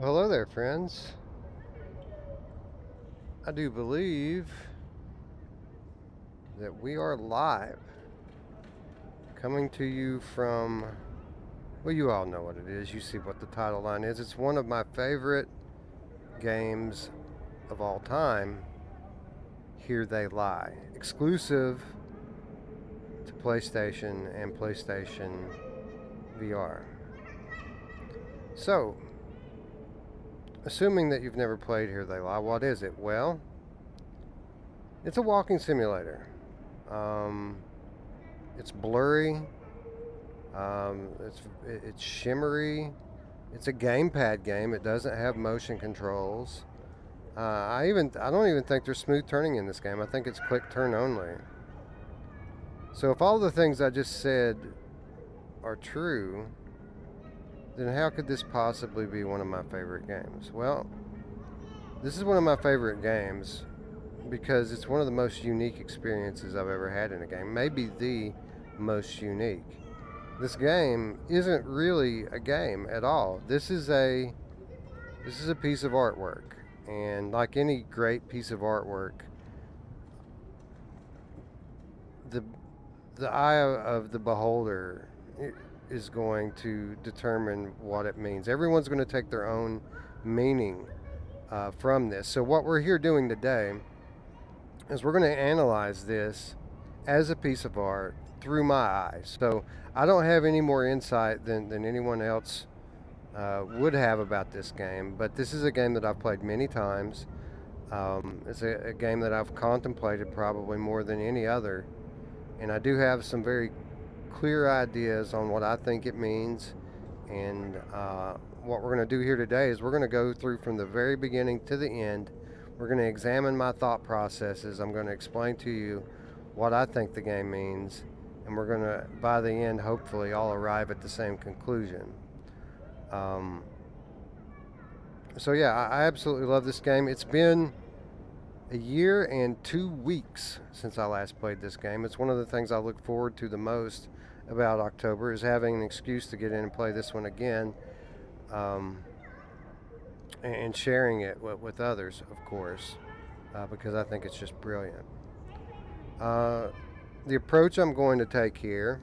Hello there, friends. I do believe that we are live, coming to you from, well, you all know what it is. You see what the title line is. It's one of my favorite games of all time. Here They Lie, exclusive to PlayStation and PlayStation VR. So, assuming that you've never played Here They Lie, what is it? Well, it's a walking simulator. Um, it's blurry. It's shimmery. It's a gamepad game. It doesn't have motion controls. I don't even think there's smooth turning in this game. I think it's click turn only. So if all the things I just said are true, then how could this possibly be one of my favorite games? Well, this is one of my favorite games because it's one of the most unique experiences I've ever had in a game. Maybe the most unique. This game isn't really a game at all. This is a piece of artwork, and like any great piece of artwork, the the eye of the beholder is going to determine what it means. Everyone's going to take their own meaning from this. So what we're here doing today is we're going to analyze this as a piece of art through my eyes. So I don't have any more insight than anyone else would have about this game, but this is a game that I've played many times. It's a game that I've contemplated probably more than any other, and I do have some very clear ideas on what I think it means. And what we're going to do here today is we're going to go through from the very beginning to the end. We're going to examine my thought processes. I'm going to explain to you what I think the game means, and we're going to, by the end, hopefully all arrive at the same conclusion. So yeah, I absolutely love this game. It's been a year and 2 weeks since I last played this game. It's one of the things I look forward to the most about October, is having an excuse to get in and play this one again, and sharing it with others, of course, because I think it's just brilliant. The approach I'm going to take here,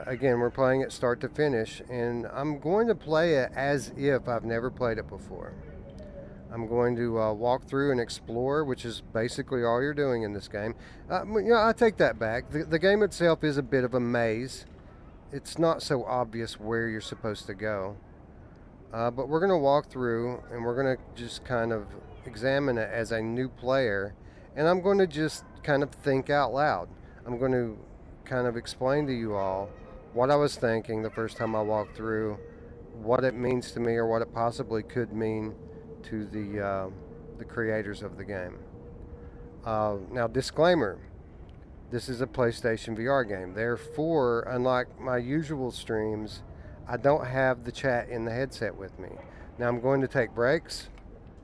again, we're playing it start to finish, and I'm going to play it as if I've never played it before. I'm going to walk through and explore, which is basically all you're doing in this game. I take that back. The game itself is a bit of a maze. It's not so obvious where you're supposed to go. But we're going to walk through, and we're going to just kind of examine it as a new player. And I'm going to just kind of think out loud. I'm going to kind of explain to you all what I was thinking the first time I walked through, what it means to me, or what it possibly could mean to the creators of the game. Now, disclaimer: this is a PlayStation VR game. Therefore, unlike my usual streams, I don't have the chat in the headset with me. Now, I'm going to take breaks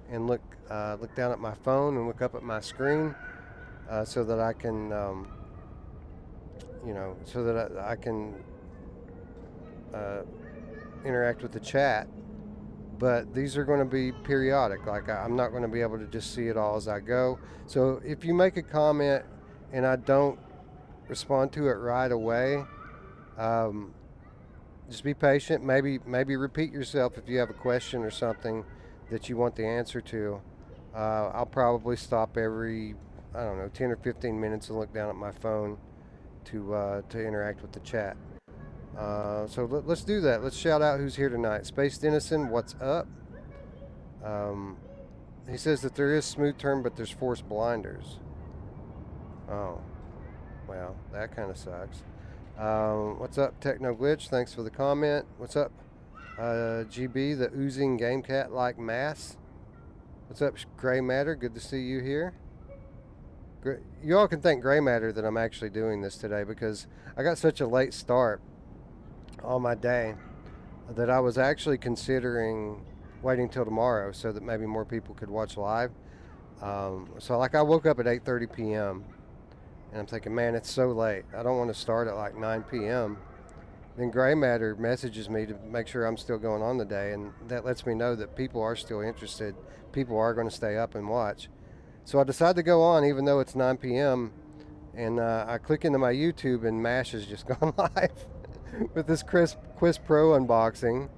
and look down at my phone and look up at my screen, so that I can, I can interact with the chat. But these are going to be periodic. Like, I'm not going to be able to just see it all as I go. So if you make a comment and I don't respond to it right away, just be patient. Maybe repeat yourself if you have a question or something that you want the answer to. I'll probably stop every, I don't know, 10 or 15 minutes and look down at my phone to interact with the chat. So let's do that. Let's shout out who's here tonight. Space Denison, what's up? He says that there is smooth turn, but there's forced blinders. Oh, well, that kind of sucks. What's up, Techno Glitch? Thanks for the comment. What's up, GB, the oozing game cat like mass? What's up, Gray Matter? Good to see you here. You all can thank Gray Matter that I'm actually doing this today, because I got such a late start on my day that I was actually considering waiting till tomorrow so that maybe more people could watch live. So like, I woke up at 8:30 p.m. and I'm thinking, man, it's so late. I don't want to start at like 9 p.m. then gray matter messages me to make sure I'm still going on the day, and that lets me know that people are still interested. People are going to stay up and watch. So I decided to go on even though it's 9 p.m. And I click into my YouTube and MASH has just gone live with this Quest Pro unboxing.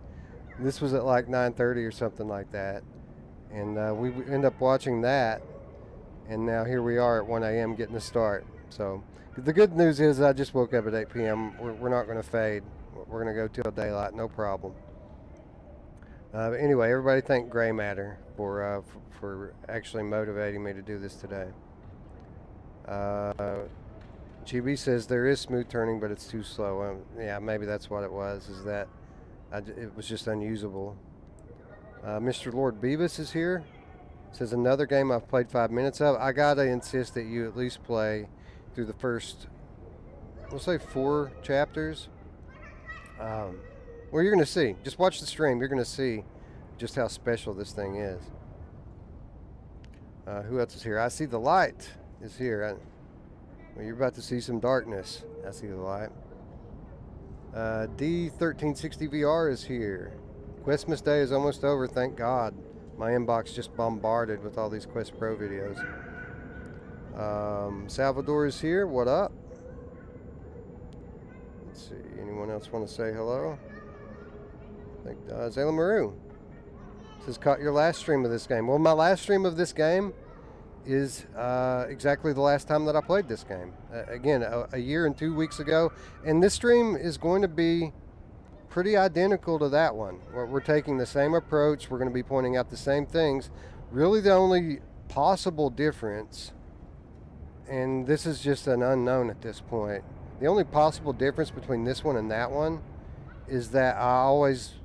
This was at like 9:30 or something like that, and we end up watching that. And now here we are at 1 a.m. getting the start. So the good news is I just woke up at 8 p.m. We're not going to fade. We're going to go till daylight, no problem. But anyway, everybody thank Gray Matter for actually motivating me to do this today. GB says there is smooth turning, but it's too slow. Yeah, maybe that's what it was. Is that it was just unusable. Mr. Lord Beavis is here. Says another game I've played 5 minutes of. I gotta insist that you at least play through the first, we'll say 4 chapters. Well, you're gonna see. Just watch the stream. You're gonna see just how special this thing is. Who else is here? I see the light is here. Well, you're about to see some darkness. I see the light. D1360 VR is here. Questmas Day is almost over, thank God. My inbox just bombarded with all these Quest Pro videos. Salvador is here. What up? Let's see. Anyone else want to say hello? I think Zayla Maru says, caught your last stream of this game. Well, my last stream of this game is exactly the last time that I played this game. Again, a year and 2 weeks ago. And this stream is going to be pretty identical to that one. We're taking the same approach. We're going to be pointing out the same things. Really the only possible difference, and this is just an unknown at this point, the only possible difference between this one and that one is that I always,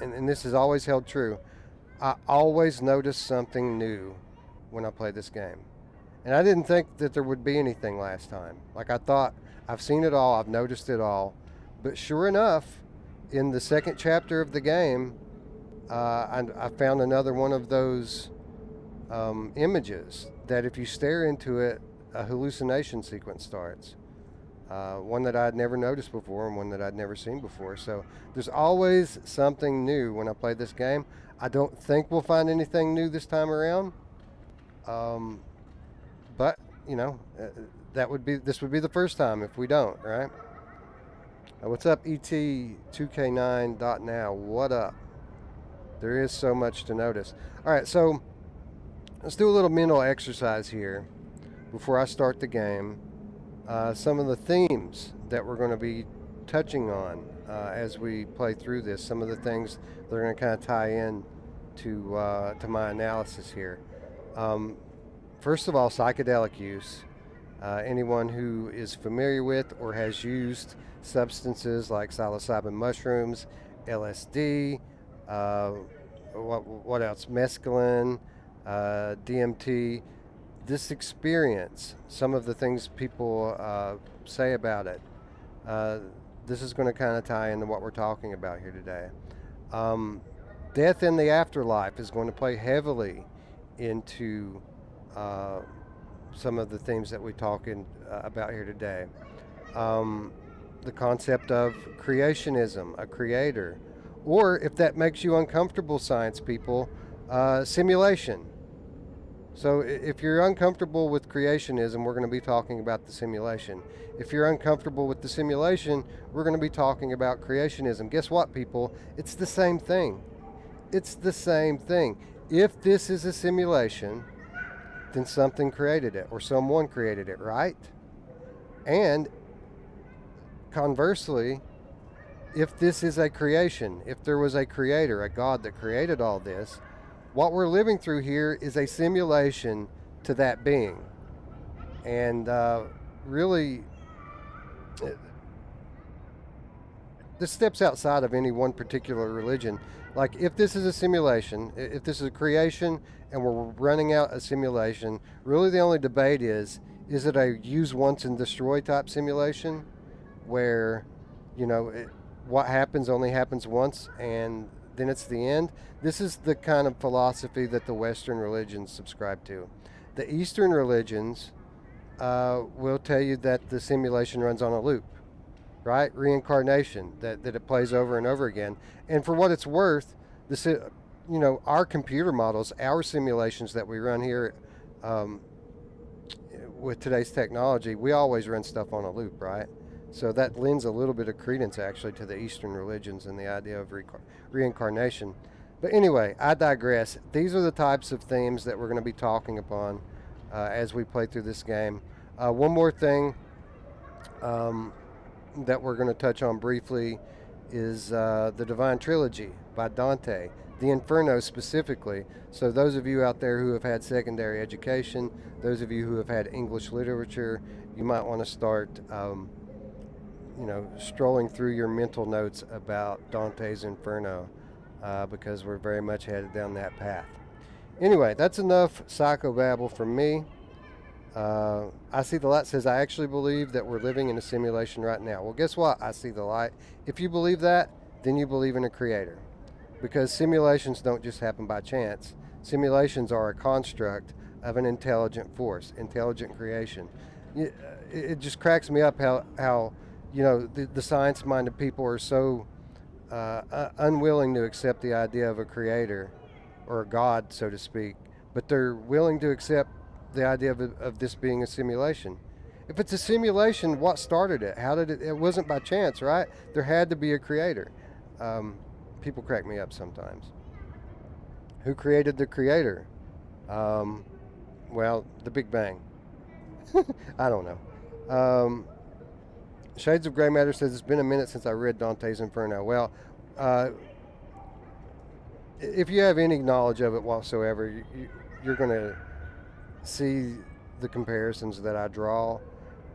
and this has always held true, I always notice something new when I play this game. And I didn't think that there would be anything last time. Like I thought, I've seen it all, I've noticed it all. But sure enough, in the second chapter of the game, I found another one of those images that if you stare into it, a hallucination sequence starts. One that I'd never noticed before and one that I'd never seen before. So there's always something new when I play this game. I don't think we'll find anything new this time around. But, you know, this would be the first time if we don't, right? What's up, ET2K9.now? What up? There is so much to notice. All right, so let's do a little mental exercise here before I start the game. Some of the themes that we're going to be touching on as we play through this, some of the things that are going to kind of tie in to my analysis here. First of all, psychedelic use. Anyone who is familiar with or has used substances like psilocybin mushrooms, LSD, what else? Mescaline, DMT. This experience, some of the things people say about it, this is going to kind of tie into what we're talking about here today. Death in the afterlife is going to play heavily into some of the themes that we talk about here today. The concept of creationism, a creator, or if that makes you uncomfortable, science people, simulation. So if you're uncomfortable with creationism, we're going to be talking about the simulation. If you're uncomfortable with the simulation, we're going to be talking about creationism. Guess what, people? It's the same thing. It's the same thing. If this is a simulation, then something created it or someone created it, right? And conversely, if this is a creation, if there was a creator, a God that created all this, what we're living through here is a simulation to that being. And really, this steps outside of any one particular religion. Like if this is a simulation, if this is a creation and we're running out a simulation, really the only debate is it a use once and destroy type simulation where, you know, what happens only happens once and then it's the end? This is the kind of philosophy that the Western religions subscribe to. The Eastern religions will tell you that the simulation runs on a loop. right? Reincarnation, that it plays over and over again. And for what it's worth, this, our computer models, our simulations that we run here, um, with today's technology, we always run stuff on a loop, right? So that lends a little bit of credence actually to the Eastern religions and the idea of reincarnation. But anyway, I digress. These are the types of themes that we're going to be talking upon as we play through this game. One more thing um, that we're going to touch on briefly is the Divine Trilogy by Dante, the Inferno specifically. So those of you out there who have had secondary education, those of you who have had English literature, you might want to start, strolling through your mental notes about Dante's Inferno, because we're very much headed down that path. Anyway, that's enough psychobabble from me. I See the Light says, I actually believe that we're living in a simulation right now. Well, guess what? I See the Light. If you believe that, then you believe in a creator. Because simulations don't just happen by chance. Simulations are a construct of an intelligent force, intelligent creation. It just cracks me up how the science-minded people are so unwilling to accept the idea of a creator or a god, so to speak, but they're willing to accept the idea of this being a simulation. If it's a simulation, what started it? How did it wasn't by chance, right? There had to be a creator. People crack me up sometimes. Who created the creator? Well, the Big Bang. I don't know. Shades of Grey Matter says, it's been a minute since I read Dante's Inferno. Well, if you have any knowledge of it whatsoever, you're going to see the comparisons that I draw.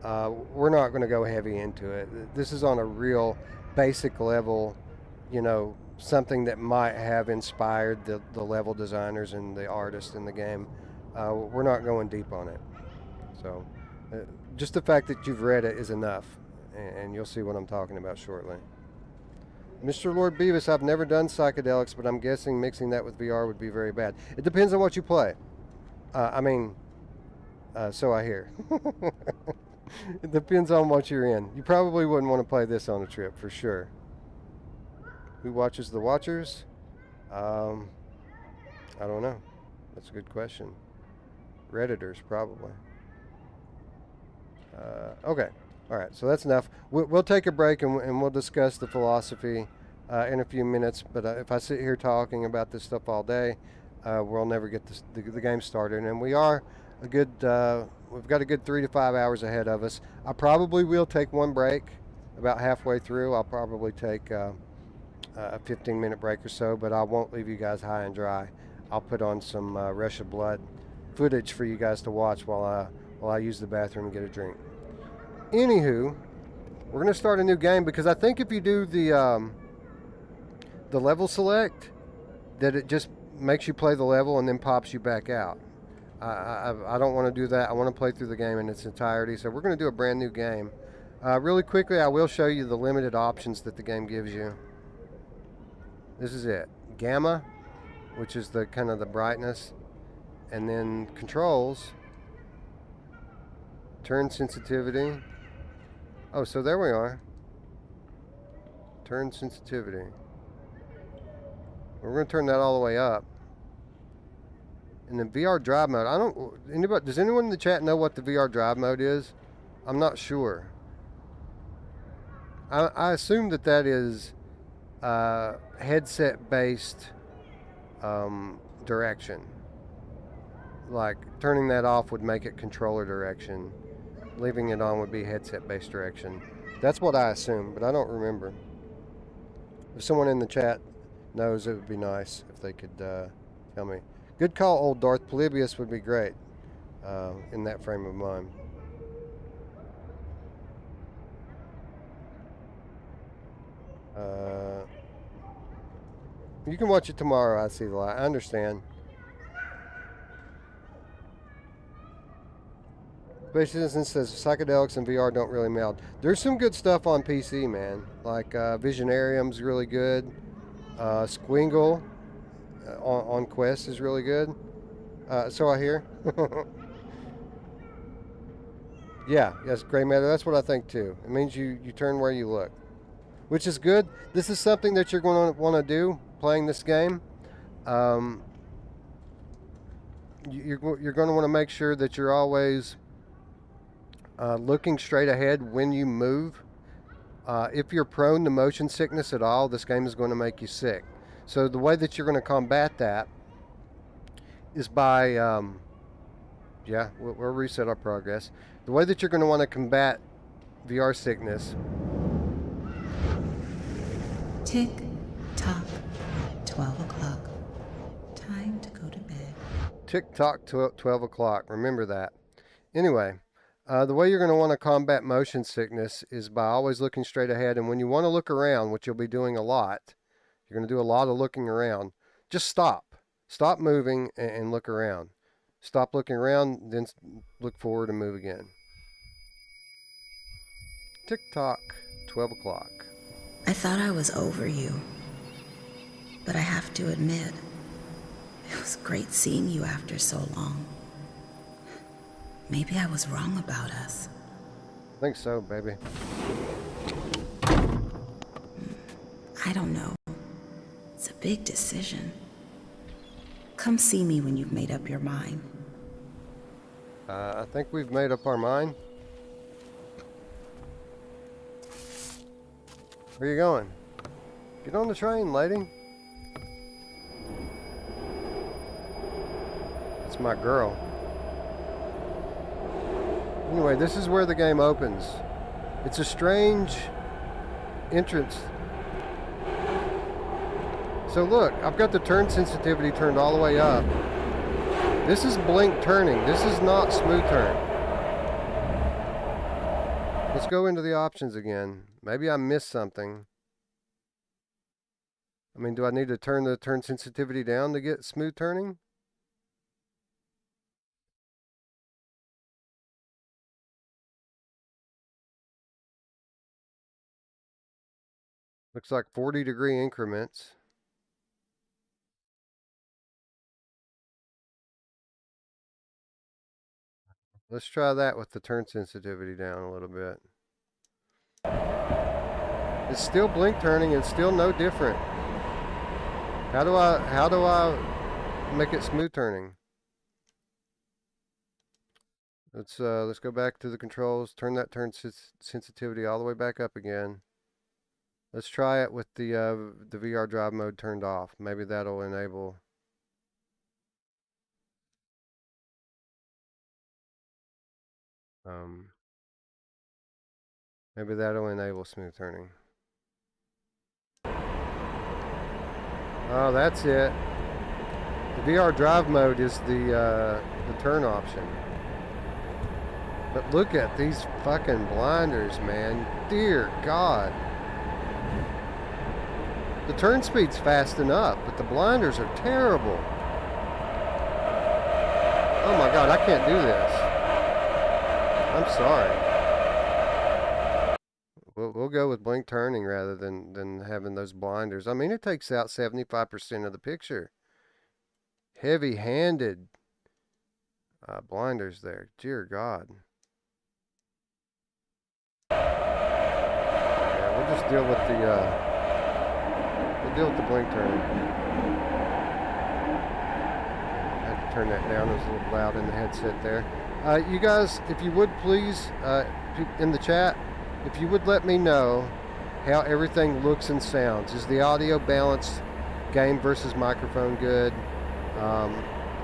We're not going to go heavy into it. This is on a real basic level, something that might have inspired the level designers and the artists in the game. We're not going deep on it. So just the fact that you've read it is enough, and you'll see what I'm talking about shortly. Mr. Lord Beavis, I've never done psychedelics, but I'm guessing mixing that with VR would be very bad. It depends on what you play. So I hear. It depends on what you're in. You probably wouldn't want to play this on a trip, for sure. Who watches the Watchers? I don't know. That's a good question. Redditors, probably. Okay. All right. So that's enough. We'll take a break and we'll discuss the philosophy in a few minutes. But if I sit here talking about this stuff all day, we'll never get the game started. And we are we've got a good 3 to 5 hours ahead of us. I probably will take one break about halfway through. I'll probably take a 15-minute break or so, but I won't leave you guys high and dry. I'll put on some Rush of Blood footage for you guys to watch while I use the bathroom and get a drink. Anywho, we're going to start a new game because I think if you do the level select, that it just makes you play the level and then pops you back out. I don't want to do that. I want to play through the game in its entirety. So we're going to do a brand new game. Really quickly, I will show you the limited options that the game gives you. This is it. Gamma, which is the kind of the brightness, and then controls. Turn sensitivity. Oh, so there we are. Turn sensitivity. We're going to turn that all the way up. And then VR drive mode. Does anyone in the chat know what the VR drive mode is? I'm not sure. I assume that is headset-based direction. Like turning that off would make it controller direction. Leaving it on would be headset-based direction. That's what I assume, but I don't remember. If someone in the chat knows, it would be nice if they could tell me. Good call, old Darth. Polybius would be great in that frame of mind. You can watch it tomorrow, I See the Light. I understand. Space Citizen says psychedelics and VR don't really meld. There's some good stuff on PC, man. Like Visionarium's really good. Squingle on Quest is really good. So I hear. Yeah, yes, gray matter. That's what I think too. It means you turn where you look, which is good. This is something that you're going to want to do playing this game. Um, you're going to want to make sure that you're always looking straight ahead when you move. If you're prone to motion sickness at all, this game is going to make you sick. So the way that you're going to combat that is by, yeah, we'll reset our progress. The way that you're going to want to combat VR sickness. Tick tock, 12 o'clock. Time to go to bed. Tick tock, 12 o'clock. Remember that. Anyway, the way you're going to want to combat motion sickness is by always looking straight ahead. And when you want to look around, which you'll be doing a lot, you're going to do a lot of looking around. Just stop. Stop moving and look around. Stop looking around, then look forward and move again. Tick tock, 12 o'clock. I thought I was over you, but I have to admit, it was great seeing you after so long. Maybe I was wrong about us. I think so, baby. I don't know. It's a big decision. Come see me when you've made up your mind. I think we've made up our mind. Where are you going? Get on the train, lady. It's my girl. Anyway, this is where the game opens. It's a strange entrance. So look, I've got the turn sensitivity turned all the way up. This is blink turning. This is not smooth turn. Let's go into the options again. Maybe I missed something. I mean, do I need to turn the turn sensitivity down to get smooth turning? Looks like 40-degree increments. Let's try that with the turn sensitivity down a little bit. It's still blink turning and still no different. How do I make it smooth turning? Let's go back to the controls, turn that turn sensitivity all the way back up again. Let's try it with the VR drive mode turned off. Maybe that'll enable. Maybe that'll enable smooth turning. Oh, that's it. The VR drive mode is the turn option. But look at these fucking blinders, man. Dear God. The turn speed's fast enough, but the blinders are terrible. Oh my God, I can't do this. I'm sorry. We'll go with blink turning rather than having those blinders. I mean, it takes out 75% of the picture. Heavy-handed blinders there. Dear God. Yeah, we'll just deal with the blink turn. I had to turn that down. It was a little loud in the headset there. You guys, if you would please, in the chat, if you would let me know how everything looks and sounds. Is the audio balanced, game versus microphone good?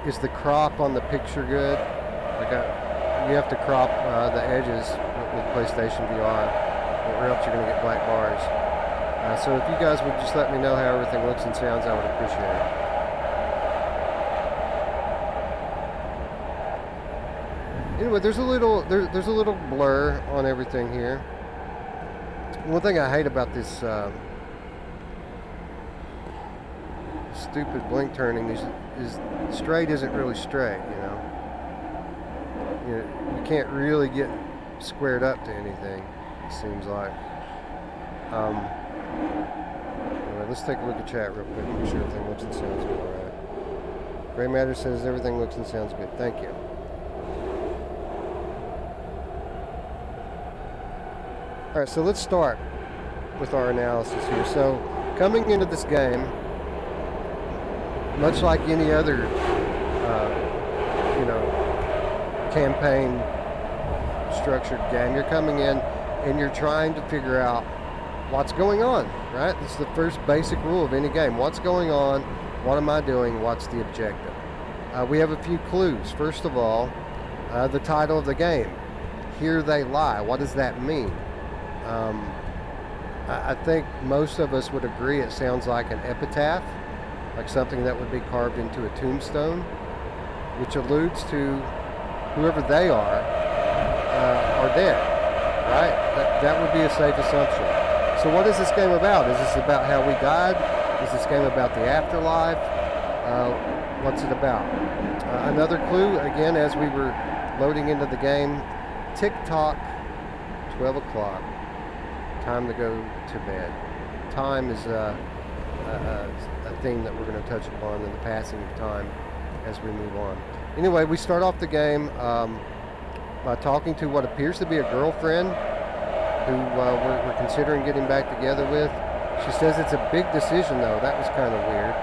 Is the crop on the picture good? You have to crop the edges with PlayStation VR, or else you're going to get black bars. So if you guys would just let me know how everything looks and sounds, I would appreciate it. Anyway, there's a little blur on everything here. One thing I hate about this stupid blink turning is straight isn't really straight, you know. You can't really get squared up to anything, it seems like. Anyway, let's take a look at chat real quick, make sure everything looks and sounds good. All right. Gray Matter says everything looks and sounds good. Thank you. All right, so let's start with our analysis here. So, coming into this game, much like any other, campaign structured game, you're coming in and you're trying to figure out what's going on, right? This is the first basic rule of any game. What's going on? What am I doing? What's the objective? We have a few clues. First of all, the title of the game, Here They Lie. What does that mean? I think most of us would agree it sounds like an epitaph, like something that would be carved into a tombstone, which alludes to whoever they are dead, right? That would be a safe assumption. So what is this game about? Is this about how we died? Is this game about the afterlife? What's it about? Another clue, again, as we were loading into the game, tick-tock, 12 o'clock, time to go to bed. Time is a theme that we're going to touch upon in the passing of time as we move on. Anyway, we start off the game by talking to what appears to be a girlfriend who we're considering getting back together with. She says it's a big decision, though. That was kind of weird.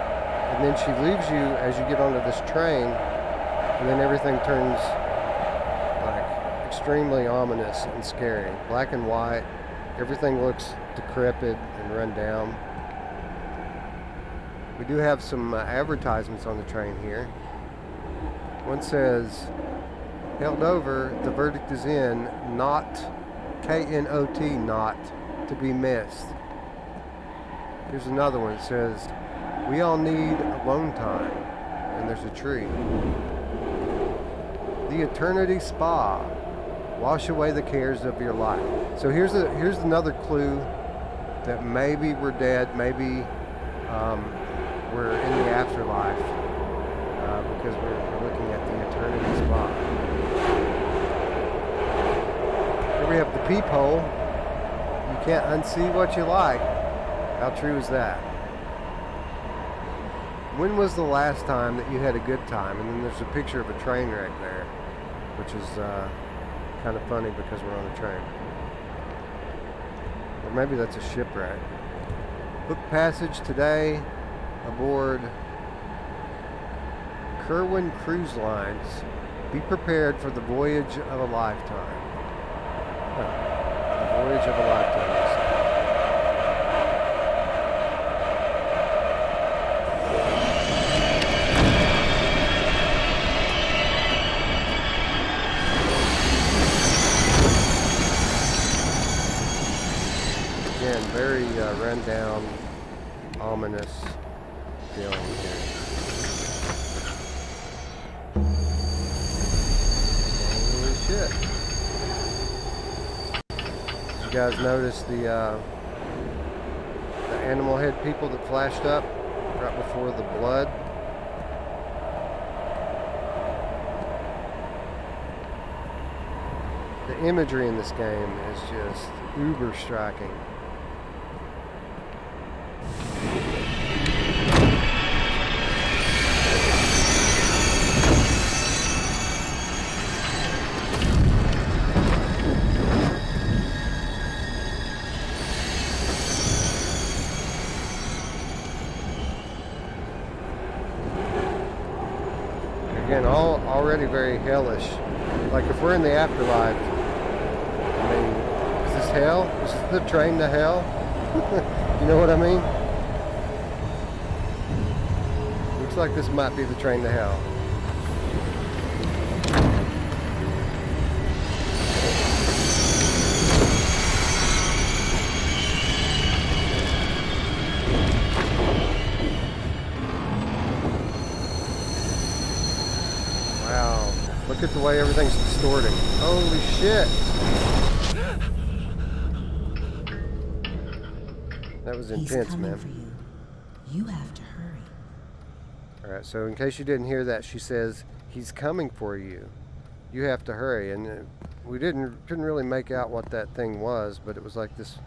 And then she leaves you as you get onto this train, and then everything turns like extremely ominous and scary. Black and white. Everything looks decrepit and run down. We do have some advertisements on the train here. One says, held over, the verdict is in, not, K-N-O-T, not, to be missed. Here's another one. It says, we all need alone time, and there's a tree. The Eternity Spa, wash away the cares of your life. So here's another clue that maybe we're dead, maybe we're in the afterlife, because we're looking at the Eternity Spa. Here we have the peephole. You can't unsee what you like. How true is that? When was the last time that you had a good time? And then there's a picture of a train wreck there, which is kind of funny because we're on a train. Or maybe that's a shipwreck. Book passage today aboard Kerwin Cruise Lines. Be prepared for the voyage of a lifetime. The voyage of a lifetime. Again, very run down, ominous feeling here. Holy shit. You guys notice the animal head people that flashed up right before the blood? The imagery in this game is just uber striking. Again, already very hellish. Like if we're in the afterlife, I mean, is this hell? Is this the train to hell? You know what I mean? Looks like this might be the train to hell. Wow, look at the way everything's distorting. Holy shit! That was intense, He's coming man. for you. You have to hurry. Alright, so in case you didn't hear that, she says, he's coming for you. You have to hurry. And we couldn't really make out what that thing was, but it was like this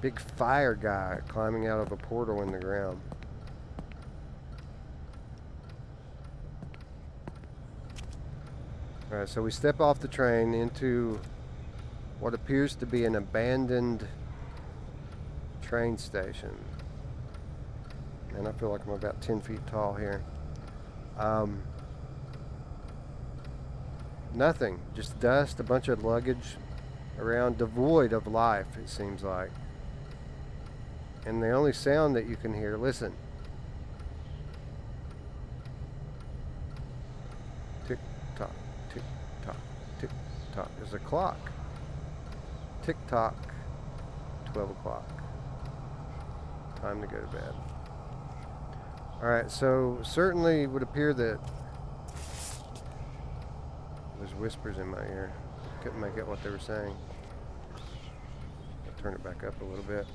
big fire guy climbing out of a portal in the ground. Alright, so we step off the train into what appears to be an abandoned train station. And I feel like I'm about 10 feet tall here. Nothing, just dust, a bunch of luggage around, devoid of life, it seems like. And the only sound that you can hear, listen. Tick tock, tick tock, tick tock. There's a clock. Tick tock, 12 o'clock. Time to go to bed. Alright, so certainly it would appear that there's whispers in my ear. Couldn't make out what they were saying. I'll turn it back up a little bit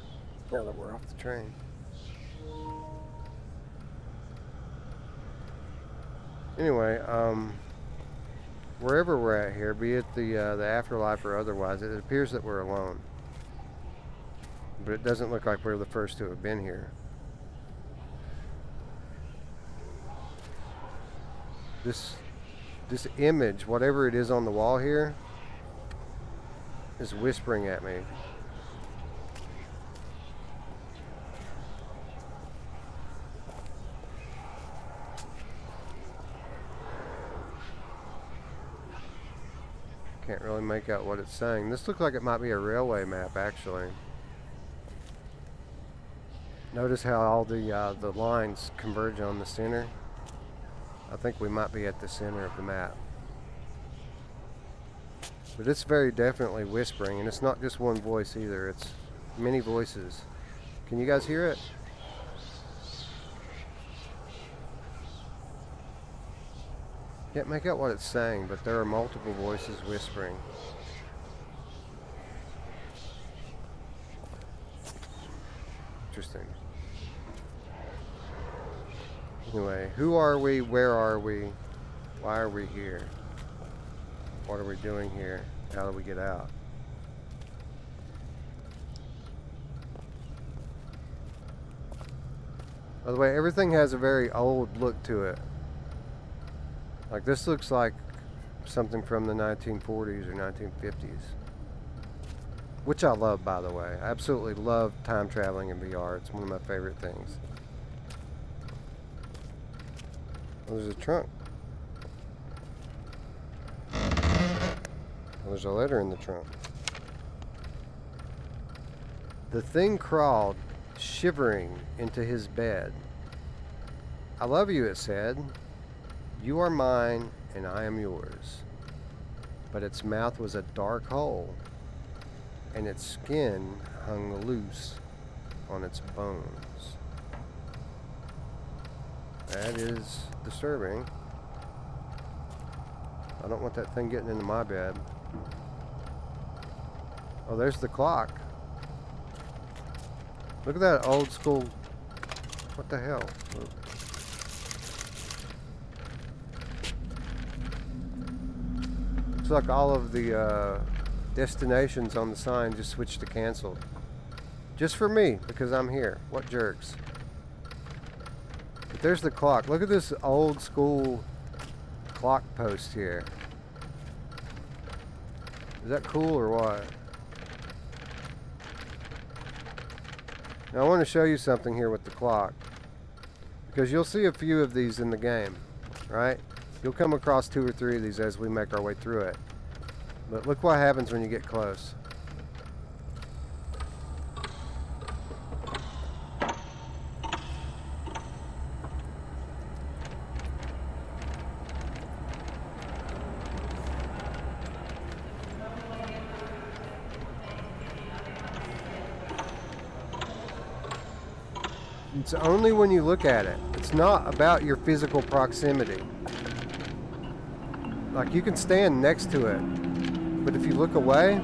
now that we're off the train. Anyway, wherever we're at here, be it the afterlife or otherwise, it appears that we're alone. But it doesn't look like we're the first to have been here. This image, whatever it is on the wall here, is whispering at me. Can't really make out what it's saying. This looks like it might be a railway map, actually. Notice how all the lines converge on the center. I think we might be at the center of the map. But it's very definitely whispering, and it's not just one voice either. It's many voices. Can you guys hear it? Can't make out what it's saying, but there are multiple voices whispering. Interesting. Anyway, who are we? Where are we? Why are we here? What are we doing here? How do we get out? By the way, everything has a very old look to it. Like this looks like something from the 1940s or 1950s. Which I love, by the way. I absolutely love time traveling in VR. It's one of my favorite things. Oh, there's a trunk. Oh, there's a letter in the trunk. The thing crawled, shivering, into his bed. I love you, it said. You are mine, and I am yours. But its mouth was a dark hole, and its skin hung loose on its bones. That is disturbing. I don't want that thing getting into my bed. Oh, there's the clock. Look at that old school. What the hell? Looks like all of the destinations on the sign just switched to canceled. Just for me, because I'm here. What jerks. But there's the clock. Look at this old school clock post here. Is that cool or what? Now I want to show you something here with the clock. Because you'll see a few of these in the game, right? You'll come across 2 or 3 of these as we make our way through it. But look what happens when you get close. It's only when you look at it. It's not about your physical proximity. Like, you can stand next to it, but if you look away,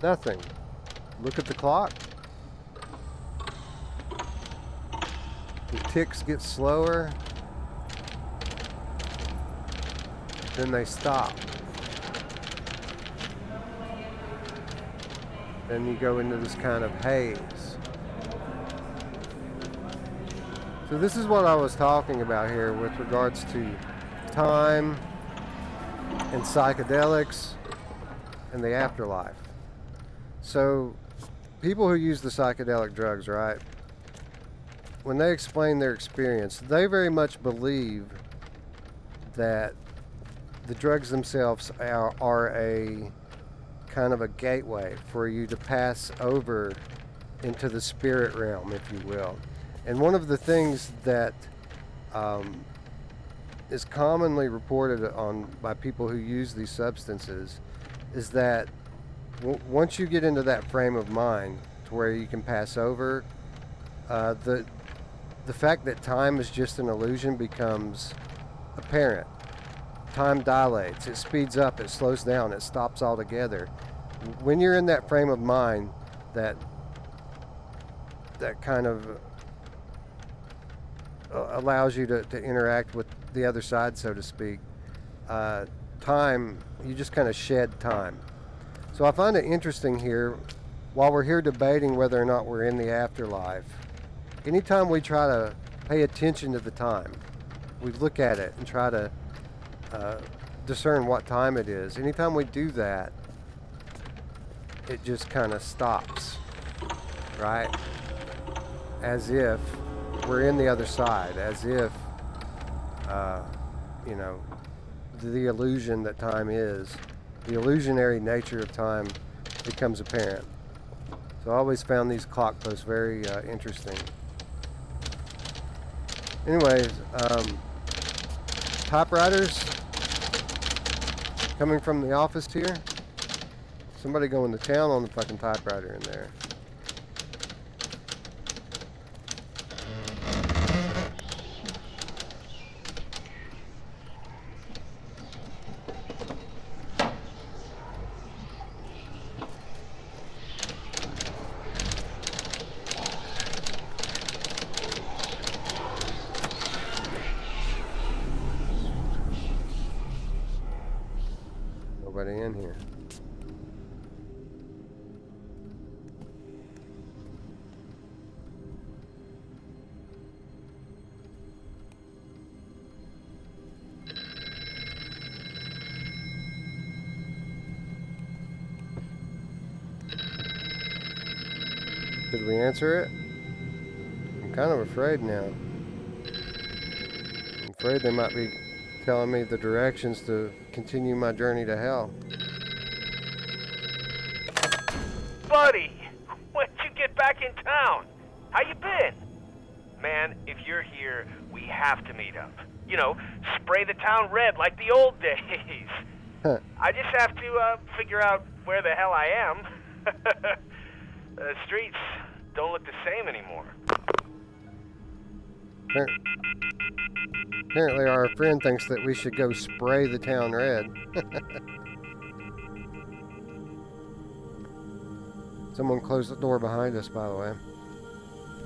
nothing. Look at the clock. The ticks get slower, then they stop. Then you go into this kind of haze. So this is what I was talking about here with regards to time and psychedelics and the afterlife. So people who use the psychedelic drugs, right, when they explain their experience, they very much believe that the drugs themselves are a kind of a gateway for you to pass over into the spirit realm, if you will. And one of the things that is commonly reported on by people who use these substances is that once you get into that frame of mind to where you can pass over, the fact that time is just an illusion becomes apparent. Time dilates, it speeds up, it slows down, it stops altogether. When you're in that frame of mind, that kind of allows you to interact with the other side, so to speak, time, you just kind of shed time. So I find it interesting here, while we're here debating whether or not we're in the afterlife, anytime we try to pay attention to the time, we look at it and try to discern what time it is. Anytime we do that, it just kind of stops, right? As if we're in the other side, as if, you know, the illusion that time is, the illusionary nature of time becomes apparent. So I always found these clock posts very interesting. Anyways, typewriters coming from the office here. Somebody going to town on the fucking typewriter in there. Nobody in here. Did we answer it? I'm kind of afraid now. I'm afraid they might be telling me the directions to continue my journey to hell. Buddy, when'd you get back in town? How you been? Man, if you're here, we have to meet up. You know, spray the town red like the old days. Huh. I just have to figure out where the hell I am. The streets don't look the same anymore. Apparently our friend thinks that we should go spray the town red. Someone closed the door behind us, by the way.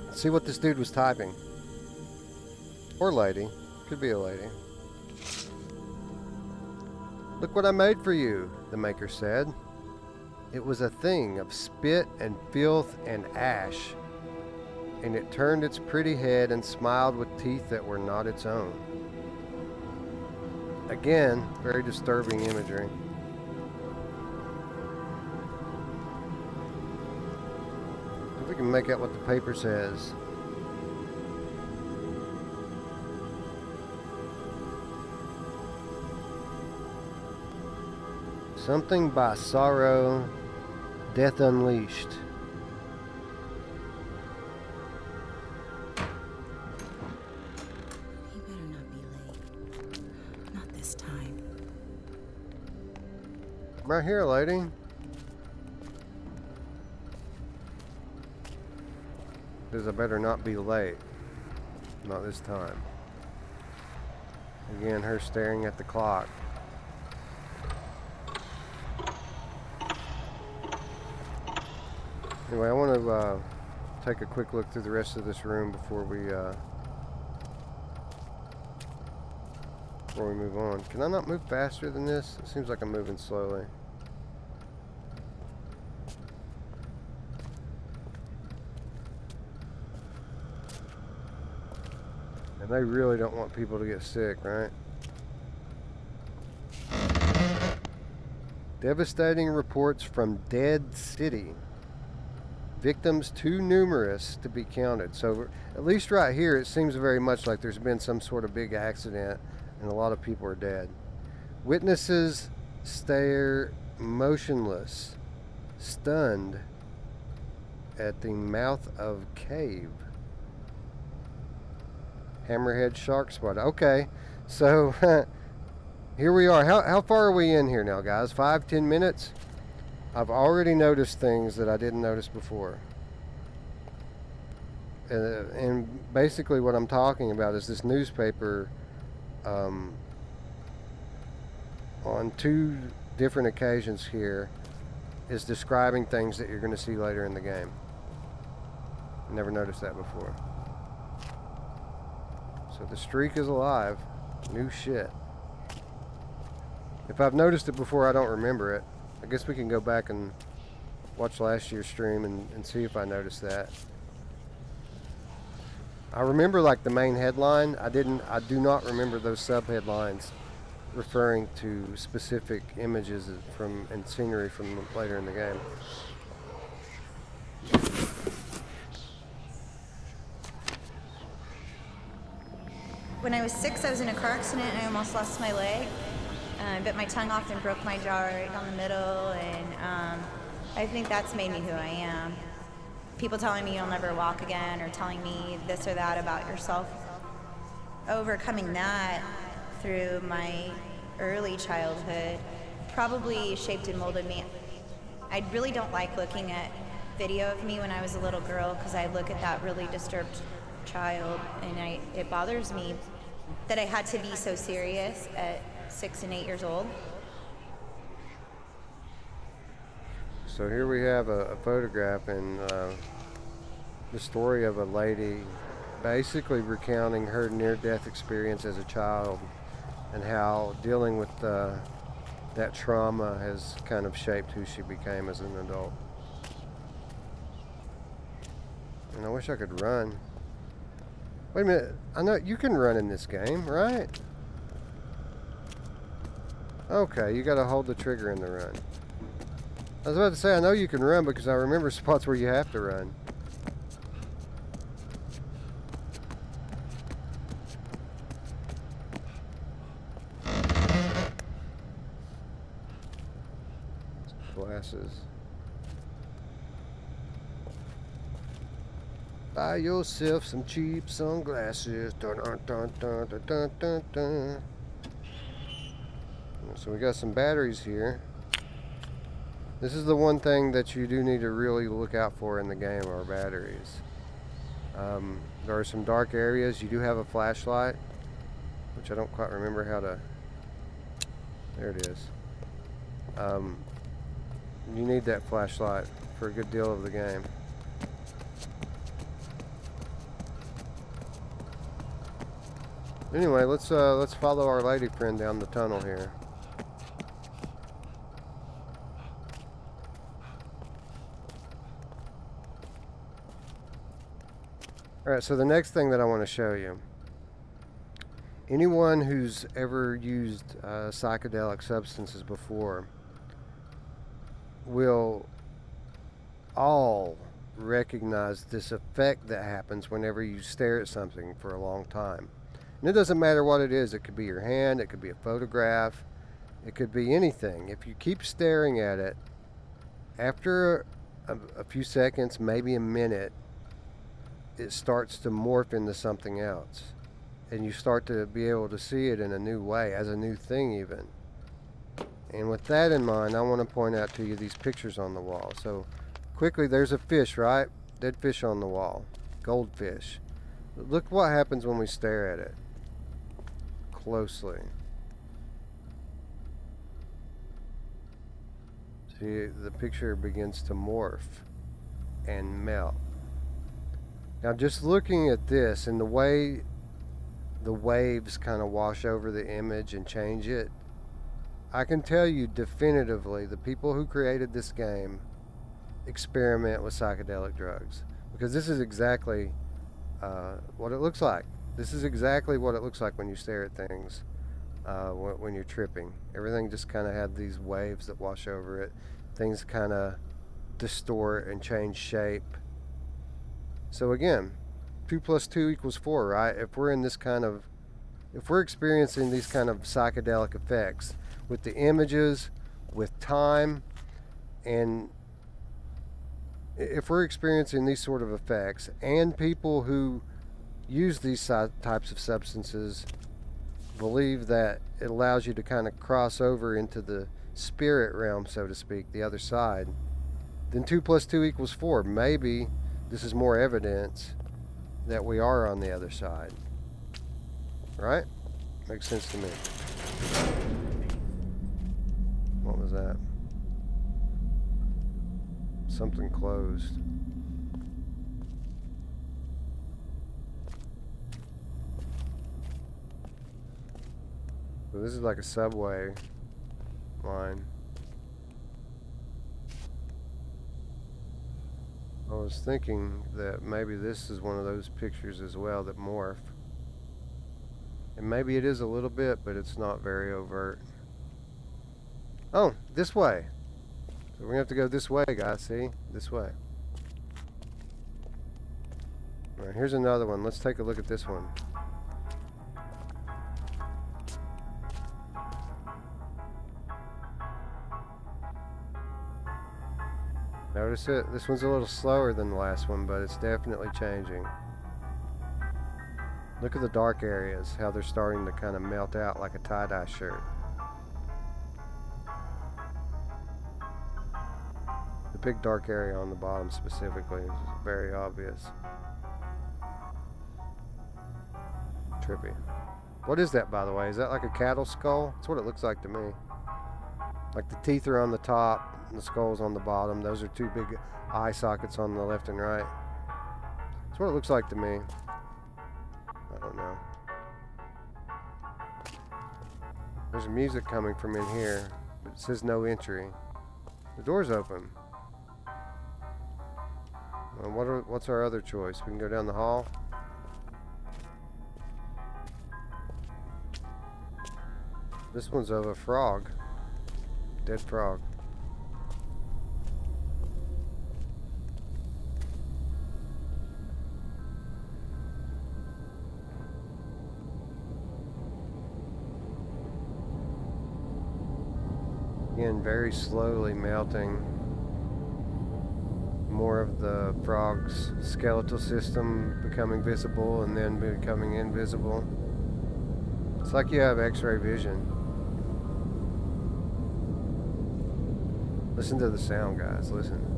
Let's see what this dude was typing. Or lady. Could be a lady. Look what I made for you, the maker said. It was a thing of spit and filth and ash, and it turned its pretty head and smiled with teeth that were not its own. Again, very disturbing imagery. If we can make out what the paper says. Something by sorrow, death unleashed. He better not be late. Not this time. I'm right here, lady. Says I better not be late. Not this time. Again, her staring at the clock. Anyway, I want to take a quick look through the rest of this room before we move on. Can I not move faster than this? It seems like I'm moving slowly. And they really don't want people to get sick, right? Devastating reports from Dead City. Victims too numerous to be counted. So at least right here, it seems very much like there's been some sort of big accident and a lot of people are dead. Witnesses stare motionless, stunned at the mouth of cave. Hammerhead shark spot. Okay, so here we are. How far are we in here now, guys? 5-10 minutes? I've already noticed things that I didn't notice before. And basically what I'm talking about is this newspaper on 2 different occasions here is describing things that you're going to see later in the game. Never noticed that before. So the streak is alive. New shit. If I've noticed it before, I don't remember it. I guess we can go back and watch last year's stream and see if I noticed that. I remember like the main headline. I do not remember those sub-headlines referring to specific images from and scenery from later in the game. When I was 6, I was in a car accident and I almost lost my leg. I bit my tongue off and broke my jaw right down the middle, and I think that's made me who I am. People telling me you'll never walk again, or telling me this or that about yourself. Overcoming that through my early childhood probably shaped and molded me. I really don't like looking at video of me when I was a little girl, because I look at that really disturbed child, and it bothers me that I had to be so serious at 6 and 8 years old. So here we have a photograph and the story of a lady basically recounting her near-death experience as a child and how dealing with that trauma has kind of shaped who she became as an adult. And I wish I could run. Wait a minute, I know you can run in this game, right? Okay, you gotta hold the trigger in the run. I was about to say, I know you can run because I remember spots where you have to run. Glasses. Buy yourself some cheap sunglasses. Dun, dun, dun, dun, dun, dun, dun, dun. So we got some batteries here. This is the one thing that you do need to really look out for in the game, are batteries. There are some dark areas. You do have a flashlight, which I don't quite remember how to... There it is. You need that flashlight for a good deal of the game. Anyway, let's follow our lady friend down the tunnel here. Alright, so the next thing that I want to show you. Anyone who's ever used psychedelic substances before will all recognize this effect that happens whenever you stare at something for a long time. And it doesn't matter what it is. It could be your hand, it could be a photograph, it could be anything. If you keep staring at it, after a few seconds, maybe a minute, it starts to morph into something else. And you start to be able to see it in a new way, as a new thing even. And with that in mind, I want to point out to you these pictures on the wall. So quickly, there's a fish, right? Dead fish on the wall. Goldfish. Look what happens when we stare at it closely. See, the picture begins to morph and melt. Now just looking at this and the way the waves kind of wash over the image and change it, I can tell you definitively the people who created this game experiment with psychedelic drugs, because this is exactly what it looks like. This is exactly what it looks like when you stare at things when you're tripping. Everything just kind of had these waves that wash over it. Things kind of distort and change shape. So again, 2 plus 2 equals 4, right? If we're experiencing these kind of psychedelic effects with the images, with time, and if we're experiencing these sort of effects, and people who use these types of substances believe that it allows you to kind of cross over into the spirit realm, so to speak, the other side, then 2 plus 2 equals 4. Maybe this is more evidence that we are on the other side. Right? Makes sense to me. What was that? Something closed. So this is like a subway line. I was thinking that maybe this is one of those pictures as well that morph. And maybe it is a little bit, but it's not very overt. Oh, this way. So we're gonna have to go this way, guys, see? This way. Alright, here's another one. Let's take a look at this one. Notice it? This one's a little slower than the last one, but it's definitely changing. Look at the dark areas, how they're starting to kind of melt out like a tie-dye shirt. The big dark area on the bottom specifically is very obvious. Trippy. What is that, by the way? Is that like a cattle skull? That's what it looks like to me. Like the teeth are on the top and the skull's on the bottom. Those are two big eye sockets on the left and right. That's what it looks like to me. I don't know. There's music coming from in here, but it says no entry. The door's open. Well, what's our other choice? We can go down the hall. This one's of a frog. Dead frog. Again, very slowly melting. More of the frog's skeletal system becoming visible and then becoming invisible. It's like you have X-ray vision. Listen to the sound, guys. Listen.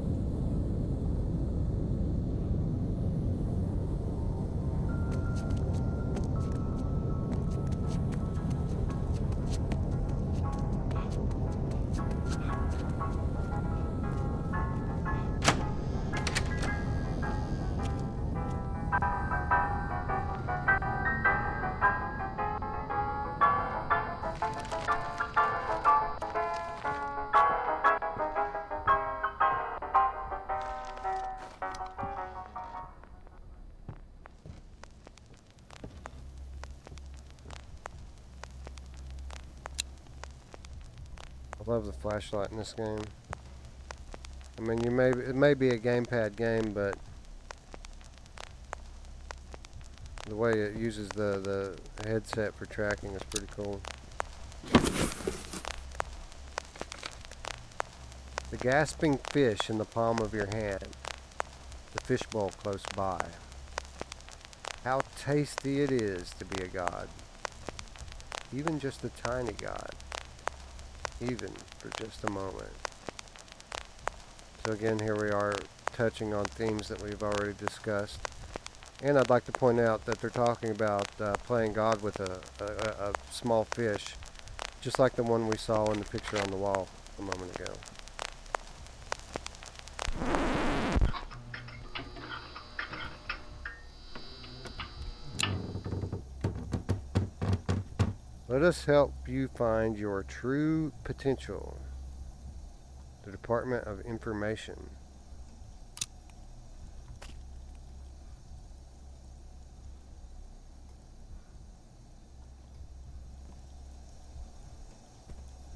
I love the flashlight in this game. I mean, it may be a gamepad game, but the way it uses the headset for tracking is pretty cool. The gasping fish in the palm of your hand. The fishbowl close by. How tasty it is to be a god. Even just a tiny god. Even for just a moment. So again, here we are touching on themes that we've already discussed. And I'd like to point out that they're talking about playing God with a small fish, just like the one we saw in the picture on the wall a moment ago. Let us help you find your true potential. The Department of Information.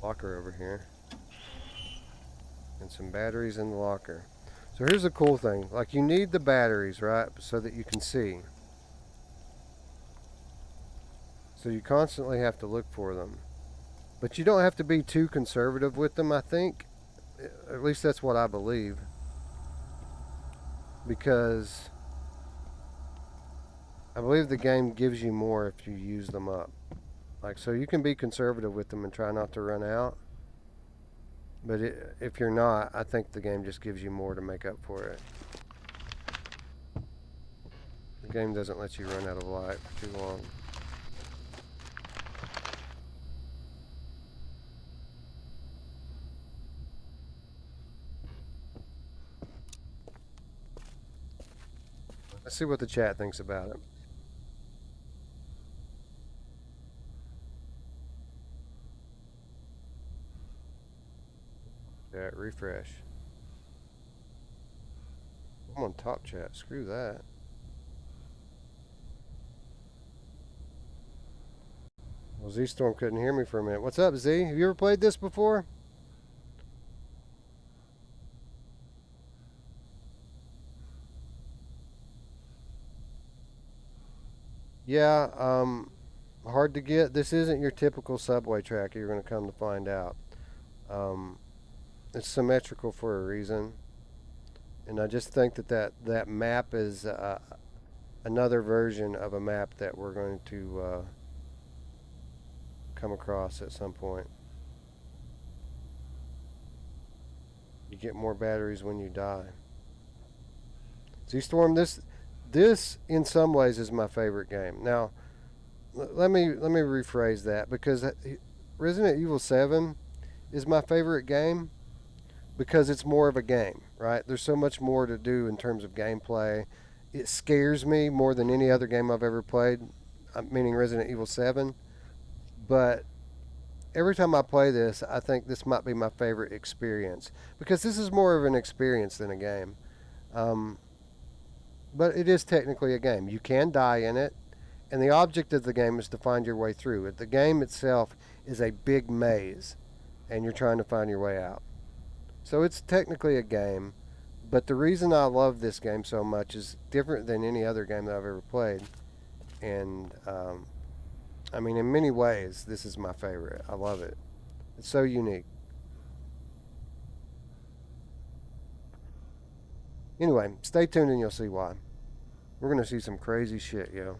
Locker over here. And some batteries in the locker. So here's the cool thing. Like, you need the batteries, right? So that you can see. So you constantly have to look for them. But you don't have to be too conservative with them, I think. At least that's what I believe. Because I believe the game gives you more if you use them up. Like, so you can be conservative with them and try not to run out. But if you're not, I think the game just gives you more to make up for it. The game doesn't let you run out of light for too long. Let's see what the chat thinks about it. Chat, refresh. I'm on top chat. Screw that. Well, Z-Storm couldn't hear me for a minute. What's up, Z? Have you ever played this before? Yeah, hard to get. This isn't your typical subway track, you're going to come to find out. It's symmetrical for a reason. And I just think that map is another version of a map that we're going to come across at some point. You get more batteries when you die. Z-Storm, this in some ways is my favorite game. Now, let me rephrase that, because Resident Evil 7 is my favorite game because it's more of a game, right? There's so much more to do in terms of gameplay. It scares me more than any other game I've ever played, meaning Resident Evil 7. But every time I play this, I think this might be my favorite experience, because this is more of an experience than a game. But it is technically a game. You can die in it, and the object of the game is to find your way through it. The game itself is a big maze, and you're trying to find your way out. So it's technically a game, but the reason I love this game so much is different than any other game that I've ever played. And, I mean, in many ways, this is my favorite. I love it. It's so unique. Anyway, stay tuned and you'll see why. We're going to see some crazy shit, yo.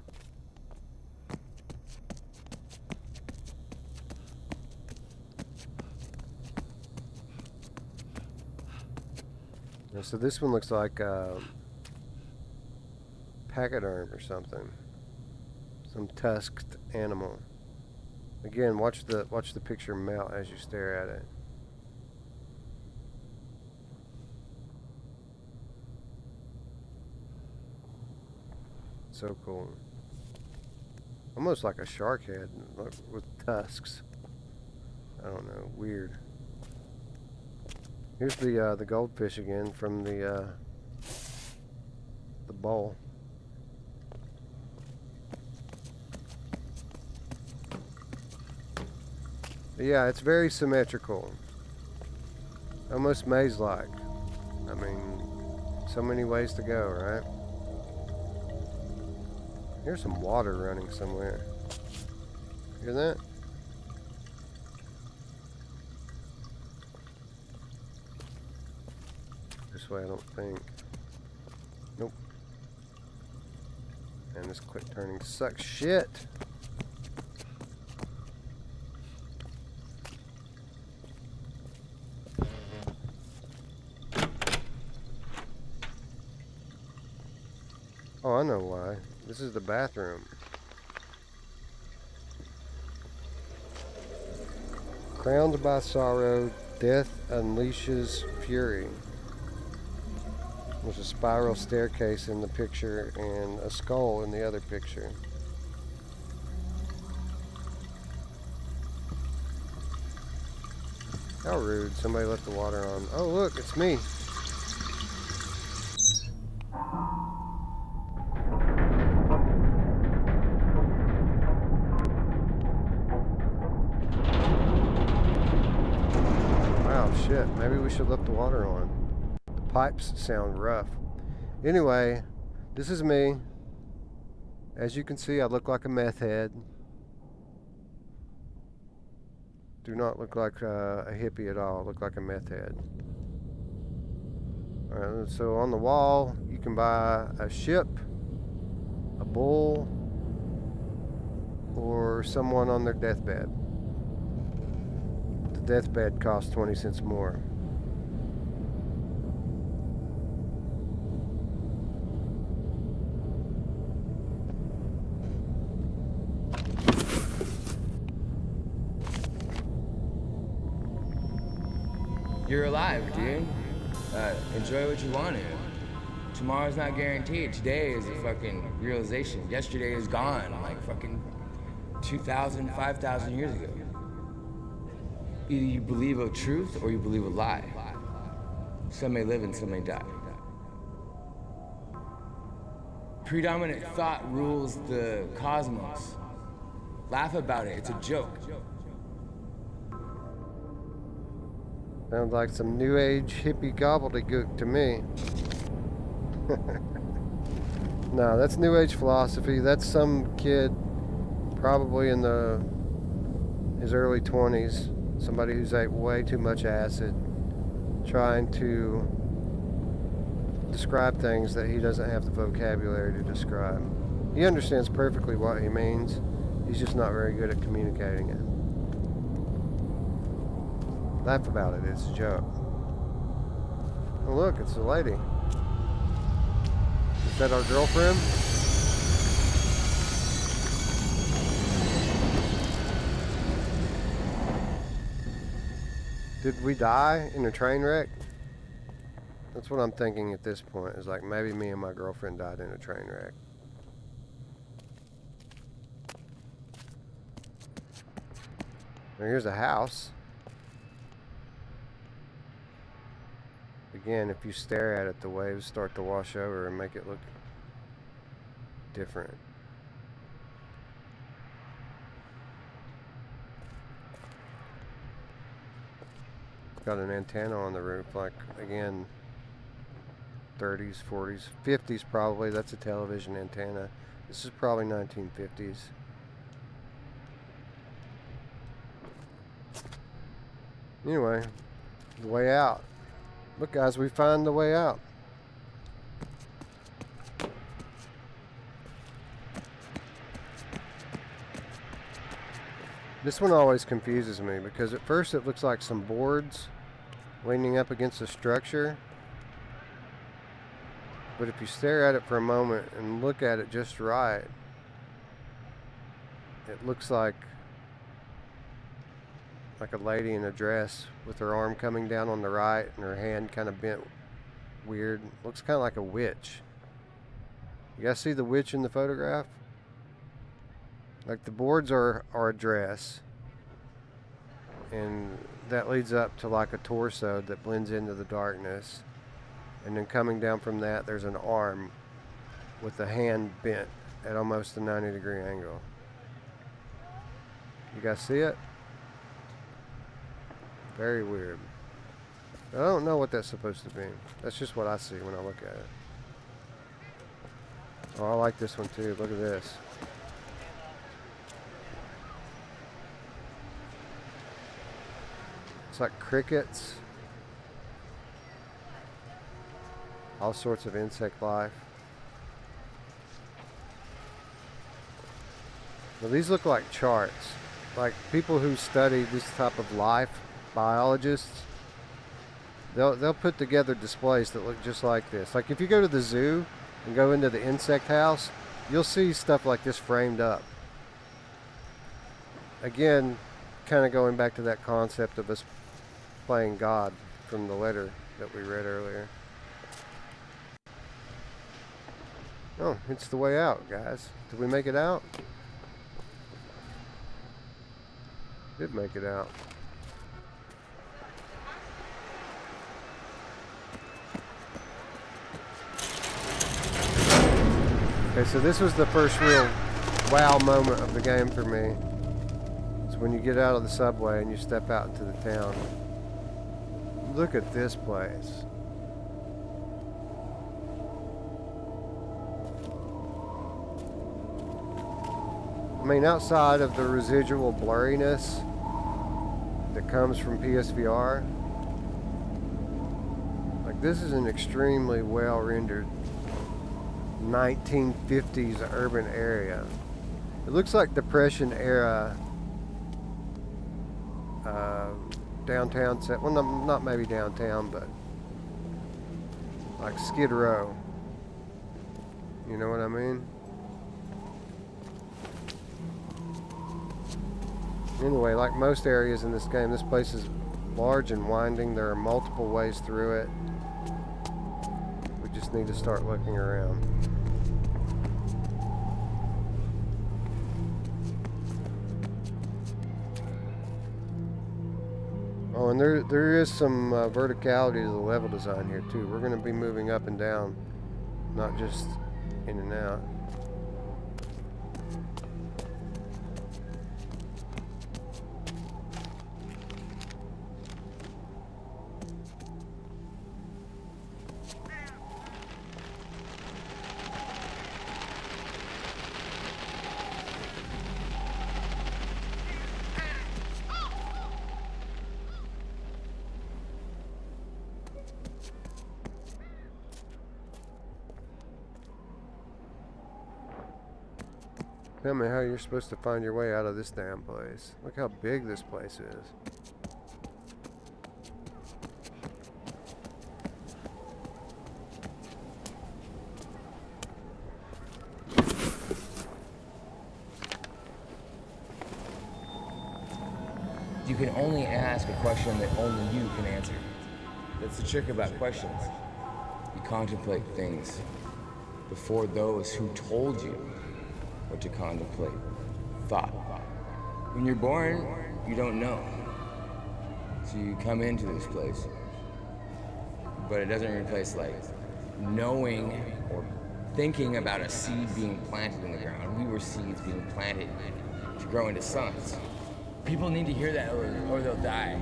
So this one looks like a pachyderm or something. Some tusked animal. Again, watch the picture melt as you stare at it. So cool. Almost like a shark head with tusks. I don't know, weird. Here's the goldfish again from the bowl. But yeah, it's very symmetrical. Almost maze-like. I mean, so many ways to go, right? Here's some water running somewhere. Hear that? This way, I don't think. Nope. And this quick turning sucks shit. Oh, I know why. This is the bathroom. Crowned by sorrow, death unleashes fury. There's a spiral staircase in the picture and a skull in the other picture. How rude. Somebody left the water on. Oh, look, it's me. Oh shit, maybe we should lift the water on. The pipes sound rough. Anyway, this is me. As you can see, I look like a meth head. Do not look like a hippie at all. I look like a meth head. Alright, so on the wall, you can buy a ship, a bull, or someone on their deathbed. The deathbed costs 20 cents more. You're alive, dude. Enjoy what you want to. Tomorrow's not guaranteed. Today is a fucking realization. Yesterday is gone, like fucking 2,000, 5,000 years ago. Either you believe a truth or you believe a lie. Some may live and some may die. Predominant thought rules the cosmos. Laugh about it, it's a joke. Sounds like some new age hippie gobbledygook to me. No, that's new age philosophy. That's some kid probably in his early 20s. Somebody who's ate way too much acid, trying to describe things that he doesn't have the vocabulary to describe. He understands perfectly what he means. He's just not very good at communicating it. Laugh about it, it's a joke. Oh look, it's a lady. Is that our girlfriend? Did we die in a train wreck? That's what I'm thinking at this point, is like maybe me and my girlfriend died in a train wreck. Now here's a house. Again, if you stare at it, the waves start to wash over and make it look different. Got an antenna on the roof, like, again, 30s, 40s, 50s probably. That's a television antenna. This is probably 1950s. Anyway, the way out. Look guys, we found the way out. This one always confuses me because at first it looks like some boards leaning up against a structure. But if you stare at it for a moment and look at it just right, it looks like a lady in a dress with her arm coming down on the right and her hand kind of bent weird. Looks kind of like a witch. You guys see the witch in the photograph? Like the boards are a dress, and that leads up to like a torso that blends into the darkness, and then coming down from that there's an arm with a hand bent at almost a 90-degree angle. You guys see it? Very weird. I don't know what that's supposed to be. That's just what I see when I look at it. Oh, I like this one too. Look at this. It's like crickets. All sorts of insect life. Now these look like charts. Like people who study this type of life, biologists, they'll put together displays that look just like this. Like if you go to the zoo and go into the insect house, you'll see stuff like this framed up. Again, kind of going back to that concept of us playing God from the letter that we read earlier. Oh, it's the way out, guys. Did we make it out? Did make it out. Okay, so this was the first real wow moment of the game for me. It's when you get out of the subway and you step out into the town. Look at this place. I mean, outside of the residual blurriness that comes from PSVR, like, this is an extremely well rendered 1950s urban area. It looks like Depression era downtown set. Well, not maybe downtown, but like Skid Row. You know what I mean? Anyway, like most areas in this game, this place is large and winding. There are multiple ways through it. We just need to start looking around. Oh, and there is some verticality to the level design here too. We're going to be moving up and down, not just in and out. Tell me how you're supposed to find your way out of this damn place. Look how big this place is. You can only ask a question that only you can answer. That's the trick about questions. You contemplate things before those who told you what to contemplate thought. When you're born, you don't know. So you come into this place. But it doesn't replace like knowing or thinking about a seed being planted in the ground. We were seeds being planted to grow into sons. People need to hear that or they'll die.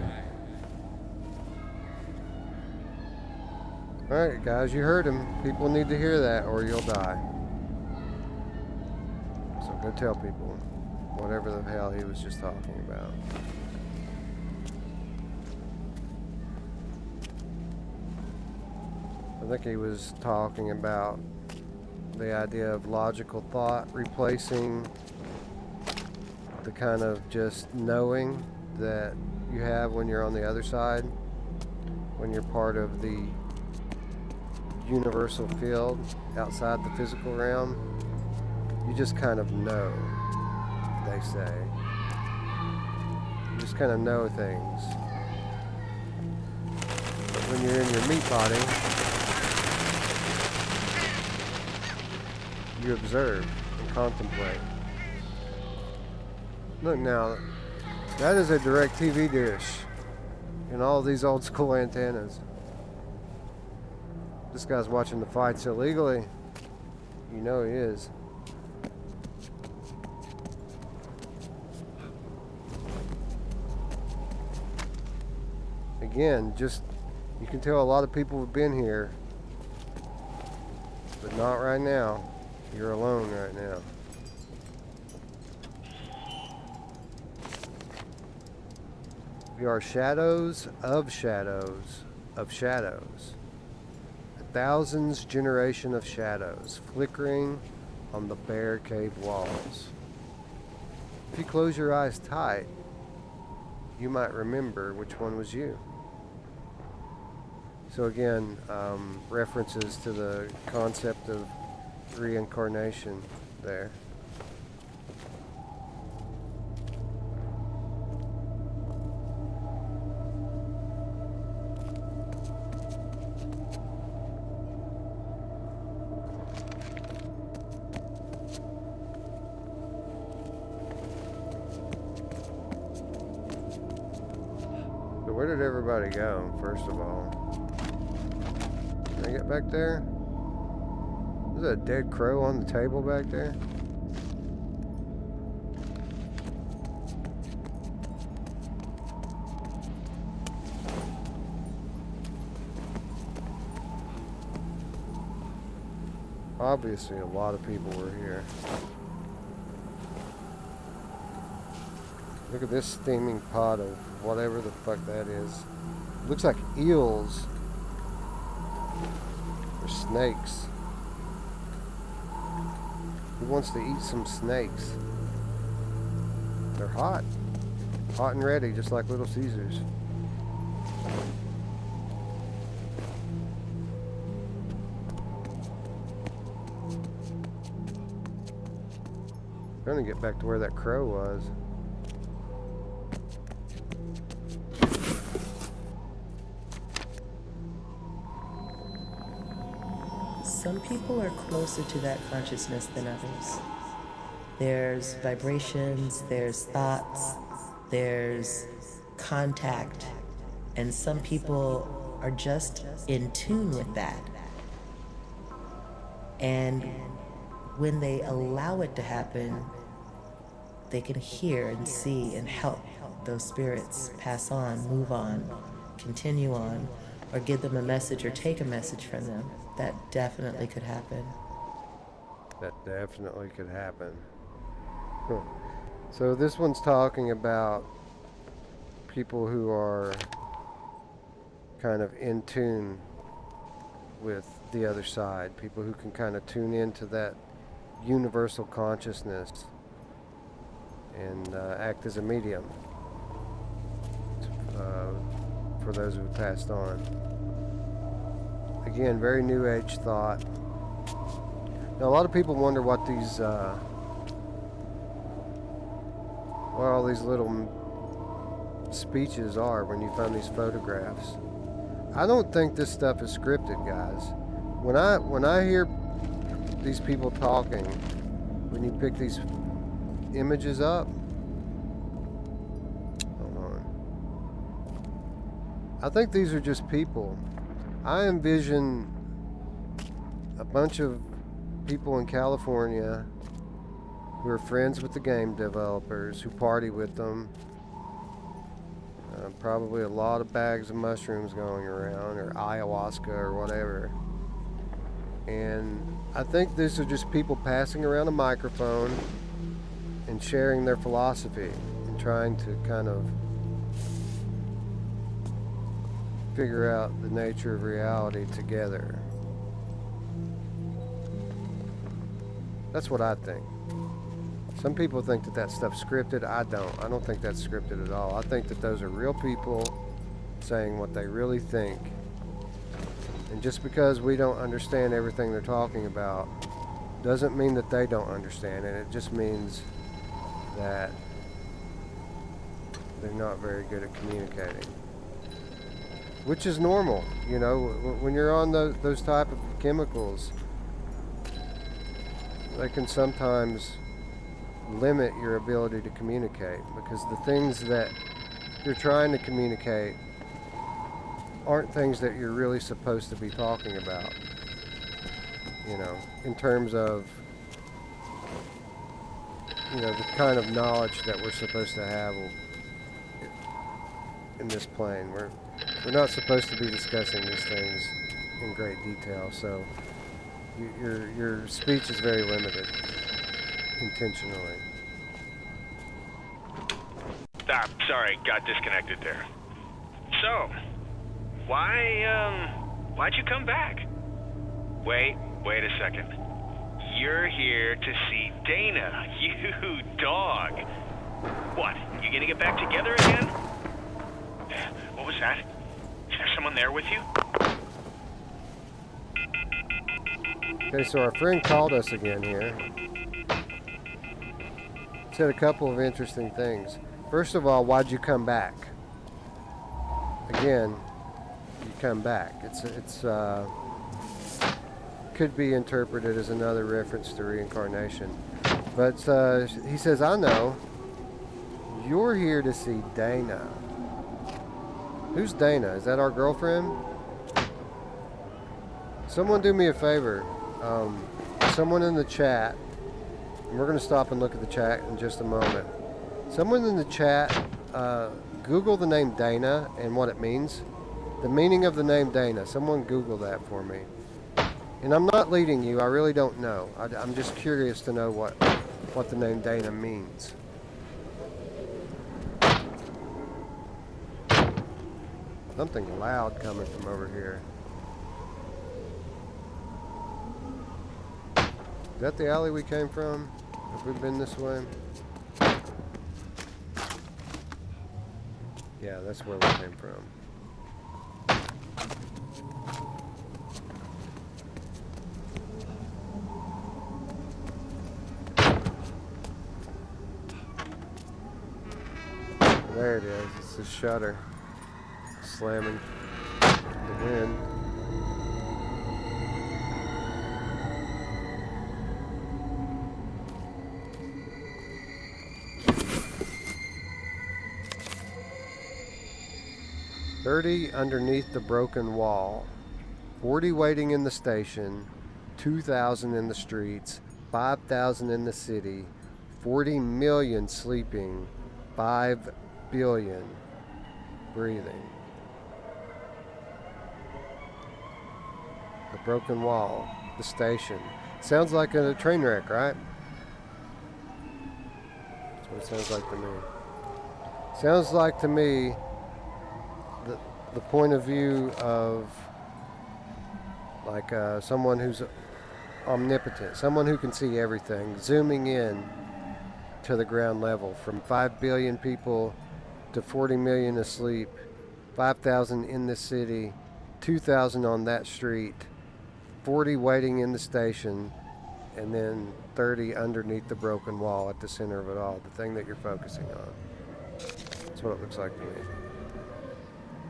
Alright guys, you heard him. People need to hear that or you'll die. So go tell people whatever the hell he was just talking about. I think he was talking about the idea of logical thought replacing the kind of just knowing that you have when you're on the other side, when you're part of the universal field outside the physical realm. You just kind of know, they say. You just kind of know things. But when you're in your meat body, you observe and contemplate. Look now, that is a direct TV dish and all these old school antennas. This guy's watching the fights illegally. You know he is. Again, just, you can tell a lot of people have been here, but not right now. You're alone right now. We are shadows of shadows of shadows. A thousand's generation of shadows flickering on the bare cave walls. If you close your eyes tight, you might remember which one was you. So again, references to the concept of reincarnation there. So where did everybody go, first of all? Can I get back there? Is there a dead crow on the table back there? Obviously, a lot of people were here. Look at this steaming pot of whatever the fuck that is. Looks like eels or snakes. Who wants to eat some snakes? They're hot. Hot and ready, just like Little Caesars. Trying to get back to where that crow was. Some people are closer to that consciousness than others. There's vibrations, there's thoughts, there's contact, and some people are just in tune with that. And when they allow it to happen, they can hear and see and help those spirits pass on, move on, continue on, or give them a message or take a message from them. That definitely could happen. That definitely could happen. Huh. So this one's talking about people who are kind of in tune with the other side. People who can kind of tune into that universal consciousness and act as a medium for those who have passed on. Again, very new age thought. Now, a lot of people wonder what these, what all these little speeches are when you find these photographs. I don't think this stuff is scripted, guys. When I hear these people talking, when you pick these images up, hold on. I think these are just people. I envision a bunch of people in California who are friends with the game developers, who party with them. Probably a lot of bags of mushrooms going around, or ayahuasca, or whatever. And I think these are just people passing around a microphone and sharing their philosophy and trying to kind of figure out the nature of reality together. That's what I think. Some people think that that stuff's scripted. I don't think that's scripted at all. I think that those are real people saying what they really think. And just because we don't understand everything they're talking about doesn't mean that they don't understand it. It just means that they're not very good at communicating. Which is normal, you know, when you're on those type of chemicals, they can sometimes limit your ability to communicate, because the things that you're trying to communicate aren't things that you're really supposed to be talking about, you know, in terms of, you know, the kind of knowledge that we're supposed to have in this plane. We're not supposed to be discussing these things in great detail, so your speech is very limited, intentionally. Sorry, got disconnected there. So, why'd you come back? Wait a second. You're here to see Dana, you dog. What, you gonna get back together again? What was that? Is there someone there with you? Okay, so our friend called us again here. Said a couple of interesting things. First of all, why'd you come back? Again, you come back. It's could be interpreted as another reference to reincarnation. But he says, I know. You're here to see Dana. Who's Dana? Is that our girlfriend? Someone do me a favor. Someone in the chat, and we're going to stop and look at the chat in just a moment. Someone in the chat, Google the name Dana and what it means. The meaning of the name Dana. Someone Google that for me. And I'm not leading you. I really don't know. I'm just curious to know what the name Dana means. Something loud coming from over here. Is that the alley we came from? Have we been this way? Yeah, that's where we came from. There it is. It's the shutter slamming the wind. "30 underneath the broken wall, 40 waiting in the station, 2,000 in the streets, 5,000 in the city, 40 million sleeping, 5 billion breathing." The broken wall, the station. Sounds like a train wreck, right? That's what it sounds like to me. Sounds like to me the point of view of like someone who's omnipotent, someone who can see everything, zooming in to the ground level from 5 billion people to 40 million asleep, 5,000 in the city, 2,000 on that street, 40 waiting in the station, and then 30 underneath the broken wall at the center of it all, the thing that you're focusing on. That's what it looks like to me.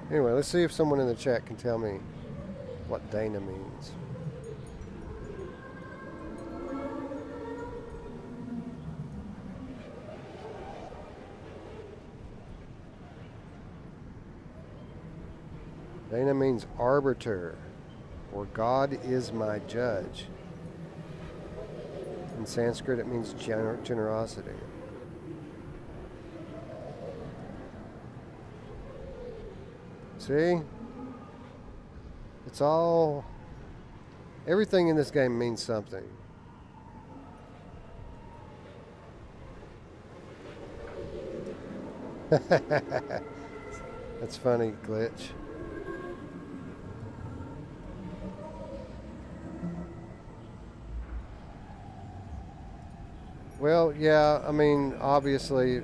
Anyway, let's see if someone in the chat can tell me what Dana means. Dana means arbiter, or God is my judge. In Sanskrit, it means generosity. See? It's all... everything in this game means something. That's funny, Glitch. Well, yeah, I mean, obviously,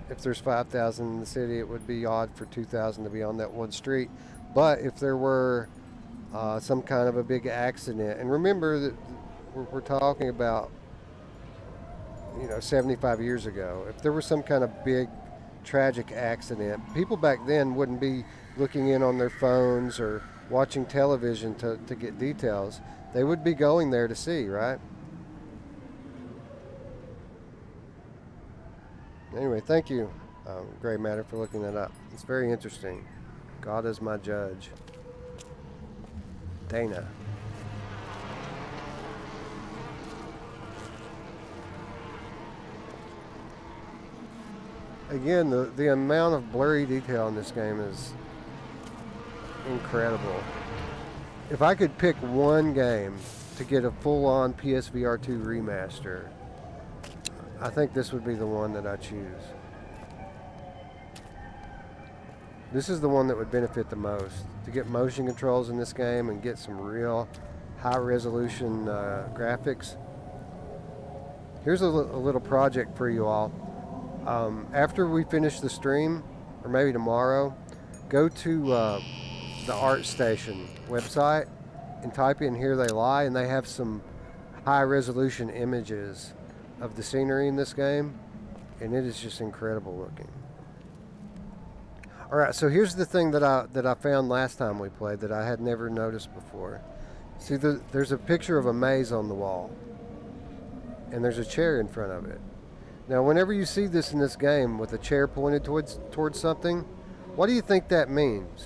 if there's 5,000 in the city, it would be odd for 2,000 to be on that one street. But if there were some kind of a big accident, and remember that we're talking about, 75 years ago, if there was some kind of big tragic accident, people back then wouldn't be looking in on their phones or watching television to get details. They would be going there to see, right? Anyway, thank you, Gray Matter, for looking that up. It's very interesting. God is my judge. Dana. Again, the amount of blurry detail in this game is incredible. If I could pick one game to get a full-on PSVR 2 remaster, I think this would be the one that I choose. This is the one that would benefit the most. To get motion controls in this game and get some real high-resolution graphics. Here's a little project for you all. After we finish the stream, or maybe tomorrow, go to the ArtStation website and type in "Here They Lie," and they have some high-resolution images of the scenery in this game, and it is just incredible looking. All right, so here's the thing that I found last time we played that I had never noticed before. See, there's a picture of a maze on the wall, and there's a chair in front of it. Now, whenever you see this in this game with a chair pointed towards something, what do you think that means?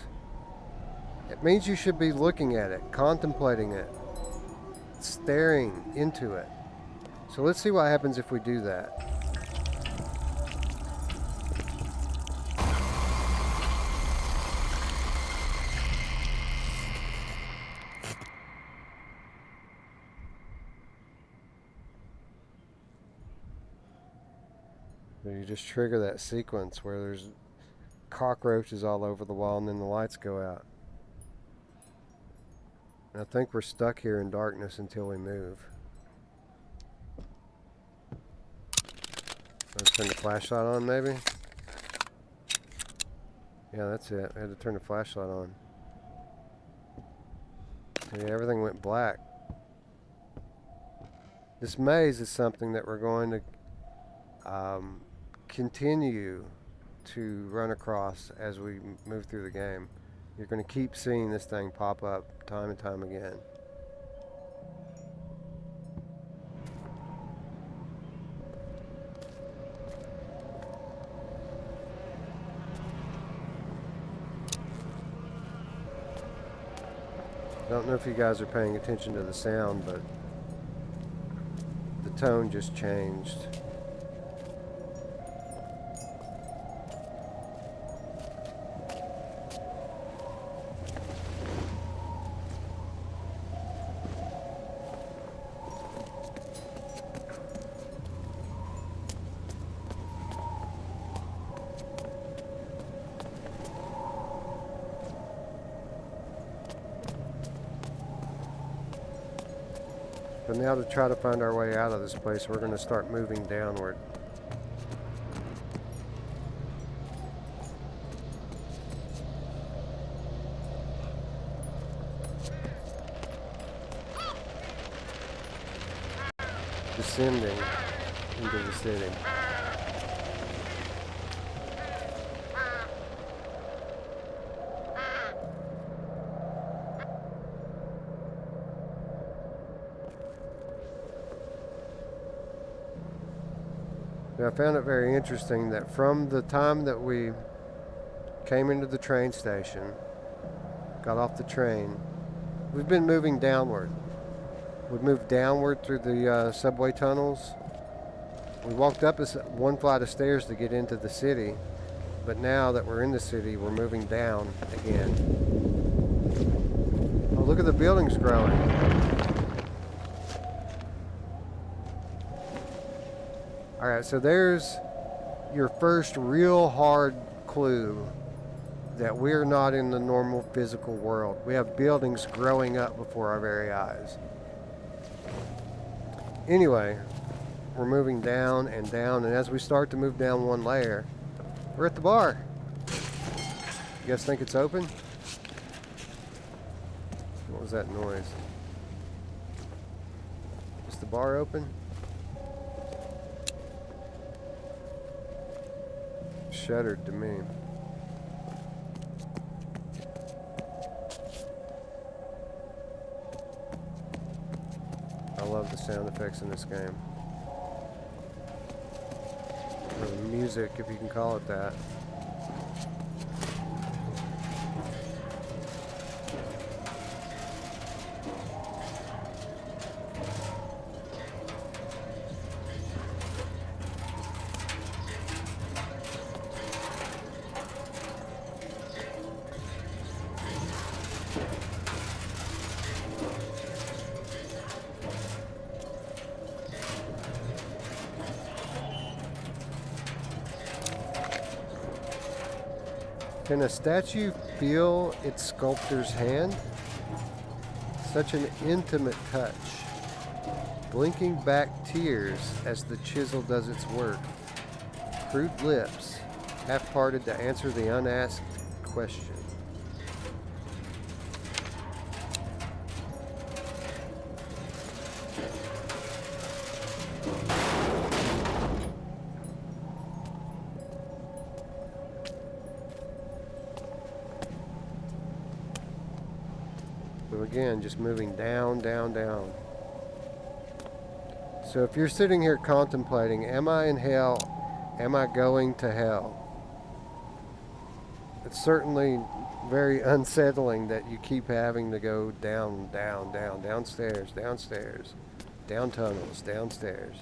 It means you should be looking at it, contemplating it, staring into it. So let's see what happens if we do that. So you just trigger that sequence where there's cockroaches all over the wall and then the lights go out. And I think we're stuck here in darkness until we move. Let's turn the flashlight on maybe? Yeah, that's it. I had to turn the flashlight on. Yeah, everything went black. This maze is something that we're going to continue to run across as we move through the game. You're going to keep seeing this thing pop up time and time again. I don't know if you guys are paying attention to the sound, but the tone just changed. But now to try to find our way out of this place, we're going to start moving downward. Descending into the city. Now, I found it very interesting that from the time that we came into the train station, got off the train, we've been moving downward. We've moved downward through the subway tunnels. We walked up one flight of stairs to get into the city, but now that we're in the city, we're moving down again. Oh, look at the buildings growing. Alright, so there's your first real hard clue that we're not in the normal physical world. We have buildings growing up before our very eyes. Anyway, we're moving down and down, and as we start to move down one layer, we're at the bar. You guys think it's open? What was that noise? Is the bar open? Shuttered to me. I love the sound effects in this game. Or the music, if you can call it that. Can a statue feel its sculptor's hand? Such an intimate touch. Blinking back tears as the chisel does its work. Crude lips, half-parted to answer the unasked question. So again, just moving down, down, down. So if you're sitting here contemplating, am I in hell? Am I going to hell? It's certainly very unsettling that you keep having to go down, down, down, downstairs, downstairs, down tunnels, downstairs.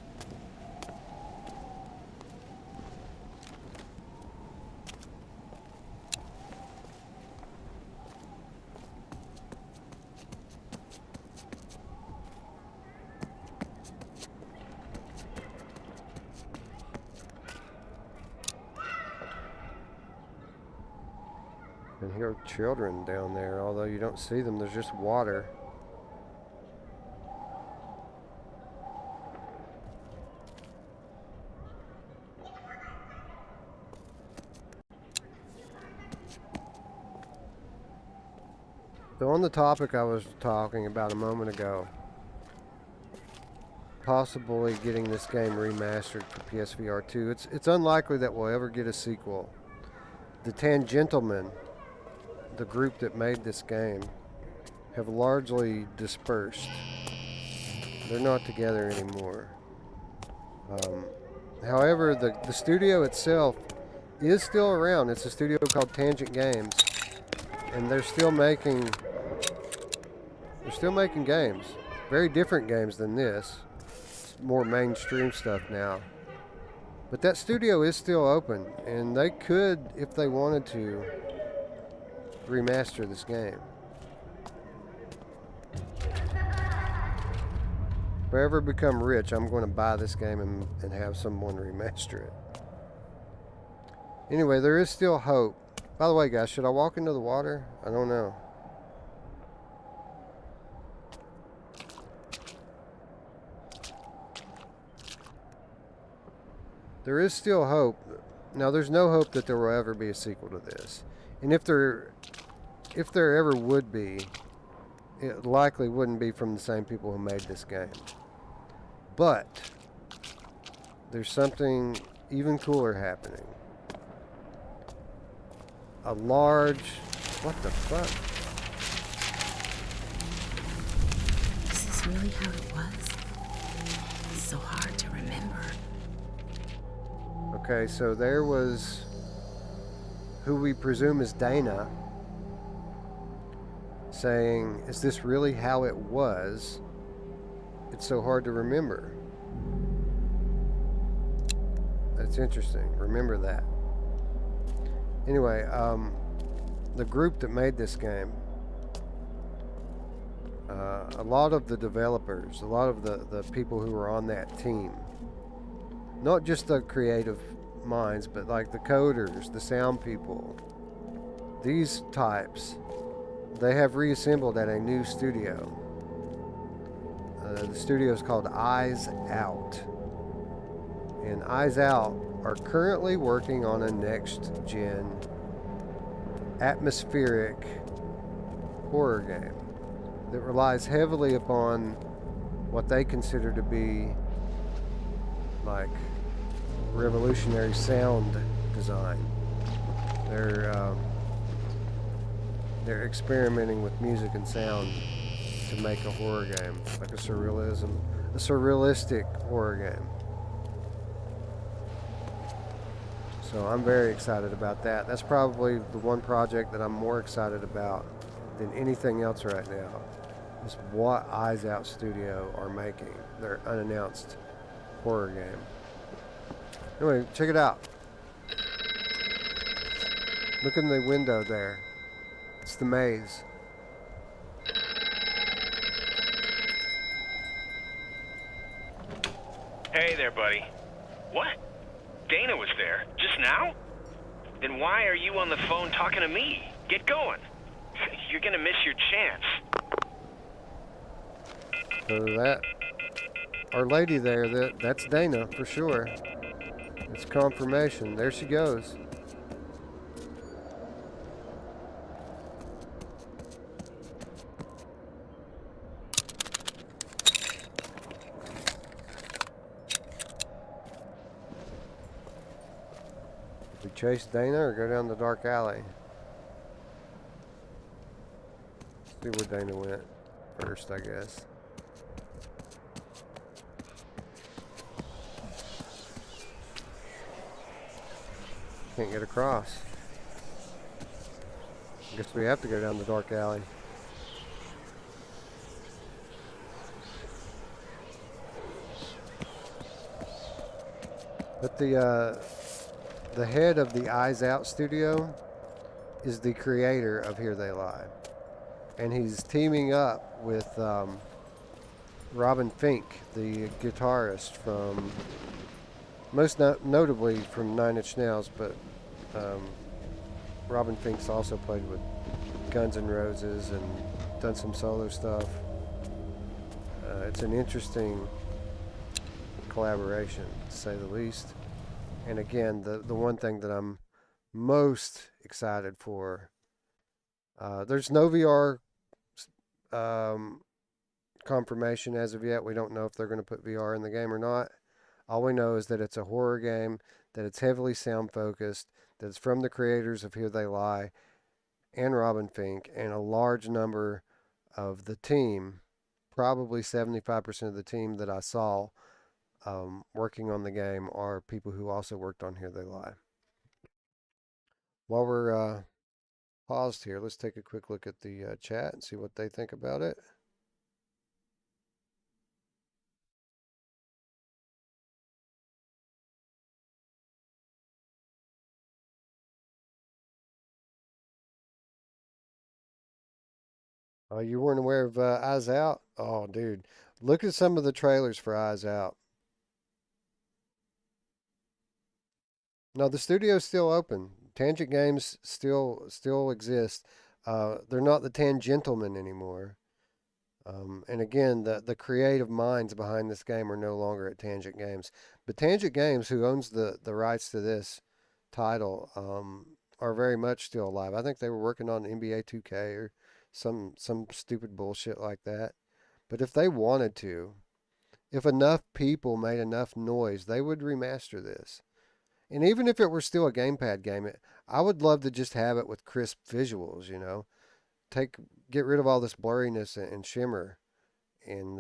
hear children down there, although you don't see them. There's just water. So on the topic I was talking about a moment ago, possibly getting this game remastered for PSVR 2, it's unlikely that we'll ever get a sequel. The Tangentlemen, the group that made this game, have largely dispersed. They're not together anymore. However, the studio itself is still around. It's a studio called Tangent Games, and they're still making games. Very different games than this. It's more mainstream stuff now. But that studio is still open, and they could, if they wanted to, remaster this game. If I ever become rich, I'm going to buy this game and have someone remaster it. Anyway, there is still hope. By the way, guys, should I walk into the water? I don't know. There is still hope. Now, there's no hope that there will ever be a sequel to this. And if there ever would be, it likely wouldn't be from the same people who made this game. But there's something even cooler happening. A large... What the fuck? Is this really how it was? It's so hard to remember. Okay, so there was who we presume is Dana saying, is this really how it was? It's so hard to remember. That's interesting. Remember that. Anyway, the group that made this game, a lot of the developers, a lot of the people who were on that team, not just the creative minds, but like the coders, the sound people, these types, they have reassembled at a new studio. The studio is called Eyes Out. And Eyes Out are currently working on a next-gen atmospheric horror game that relies heavily upon what they consider to be like revolutionary sound design. They're experimenting with music and sound to make a horror game, like a surrealistic horror game. So I'm very excited about that. That's probably the one project that I'm more excited about than anything else right now, is what Eyes Out Studio are making, their unannounced horror game. Anyway, check it out. Look in the window there. It's the maze. Hey there, buddy. What? Dana was there? Just now? Then why are you on the phone talking to me? Get going. You're gonna miss your chance. So that, our lady there, that's Dana for sure. It's confirmation. There she goes. We chase Dana or go down the dark alley? See where Dana went first, I guess. Can't get across. I guess we have to go down the dark alley. But the head of the Eyes Out studio is the creator of Here They Lie. And he's teaming up with Robin Fink, the guitarist from, most notably from Nine Inch Nails, but Robin Fink's also played with Guns N' Roses and done some solo stuff. It's an interesting collaboration, to say the least. And again, the one thing that I'm most excited for, there's no VR um, confirmation as of yet. We don't know if they're going to put VR in the game or not. All we know is that it's a horror game, that it's heavily sound focused, that it's from the creators of Here They Lie and Robin Fink, and a large number of the team, probably 75% of the team that I saw working on the game, are people who also worked on Here They Lie. While we're paused here, let's take a quick look at the chat and see what they think about it. Oh, you weren't aware of Eyes Out? Oh, dude. Look at some of the trailers for Eyes Out. No, the studio's still open. Tangent Games still exist. They're not the Tangentlemen anymore. And again, the creative minds behind this game are no longer at Tangent Games. But Tangent Games, who owns the rights to this title, are very much still alive. I think they were working on NBA 2K or some stupid bullshit like that. But if they wanted to, if enough people made enough noise, they would remaster this. And even if it were still a gamepad game, I would love to just have it with crisp visuals, you know. Get rid of all this blurriness and shimmer, and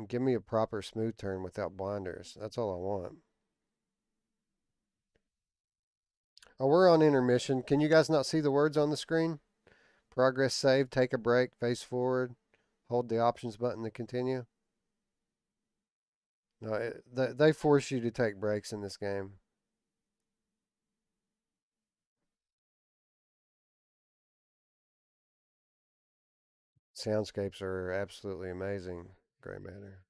give me a proper smooth turn without blinders. That's all I want. Oh, we're on intermission. Can you guys not see the words on the screen? Progress saved, take a break, face forward, hold the options button to continue. No, they force you to take breaks in this game. Soundscapes are absolutely amazing. Gray matter.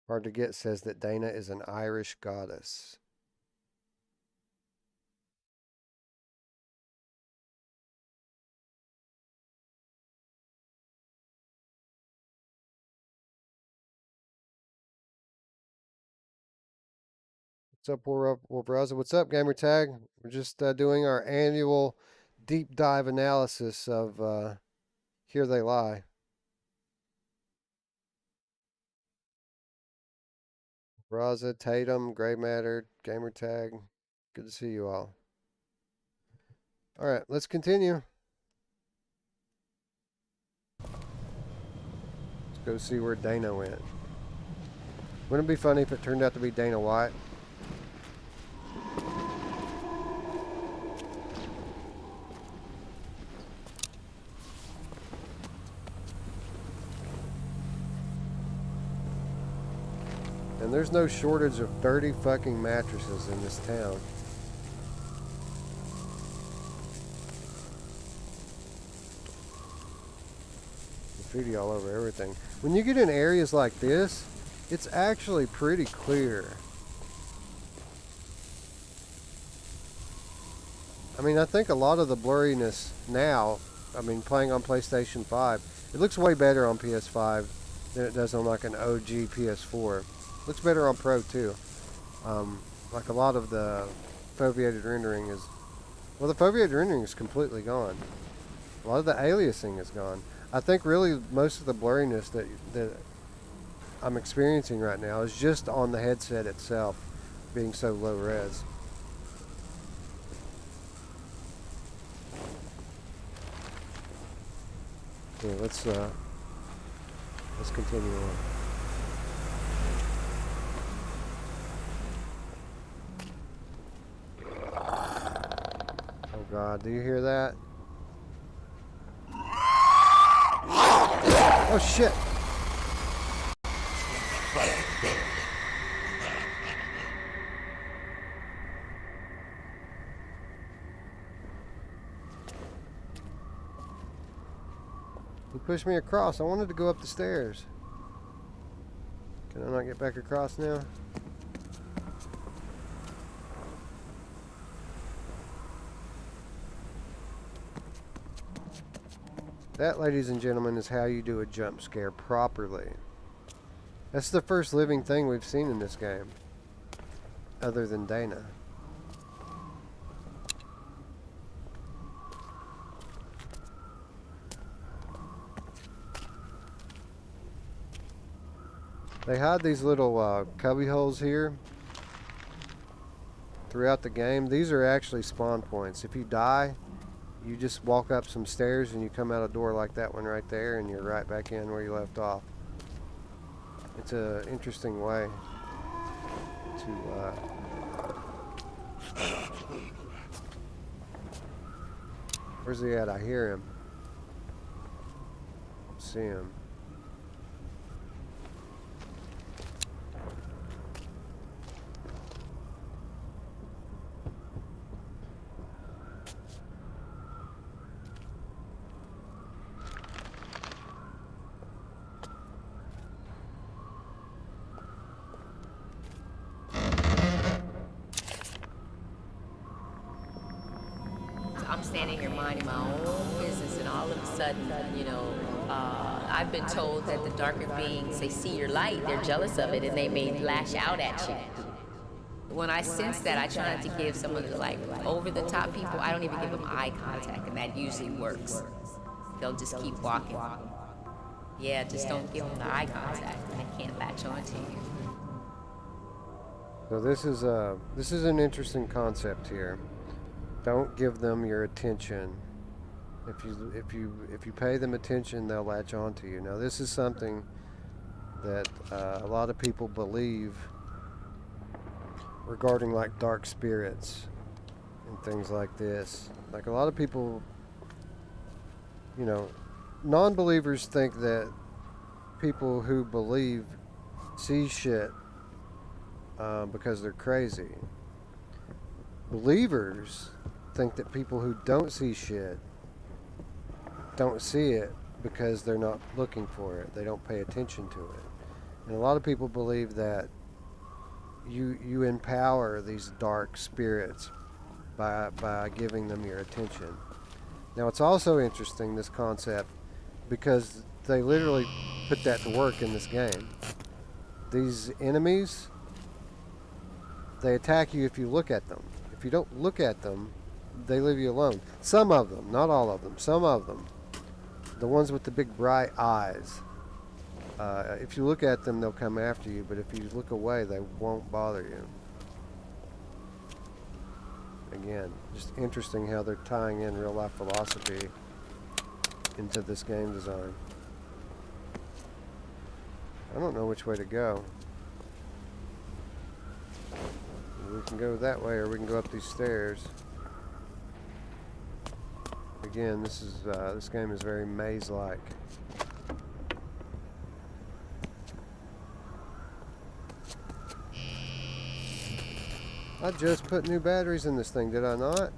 Hard to Get says that Dana is an Irish goddess. What's up, Wolveraza? What's up, Gamer Tag? We're just doing our annual deep dive analysis of Here They Lie. Raza, Tatum, Gray Matter, Gamer Tag. Good to see you all. All right, let's continue. Let's go see where Dana went. Wouldn't it be funny if it turned out to be Dana White? And there's no shortage of dirty fucking mattresses in this town. Graffiti all over everything. When you get in areas like this, it's actually pretty clear. I mean, I think a lot of the blurriness now, I mean, playing on PlayStation 5, it looks way better on PS5 than it does on like an OG PS4. Looks better on Pro too. Like a lot of the foveated rendering is, well, the foveated rendering is completely gone. A lot of the aliasing is gone. I think really most of the blurriness that I'm experiencing right now is just on the headset itself being so low res. Yeah, let's continue on. Oh God, do you hear that? Oh shit! He pushed me across. I wanted to go up the stairs. Can I not get back across now? That, ladies and gentlemen, is how you do a jump scare properly. That's the first living thing we've seen in this game, other than Dana. They hide these little cubby holes here throughout the game. These are actually spawn points. If you die, you just walk up some stairs and you come out a door like that one right there, and you're right back in where you left off. It's an interesting way to where's he at? I hear him. See him. I'm standing here minding my own business, and all of a sudden, I've been told that the darker beings, they see your light, they're jealous of it, and they may lash out at you. When I sense that, I try not to give some of the over-the-top people, I don't even give them eye contact, and that usually works. They'll just keep walking. Yeah, just don't give them the eye contact, and they can't latch onto you. So this is an interesting concept here. Don't give them your attention. If you pay them attention, they'll latch on to you. Now, this is something that a lot of people believe regarding like dark spirits and things like this. Like a lot of people, non-believers think that people who believe see shit because they're crazy. Believers think that people who don't see shit don't see it because they're not looking for it. They don't pay attention to it. And a lot of people believe that you empower these dark spirits by giving them your attention. Now, it's also interesting, this concept, because they literally put that to work in this game. These enemies, they attack you if you look at them. If you don't look at them, they leave you alone. Some of them, not all of them, some of them. The ones with the big bright eyes. If you look at them, they'll come after you, but if you look away, they won't bother you. Again, just interesting how they're tying in real life philosophy into this game design. I don't know which way to go. We can go that way, or we can go up these stairs. Again, this game is very maze-like. I just put new batteries in this thing, did I not?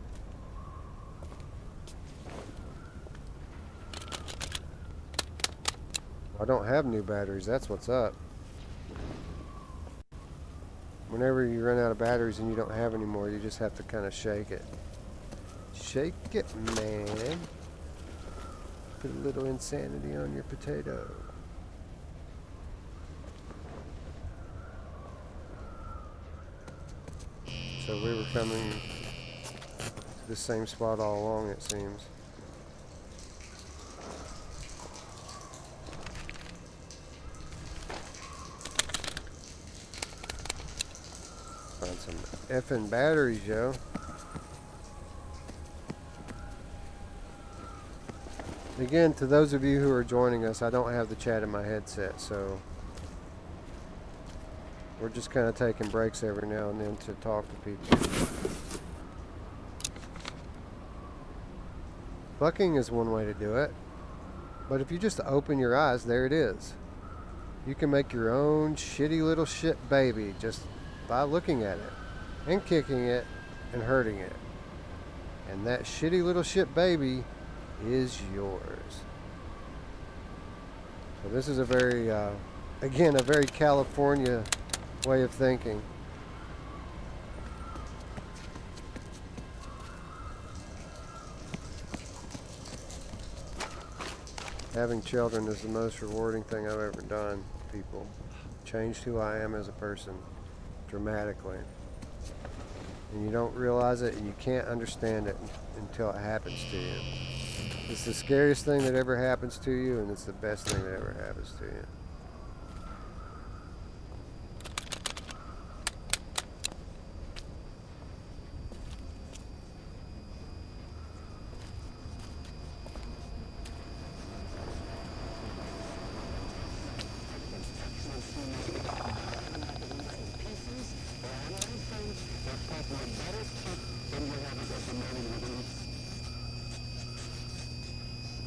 I don't have new batteries, that's what's up. Whenever you run out of batteries and you don't have any more, you just have to kind of shake it. Shake it, man. Put a little insanity on your potato. So we were coming to the same spot all along, it seems. Find some effing batteries, yo. Again, to those of you who are joining us, I don't have the chat in my headset, so we're just kind of taking breaks every now and then to talk to people. Bucking is one way to do it, but if you just open your eyes, there it is. You can make your own shitty little shit baby just by looking at it and kicking it and hurting it. And that shitty little shit baby is yours. So this is a very, again, a very California way of thinking. Having children is the most rewarding thing I've ever done, people. Changed who I am as a person dramatically. And you don't realize it and you can't understand it until it happens to you. It's the scariest thing that ever happens to you, and it's the best thing that ever happens to you.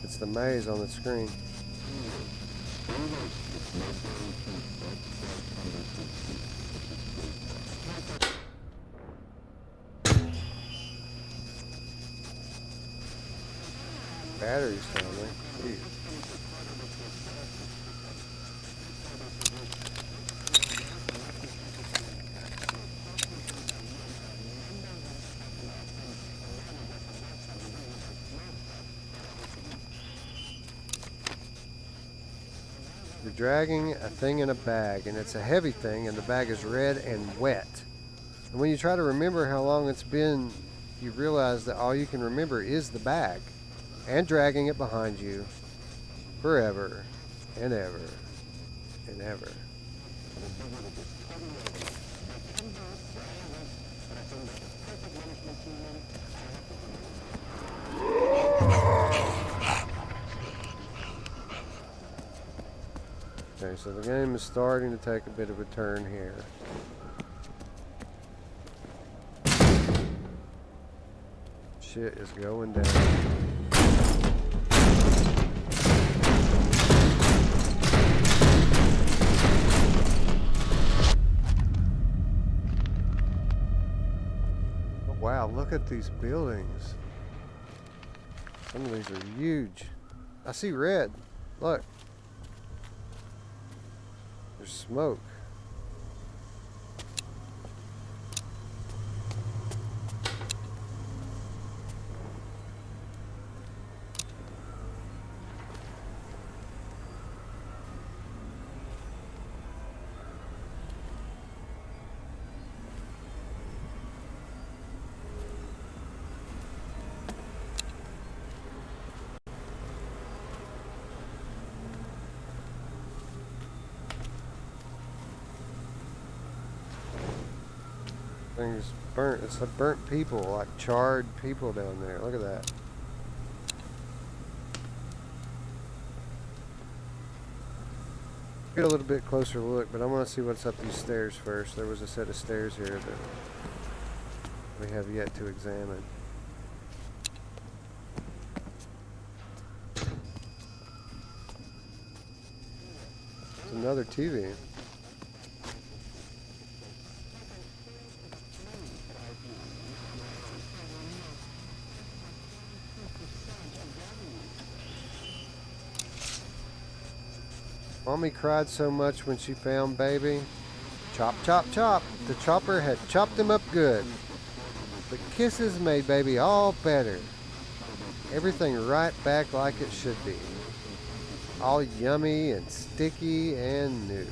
It's the maze on the screen. Batteries down there. Jeez. You're dragging a thing in a bag, and it's a heavy thing, and the bag is red and wet. And when you try to remember how long it's been, you realize that all you can remember is the bag, and dragging it behind you forever and ever and ever. Okay, so the game is starting to take a bit of a turn here. Shit is going down. Wow, look at these buildings. Some of these are huge. I see red. Look. There's smoke. Thing's burnt. It's like burnt people, like charred people down there. Look at that. Get a little bit closer look, but I want to see what's up these stairs first. There was a set of stairs here that we have yet to examine. It's another TV. Mommy cried so much when she found baby. Chop, chop, chop. The chopper had chopped him up good. But kisses made baby all better. Everything right back like it should be. All yummy and sticky and new.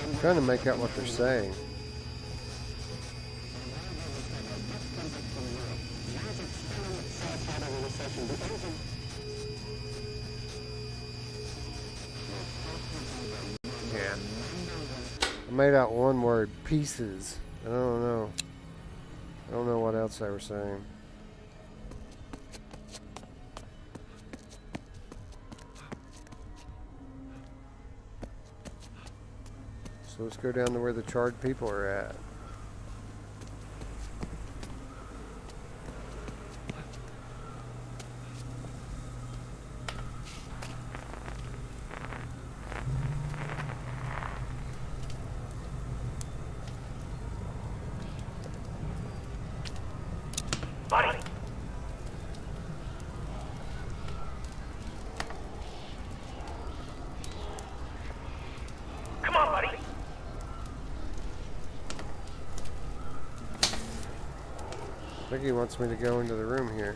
I'm trying to make out what they're saying. Yeah. I made out one word, pieces. I don't know. I don't know what else they were saying. So let's go down to where the charred people are at. Buddy! Come on, buddy! I think he wants me to go into the room here.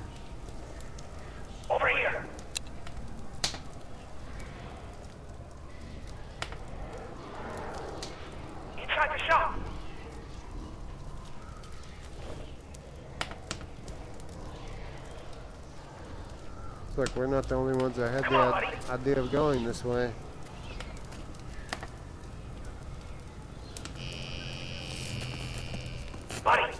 Over here! Inside the shop! Look, we're not the only ones that had Come on, buddy. the idea of going this way. Buddy!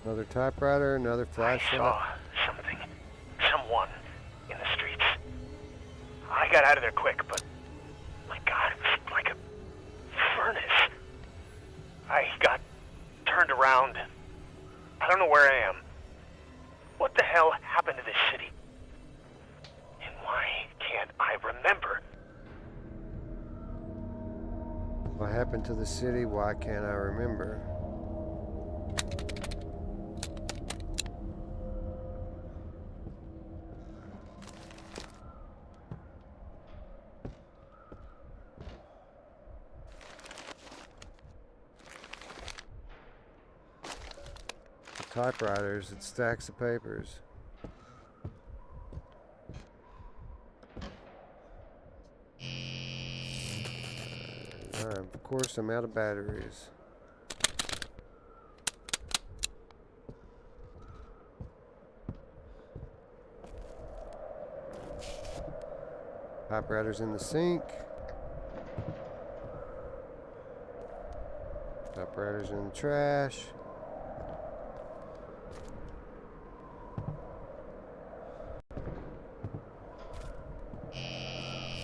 Another typewriter, another I flashlight. saw something. Someone in the streets. I got out of there quick, but my God, it was like a furnace. I got turned around. I don't know where I am. What the hell happened to this city? And why can't I remember? What happened to the city? Why can't I remember? Typewriters, it's stacks of papers. Of course, I'm out of batteries. Typewriters in the sink. Typewriters in the trash.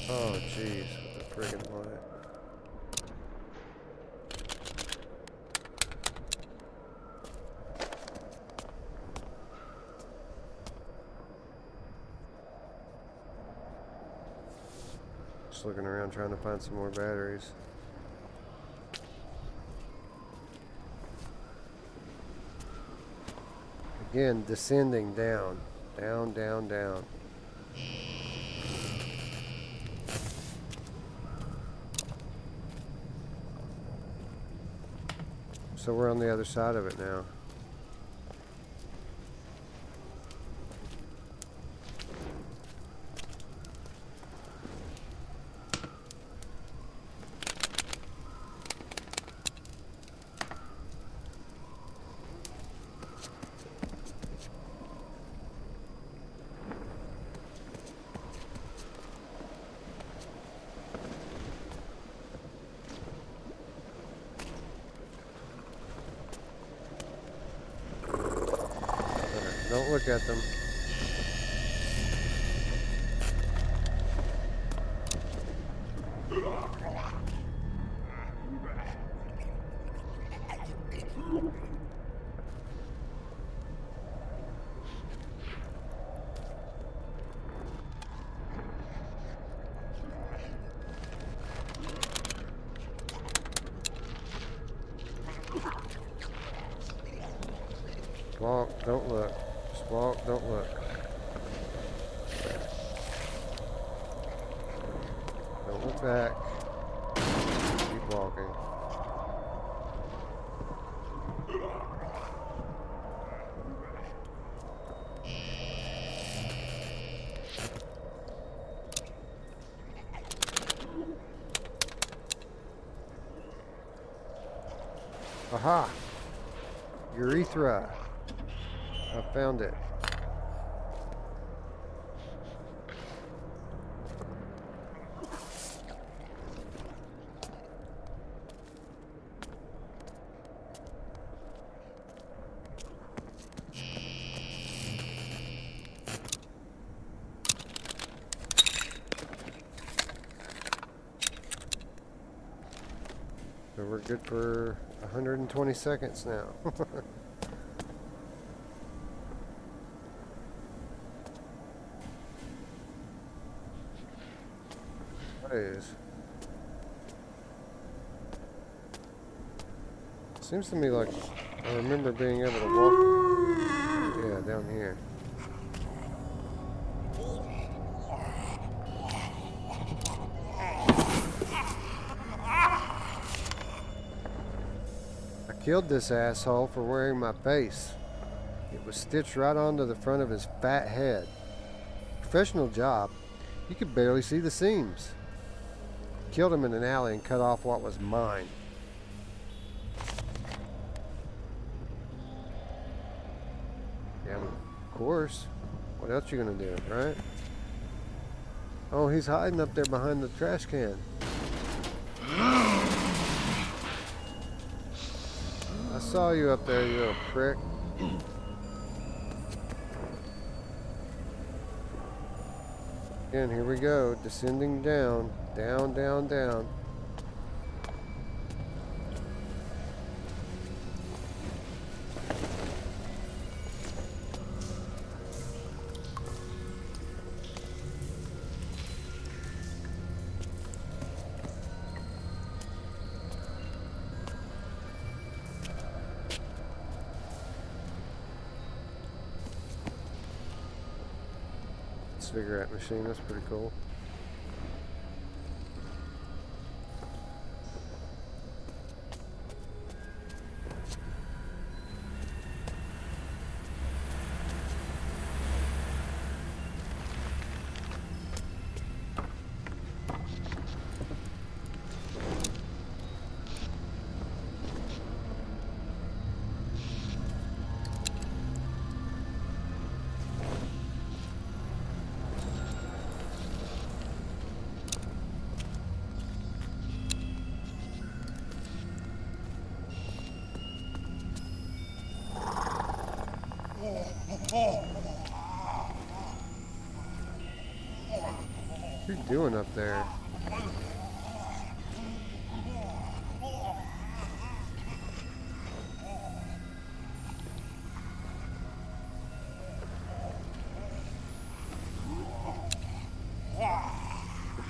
Oh, jeez, what the friggin' light. Just looking around trying to find some more batteries. Again, descending down, down, down, down. So we're on the other side of it now. Don't look at them. Walk, don't look. Just walk, don't look. Don't look back. Keep walking. Aha! Urethra. I found it. So we're good for 120 seconds now. What is? Seems to me like I remember being able to walk. Yeah, down here. I killed this asshole for wearing my face. It was stitched right onto the front of his fat head. Professional job. You could barely see the seams. Killed him in an alley and cut off what was mine. Yeah, of course. What else you gonna do, right? Oh, he's hiding up there behind the trash can. I saw you up there, you little prick. Again, here we go, descending down, down, down, down. Cigarette machine, that's pretty cool. What are you doing up there?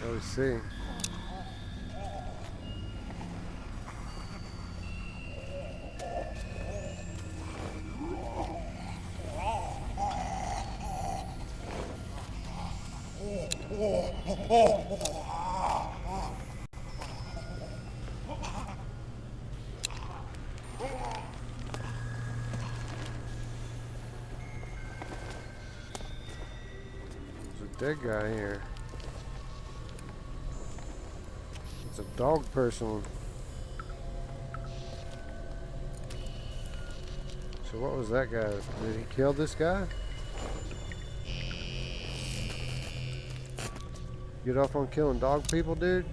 Let me see. Dead guy here. It's a dog person. So what was that guy? Did he kill this guy? Get off on killing dog people, dude?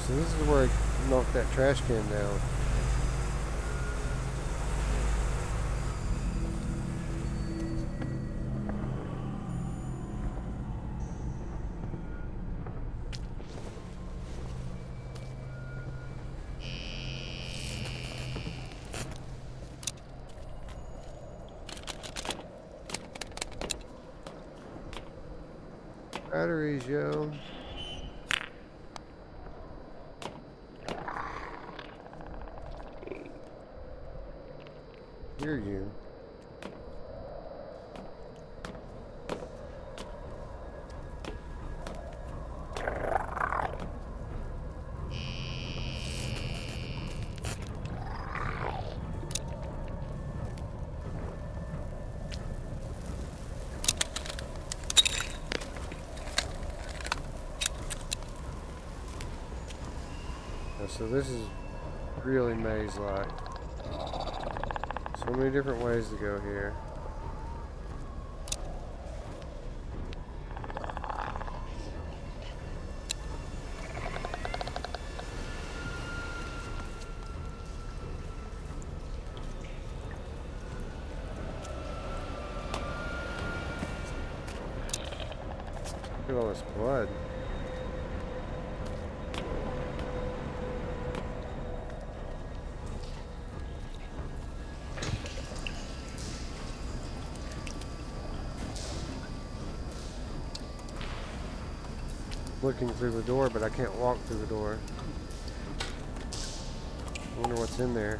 So this is where I knocked that trash can down. Batteries, yo. Hear you. So this is really maze-like. So many different ways to go here. at all this blood. Looking through the door, but I can't walk through the door. I wonder what's in there.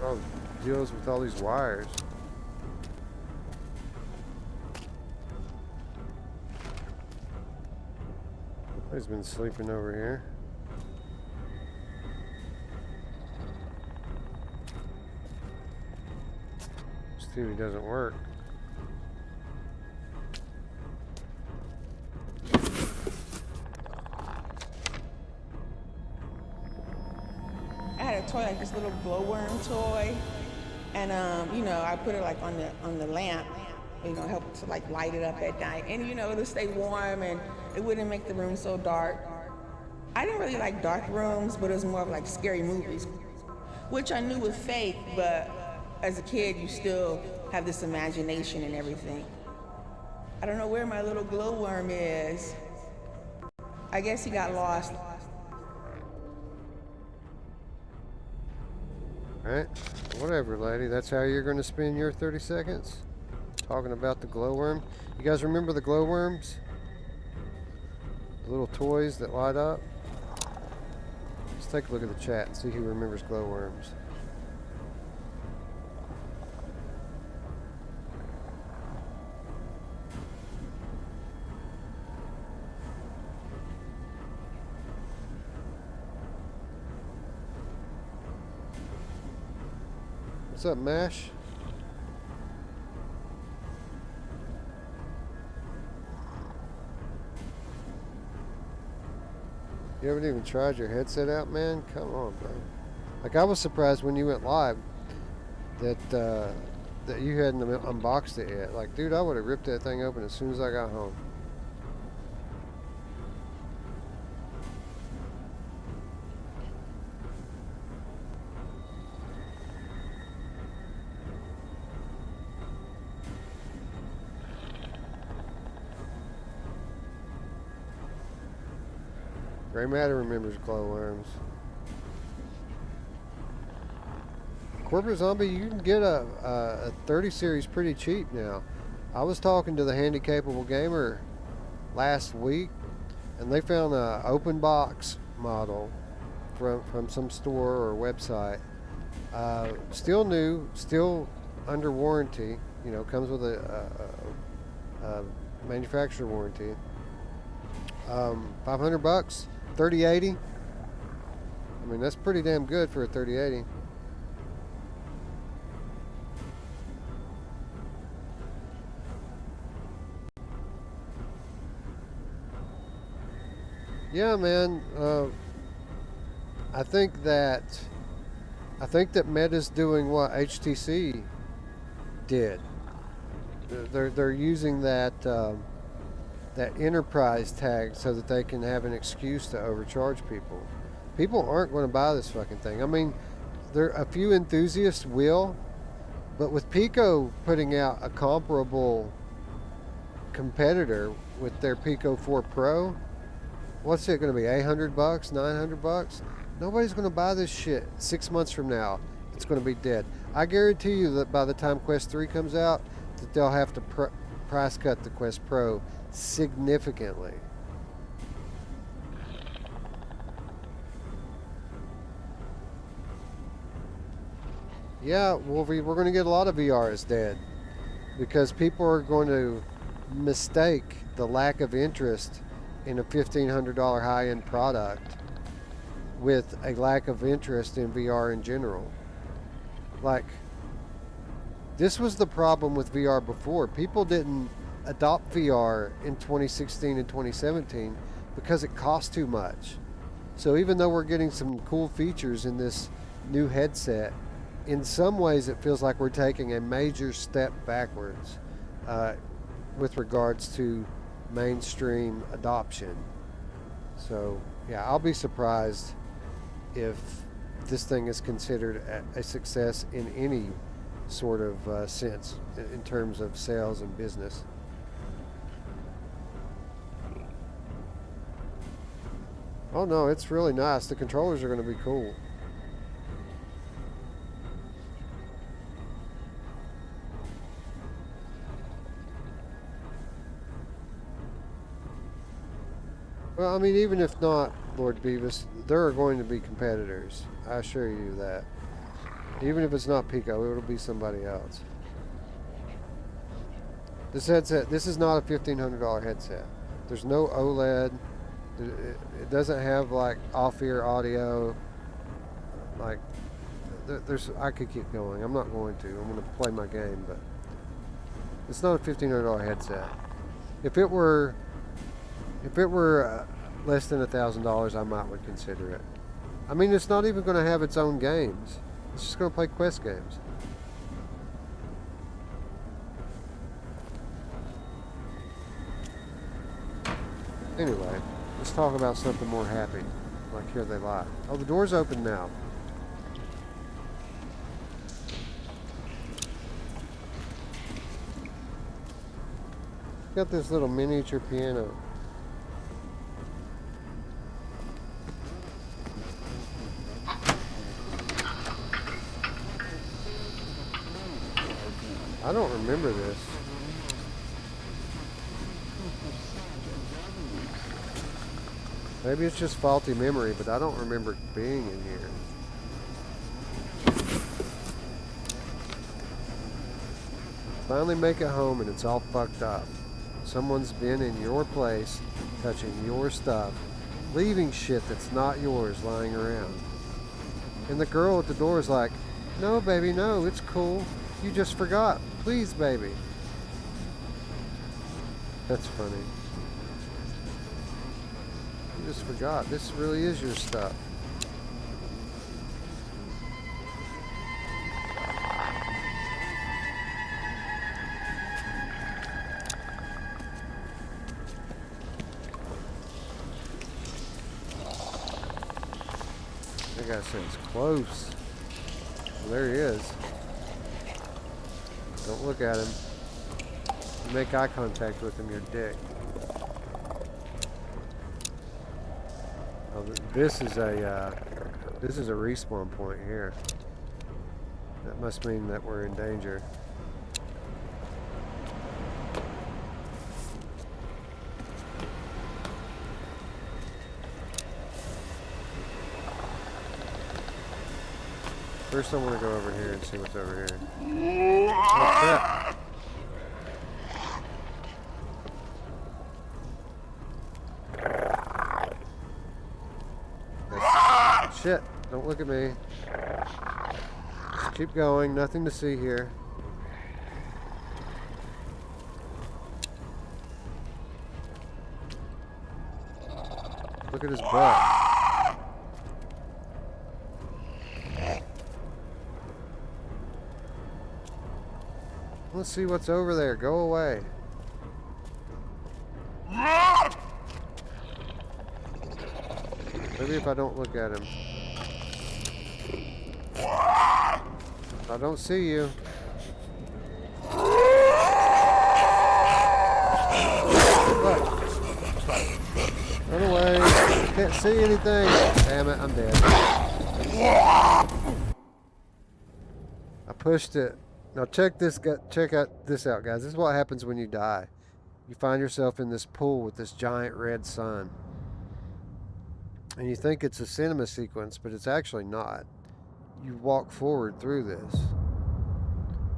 Oh, deals with all these wires. He's been sleeping over here. TV doesn't work. I had a toy, like this little glowworm toy, and I put it like on the lamp, help to like light it up at night, and it'll stay warm and it wouldn't make the room so dark. I didn't really like dark rooms, but it was more of like scary movies, which I knew was fake, but as a kid you still have this imagination and everything. I don't know where my little glowworm is. I guess he got lost. Alright, whatever, lady. That's how you're going to spend your 30 seconds? Talking about the glowworm. You guys remember the glowworms? The little toys that light up? Let's take a look at the chat and see who remembers glowworms. What's up, Mash? You haven't even tried your headset out, man? Come on, bro. Like, I was surprised when you went live that that you hadn't unboxed it yet. Like, dude, I would have ripped that thing open as soon as I got home. Gray Matter remembers glowworms. Corporate Zombie, you can get a 30 series pretty cheap now. I was talking to the Handy Capable Gamer last week, and they found an open box model from some store or website. Still new, still under warranty. Comes with a manufacturer warranty. $500. 3080. I mean, that's pretty damn good for a 3080. Yeah, man. I think that Meta's doing what HTC did. They're using that enterprise tag so that they can have an excuse to overcharge people. People aren't going to buy this fucking thing. I mean, a few enthusiasts will, but with Pico putting out a comparable competitor with their Pico 4 Pro, what's it going to be, $800, $900? Nobody's going to buy this shit 6 months from now. It's going to be dead. I guarantee you that by the time Quest 3 comes out, that they'll have to price cut the Quest Pro significantly. Yeah, well, we're going to get a lot of VR as dead because people are going to mistake the lack of interest in a $1,500 high-end product with a lack of interest in VR in general. Like, this was the problem with VR before. People didn't adopt VR in 2016 and 2017 because it cost too much. So even though we're getting some cool features in this new headset, in some ways it feels like we're taking a major step backwards with regards to mainstream adoption. So yeah, I'll be surprised if this thing is considered a success in any sort of sense in terms of sales and business. Oh no, it's really nice. The controllers are going to be cool. Well, I mean, even if not Lord Beavis, there are going to be competitors. I assure you that. Even if it's not Pico, it'll be somebody else. This headset, this is not a $1,500 headset. There's no OLED. It doesn't have like off-ear audio. Like, there's, I could keep going. I'm not going to. I'm going to play my game, but it's not a $1,500 headset. If it were less than $1,000, I might would consider it. I mean, it's not even going to have its own games. It's just going to play Quest games. Anyway, let's talk about something more happy. Like Here They Lie. Oh, the door's open now. Got this little miniature piano. I don't remember this. Maybe it's just faulty memory, but I don't remember being in here. Finally make it home and it's all fucked up. Someone's been in your place, touching your stuff, leaving shit that's not yours lying around. And the girl at the door is like, "No, baby, no, it's cool. You just forgot. Please, baby." That's funny. You just forgot. This really is your stuff. That guy says close. Well, there he is. Don't look at him. You make eye contact with him, you're a dick. Oh, this is a respawn point here. That must mean that we're in danger. First I want to go over here and see what's over here. What's that? Shit, don't look at me. Just keep going, nothing to see here. Look at his butt. Let's see what's over there. Go away. Maybe if I don't look at him. I don't see you. Look. Run away. Can't see anything. Damn it, I'm dead. I pushed it. Now check out this out, guys. This is what happens when you die. You find yourself in this pool with this giant red sun. And you think it's a cinema sequence, but it's actually not. You walk forward through this.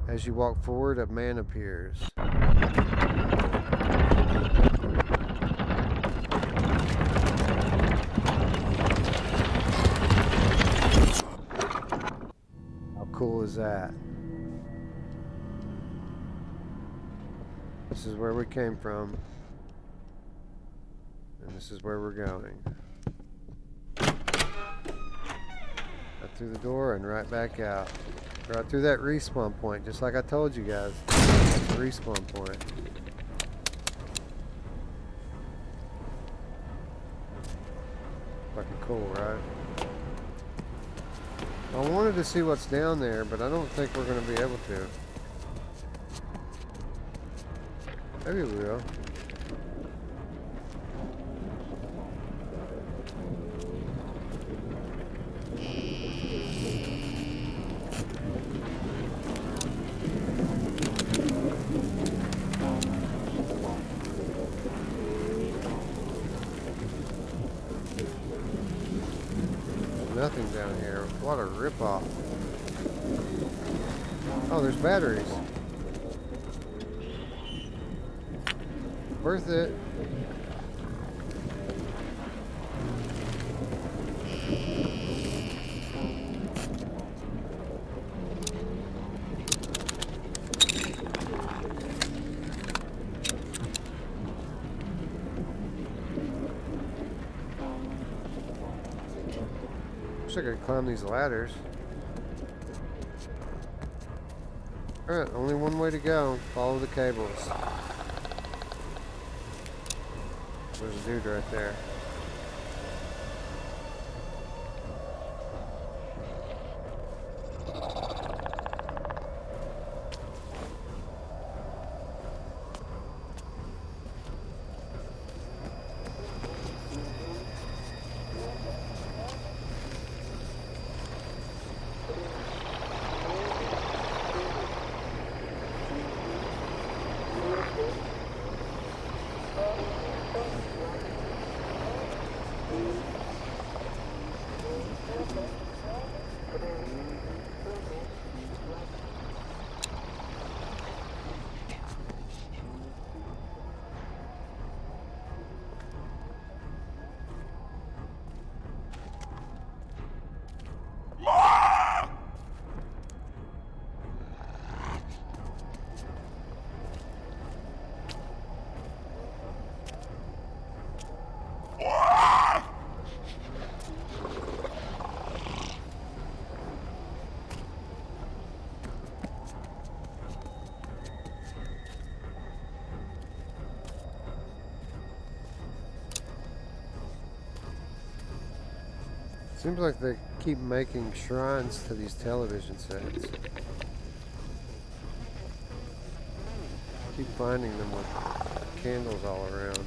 As you walk forward, a man appears. How cool is that? This is where we came from. And this is where we're going. Through the door and right back out. Right through that respawn point, just like I told you guys. That's the respawn point. Fucking cool, right? I wanted to see what's down there, but I don't think we're going to be able to. Maybe we will. Nothing down here. What a ripoff. Oh, there's batteries. Worth it. Wish I could climb these ladders. Alright, only one way to go. Follow the cables. There's a dude right there. Seems like they keep making shrines to these television sets. Keep finding them with candles all around.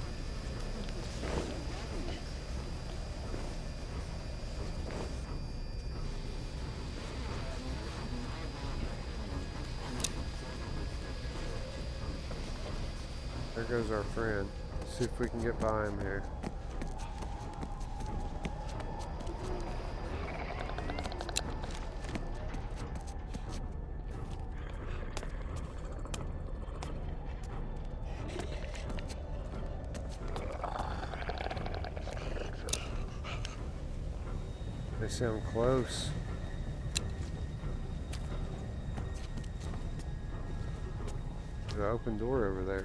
There goes our friend. Let's see if we can get by him here. They sound close. There's an open door over there.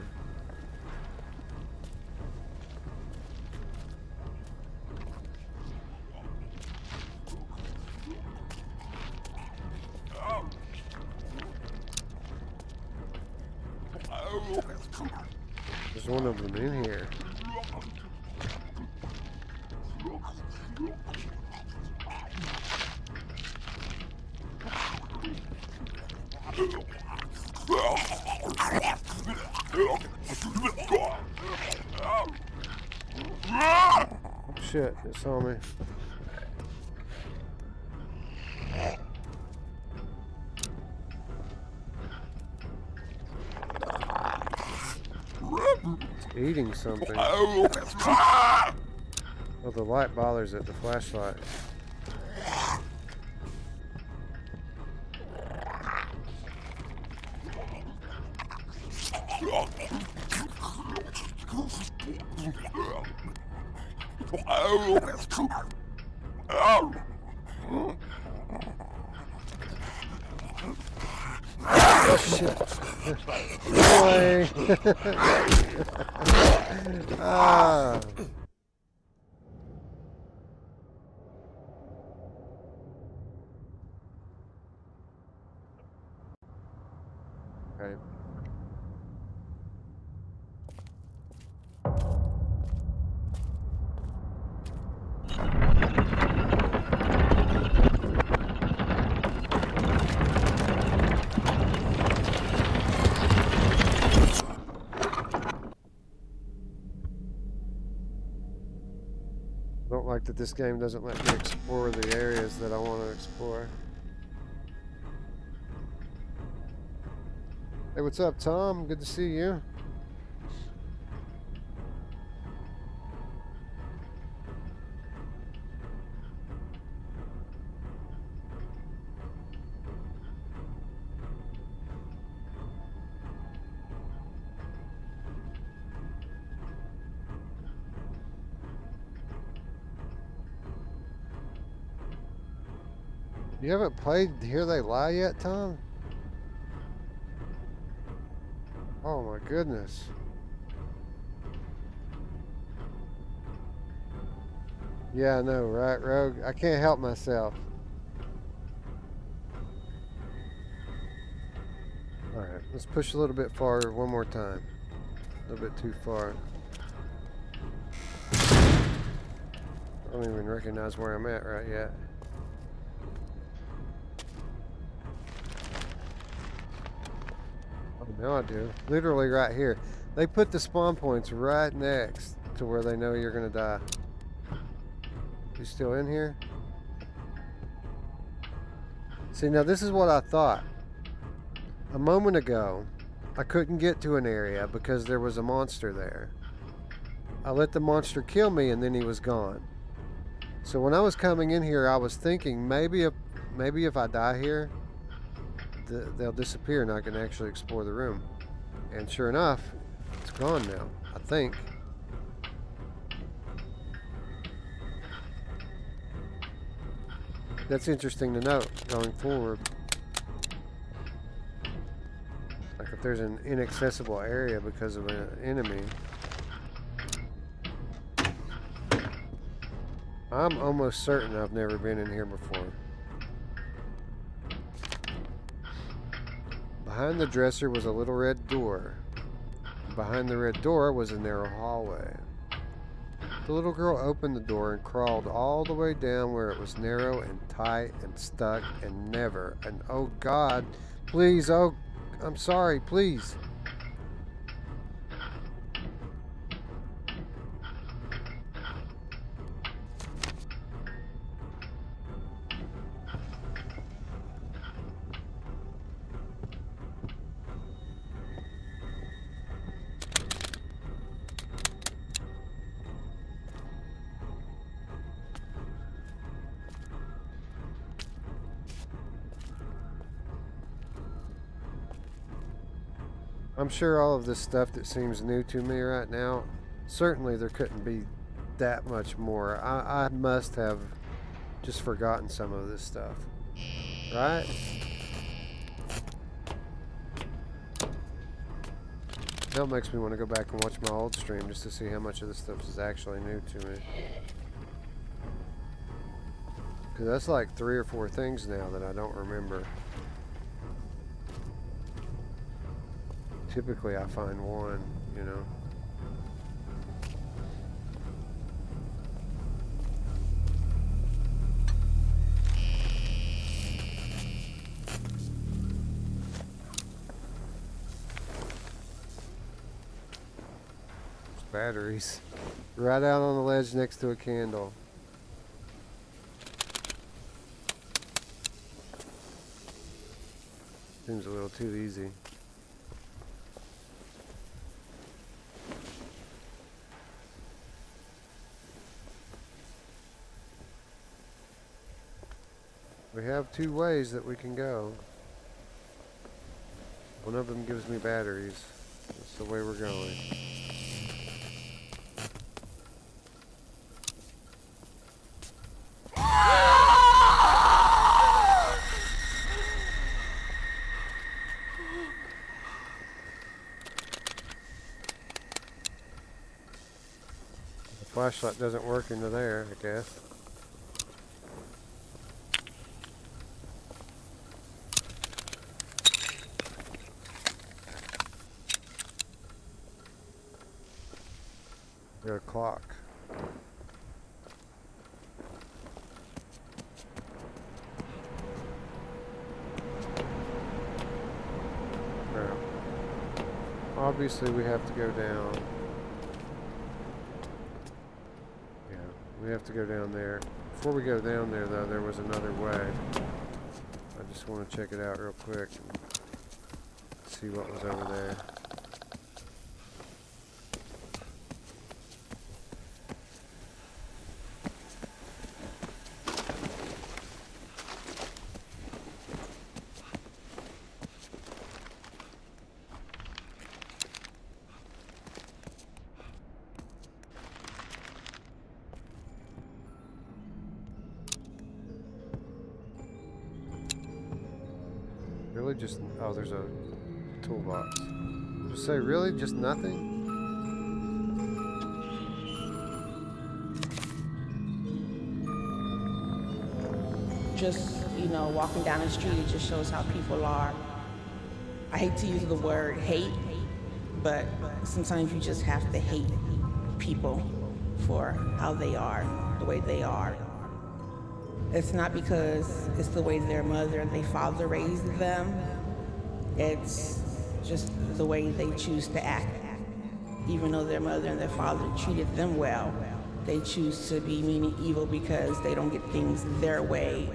There's one of them in here. Shit, it saw me. It's eating something. Oh, the light bothers it, the flashlight. Oh shit. Boy. Ah. Okay. I don't like that this game doesn't let me explore the areas that I want to explore. Hey, what's up, Tom? Good to see you. You haven't played Here They Lie yet, Tom? Oh my goodness. Yeah, I know, right, Rogue? I can't help myself. Alright, let's push a little bit farther one more time. A little bit too far. I don't even recognize where I'm at right yet. Oh, now I do. Literally right here. They put the spawn points right next to where they know you're gonna die. You still in here? See, now this is what I thought. A moment ago, I couldn't get to an area because there was a monster there. I let the monster kill me and then he was gone. So when I was coming in here, I was thinking maybe if I die here, they'll disappear and I can actually explore the room. And sure enough, it's gone now, I think. That's interesting to note going forward. Like if there's an inaccessible area because of an enemy. I'm almost certain I've never been in here before. Behind the dresser was a little red door. Behind the red door was a narrow hallway. The little girl opened the door and crawled all the way down where it was narrow and tight and stuck and never. And oh God, please, oh, I'm sorry, please. I'm sure all of this stuff that seems new to me right now, certainly there couldn't be that much more. I must have just forgotten some of this stuff, right? That makes me want to go back and watch my old stream just to see how much of this stuff is actually new to me. Because that's like 3 or 4 things now that I don't remember. Typically I find one, you know. There's batteries. Right out on the ledge next to a candle. Seems a little too easy. We have 2 ways that we can go. One of them gives me batteries. That's the way we're going. The flashlight doesn't work into there, I guess. Got a clock. Well, obviously we have to go down. Yeah, we have to go down there. Before we go down there, though, there was another way. I just want to check it out real quick and see what was over there. Really just, oh, there's a toolbox. Just say, really? Just nothing? Just, walking down the street, it just shows how people are. I hate to use the word hate, but sometimes you just have to hate people for how they are, the way they are. It's not because it's the way their mother and their father raised them. It's just the way they choose to act. Even though their mother and their father treated them well, they choose to be mean and evil because they don't get things their way.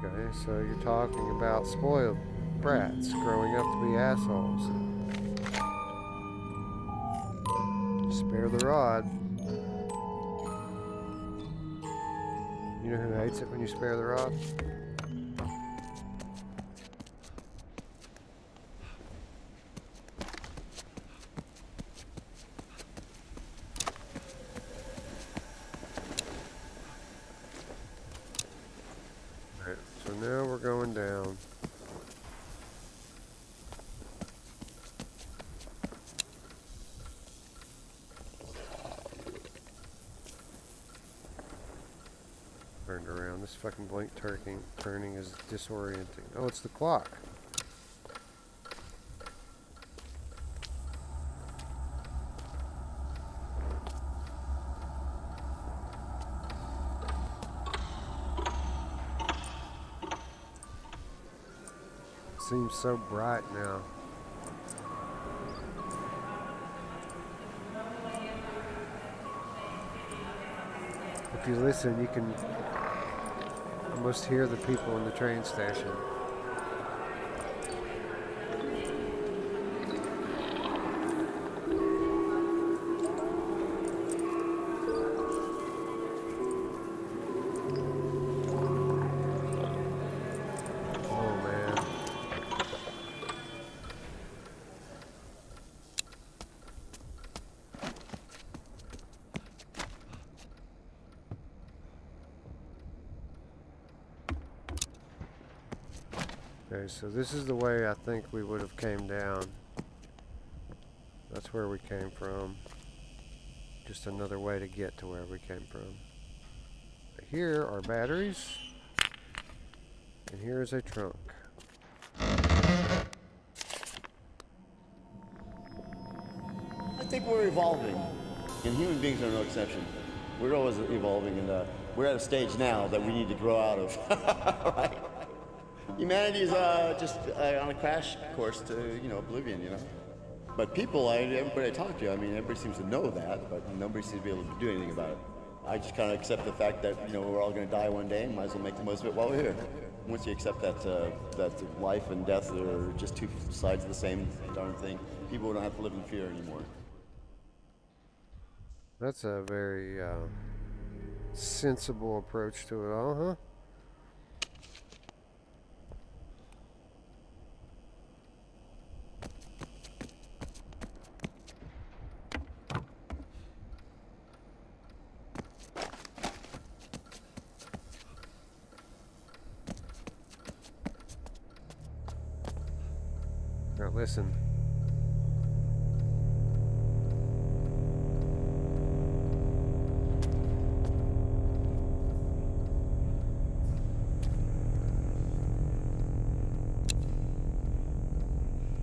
Okay, so you're talking about spoiled brats growing up to be assholes. Spare the rod. You know who hates it when you spare the rod? Alright, so now we're going down. Turned around. This fucking blink turning is disorienting. Oh, it's the clock. Seems so bright now. If you listen, you can almost hear the people in the train station. Oh man. Okay, so this is the way I think we would have came down. That's where we came from. Just another way to get to where we came from. Here are batteries. And here is a trunk. I think we're evolving, and human beings are no exception. We're always evolving, and we're at a stage now that we need to grow out of. Right? Humanity is just on a crash course to, oblivion, But people, everybody I talk to, everybody seems to know that, but nobody seems to be able to do anything about it. I just kind of accept the fact that, we're all going to die one day, and might as well make the most of it while we're here. Once you accept that life and death are just two sides of the same darn thing, people don't have to live in fear anymore. That's a very sensible approach to it all, huh? Now listen.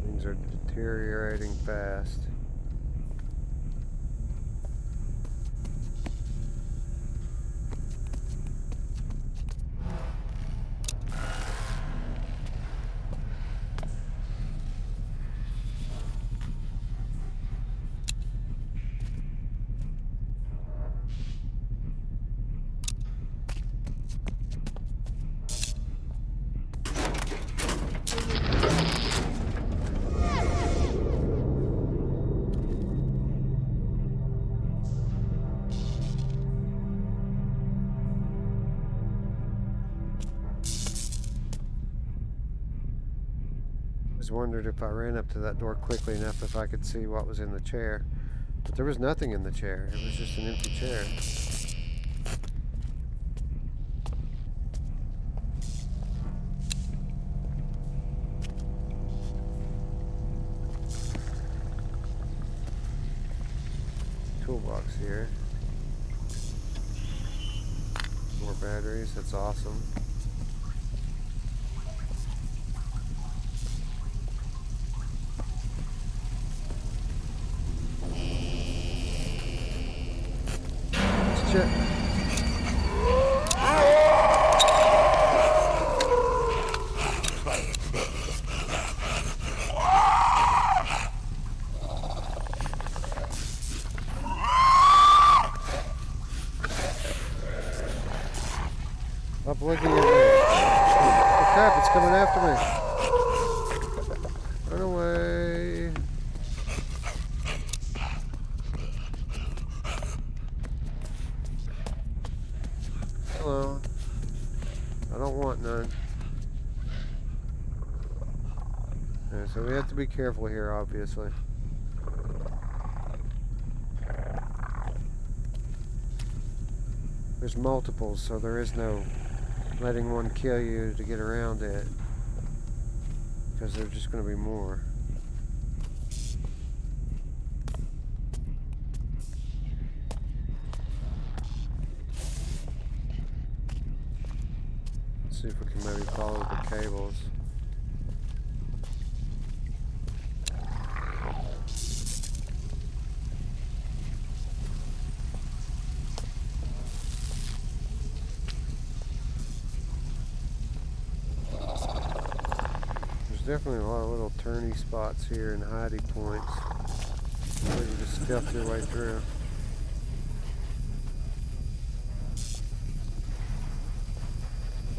Things are deteriorating fast. was wondering if I ran up to that door quickly enough if I could see what was in the chair. But there was nothing in the chair. It was just an empty chair. Toolbox here. More batteries, that's awesome. Let's check. Stop looking at me. Oh crap, it's coming after me. Run away. Hello. I don't want none. Okay, so we have to be careful here, obviously. There's multiples, so there is no letting one kill you to get around it, because there's just going to be more. Let's see if we can maybe follow the cables. Definitely a lot of little turny spots here and hidey points where you just stealth your way through.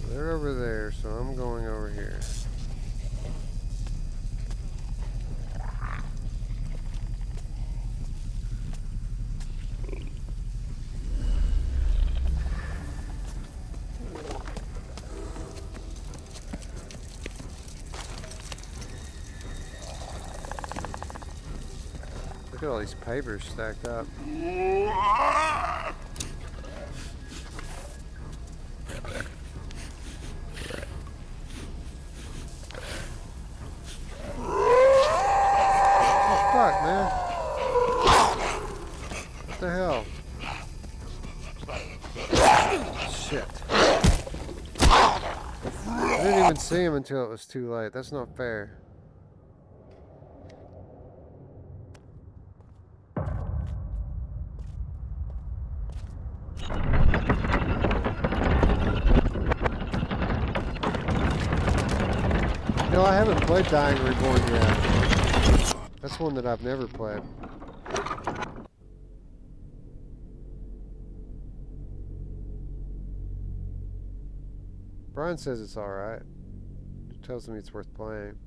They're over there, so I'm going over here. Look at all these papers stacked up. Oh fuck, man. What the hell? Shit. I didn't even see him until it was too late. That's not fair. No, I haven't played Dying Reborn yet. That's one that I've never played. Brian says it's alright. He tells me it's worth playing.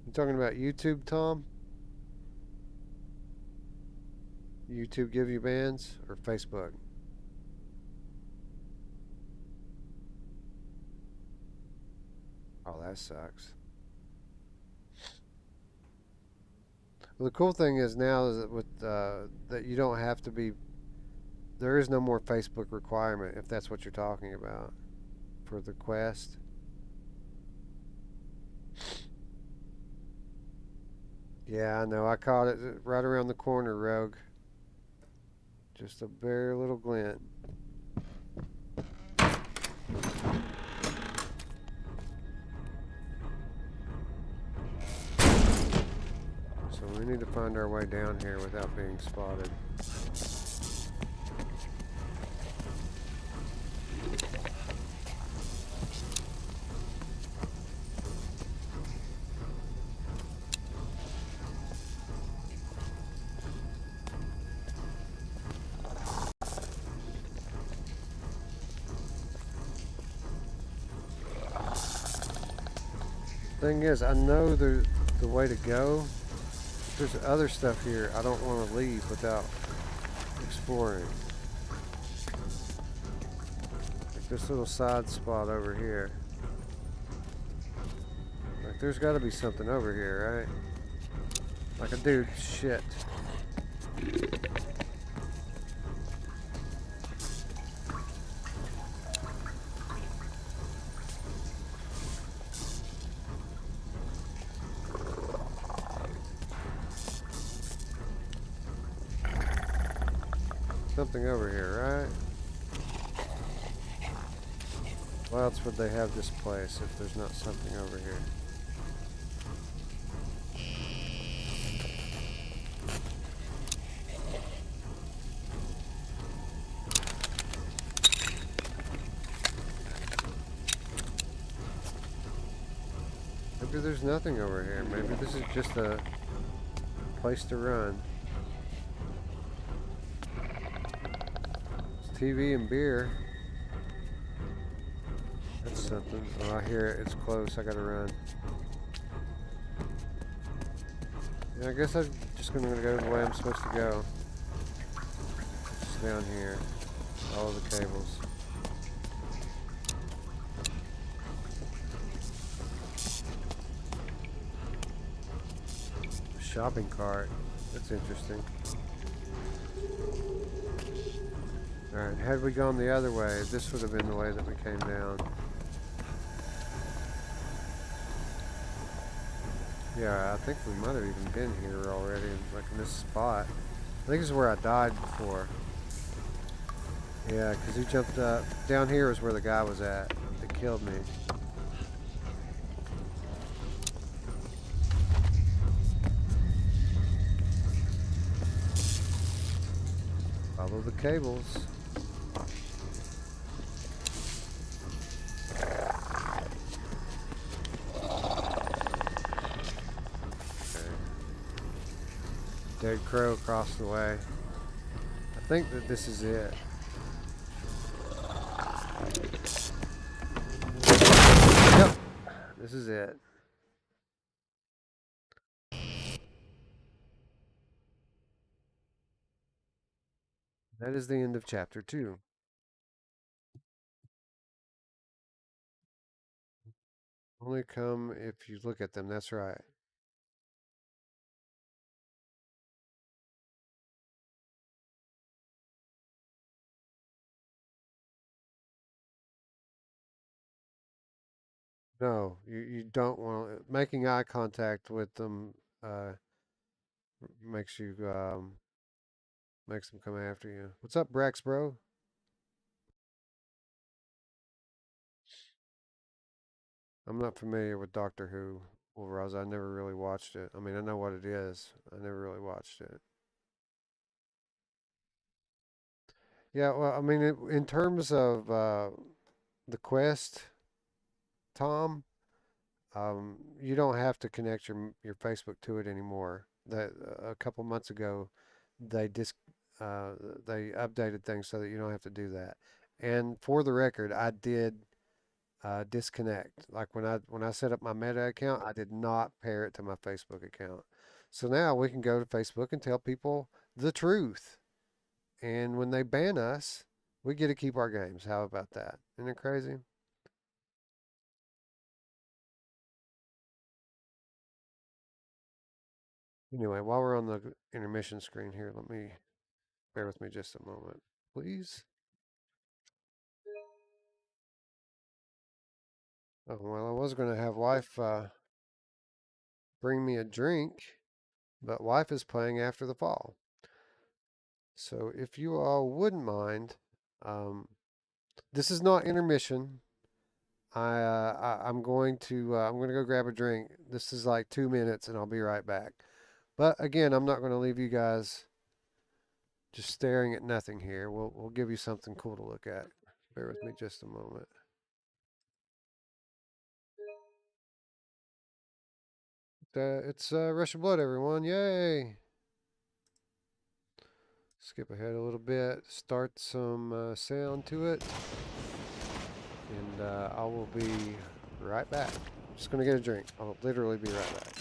You talking about YouTube, Tom? YouTube give you bans, or Facebook? Oh, that sucks. Well, the cool thing is now is that with that you don't have to be. There is no more Facebook requirement if that's what you're talking about for the Quest. Yeah, I know. I caught it right around the corner, Rogue. Just a bare little glint. So we need to find our way down here without being spotted. Thing is, I know the way to go, There's other stuff here. I don't want to leave without exploring. Like this little side spot over here. Like there's got to be something over here, right? Like a dude, shit. Something over here, right? Why else would they have this place if there's not something over here? Maybe there's nothing over here. Maybe this is just a place to run. It's TV and beer. That's something. Oh, I hear it. It's close. I gotta run. Yeah, I guess I'm just gonna go the way I'm supposed to go. Just down here. Follow the cables. Shopping cart. That's interesting. Alright, had we gone the other way, this would have been the way that we came down. Yeah, I think we might have even been here already, like in this spot. I think this is where I died before. Yeah, because he jumped up. Down here is where the guy was at that killed me. Follow the cables. Dead crow across the way. I think that this is it. Yep, this is it. That is the end of chapter 2. Only come if you look at them, that's right. No, you don't want making eye contact with them makes you makes them come after you. What's up, Brax bro? I'm not familiar with Doctor Who, Wolveraz. I never really watched it. I mean, I know what it is. I never really watched it. Yeah, well, I mean, in terms of the quest, Tom, you don't have to connect your Facebook to it anymore. That a couple months ago, they dis they updated things so that you don't have to do that. And for the record, I did disconnect. Like when I set up my Meta account, I did not pair it to my Facebook account. So now we can go to Facebook and tell people the truth. And when they ban us, we get to keep our games. How about that? Isn't it crazy? Anyway, while we're on the intermission screen here, let me bear with me just a moment, please. Oh, well, I was going to have wife bring me a drink, but wife is playing After the Fall. So if you all wouldn't mind, um, this is not intermission. I'm going to go grab a drink. This is like 2 minutes, and I'll be right back. But again, I'm not going to leave you guys just staring at nothing here. We'll give you something cool to look at. Bear with me just a moment. It's Rush of Blood, everyone! Yay! Skip ahead a little bit. Start some sound to it, and I will be right back. Just gonna get a drink. I'll literally be right back.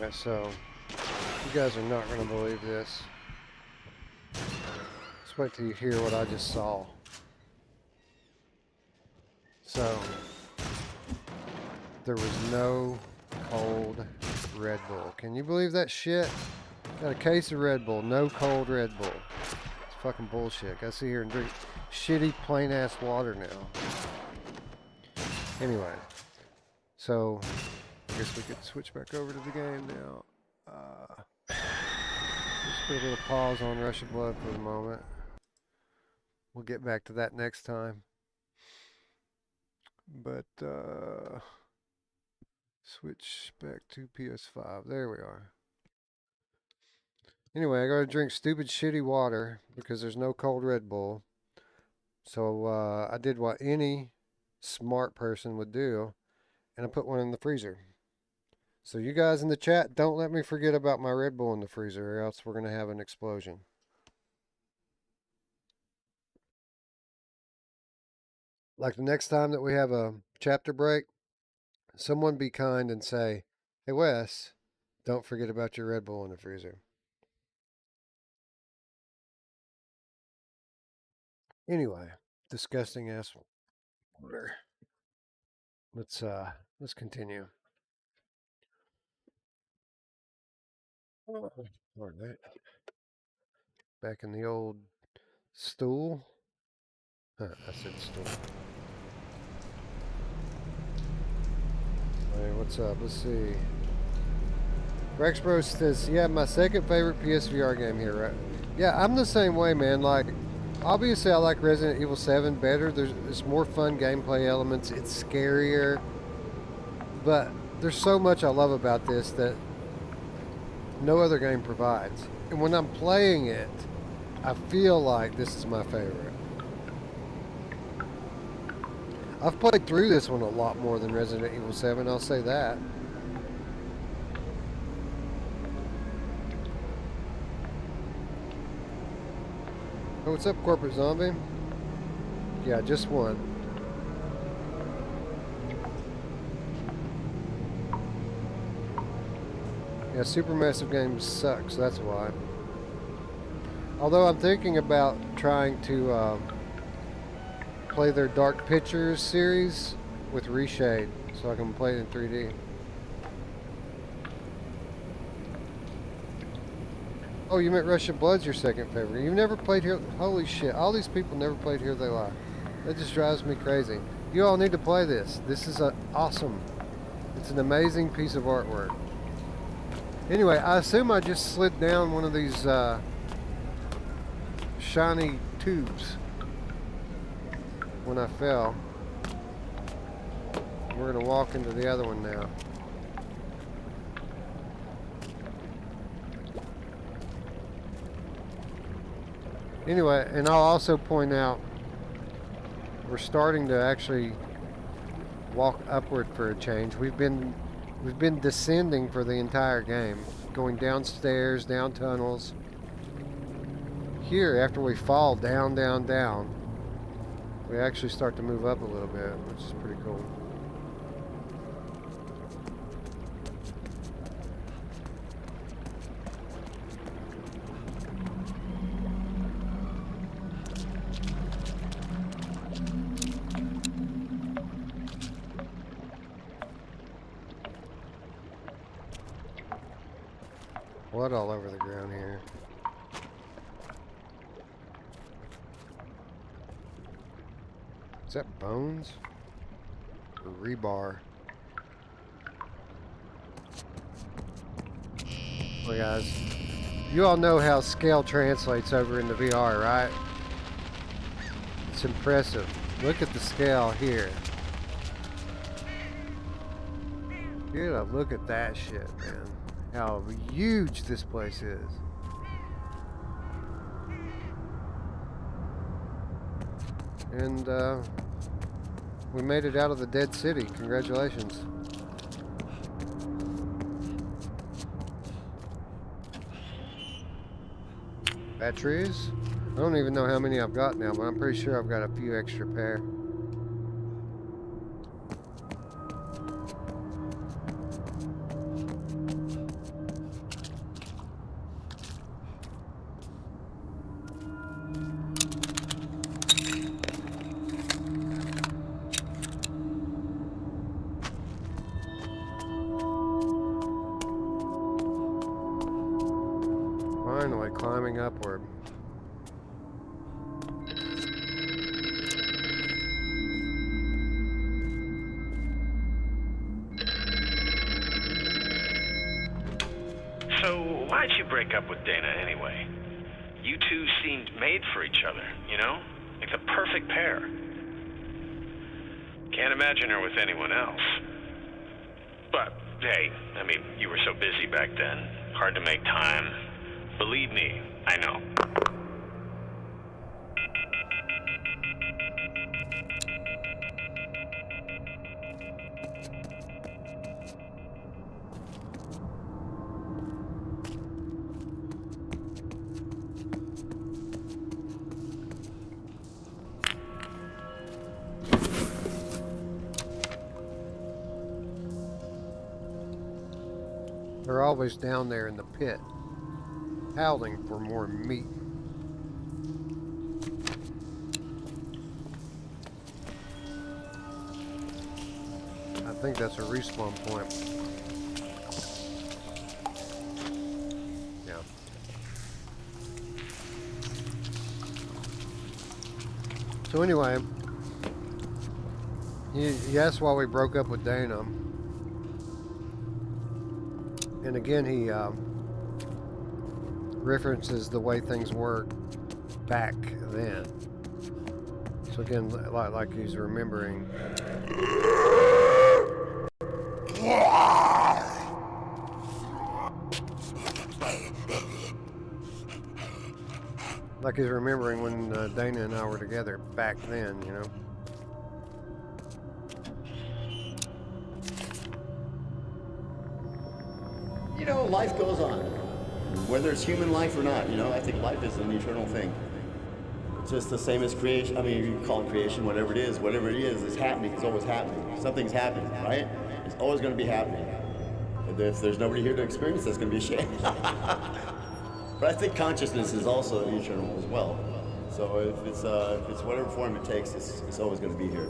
Anyway, so you guys are not going to believe this. Just wait till you hear what I just saw. So, there was no cold Red Bull. Can you believe that shit? Got a case of Red Bull, no cold Red Bull. It's fucking bullshit. Gotta sit here and drink shitty plain ass water now. Anyway, so I guess we could switch back over to the game now. Just put a little pause on Rush of Blood for the moment. We'll get back to that next time. But switch back to PS5. There we are. Anyway, I gotta drink stupid shitty water because there's no cold Red Bull. So I did what any smart person would do, and I put one in the freezer. So you guys in the chat, don't let me forget about my Red Bull in the freezer, or else we're gonna have an explosion. Like the next time that we have a chapter break, someone be kind and say, "Hey Wes, don't forget about your Red Bull in the freezer." Anyway, disgusting ass water. Let's continue. Oh, all right. Back in the old stool. I said stool. Hey, what's up? Let's see. Rex Bros says, yeah, my second favorite PSVR game here, right? Yeah, I'm the same way, man. Like, obviously I like Resident Evil 7 better. There's more fun gameplay elements. It's scarier. But there's so much I love about this that no other game provides. And when I'm playing it, I feel like this is my favorite. I've played through this one a lot more than Resident Evil 7, I'll say that. Oh, what's up, Corporate Zombie? Yeah, just one. Yeah, Supermassive games suck, so that's why. Although I'm thinking about trying to play their Dark Pictures series with Reshade, so I can play it in 3D. Oh, you meant Rush of Blood's your second favorite. You've never played here? Holy shit, all these people never played Here They Lie. That just drives me crazy. You all need to play this. This is awesome. It's an amazing piece of artwork. Anyway, I assume I just slid down one of these shiny tubes when I fell. We're going to walk into the other one now. Anyway, and I'll also point out we're starting to actually walk upward for a change. We've been descending for the entire game, going downstairs, down tunnels. Here, after we fall down, down, down, we actually start to move up a little bit, which is pretty cool. Blood all over the ground here. Is that bones? Or rebar? Well, guys, you all know how scale translates over into VR, right? It's impressive. Look at the scale here. Get a look at that shit, man. How huge this place is. And we made it out of the dead city. Congratulations. Batteries? I don't even know how many I've got now, but I'm pretty sure I've got a few extra pair. Finally climbing upward. So, why'd you break up with Dana anyway? You two seemed made for each other, you know? Like the perfect pair. Can't imagine her with anyone else. But, hey, I mean, you were so busy back then. Hard to make time. Believe me, I know. They're always down there in the pit, howling for more meat. I think that's a respawn point. Yeah. So anyway, he asked why we broke up with Dana. And again, he references the way things worked back then. So again, like he's remembering. Like he's remembering when Dana and I were together back then, you know. You know, life goes on. Whether it's human life or not, you know, I think life is an eternal thing. It's just the same as creation. I mean, you can call it creation, whatever it is, it's happening, it's always happening. Something's happening, right? It's always going to be happening. And if there's nobody here to experience, that's going to be a shame. But I think consciousness is also eternal as well. So if it's whatever form it takes, it's always going to be here.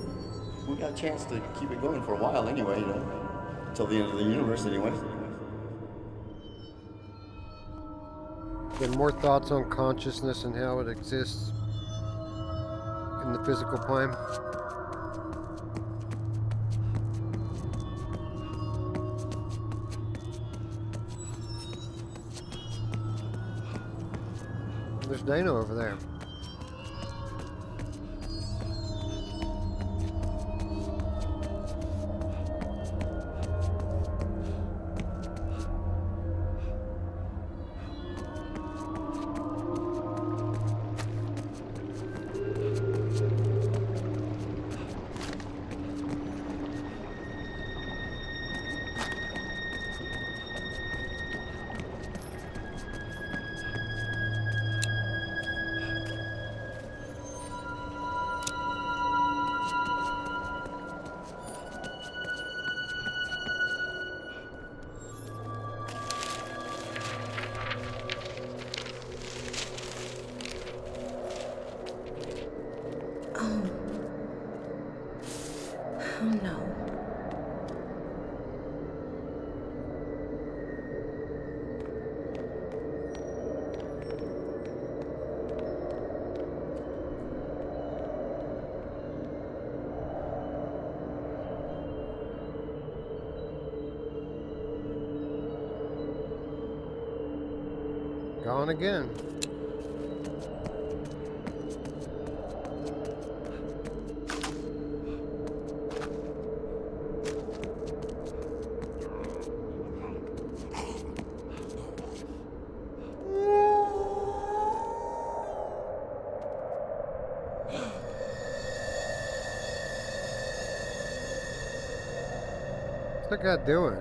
We got a chance to keep it going for a while anyway, you know, until the end of the universe anyway. Then more thoughts on consciousness and how it exists in the physical plane. There's Dana over there. Oh no. Gone again. What's that guy doing?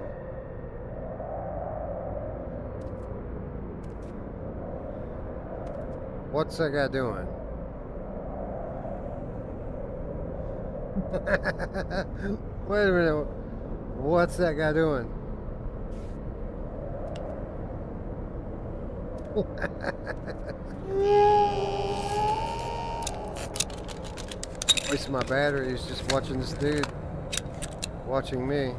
What's that guy doing? Wait a minute. What's that guy doing? Wasting my batteries just watching this dude watching me.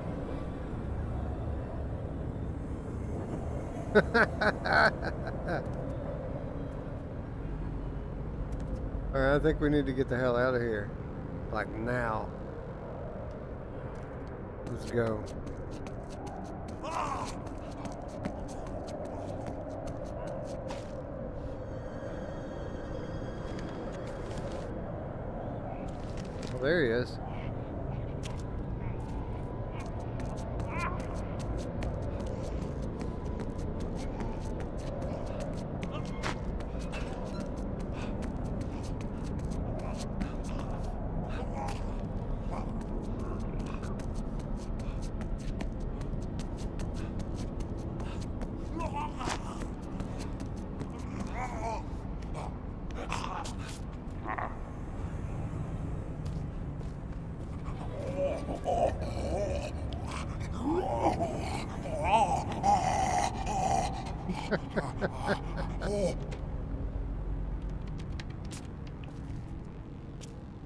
Alright, I think we need to get the hell out of here. Like now. Let's go. Well, there he is.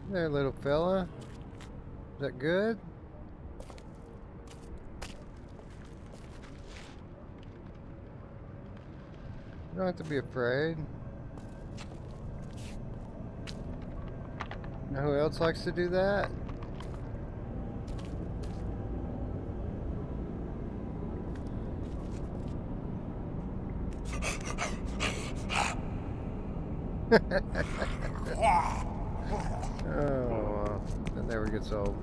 There, little fella. Is that good? You don't have to be afraid. Know who else likes to do that? Oh, well, that never gets old.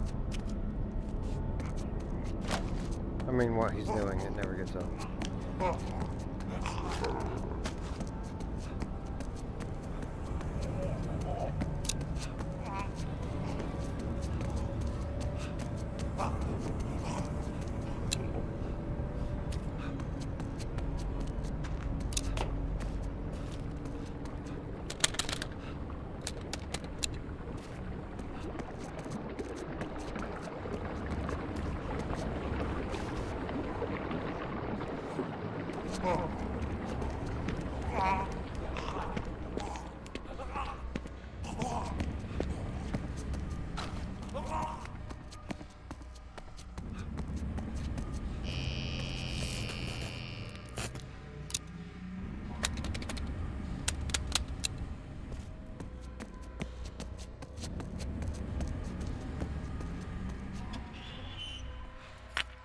I mean, what he's doing, it never gets old.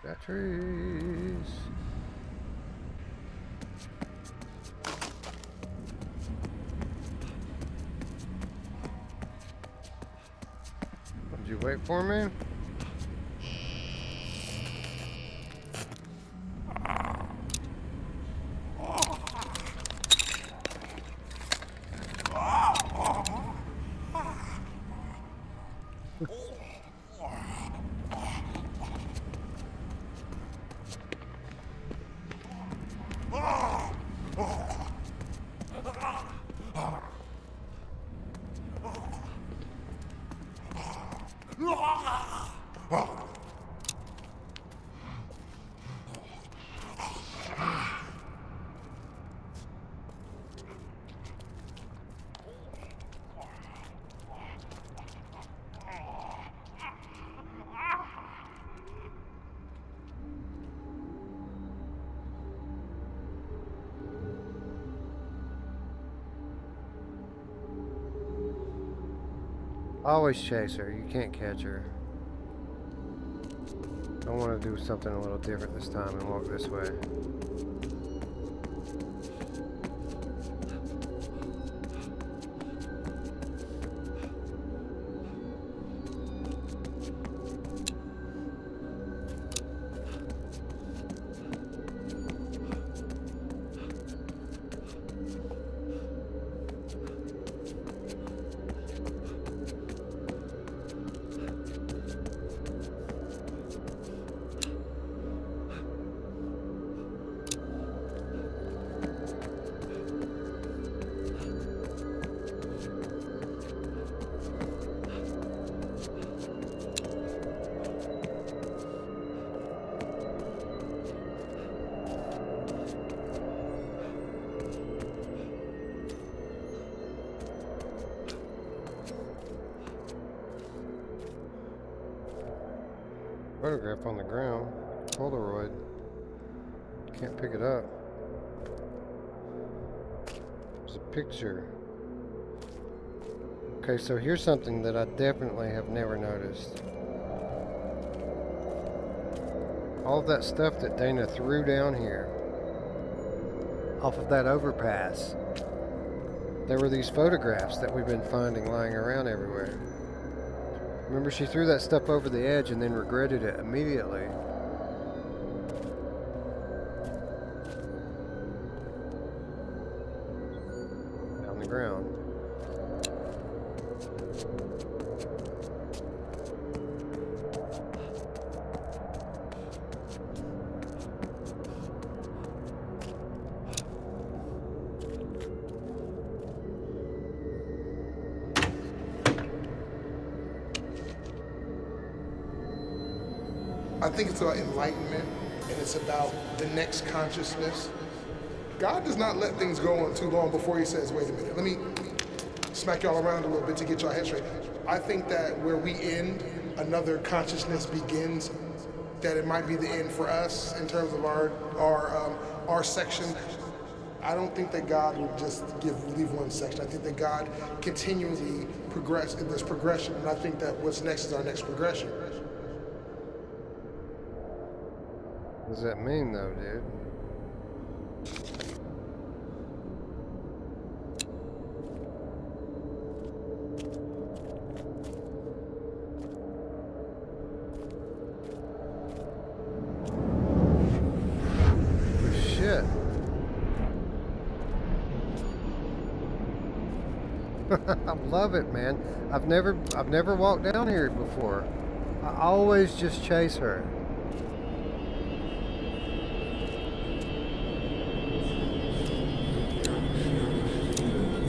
Batteries. Would you wait for me? Always chase her. You can't catch her. I want to do something a little different this time and walk this way. Photograph on the ground. Polaroid. Can't pick it up. There's a picture. Okay, so here's something that I definitely have never noticed. All of that stuff that Dana threw down here off of that overpass. There were these photographs that we've been finding lying around everywhere. Remember, she threw that stuff over the edge and then regretted it immediately. On the ground. I think it's about enlightenment, and it's about the next consciousness. God does not let things go on too long before he says, wait a minute, let me smack y'all around a little bit to get y'all head straight. I think that where we end, another consciousness begins, that it might be the end for us in terms of our section. I don't think that God would just leave one section. I think that God continually progress in this progression, and I think that what's next is our next progression. What does that mean, though, dude? Oh, shit. I love it, man. I've never walked down here before. I always just chase her.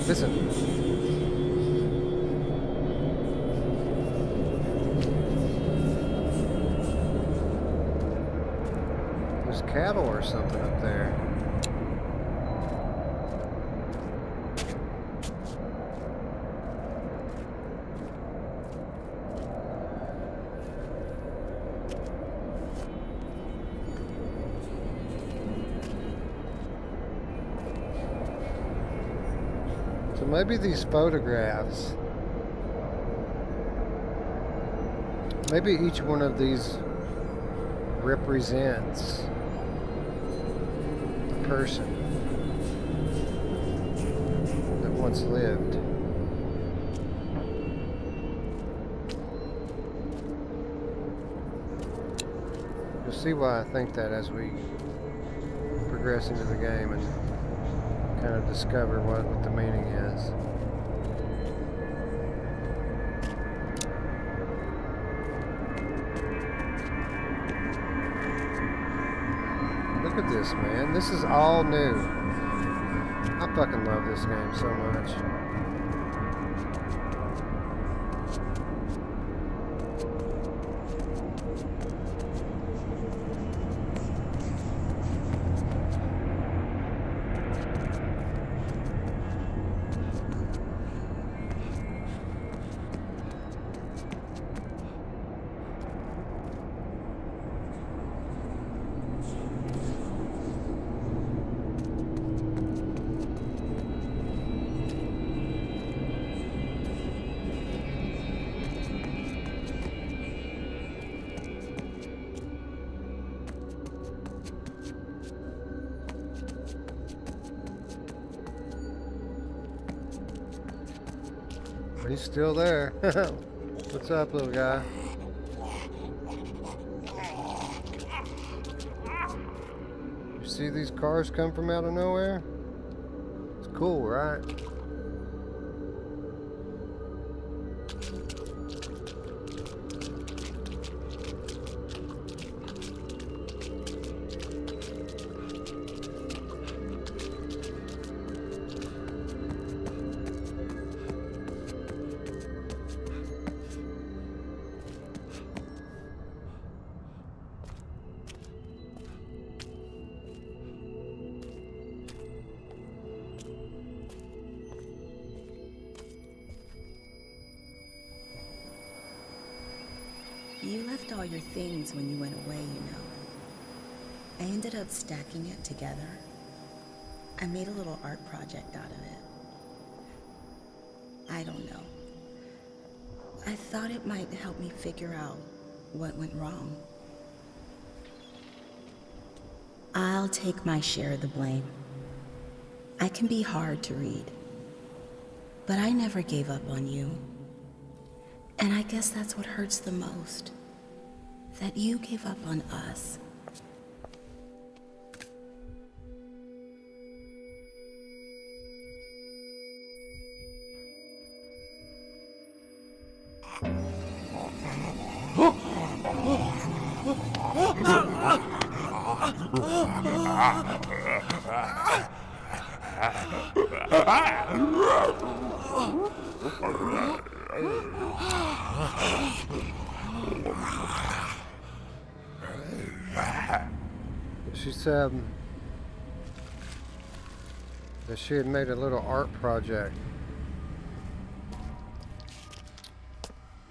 Listen. There's cattle or something up there. So maybe these photographs, maybe each one of these represents a person that once lived. You'll see why I think that as we progress into the game and kind of discover what the meaning is. Look at this, man. This is all new. I fucking love this game so much. He's still there. What's up, little guy? You see these cars come from out of nowhere? It's cool, right? You left all your things when you went away, you know. I ended up stacking it together. I made a little art project out of it. I don't know. I thought it might help me figure out what went wrong. I'll take my share of the blame. I can be hard to read, but I never gave up on you. And I guess that's what hurts the most, that you gave up on us. She said that she had made a little art project,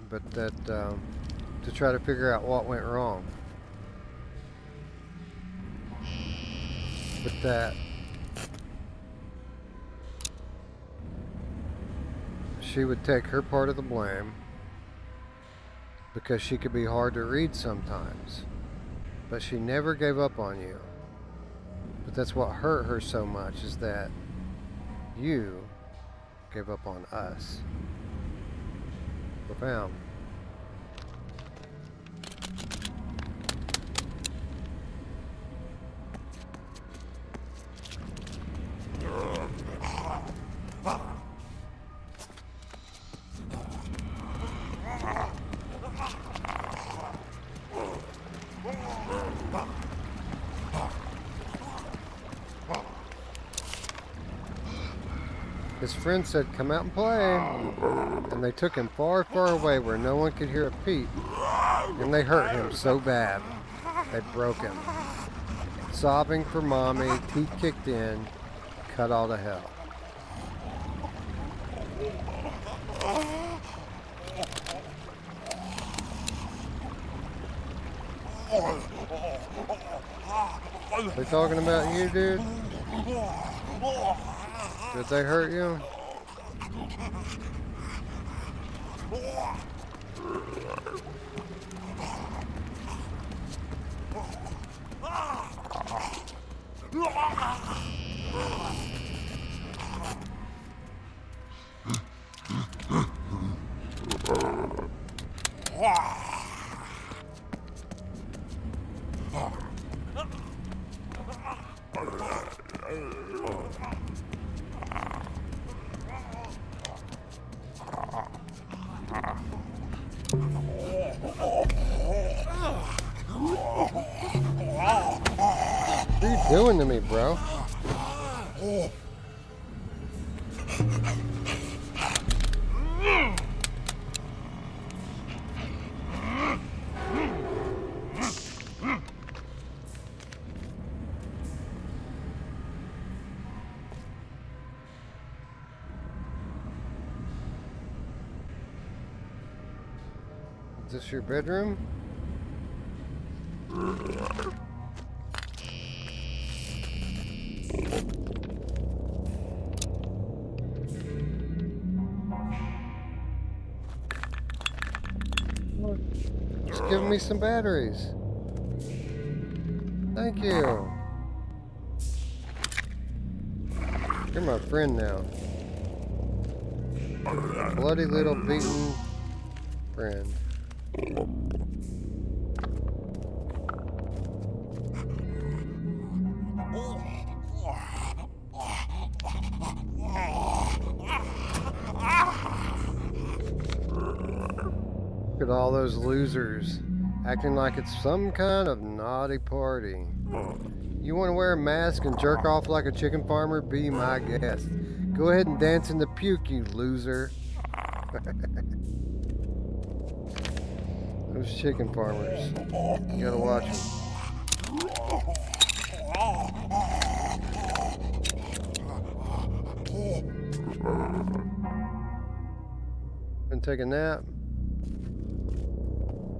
but that to try to figure out what went wrong. But that she would take her part of the blame because she could be hard to read sometimes. But she never gave up on you. But that's what hurt her so much, is that you gave up on us. Profound. His friend said, "Come out and play." And they took him far, far away where no one could hear a peep. And they hurt him so bad. They broke him. Sobbing for mommy, teeth kicked in, cut all to hell. They talking about you, dude? Did they hurt you? What are you doing to me, bro? Is this your bedroom? Just give me some batteries. Thank you. You're my friend now. Bloody little beaten friend. Look at all those losers acting like it's some kind of naughty party. You want to wear a mask and jerk off like a chicken farmer? Be my guest. Go ahead and dance in the puke, you loser. Those chicken farmers. You gotta watch them. Gonna take a nap.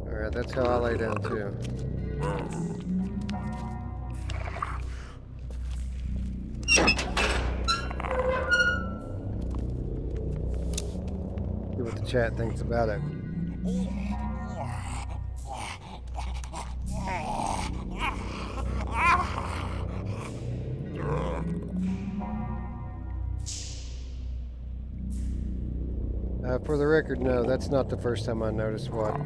Alright, that's how I lay down too. See what the chat thinks about it. For the record, no, that's not the first time I noticed what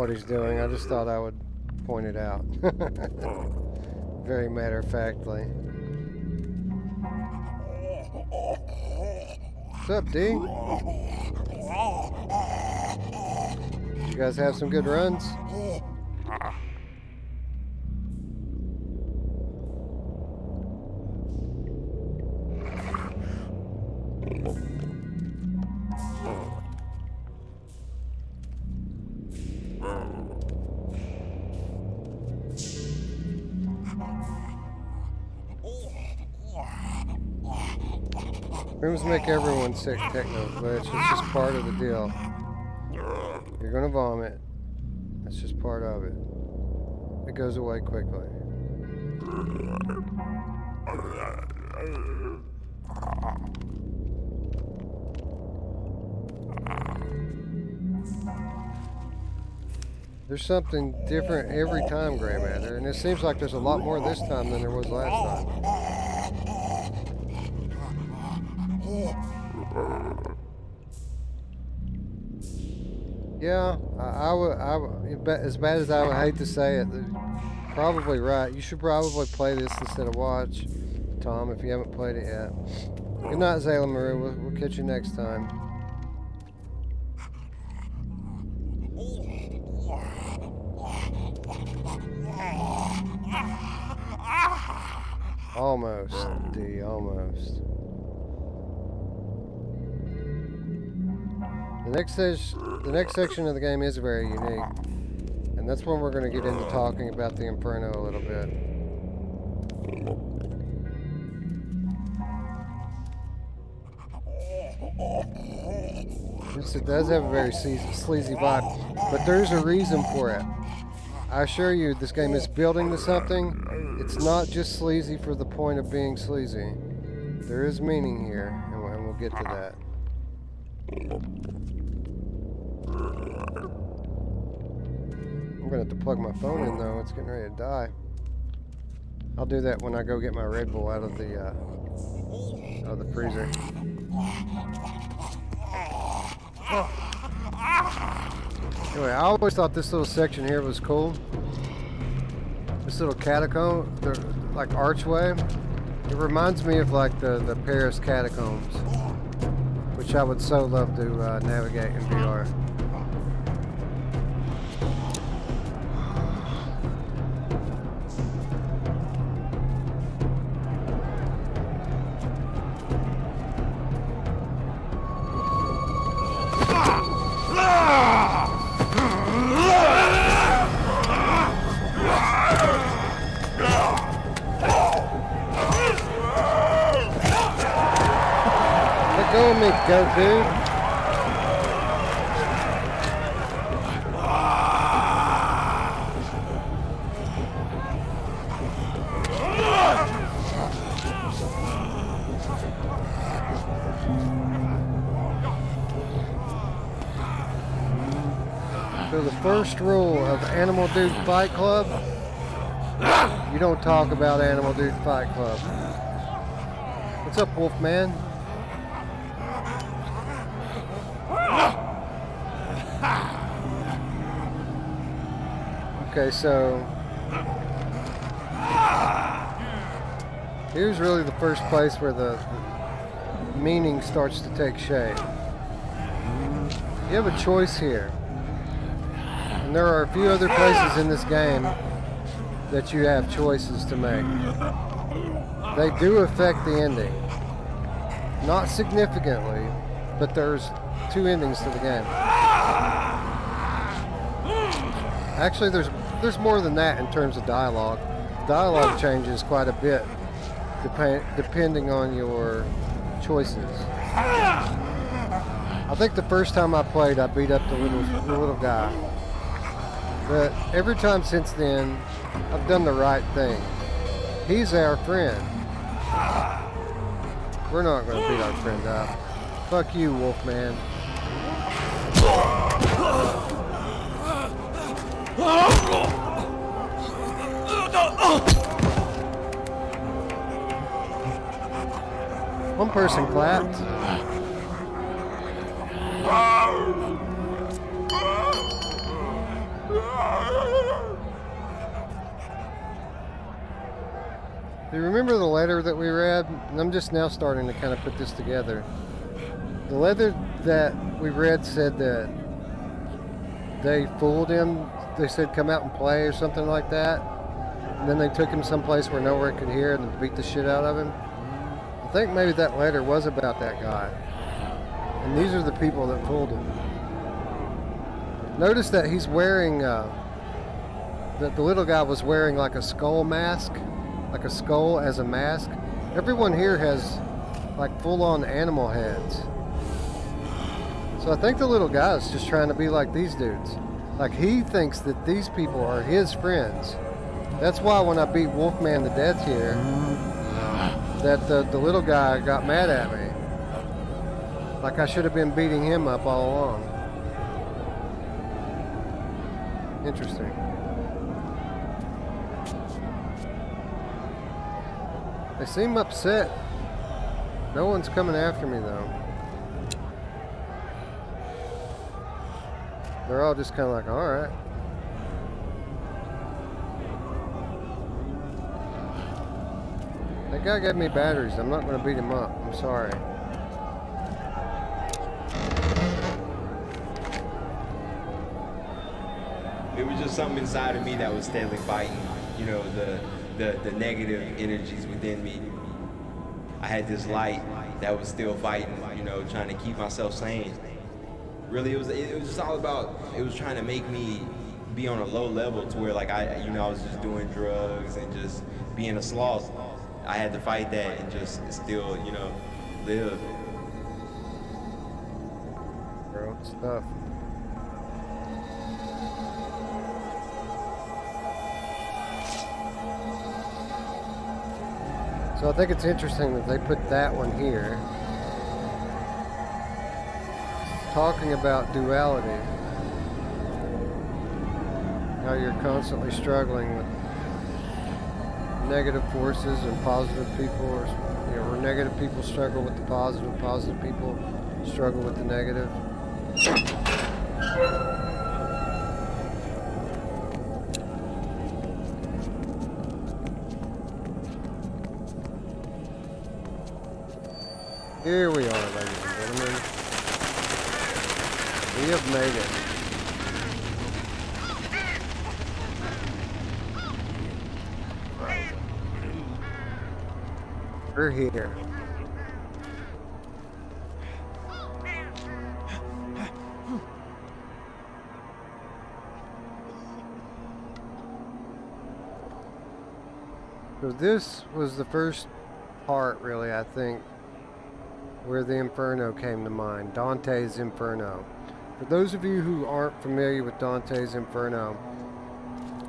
he's doing. I just thought I would point it out. Very matter-of-factly. What's up, D? You guys have some good runs? Rooms make everyone sick, techno glitch. It's just part of the deal. You're gonna vomit. That's just part of it. It goes away quickly. There's something different every time, Grey Matter, and it seems like there's a lot more this time than there was last time. Yeah, I would, as bad as I would hate to say it, probably right. You should probably play this instead of watch, Tom, if you haven't played it yet. Good night, Zayla Marie. We'll catch you next time. Almost, D, almost. The next section of the game is very unique, and that's when we're going to get into talking about the Inferno a little bit. It does have a very sleazy vibe, but there's a reason for it. I assure you, this game is building to something. It's not just sleazy for the point of being sleazy. There is meaning here, and we'll get to that. I'm gonna have to plug my phone in though. It's getting ready to die. I'll do that when I go get my Red Bull out of the freezer. Anyway, I always thought this little section here was cool. This little catacomb, like archway. It reminds me of like the Paris catacombs, which I would so love to navigate in VR. Go, me, go, dude. So the first rule of Animal Dude Fight Club, you don't talk about Animal Dude Fight Club. What's up, Wolfman? Okay, so here's really the first place where the meaning starts to take shape. You have a choice here. And there are a few other places in this game that you have choices to make. They do affect the ending. Not significantly, but there's two endings to the game. Actually, there's more than that in terms of dialogue. Dialogue changes quite a bit depending on your choices. I think the first time I played, I beat up the little guy. But every time since then, I've done the right thing. He's our friend. We're not going to beat our friend up. Fuck you, Wolfman. One person clapped. Do you remember the letter that we read? And I'm just now starting to kind of put this together. The letter that we read said that they fooled him. They said come out and play or something like that. And then they took him someplace where no one could hear and beat the shit out of him. I think maybe that letter was about that guy. And these are the people that fooled him. Notice that he's wearing, that the little guy was wearing like a skull mask, like a skull as a mask. Everyone here has like full-on animal heads. So I think the little guy is just trying to be like these dudes. Like he thinks that these people are his friends. That's why when I beat Wolfman to death here, that the little guy got mad at me. Like I should have been beating him up all along. Interesting. They seem upset. No one's coming after me though. They're all just kind of like, all right. That guy gave me batteries. I'm not going to beat him up. I'm sorry. It was just something inside of me that was steadily fighting, you know, the negative energies within me. I had this light that was still fighting, you know, trying to keep myself sane. Really, it was just all about, it was trying to make me be on a low level to where like I was just doing drugs and just being a sloth. I had to fight that and just still, you know, live. Bro, it's tough. So I think it's interesting that they put that one here. Talking about duality. How you're constantly struggling with negative forces and positive people, or or negative people struggle with the positive people struggle with the negative. Here we are, ladies and gentlemen. We have made it. We're here. So this was the first part, really, I think, where the Inferno came to mind. Dante's Inferno. For those of you who aren't familiar with Dante's Inferno,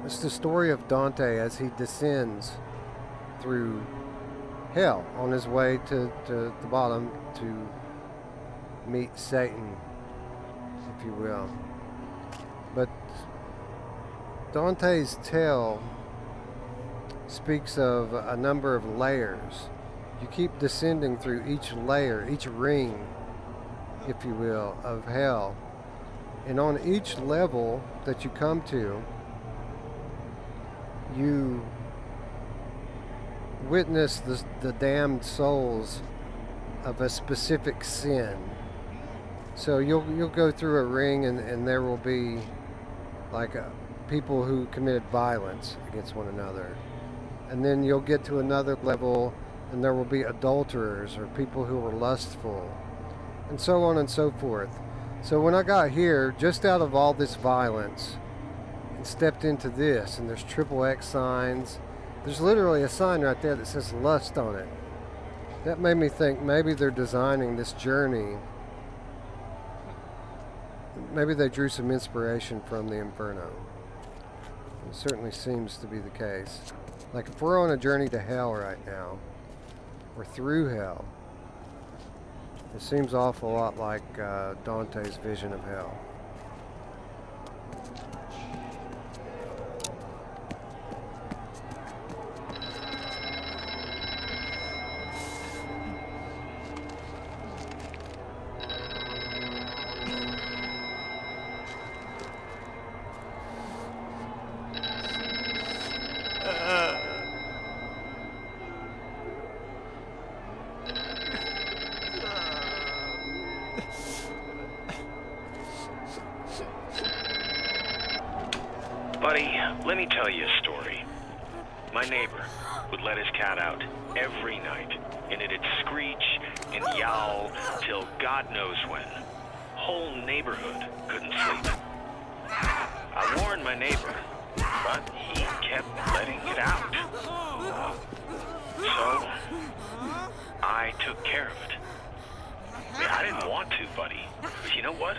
it's the story of Dante as he descends through hell on his way to the bottom to meet Satan, if you will. But Dante's tale speaks of a number of layers. You keep descending through each layer, each ring, if you will, of hell. And on each level that you come to, you witness the damned souls of a specific sin. So you'll go through a ring and there will be like people who committed violence against one another. And then you'll get to another level and there will be adulterers or people who were lustful, and so on and so forth. So when I got here, just out of all this violence, and stepped into this, and there's XXX signs. There's literally a sign right there that says lust on it. That made me think maybe they're designing this journey. Maybe they drew some inspiration from the Inferno. It certainly seems to be the case. Like if we're on a journey to hell right now, or through hell, It seems awful lot like Dante's vision of hell. Buddy, let me tell you a story. My neighbor would let his cat out every night, and it'd screech and yowl till God knows when. Whole neighborhood couldn't sleep. I warned my neighbor, but he kept letting it out. So, I took care of it. I didn't want to, buddy, but you know what?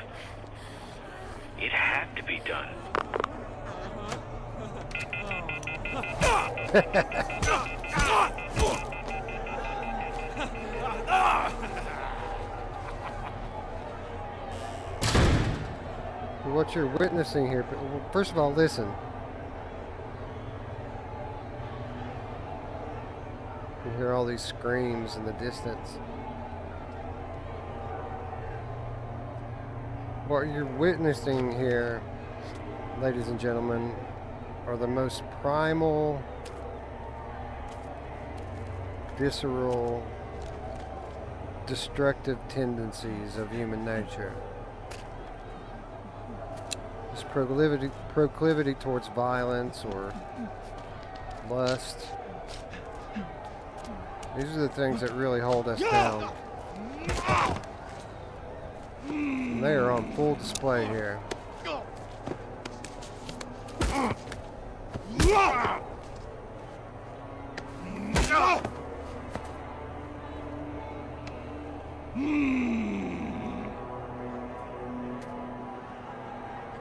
It had to be done. What you're witnessing here, first of all, listen. You hear all these screams in the distance. What you're witnessing here, ladies and gentlemen, are the most primal, visceral, destructive tendencies of human nature. This proclivity towards violence or lust. These are the things that really hold us down. And they are on full display here.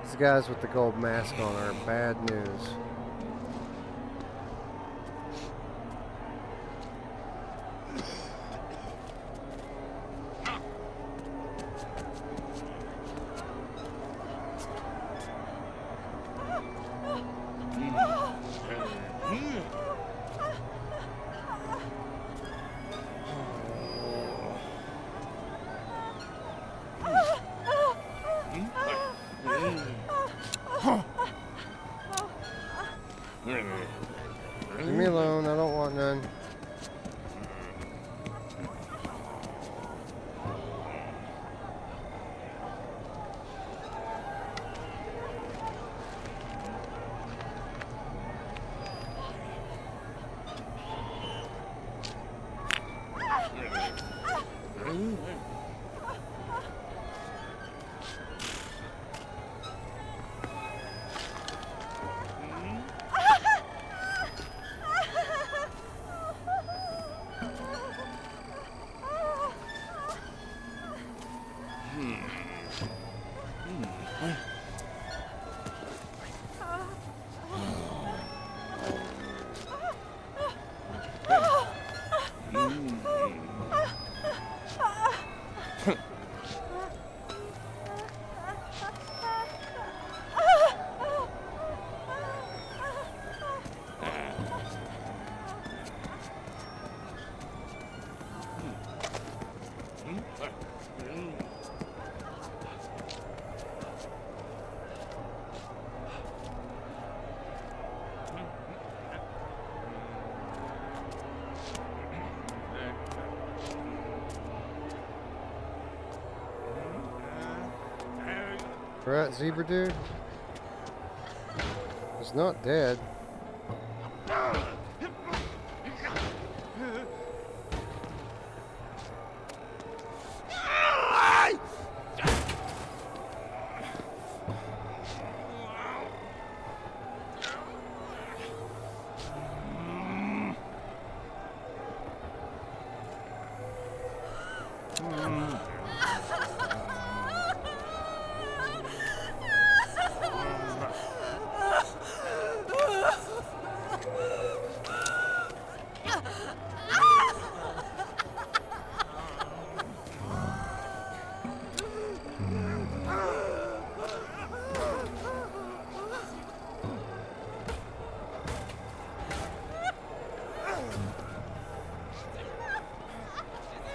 These guys with the gold mask on are bad news. Leave me alone, I don't want none. Right, zebra dude? He's not dead.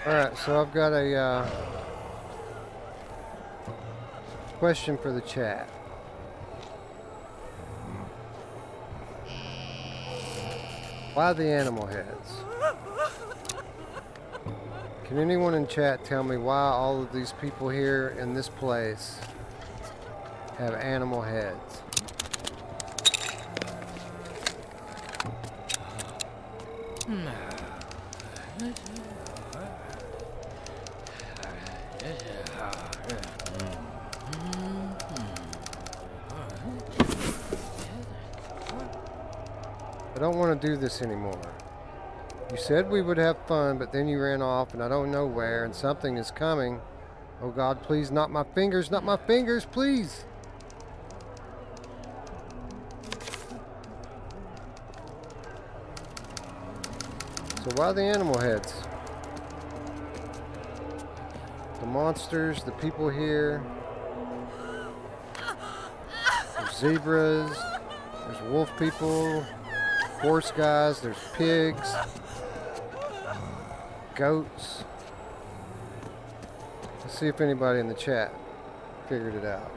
Alright, so I've got a question for the chat. Why the animal heads? Can anyone in chat tell me why all of these people here in this place have animal heads? I don't want to do this anymore. You said we would have fun, but then you ran off and I don't know where, and something is coming. Oh God, please, not my fingers, please. So why the animal heads? The monsters, the people here. There's zebras. There's wolf people. Horse guys. There's pigs. Goats. Let's see if anybody in the chat figured it out.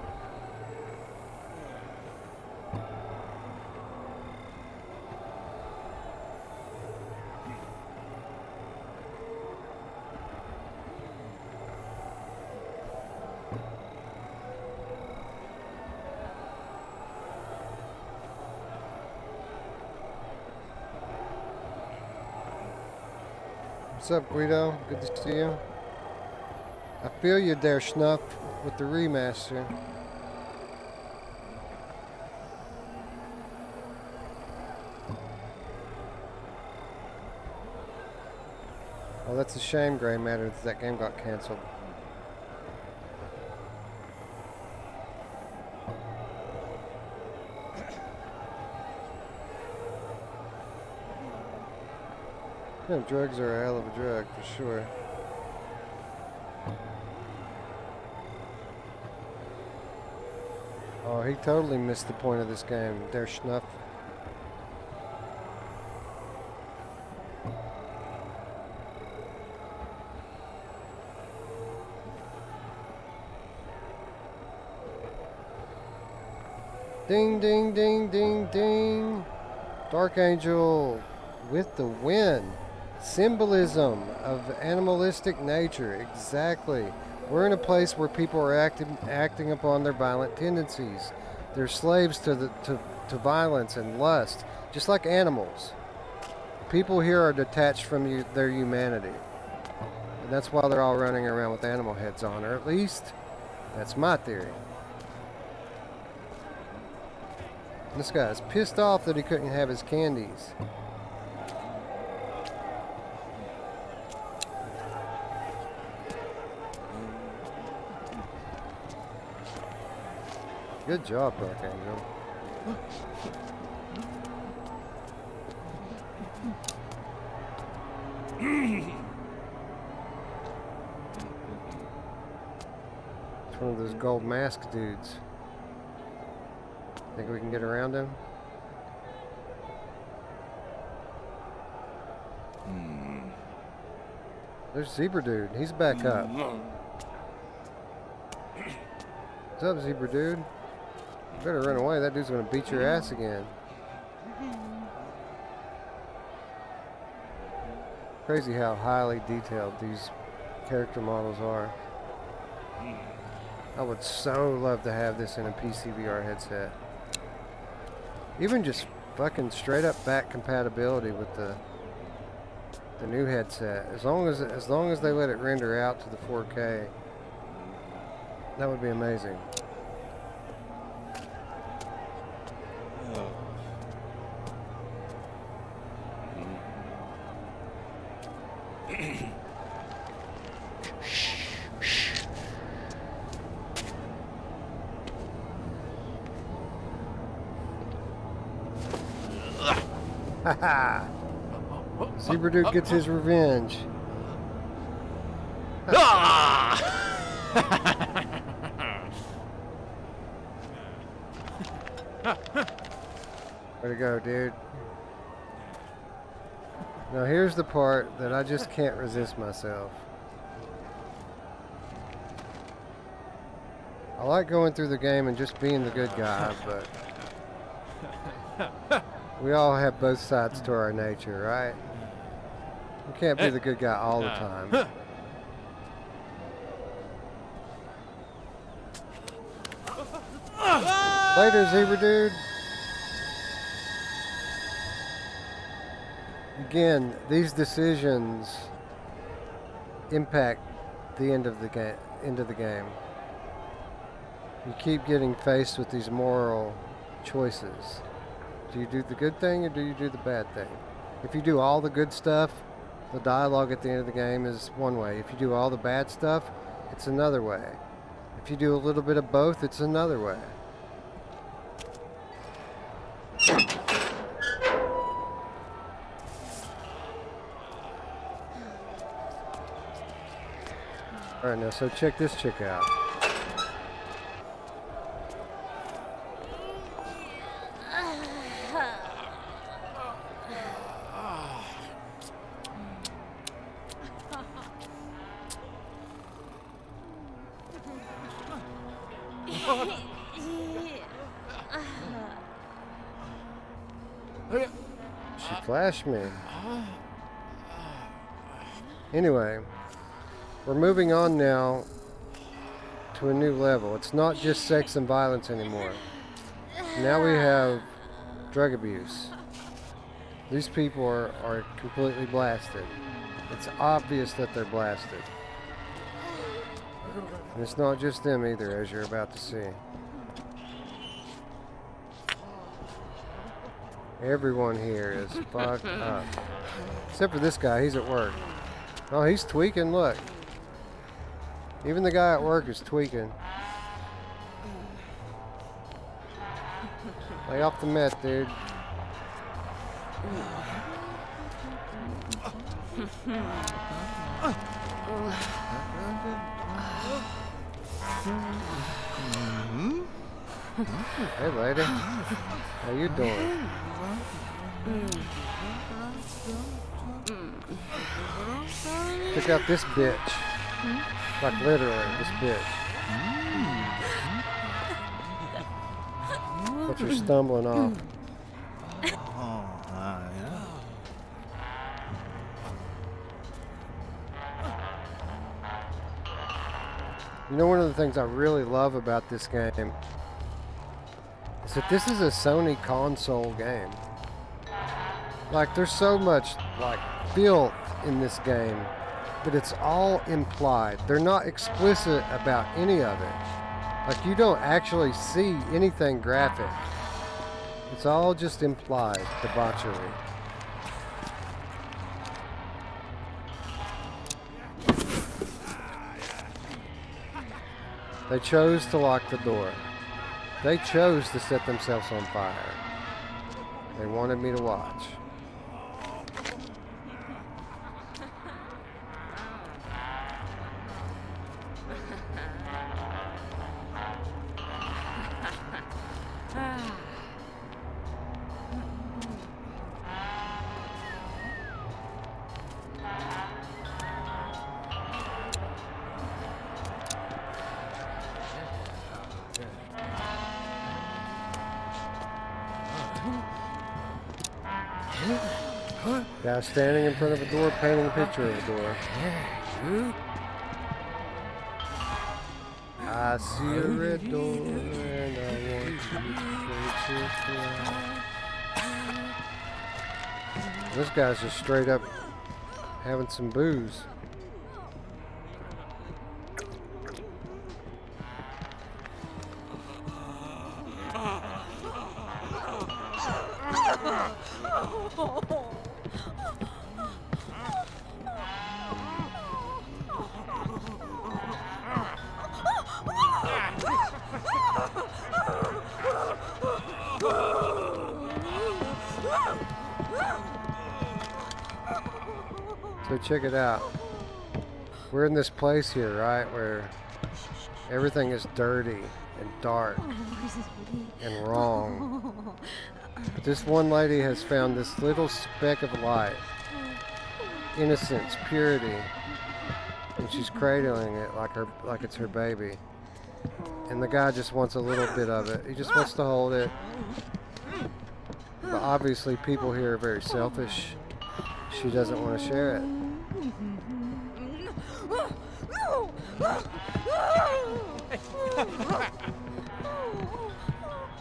What's up, Guido? Good to see you. I feel you there, Snuff, with the remaster. Oh, that's a shame, Grey Matter, that game got canceled. Yeah, drugs are a hell of a drug, for sure. Oh, he totally missed the point of this game. There, Snuff. Ding, ding, ding, ding, ding. Dark Angel with the win. Symbolism of animalistic nature. Exactly. We're in a place where people are acting upon their violent tendencies. They're slaves to violence and lust, just like animals. People here are detached from their humanity. And that's why they're all running around with animal heads on, or at least that's my theory. This guy's pissed off that he couldn't have his candies. Good job, Dark Angel. It's one of those gold mask dudes. Think we can get around him? There's Zebra Dude. He's back up. What's up, Zebra Dude? You better run away. That dude's gonna beat your ass again. Crazy how highly detailed these character models are. I would so love to have this in a PSVR headset. Even just fucking straight up back compatibility with the new headset. As long as they let it render out to the 4K, that would be amazing. Haha! Zebra Dude gets his revenge. Way to go, dude. Now here's the part that I just can't resist myself. I like going through the game and just being the good guy, but we all have both sides to our nature, right? You can't be the good guy all the time. Later, Zebra Dude. Again, these decisions impact the end of the game. You keep getting faced with these moral choices. Do you do the good thing or do you do the bad thing? If you do all the good stuff, the dialogue at the end of the game is one way. If you do all the bad stuff, it's another way. If you do a little bit of both, it's another way. Alright, now so check this chick out. She flashed me. Anyway, we're moving on now to a new level. It's not just sex and violence anymore. Now we have drug abuse. These people are completely blasted. It's obvious that they're blasted. And it's not just them either, as you're about to see. Everyone here is fucked up. Except for this guy, he's at work. Oh, he's tweaking, look. Even the guy at work is tweaking. Lay off the meth, dude. Hey, lady. How you doing? Check out this bitch. Like literally, this bitch. But you're stumbling off. You know, one of the things I really love about this game is that this is a Sony console game. Like, there's so much, like, filth in this game, but it's all implied. They're not explicit about any of it. Like, you don't actually see anything graphic. It's all just implied, debauchery. They chose to lock the door. They chose to set themselves on fire. They wanted me to watch. Guy standing in front of a door, painting a picture of a door. I see a red door and I want to fly. This guy's just straight up having some booze. So check it out. We're in this place here, right, where everything is dirty and dark and wrong. But this one lady has found this little speck of light, innocence, purity, and she's cradling it like it's her baby. And the guy just wants a little bit of it. He just wants to hold it. But obviously people here are very selfish. She doesn't want to share it.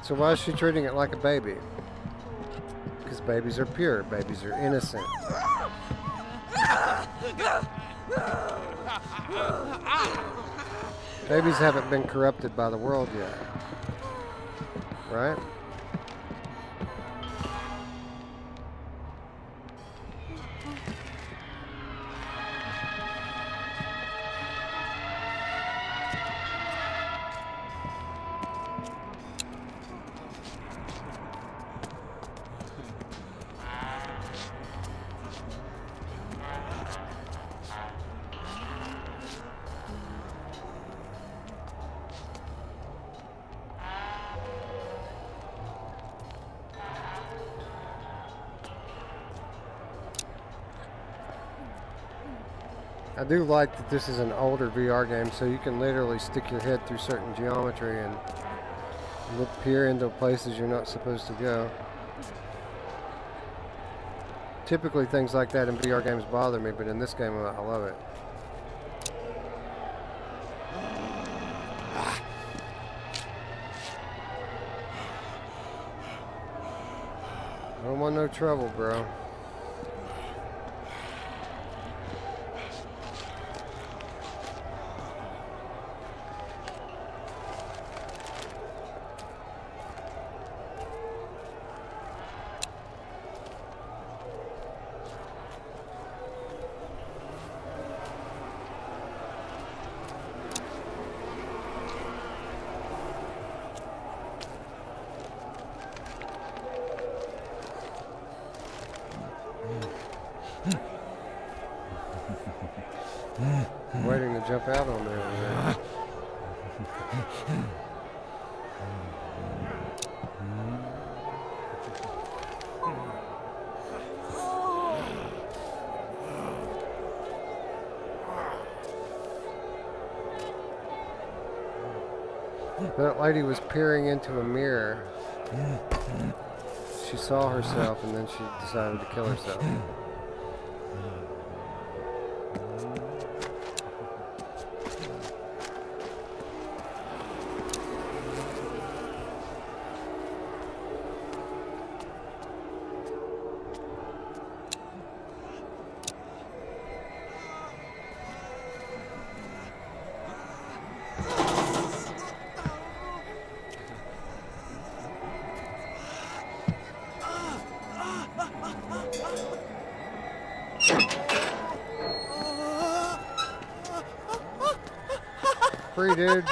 So why is she treating it like a baby? Because babies are pure. Babies are innocent. Babies haven't been corrupted by the world yet. Right? I do like that this is an older VR game, so you can literally stick your head through certain geometry and peer into places you're not supposed to go. Typically things like that in VR games bother me, but in this game I love it. I don't want no trouble, bro. Waiting to jump out on me over there. That lady was peering into a mirror. She saw herself and then she decided to kill herself. Free, dude.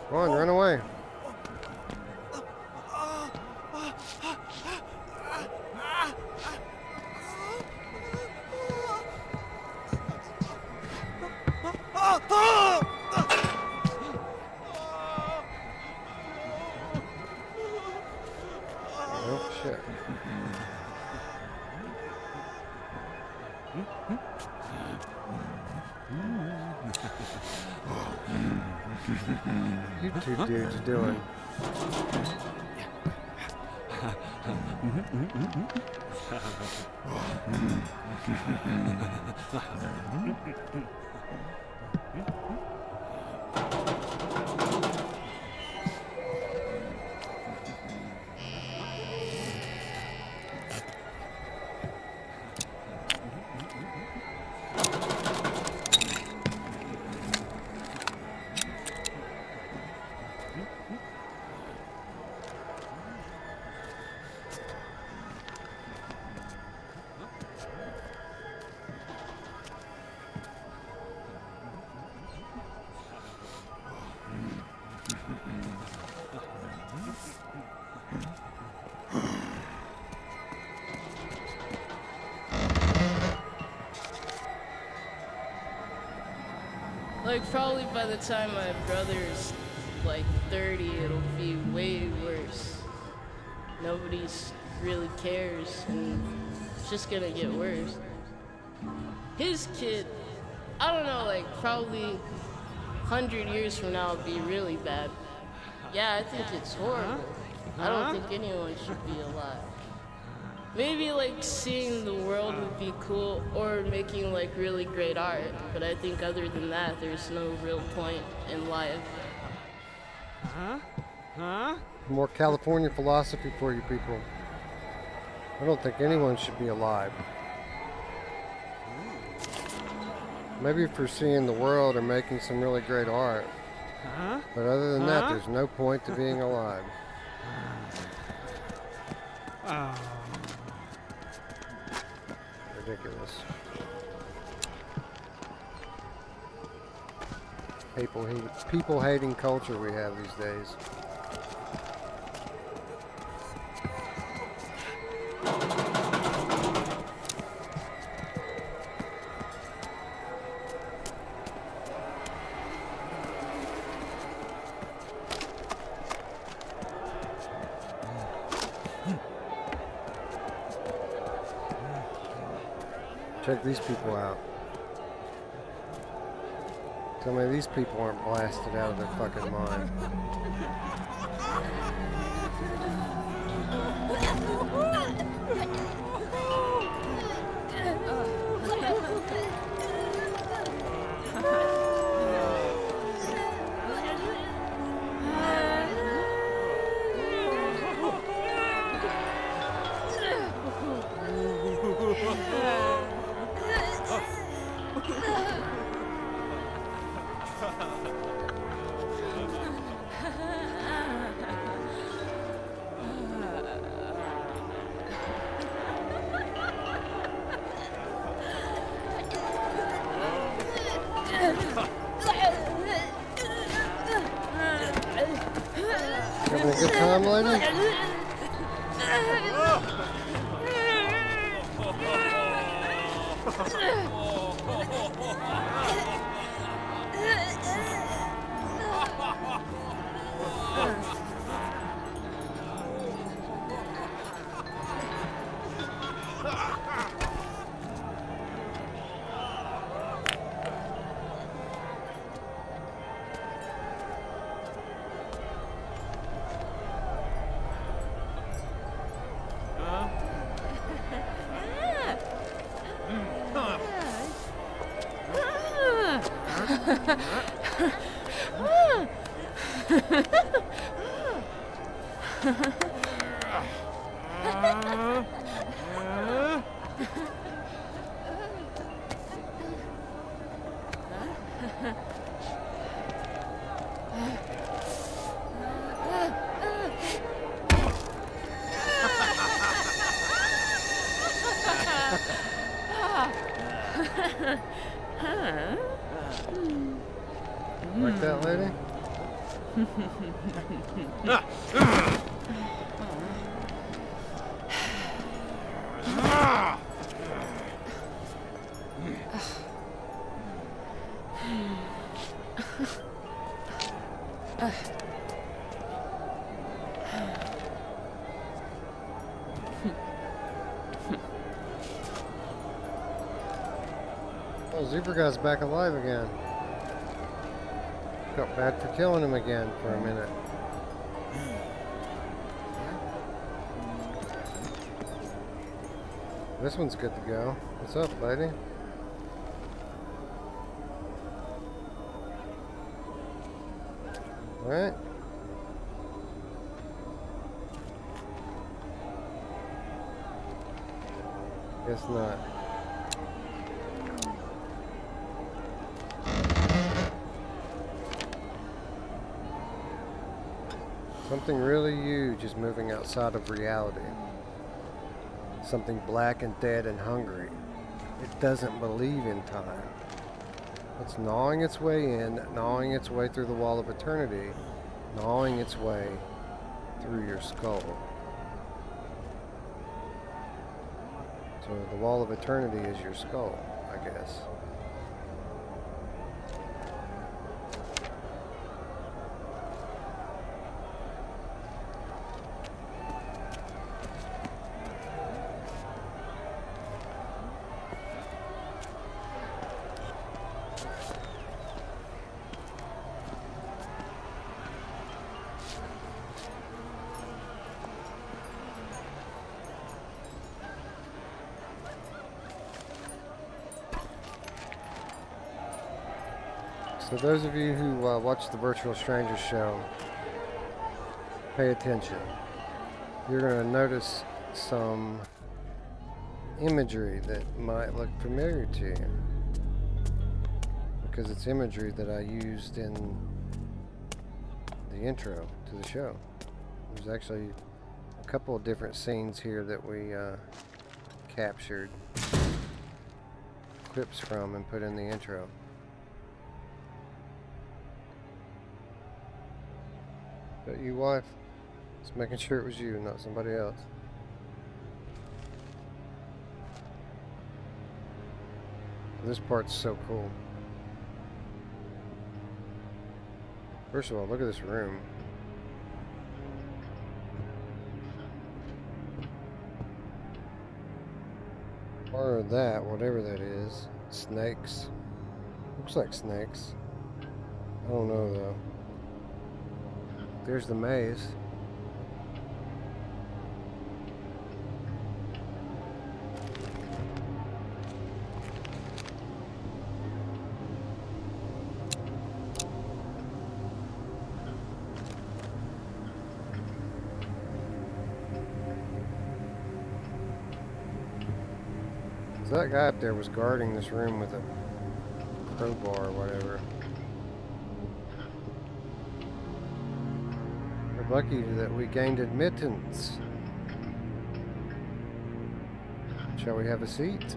Come on, run away. Oh, shit. You two dudes doing? Like, probably by the time my brother's like 30, it'll be way worse. Nobody really cares, and it's just gonna get worse. His kid, I don't know, like probably 100 years from now it'll be really bad. Yeah, I think it's horrible. I don't think anyone should be alive. Maybe like seeing the world would be cool, or making like really great art, but I think other than that there's no real point in life. More California philosophy for you people. I don't think anyone should be alive. Maybe for seeing the world or making some really great art. But other than that, there's no point to being alive. Ridiculous. People hating culture we have these days. Check these people out. Tell me these people aren't blasted out of their fucking mind. Having a good time, lady? Like that, lady? Oh, Zebra Guy's back alive again. Felt bad for killing him again for a minute. This one's good to go. What's up, lady? Alright. Guess not. Something really huge is moving outside of reality. Something black and dead and hungry. It doesn't believe in time. It's gnawing its way in, gnawing its way through the wall of eternity, gnawing its way through your skull. So the wall of eternity is your skull, I guess. So those of you who watch the Virtual Strangers show, pay attention. You're going to notice some imagery that might look familiar to you, because it's imagery that I used in the intro to the show. There's actually a couple of different scenes here that we captured clips from and put in the intro. But you, wife? Just making sure it was you, not somebody else. This part's so cool. First of all, look at this room. Or that, whatever that is. Snakes. Looks like snakes. I don't know though. There's the maze. So that guy up there was guarding this room with a crowbar or whatever. We're lucky that we gained admittance. Shall we have a seat?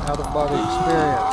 Out-of-body experience.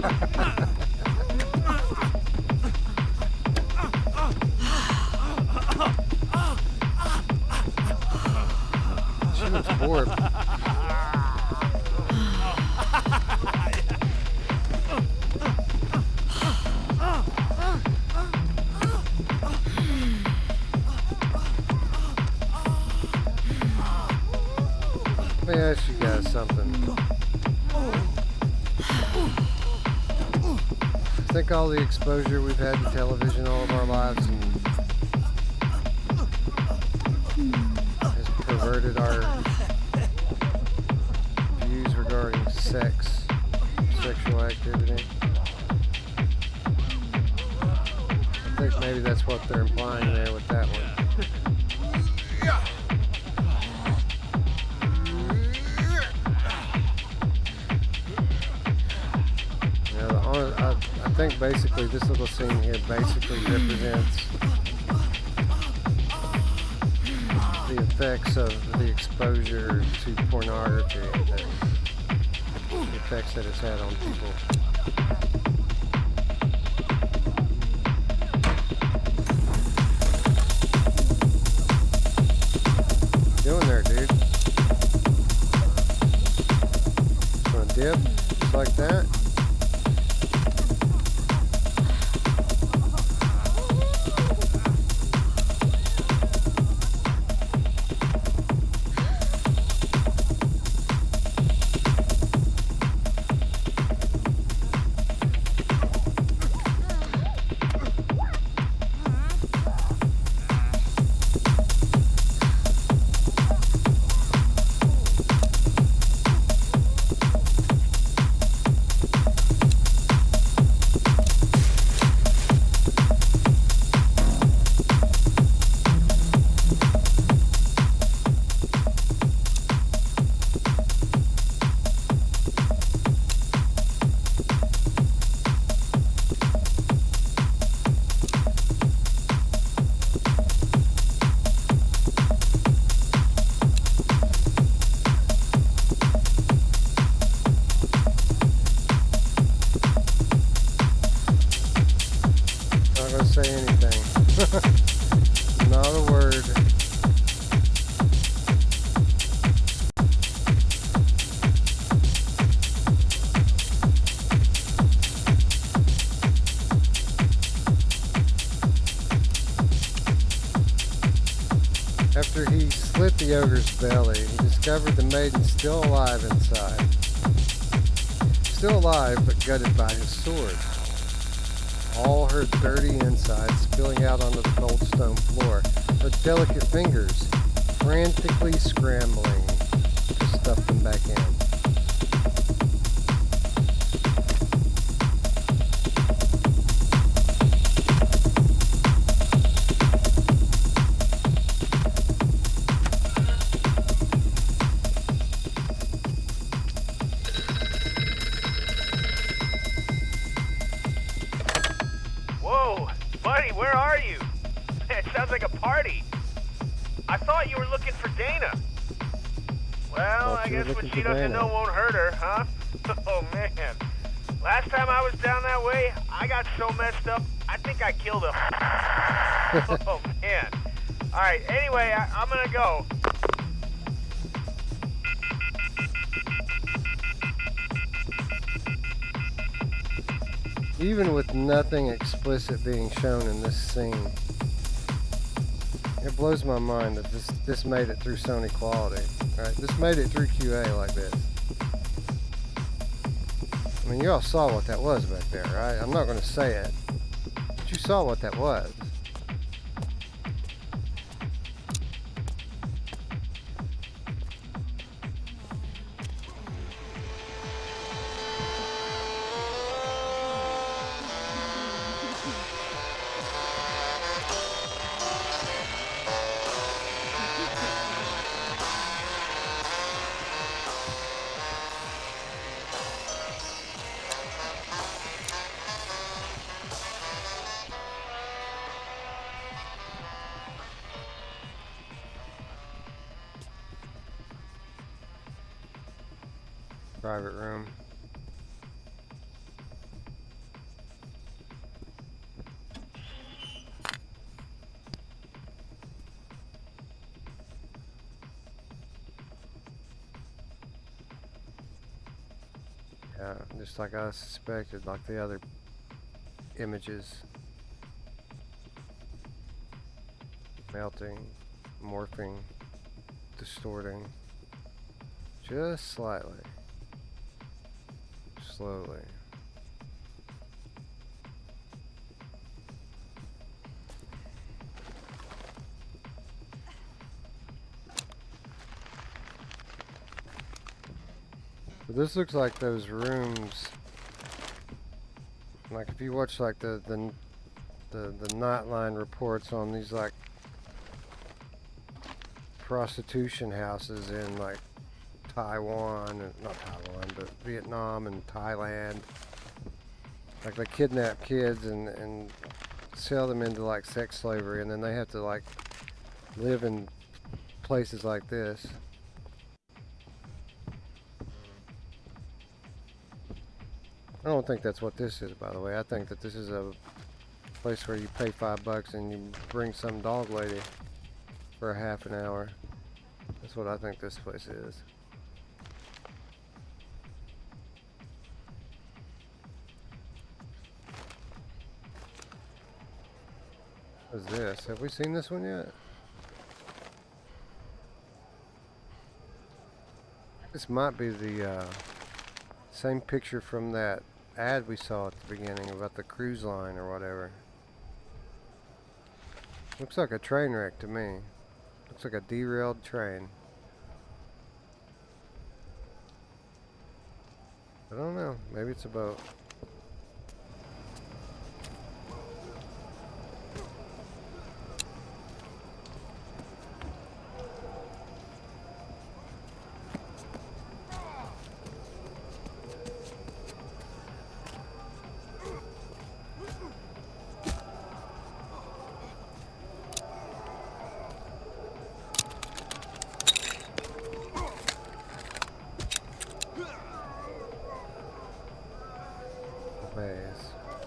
She looks bored. Let me ask you guys something. I think all the exposure we've had to television all of our lives has perverted our views regarding sex, sexual activity. I think maybe that's what they're implying there with that one. I think basically this little scene here basically represents the effects of the exposure to pornography, the effects that it's had on people. Doing there, dude? Gonna dip just like that. Say anything. Not a word. After he slit the ogre's belly, he discovered the maiden still alive inside. Still alive, but gutted by his sword. All her dirty insides spilling out onto the cold stone floor, her delicate fingers frantically scrambling to stuff them back in. Where are you? It sounds like a party. I thought you were looking for Dana. Well, I guess what she doesn't know won't hurt her, huh? Oh, man. Last time I was down that way, I got so messed up, I think I killed him. Oh, man. All right, anyway, I'm gonna go. Even with nothing explicit being shown in this scene, it blows my mind that this made it through Sony quality. Right? This made it through QA like this. I mean, you all saw what that was back there, right? I'm not going to say it, but you saw what that was. Private room. just like I suspected, like the other images. Melting, morphing, distorting, just slightly, slowly. But this looks like those rooms, like if you watch like the Nightline reports on these like prostitution houses in like Taiwan, not Taiwan, but Vietnam and Thailand. Like they kidnap kids and sell them into like sex slavery, and then they have to like live in places like this. I don't think that's what this is, by the way. I think that this is a place where you pay $5 and you bring some dog lady for a half an hour. That's what I think this place is. What is this? Have we seen this one yet? This might be the same picture from that ad we saw at the beginning about the cruise line or whatever. Looks like a train wreck to me. Looks like a derailed train. I don't know. Maybe it's a boat.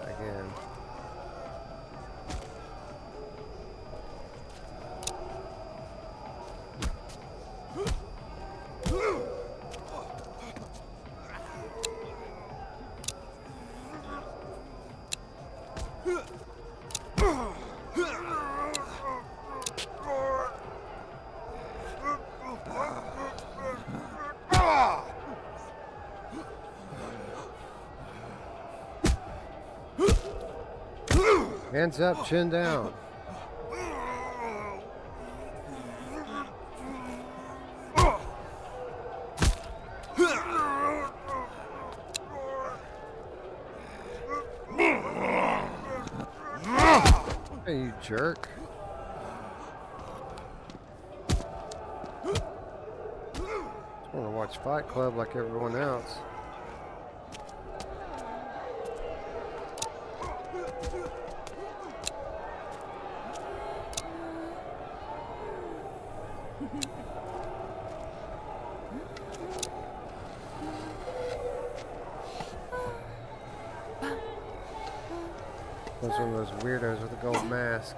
Again. Hands up, chin down. Hey, you jerk. I want to watch Fight Club like everyone else. That's one of those weirdos with a gold mask.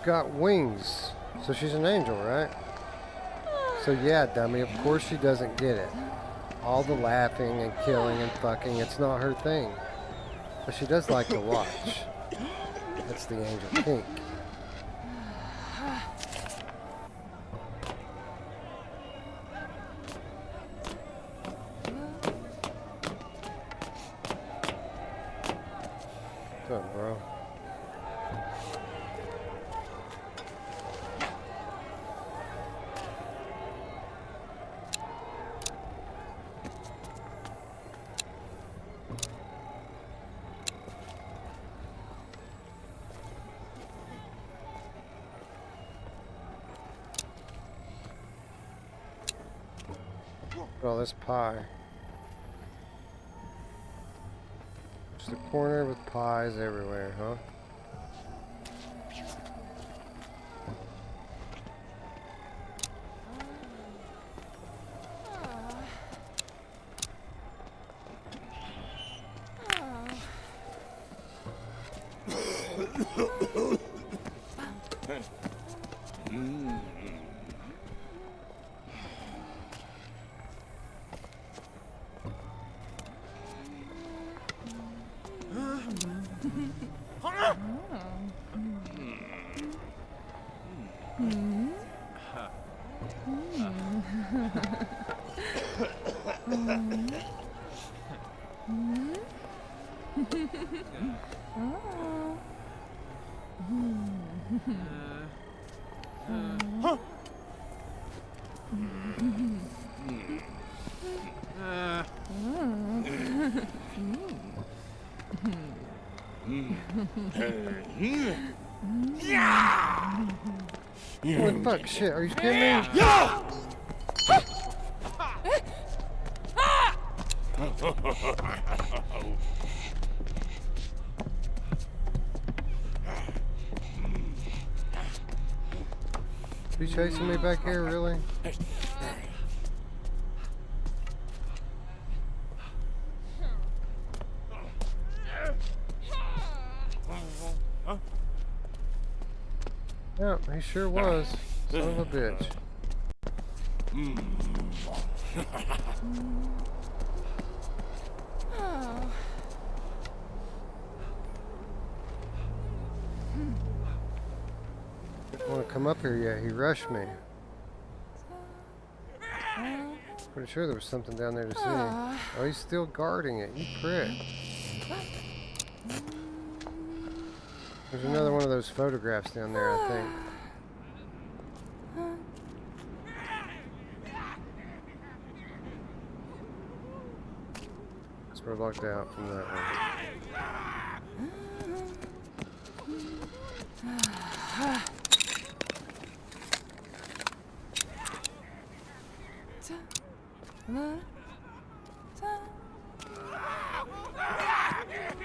got wings. So she's an angel, right? So yeah, dummy, of course she doesn't get it. All the laughing and killing and fucking, it's not her thing. But she does like to watch. That's the angel kink. What's up, bro? All this pie. Just a corner with pies everywhere, huh? Holy fuck, shit, are you kidding me? You chasing me back here, really? Yeah, he sure was. Son of a bitch. Didn't want to come up here yet. He rushed me. Pretty sure there was something down there to see. Oh, he's still guarding it. You prick. There's another one of those photographs down there, I think. So we're locked out from that one.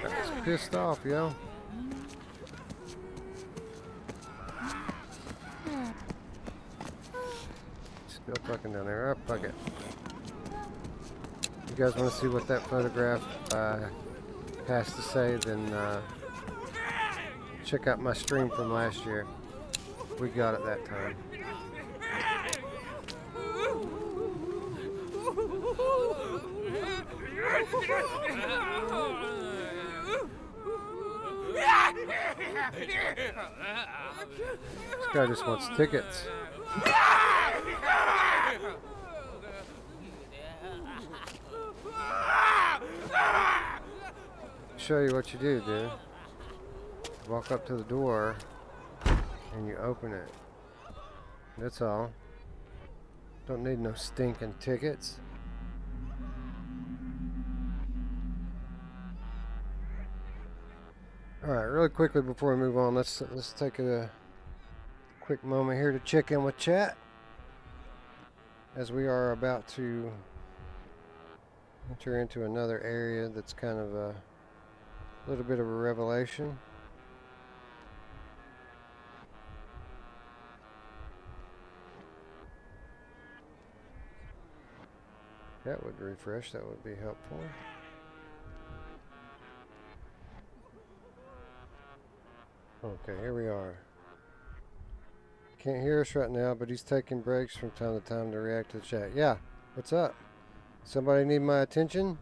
That's pissed off, yo. Still fucking down there. Oh, fuck it. You guys want to see what that photograph has to say, then check out my stream from last year. We got it that time. This guy just wants tickets. Show you what you do, dude. Walk up to the door and you open it. That's all. Don't need no stinking tickets. Alright, really quickly before we move on, let's take a quick moment here to check in with chat, as we are about to enter into another area that's kind of a little bit of a revelation. That would refresh, that would be helpful. Okay, here we are. Can't hear us right now, but he's taking breaks from time to time to react to the chat. Yeah, what's up? Somebody need my attention?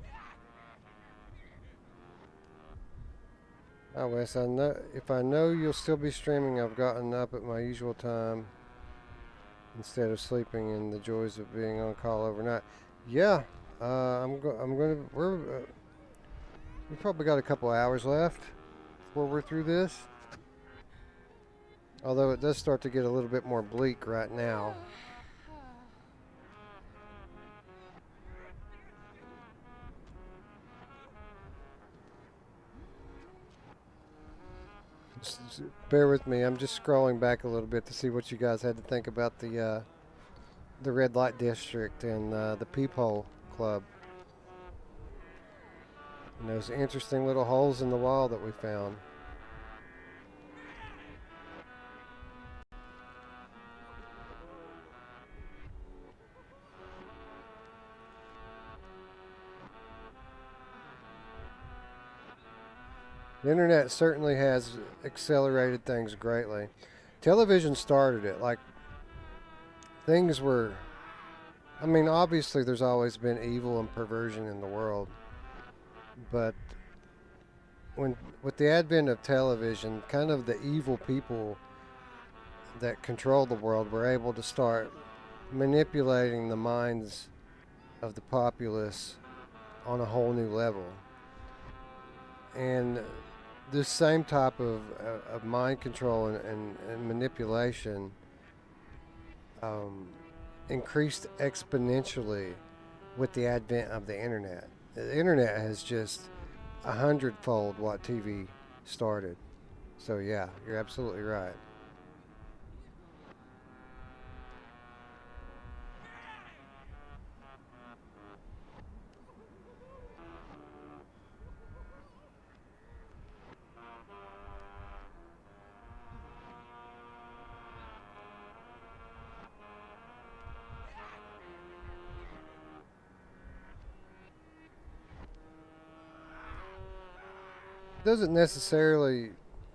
Hi, Wes. I know if I know you'll still be streaming, I've gotten up at my usual time instead of sleeping in the joys of being on call overnight. Yeah, I'm gonna. We probably got a couple hours left before we're through this. Although it does start to get a little bit more bleak right now. Bear with me. I'm just scrolling back a little bit to see what you guys had to think about the red light district and the peephole club. And those interesting little holes in the wall that we found. The internet certainly has accelerated things greatly. Television started it. Like, things were, I mean, obviously there's always been evil and perversion in the world. But with the advent of television, kind of the evil people that control the world were able to start manipulating the minds of the populace on a whole new level. And this same type of mind control and manipulation increased exponentially with the advent of the internet. The internet has just 100-fold what TV started. So yeah, you're absolutely right. Doesn't necessarily,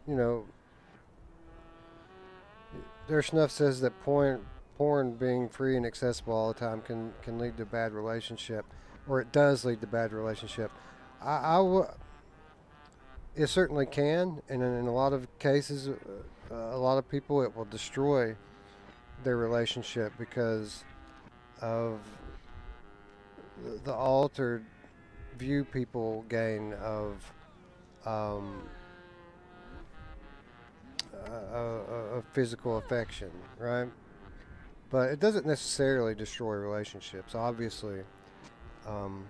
you know, their snuff says that porn being free and accessible all the time can lead to bad relationship, or it does lead to bad relationship. It certainly can, and in a lot of cases, a lot of people, it will destroy their relationship because of the altered view people gain of physical affection, right? But it doesn't necessarily destroy relationships. Obviously, you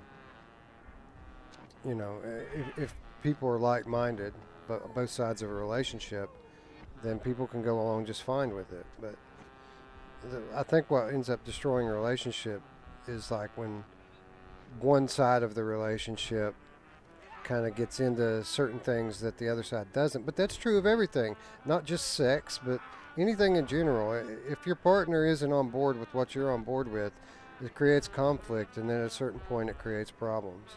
know, if people are like-minded, but both sides of a relationship, then people can go along just fine with it. But I think what ends up destroying a relationship is like when one side of the relationship kind of gets into certain things that the other side doesn't. But that's true of everything, not just sex, but anything in general. If your partner isn't on board with what you're on board with, it creates conflict, and then at a certain point it creates problems.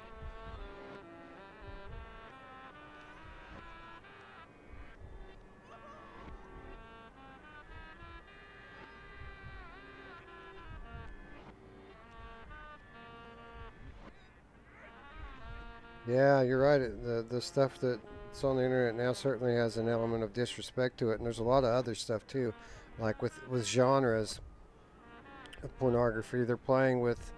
Yeah, you're right. The stuff that's on the internet now certainly has an element of disrespect to it, and there's a lot of other stuff too, like with genres of pornography. They're playing with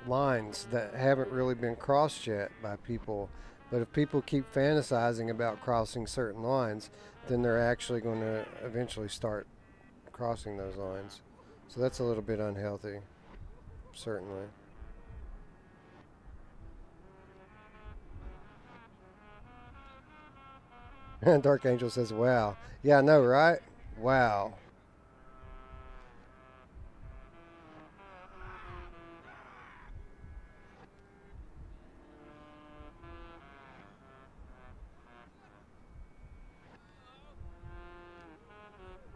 lines that haven't really been crossed yet by people. But if people keep fantasizing about crossing certain lines, then they're actually going to eventually start crossing those lines. So that's a little bit unhealthy, certainly. Dark Angel says, wow. Yeah, I know, right? Wow.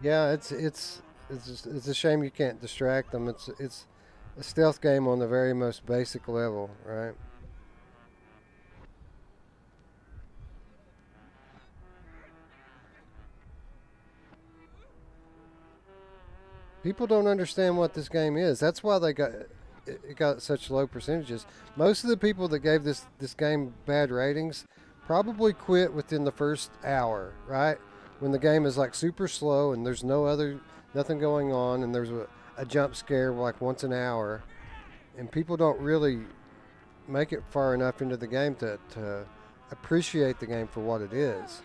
Yeah, it's a shame you can't distract them. It's a stealth game on the very most basic level, right? People don't understand what this game is. That's why it got such low percentages. Most of the people that gave this game bad ratings probably quit within the first hour, right? When the game is like super slow and there's nothing going on, and there's a jump scare like once an hour, and people don't really make it far enough into the game to appreciate the game for what it is.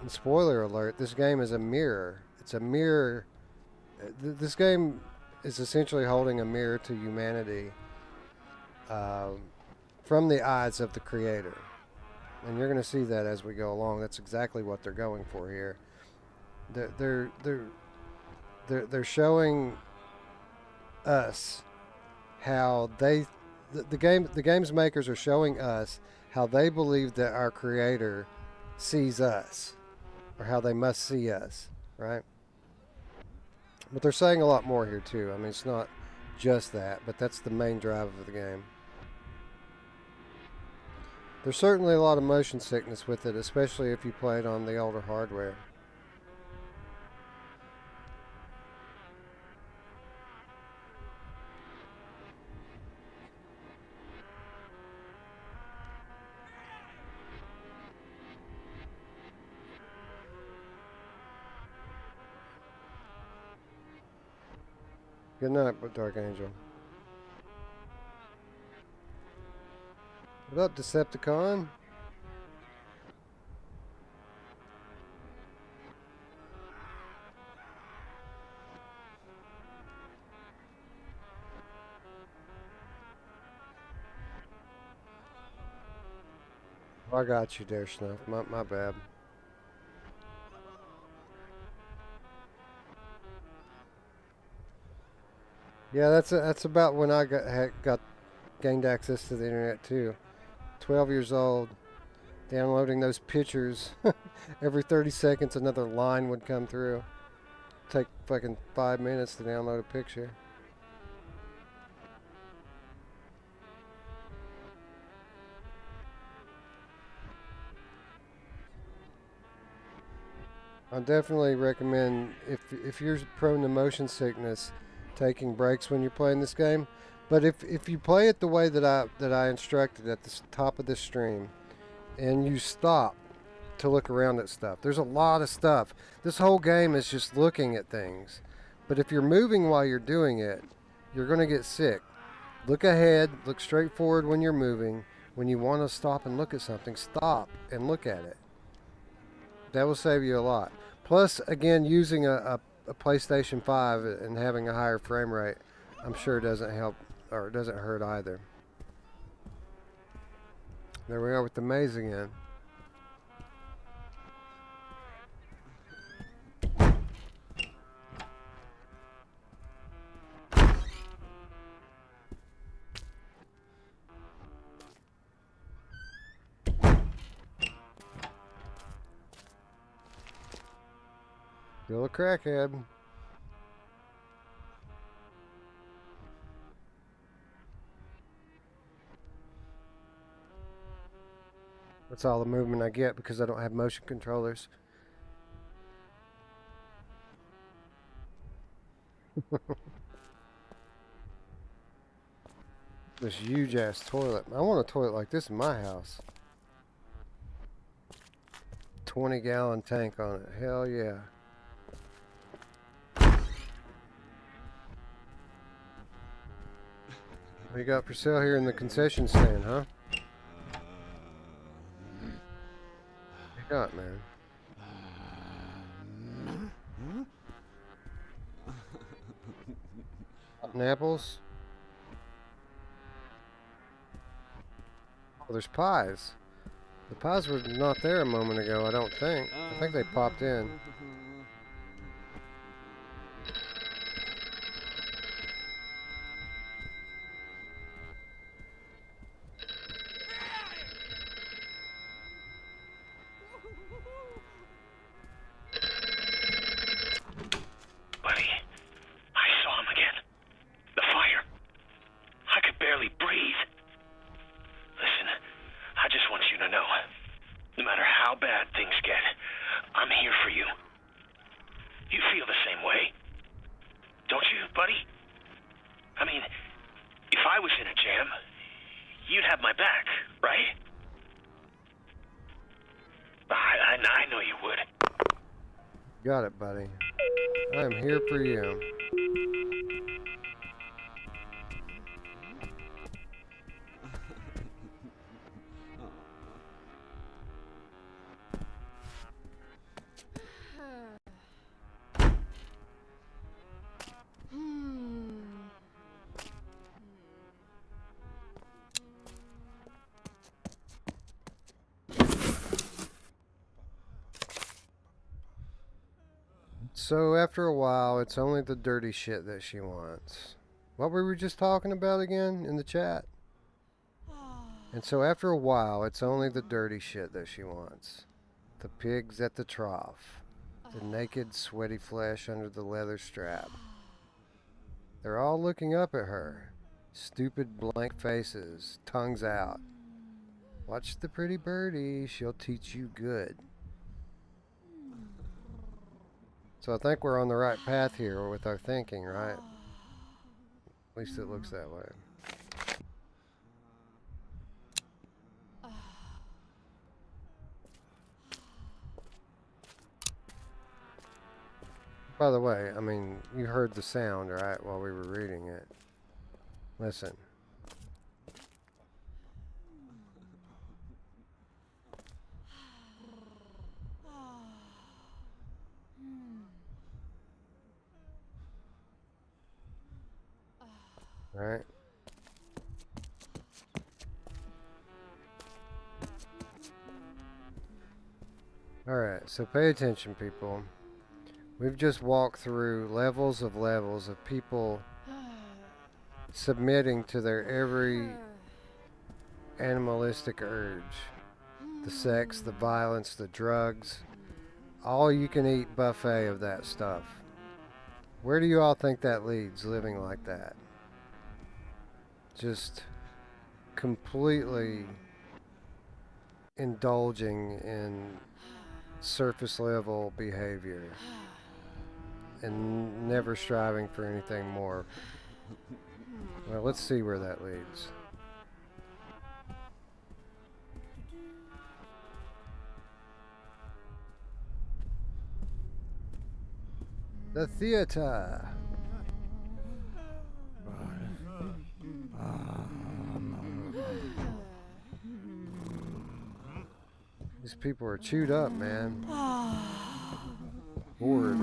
And spoiler alert, this game is a mirror. It's a mirror. This game is essentially holding a mirror to humanity from the eyes of the creator. And you're going to see that as we go along. That's exactly what they're going for here. They're showing us how the game's makers are showing us how they believe that our creator sees us, or how they must see us, right? But they're saying a lot more here too. I mean, it's not just that, but that's the main drive of the game. There's certainly a lot of motion sickness with it, especially if you play it on the older hardware. Good night, Dark Angel. What up, Decepticon? I got you there, Snuff. My bad. Yeah, that's about when I got gained access to the internet too. 12 years old, downloading those pictures. Every 30 seconds another line would come through. Take fucking 5 minutes to download a picture. I definitely recommend, if you're prone to motion sickness, taking breaks when you're playing this game. But if you play it the way that I instructed at the top of this stream, and you stop to look around at stuff, there's a lot of stuff. This whole game is just looking at things. But if you're moving while you're doing it, you're going to get sick. Look ahead, look straight forward when you're moving. When you want to stop and look at something, stop and look at it. That will save you a lot. Plus, again, using a PlayStation 5 and having a higher frame rate, I'm sure it doesn't help, or it doesn't hurt either. There we are with the maze again. Still a crackhead. That's all the movement I get because I don't have motion controllers. This huge ass toilet. I want a toilet like this in my house. 20-gallon tank on it. Hell yeah. What you got for sale here in the concession stand, huh? What you got, man? Rotten apples? Oh, there's pies. The pies were not there a moment ago, I don't think. I think they popped in. Buddy, I saw him again. The fire. I could barely breathe. Listen, I just want you to know, no matter how bad things get, I'm here for you. buddy? I mean, if I was in a jam, you'd have my back, right? I know you would. Got it, buddy. I am here for you. So after a while, it's only the dirty shit that she wants. What were we just talking about again in the chat? And so after a while, it's only the dirty shit that she wants. The pigs at the trough. The naked, sweaty flesh under the leather strap. They're all looking up at her. Stupid blank faces, tongues out. Watch the pretty birdie, she'll teach you good. So I think we're on the right path here with our thinking, right? At least it looks that way. By the way, I mean, you heard the sound, right, while we were reading it. Listen. Right? Alright, so pay attention, people. We've just walked through levels of people submitting to their every animalistic urge. The sex, the violence, the drugs. All you can eat buffet of that stuff. Where do you all think that leads, living like that? Just completely indulging in surface level behavior and never striving for anything more. Well, let's see where that leads. The theater. These people are chewed up, man. Bored.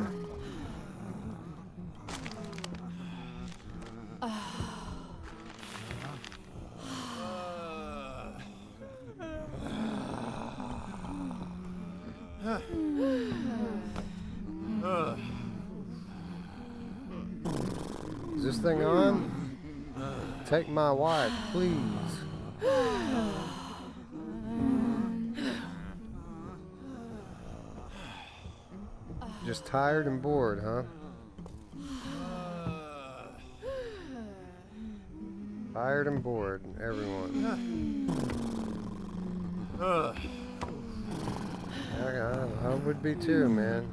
Is this thing on? Take my wife, please. Just tired and bored, huh? Tired and bored, everyone. I would be too, man.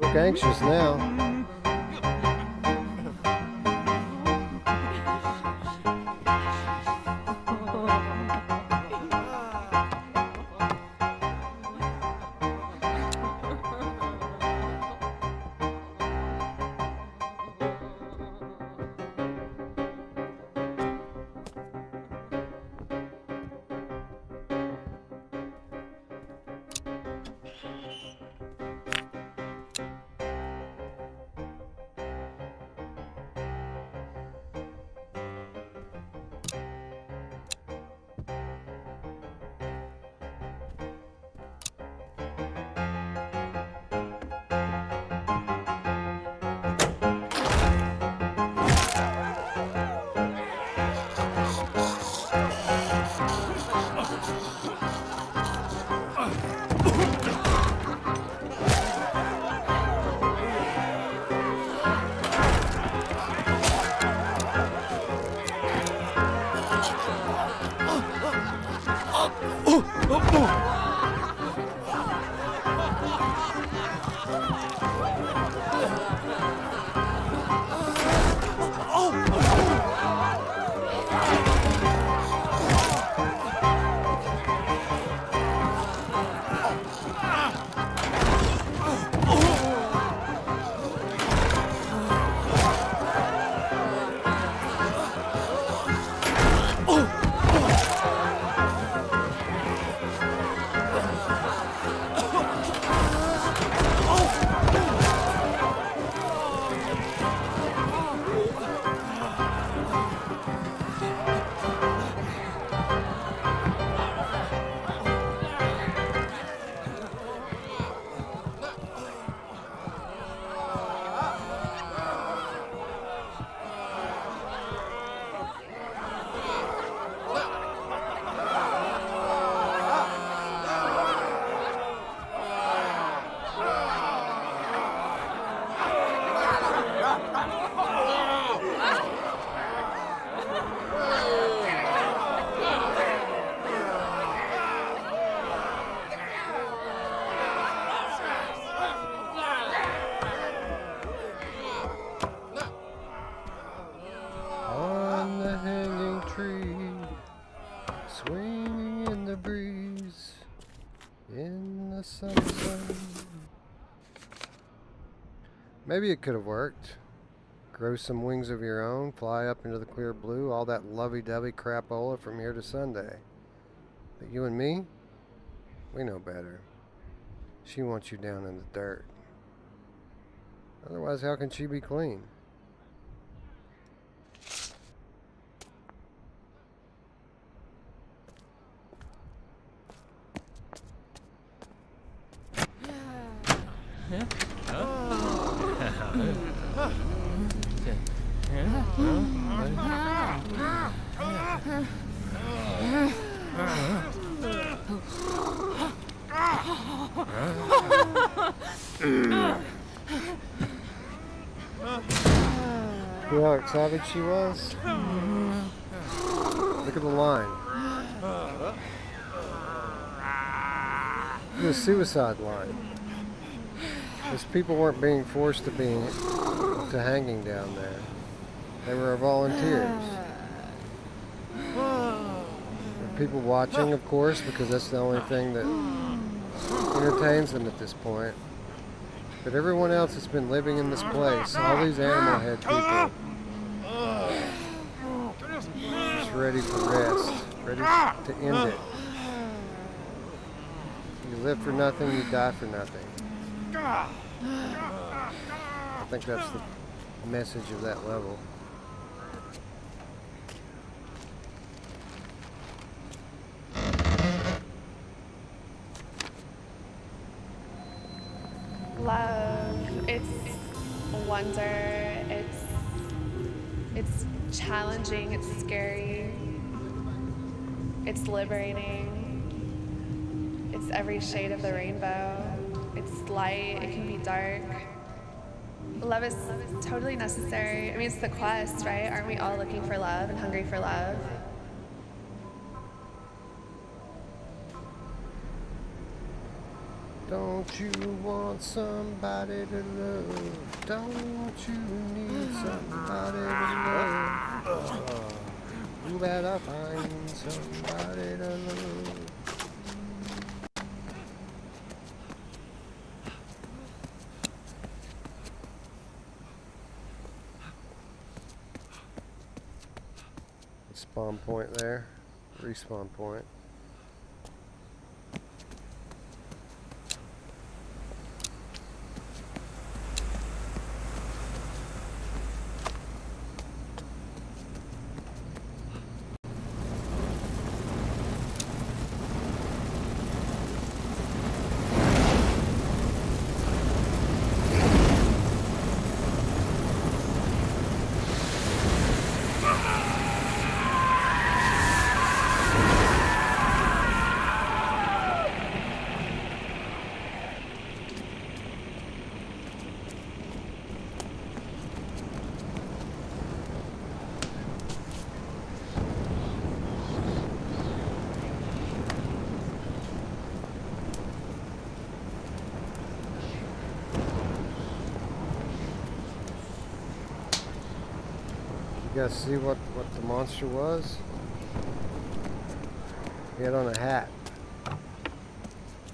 Look anxious now. On the hanging tree, swinging in the breeze, in the sun. Maybe it could have worked. Grow some wings of your own, fly up into the clear blue, all that lovey-dovey crapola from here to Sunday. But you and me, we know better. She wants you down in the dirt. Otherwise, how can she be clean? See how excited she was? Look at the line. Look at the suicide line. Those people weren't being forced to hanging down there. They were volunteers. There are people watching, of course, because that's the only thing that entertains them at this point. But everyone else has been living in this place, all these animal head people, just ready for rest, ready to end it. You live for nothing, you die for nothing. I think that's the message of that level. Love, it's a wonder, it's challenging, it's scary, it's liberating, it's every shade of the rainbow, it's light, it can be dark. Love is totally necessary. I mean, it's the quest, right? Aren't we all looking for love and hungry for love? Don't you want somebody to love? Don't you need somebody to love? You better find somebody to love. Spawn point there, respawn point. guys see what the monster was? He had on a hat. He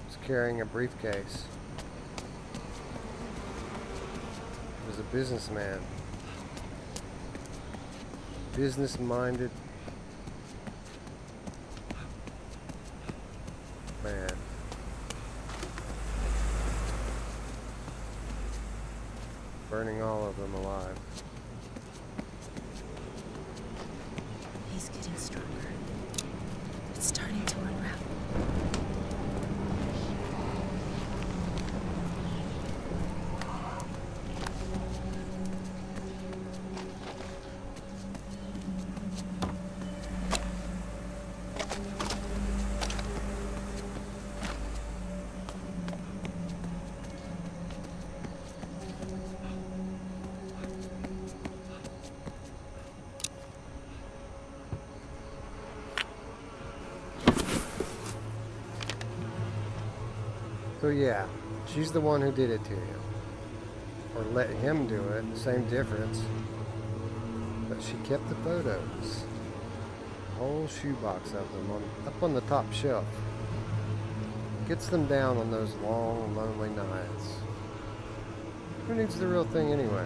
was carrying a briefcase. He was a businessman. Business-minded man. Burning all of them alive. He's getting stronger. It's starting to unravel. So yeah, she's the one who did it to you. Or let him do it, same difference. But she kept the photos. A whole shoebox of them up on the top shelf. Gets them down on those long, lonely nights. Who needs the real thing anyway?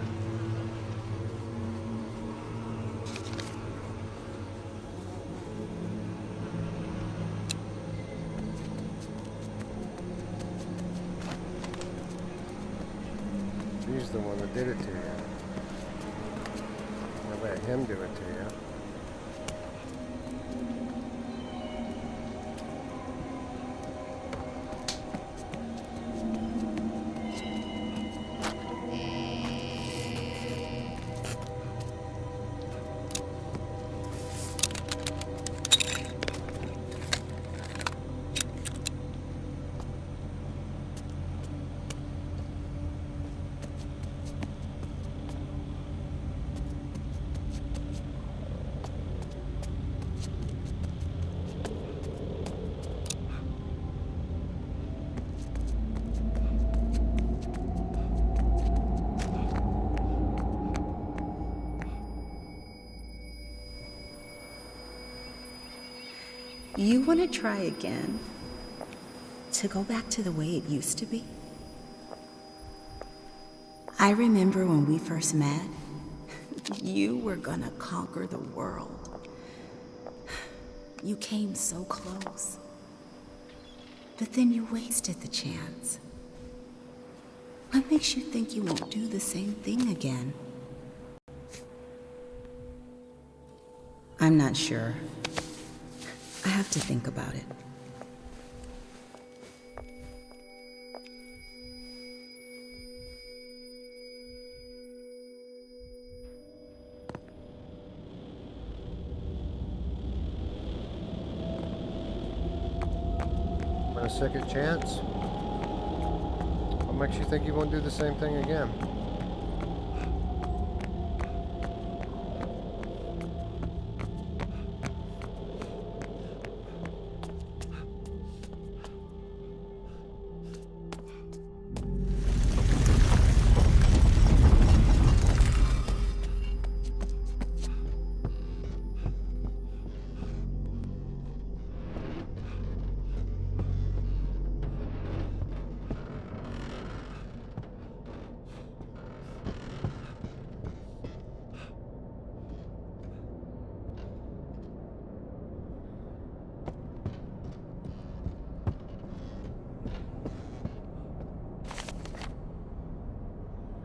She's the one that did it to you. I let him do it to you. You want to try again? To go back to the way it used to be? I remember when we first met, you were gonna conquer the world. You came so close. But then you wasted the chance. What makes you think you won't do the same thing again? I'm not sure. I have to think about it. Want a second chance? What makes you think you won't do the same thing again?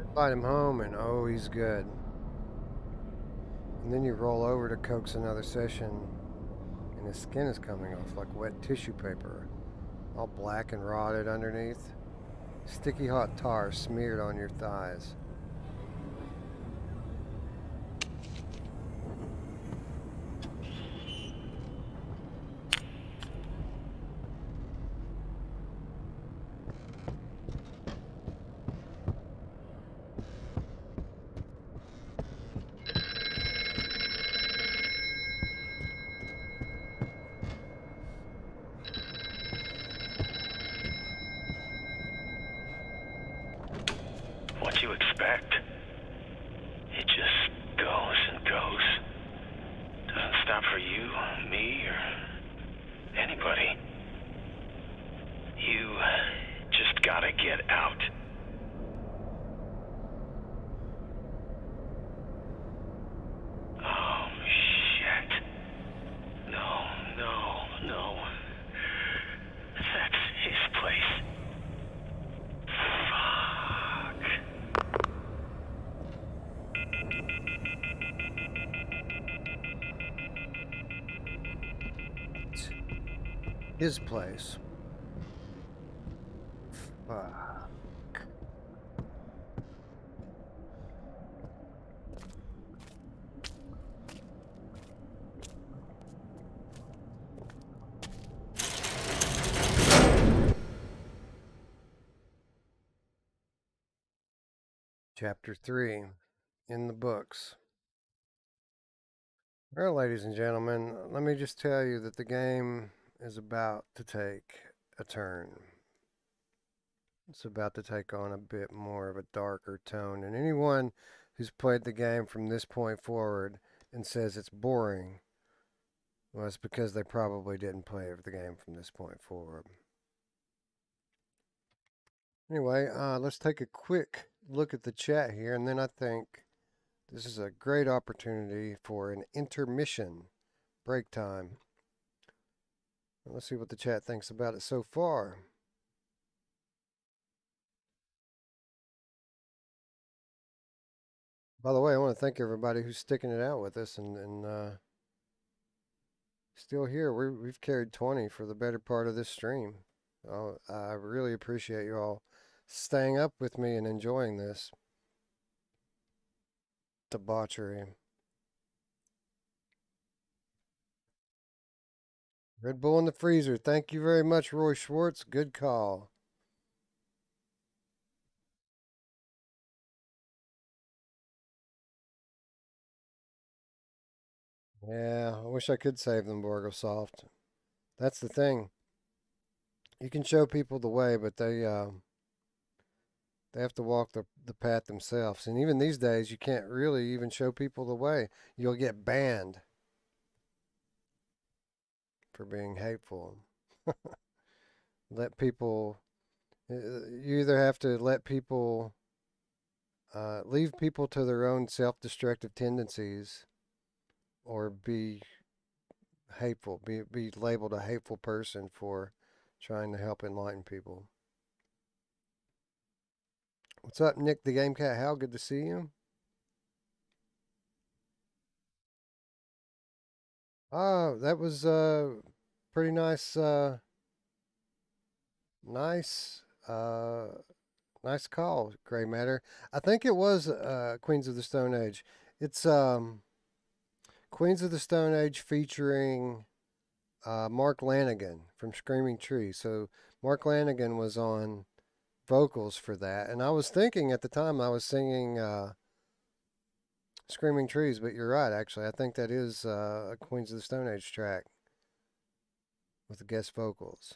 Invite him home and oh, he's good. And then you roll over to coax another session and his skin is coming off like wet tissue paper, all black and rotted underneath. Sticky hot tar smeared on your thighs. What you expect? It just goes and goes. you, me, or anybody. You just gotta get out. Oh, shit. No, no, no. That's his place. Fuck. His place. Fuck. Chapter 3 in the books. Well, ladies and gentlemen, let me just tell you that the game is about to take a turn. It's about to take on a bit more of a darker tone. And anyone who's played the game from this point forward and says it's boring, well, it's because they probably didn't play the game from this point forward. Anyway, let's take a quick look at the chat here, and then I think this is a great opportunity for an intermission, break time. Let's see what the chat thinks about it so far. By the way, I want to thank everybody who's sticking it out with us and still here. We've carried 20 for the better part of this stream. I really appreciate you all staying up with me and enjoying this debauchery. Red Bull in the freezer. Thank you very much, Roy Schwartz. Good call. Yeah, I wish I could save them, Borgosoft. That's the thing. You can show people the way, but they have to walk the path themselves. And even these days, you can't really even show people the way. You'll get banned for being hateful. Let people, you either have to let people, leave people to their own self destructive tendencies or be hateful, be labeled a hateful person for trying to help enlighten people. What's up, Nick the Game Cat? How good to see you. Oh, that was pretty nice. Nice. Nice call, Gray Matter. I think it was Queens of the Stone Age. It's Queens of the Stone Age featuring Mark Lanigan from Screaming Tree. So Mark Lanigan was on vocals for that, and I was thinking at the time I was singing Screaming Trees, but you're right. Actually, I think that is a Queens of the Stone Age track with the guest vocals.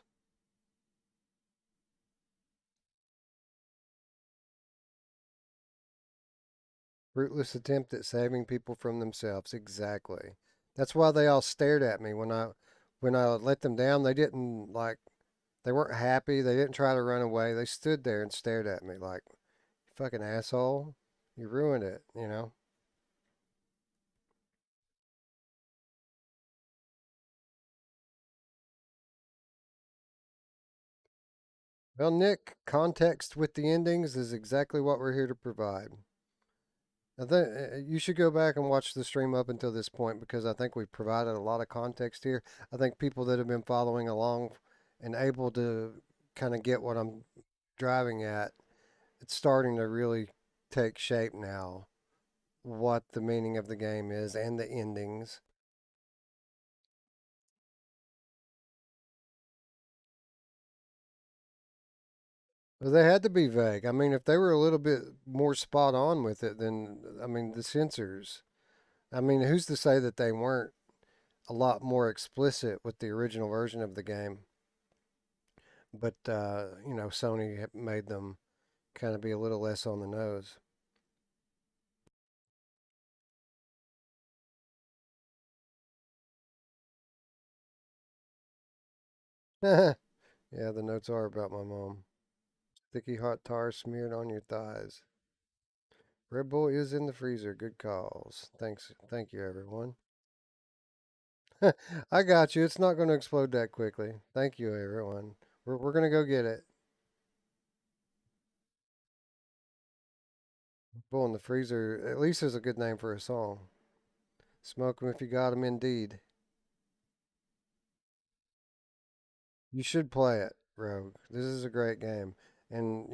Fruitless attempt at saving people from themselves. Exactly. That's why they all stared at me when I let them down. They didn't like. They weren't happy. They didn't try to run away. They stood there and stared at me like, "You fucking asshole! You ruined it." You know. Well, Nick, context with the endings is exactly what we're here to provide. I think you should go back and watch the stream up until this point because I think we've provided a lot of context here. I think people that have been following along and able to kind of get what I'm driving at, it's starting to really take shape now, what the meaning of the game is and the endings. But they had to be vague. I mean, if they were a little bit more spot on with it, then, I mean, the censors, I mean, who's to say that they weren't a lot more explicit with the original version of the game? But, Sony made them kind of be a little less on the nose. Yeah, the notes are about my mom. Sticky hot tar smeared on your thighs. Red Bull is in the freezer. Good calls. Thank you, everyone. I got you. It's not going to explode that quickly. Thank you, everyone. We're going to go get it. Bull in the freezer, at least is a good name for a song. Smoke 'em if you got 'em, indeed. You should play it, Rogue. This is a great game. And,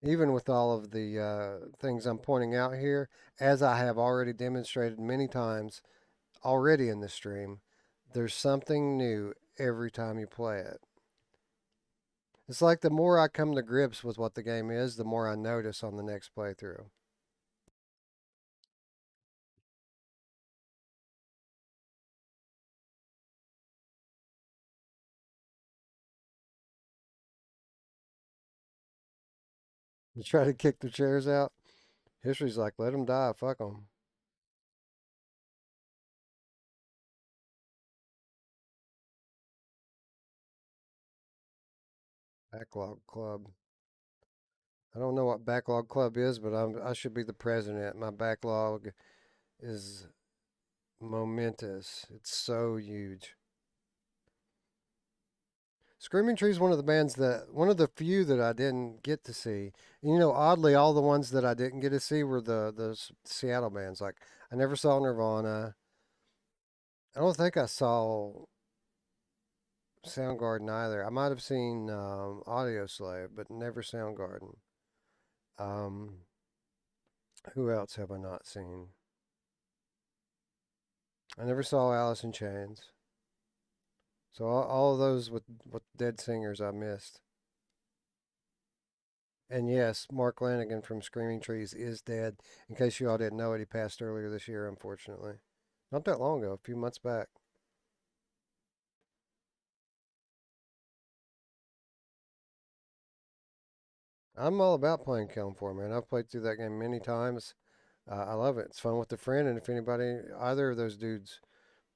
even with all of the things I'm pointing out here, as I have already demonstrated many times already in this stream, there's something new every time you play it. It's like the more I come to grips with what the game is, the more I notice on the next playthrough. You try to kick the chairs out. History's like, let them die. Fuck them. Backlog Club. I don't know what Backlog Club is, but I should be the president. My backlog is momentous. It's so huge. Screaming Tree is one of the few that I didn't get to see. And, oddly, all the ones that I didn't get to see were the Seattle bands. Like, I never saw Nirvana. I don't think I saw Soundgarden either. I might have seen Audio Slave, but never Soundgarden. Who else have I not seen? I never saw Alice in Chains. So all of those with dead singers I missed. And yes, Mark Lanigan from Screaming Trees is dead. In case you all didn't know it, he passed earlier this year, unfortunately. Not that long ago, a few months back. I'm all about playing Killing Floor, man. I've played through that game many times. I love it. It's fun with a friend, and if either of those dudes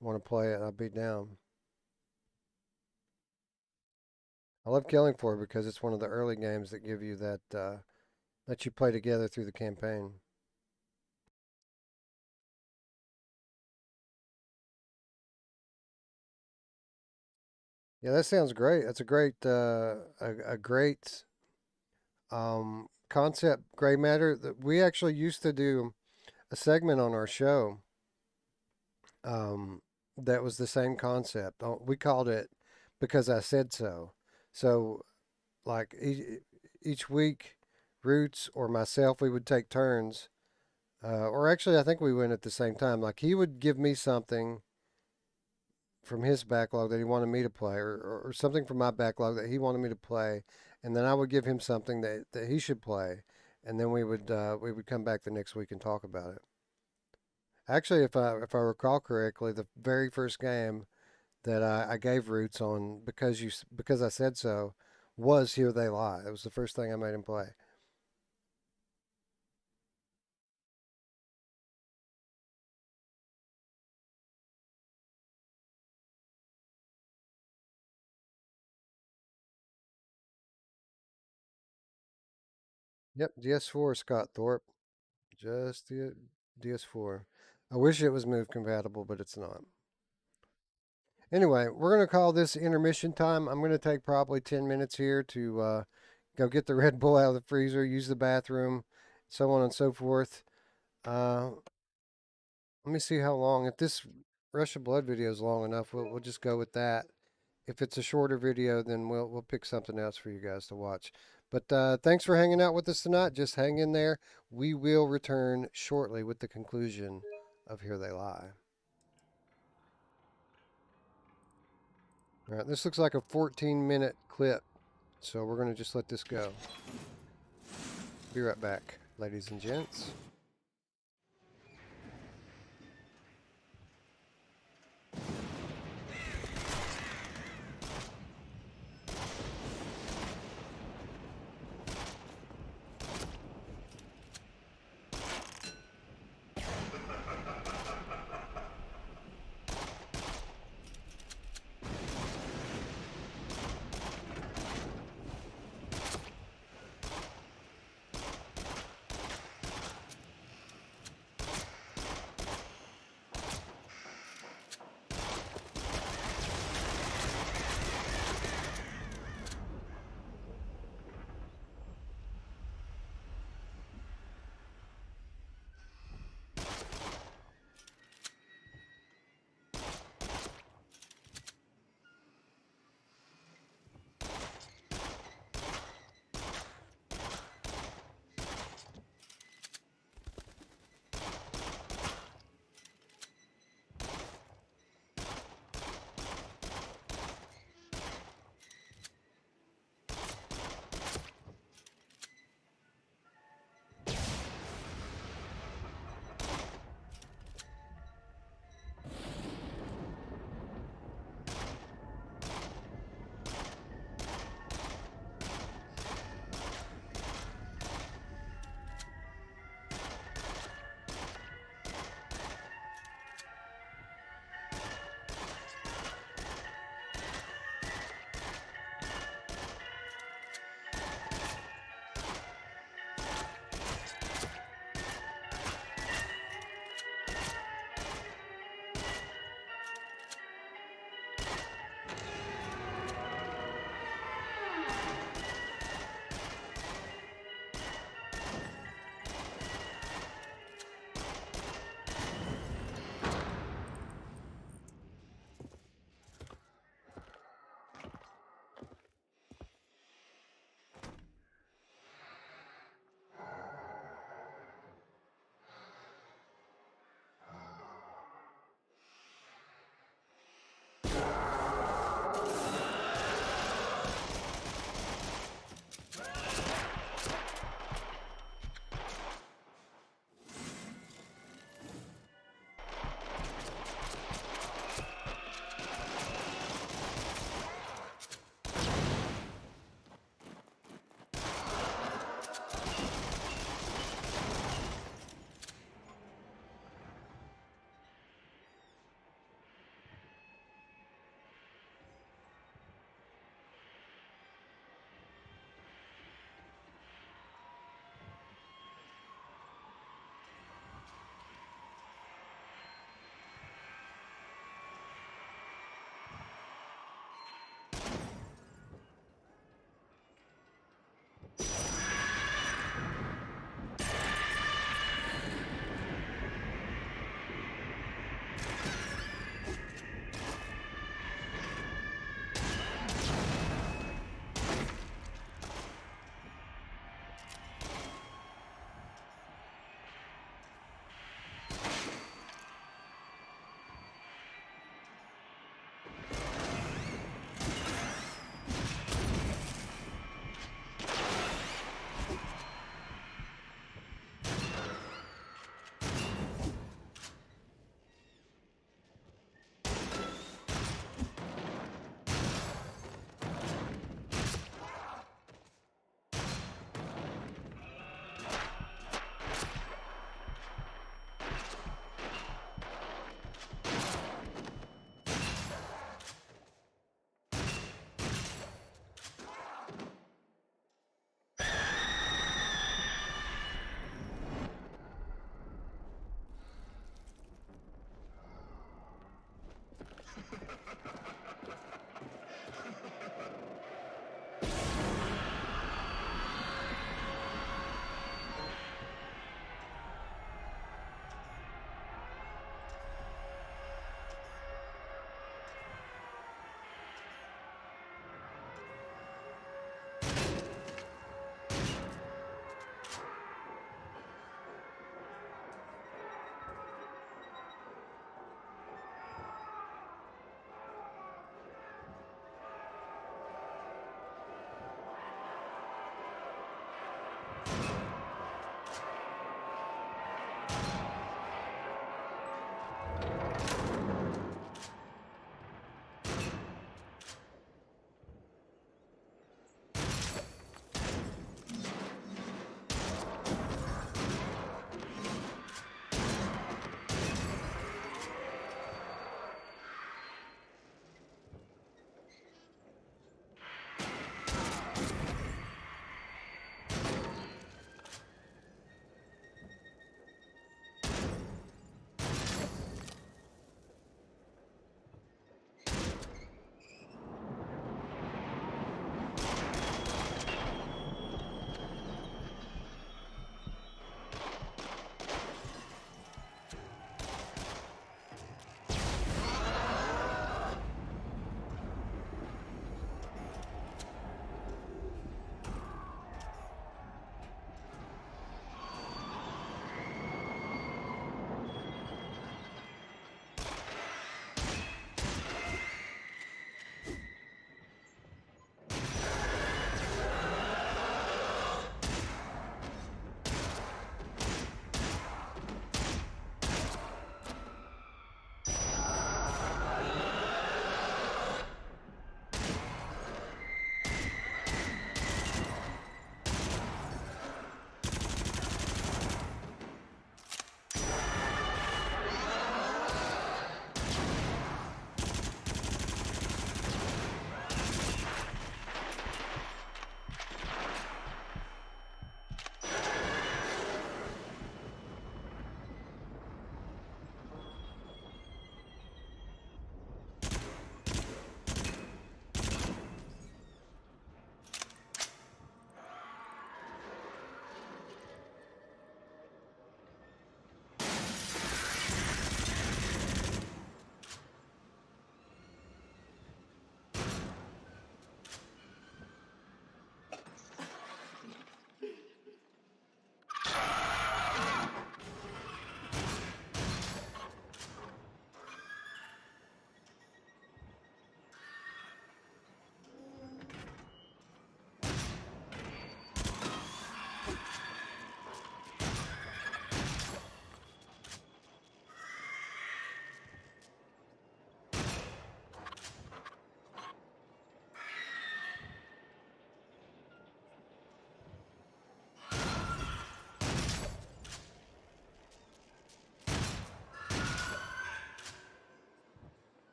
want to play it, I'll be down. I love Killing Floor because it's one of the early games that give you that let you play together through the campaign. Yeah, that sounds great. That's a great concept, gray matter. That we actually used to do a segment on our show that was the same concept. We called it Because I Said So. So, like each week, Roots or myself, we would take turns. Or actually, I think we went at the same time. Like he would give me something from his backlog that he wanted me to play, or something from my backlog that he wanted me to play, and then I would give him something that he should play, and then we would come back the next week and talk about it. Actually, if I recall correctly, the very first game that I gave Roots on because I said so was Here They Lie. It was the first thing I made him play. Yep, DS4 Scott Thorpe. Just the DS4. I wish it was move compatible, but it's not. Anyway, we're going to call this intermission time. I'm going to take probably 10 minutes here to go get the Red Bull out of the freezer, use the bathroom, so on and so forth. Let me see how long. If this Rush of Blood video is long enough, we'll just go with that. If it's a shorter video, then we'll pick something else for you guys to watch. But thanks for hanging out with us tonight. Just hang in there. We will return shortly with the conclusion of Here They Lie. All right, this looks like a 14-minute clip, so we're going to just let this go. Be right back, ladies and gents.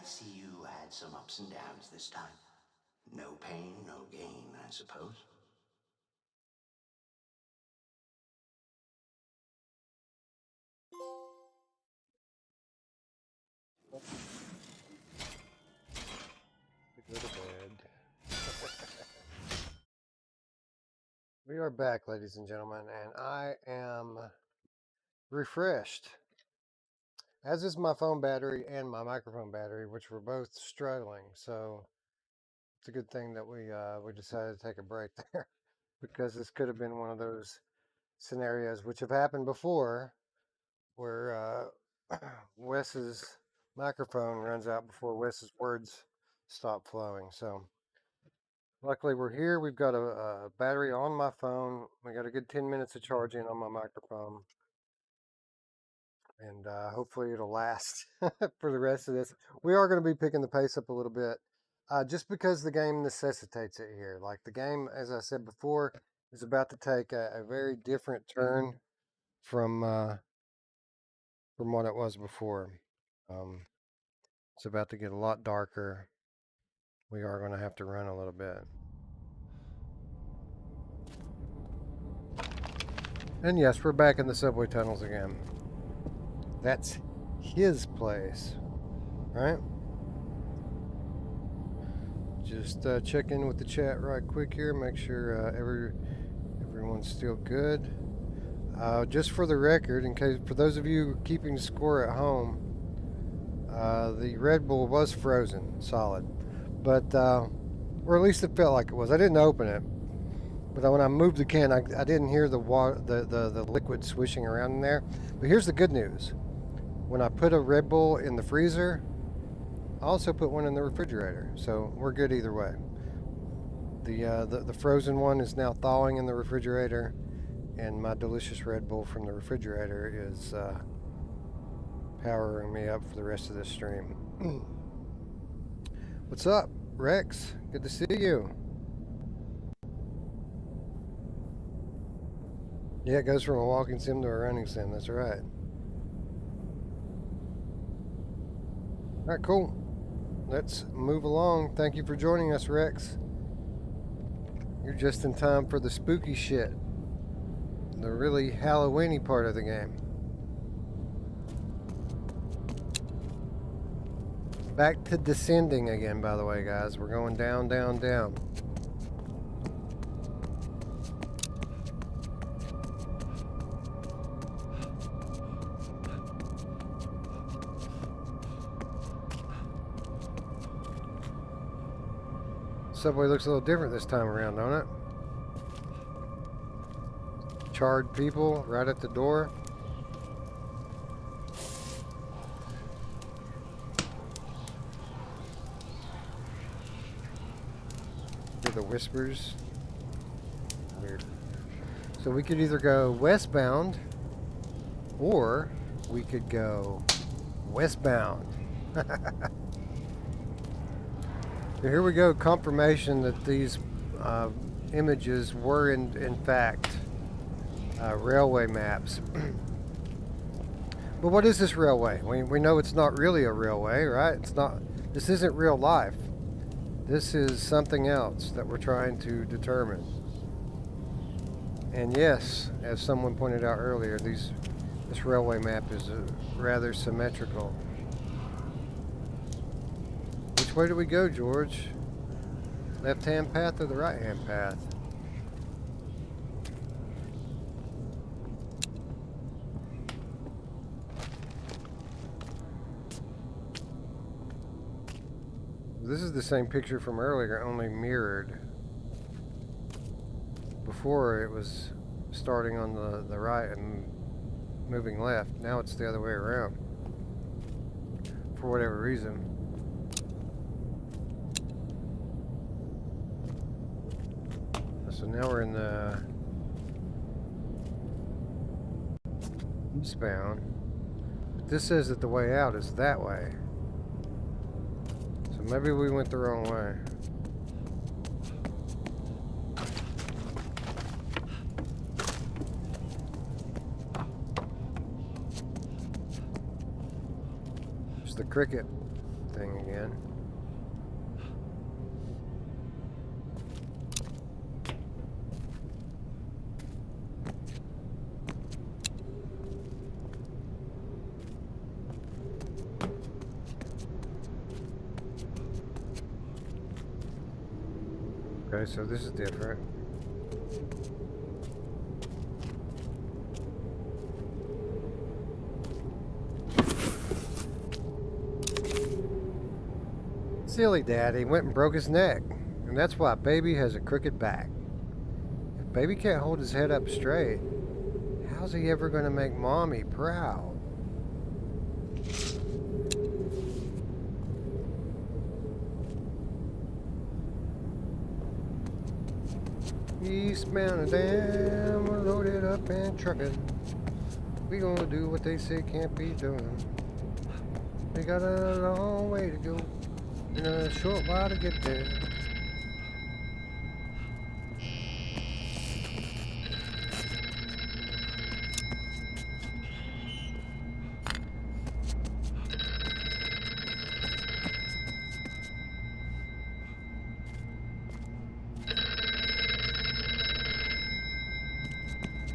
I see you had some ups and downs this time. No pain, no gain, I suppose. To go to bed. We are back, ladies and gentlemen, and I am refreshed. As is my phone battery and my microphone battery, which were both struggling. So it's a good thing that we decided to take a break there, because this could have been one of those scenarios which have happened before, where Wes's microphone runs out before Wes's words stop flowing. So luckily we're here. We've got a battery on my phone. We got a good 10 minutes of charging on my microphone. And hopefully it'll last for the rest of this. We are going to be picking the pace up a little bit, just because the game necessitates it here. Like, the game, as I said before, is about to take a very different turn from what it was before. It's about to get a lot darker. We are going to have to run a little bit. And yes, we're back in the subway tunnels again. That's his place, right? Just check in with the chat right quick here. Make sure everyone's still good. Just for the record, in case for those of you keeping score at home, the Red Bull was frozen solid, but or at least it felt like it was. I didn't open it, but when I moved the can, I didn't hear the water, the liquid swishing around in there. But here's the good news: when I put a Red Bull in the freezer, I also put one in the refrigerator, so we're good either way. The frozen one is now thawing in the refrigerator, and my delicious Red Bull from the refrigerator is powering me up for the rest of this stream. What's up, Rex? Good to see you. Yeah, it goes from a walking sim to a running sim. That's right. All right, cool. Let's move along. Thank you for joining us, Rex. You're just in time for the spooky shit. The really Halloween-y part of the game. Back to descending again, by the way, guys. We're going down, down, down. Subway looks a little different this time around, don't it? Charred people right at the door. Hear the whispers. Weird. So we could either go westbound, or we could go westbound. Here we go, confirmation that these images were in fact railway maps. But what is this railway? We know it's not really a railway, right? It's not. This isn't real life. This is something else that we're trying to determine. And yes, as someone pointed out earlier, this railway map is rather symmetrical. Which way do we go, George? Left-hand path or the right-hand path? This is the same picture from earlier, only mirrored. Before it was starting on the right and moving left. Now it's the other way around. For whatever reason. So now we're in the eastbound. But this says that the way out is that way. So maybe we went the wrong way. There's the cricket. thing again. Okay, so this is different. Silly daddy went and broke his neck, and that's why baby has a crooked back. If baby can't hold his head up straight, how's he ever going to make mommy proud? Eastbound and down, we're loaded up and trucking. We gonna do what they say can't be done. We got a long way to go and a short while to get there.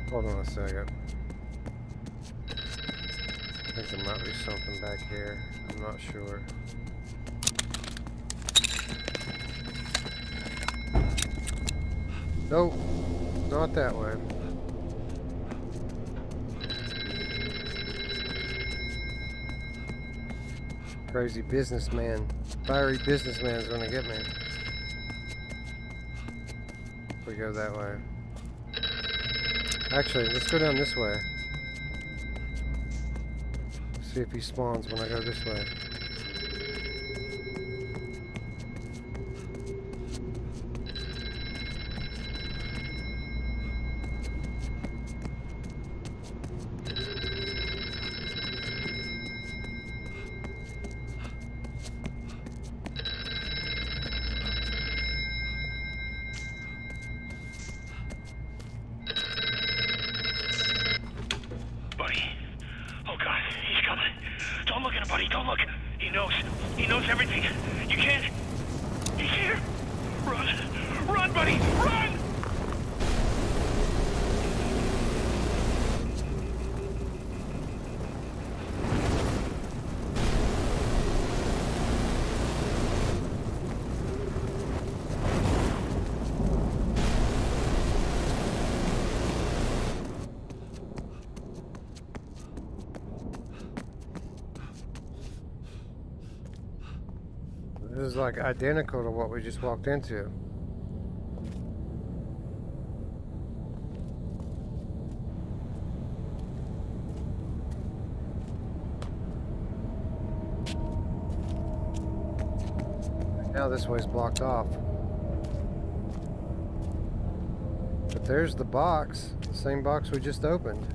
Hold on a second. I think there might be something back here. I'm not sure. Nope, not that way. Crazy businessman, fiery businessman's gonna get me. If we go that way. Actually, let's go down this way. See if he spawns when I go this way. This is like identical to what we just walked into. Now this way's blocked off. But there's the box, the same box we just opened.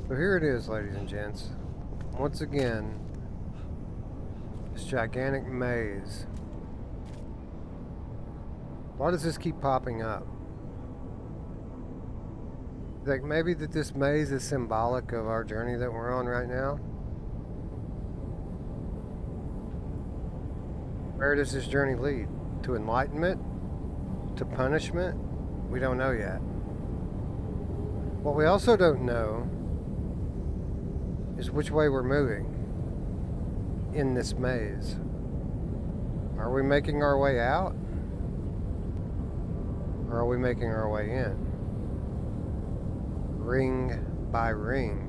So here it is, ladies and gents. Once again, this gigantic maze. Why does this keep popping up? Think maybe that this maze is symbolic of our journey that we're on right now? Where does this journey lead? To enlightenment? To punishment? We don't know yet. What we also don't know is which way we're moving in this maze. Are we making our way out? Or are we making our way in? Ring by ring.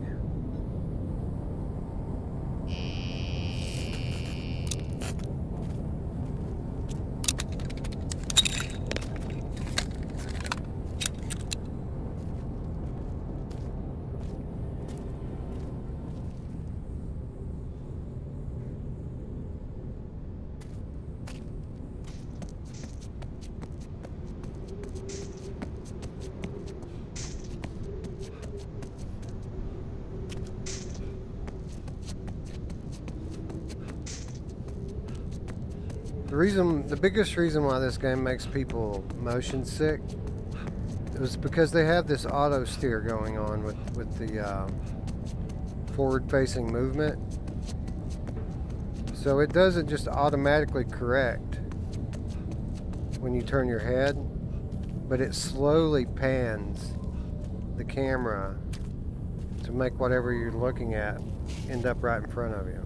The biggest reason why this game makes people motion sick is because they have this auto steer going on with the forward-facing movement. So it doesn't just automatically correct when you turn your head, but it slowly pans the camera to make whatever you're looking at end up right in front of you.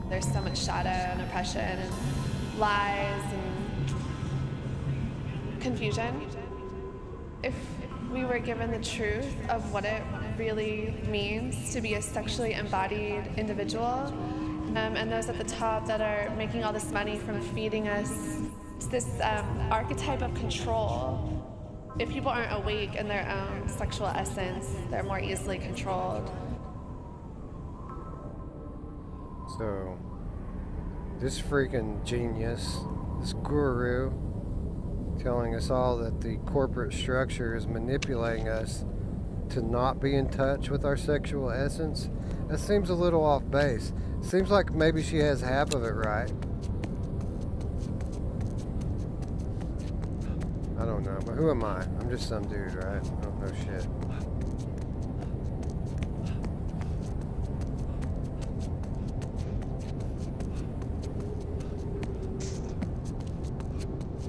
There's so much shadow and oppression and lies and confusion. If we were given the truth of what it really means to be a sexually embodied individual, and those at the top that are making all this money from feeding us this archetype of control, if people aren't awake in their own sexual essence, they're more easily controlled. So, this freaking genius, this guru, telling us all that the corporate structure is manipulating us to not be in touch with our sexual essence, that seems a little off base. Seems like maybe she has half of it right. I don't know, but who am I? I'm just some dude, right? I don't know shit.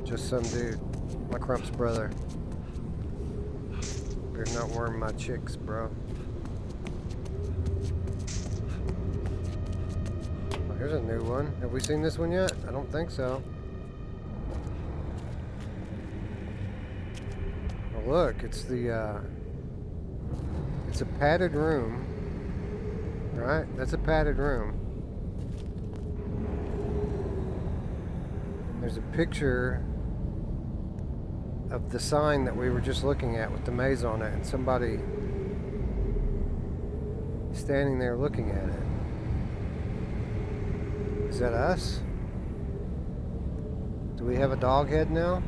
Just some dude. My Crump's brother. You're not worm my chicks, bro. Oh, here's a new one. Have we seen this one yet? I don't think so. Oh, look, it's the, it's a padded room. Right? That's a padded room. There's a picture of the sign that we were just looking at with the maze on it, and somebody standing there looking at it. Is that us? Do we have a dog head now?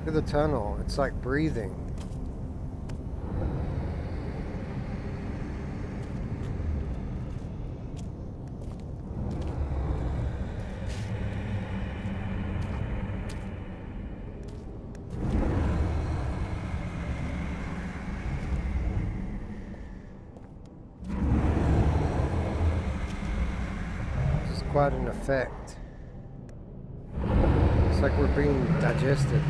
Look at the tunnel. It's like breathing. Quite an effect. It's like we're being digested.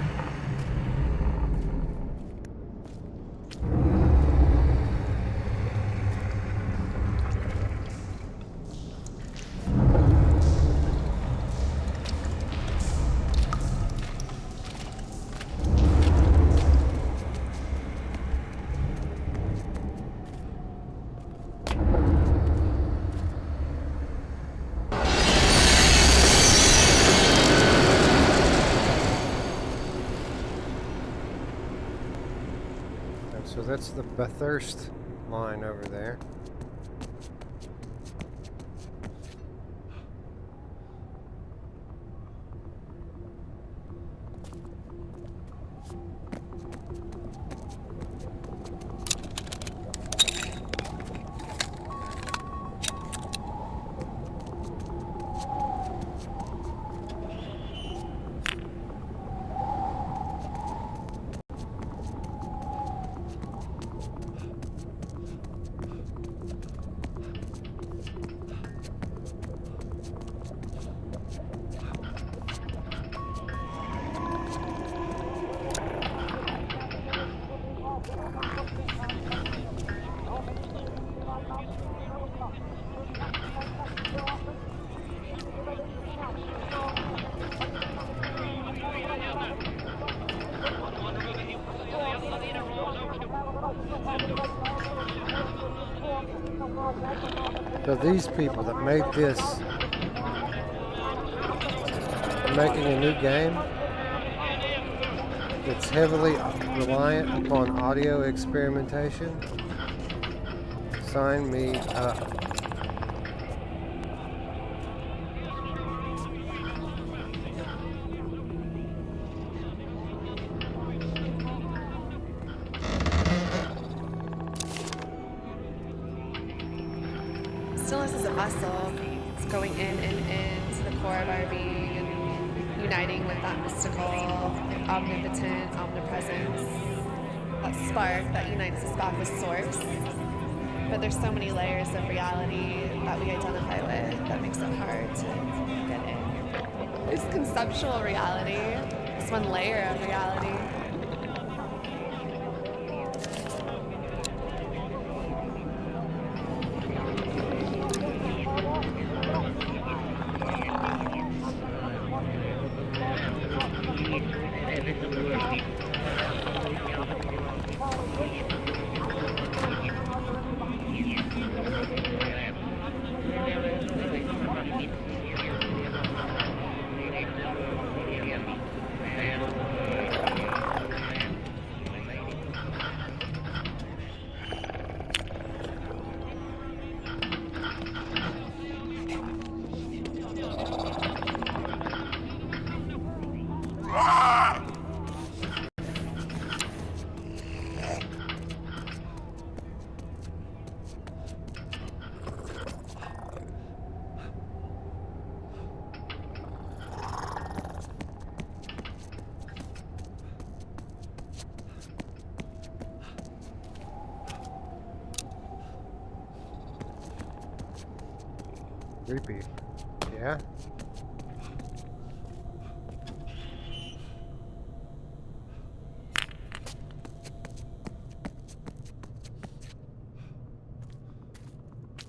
So that's the Bathurst line over there. So these people that made this are making a new game that's heavily reliant upon audio experimentation. Sign me up. mindfulness is a muscle. It's going into the core of our being and uniting with that mystical, omnipotent, omnipresence, that spark that unites us back with source. But there's so many layers of reality that we identify with that makes it hard to get in. There's conceptual reality. It's one layer of reality. Creepy. Yeah?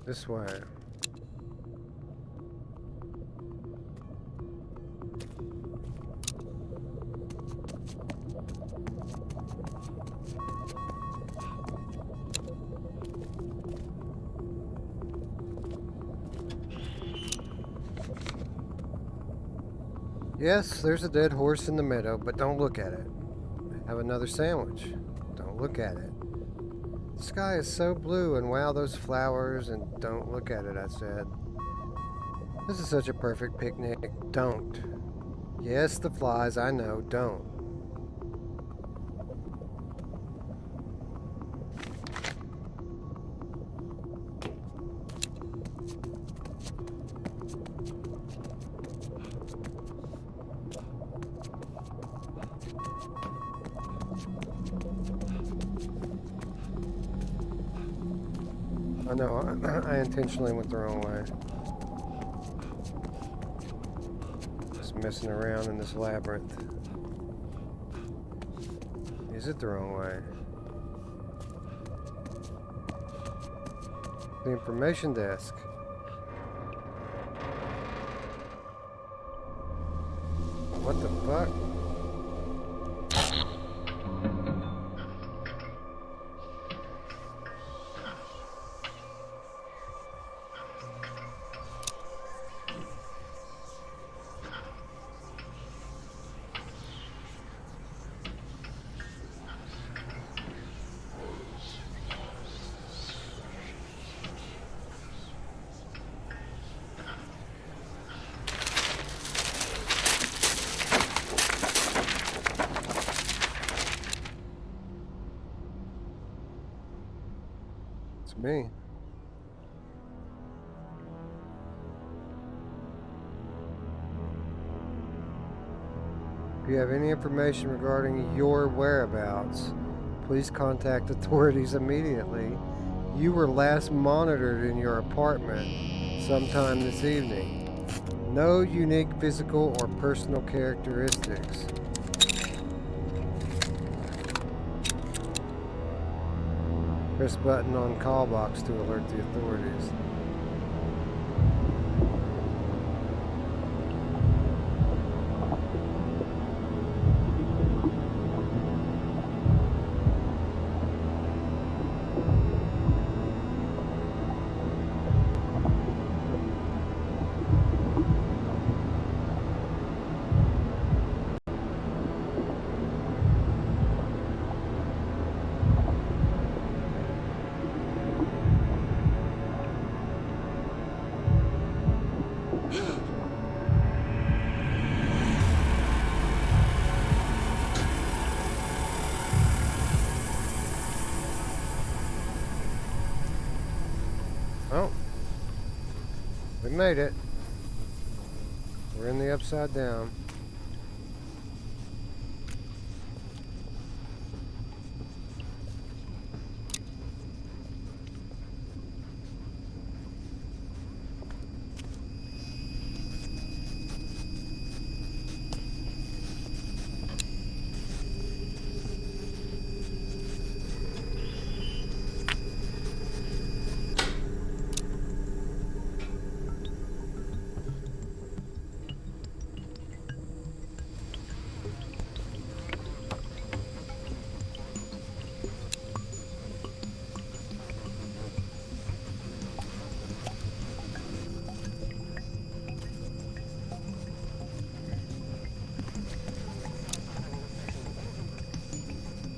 This way. Yes, there's a dead horse in the meadow, but don't look at it. Have another sandwich. Don't look at it. The sky is so blue, and wow, those flowers, and don't look at it, I said. This is such a perfect picnic. Don't. Yes, the flies, I know, don't. I know, I intentionally went the wrong way. Just messing around in this labyrinth. Is it the wrong way? The information desk. What the fuck? It's me. If you have any information regarding your whereabouts, please contact authorities immediately. You were last monitored in your apartment sometime this evening. No unique physical or personal characteristics. Press button on call box to alert the authorities. We made it. We're in the upside down.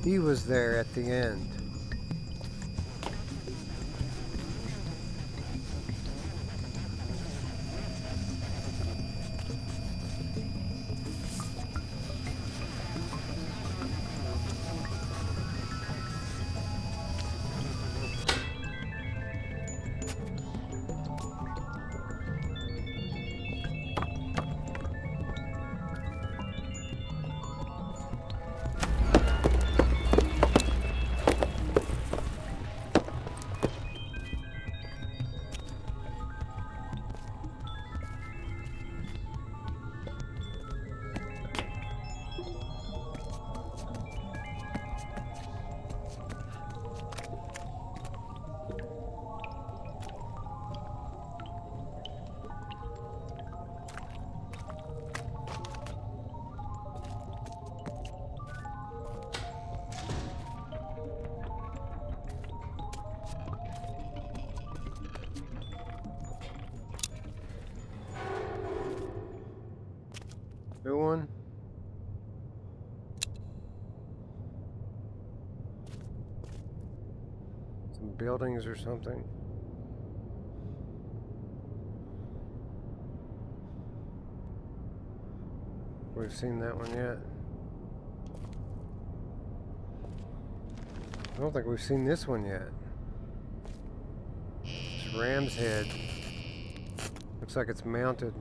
He was there at the end. New one. Some buildings or something. We've seen that one yet. I don't think we've seen this one yet. It's Ram's head. Looks like it's mounted.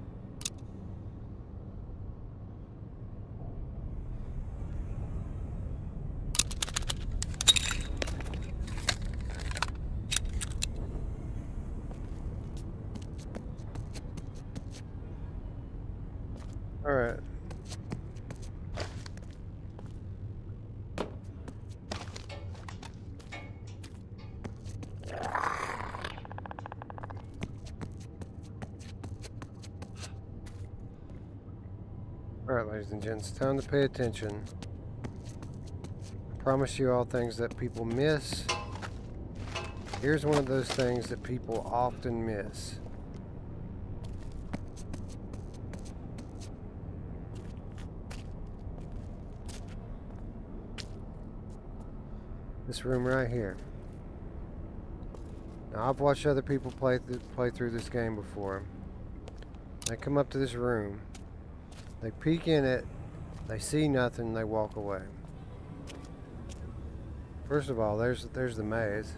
All right. Alright, ladies and gents, time to pay attention. I promise you all things that people miss. Here's one of those things that people often miss. This room right here. Now, I've watched other people play through this game before. They come up to this room. They peek in it, they see nothing, they walk away. First of all, there's the maze.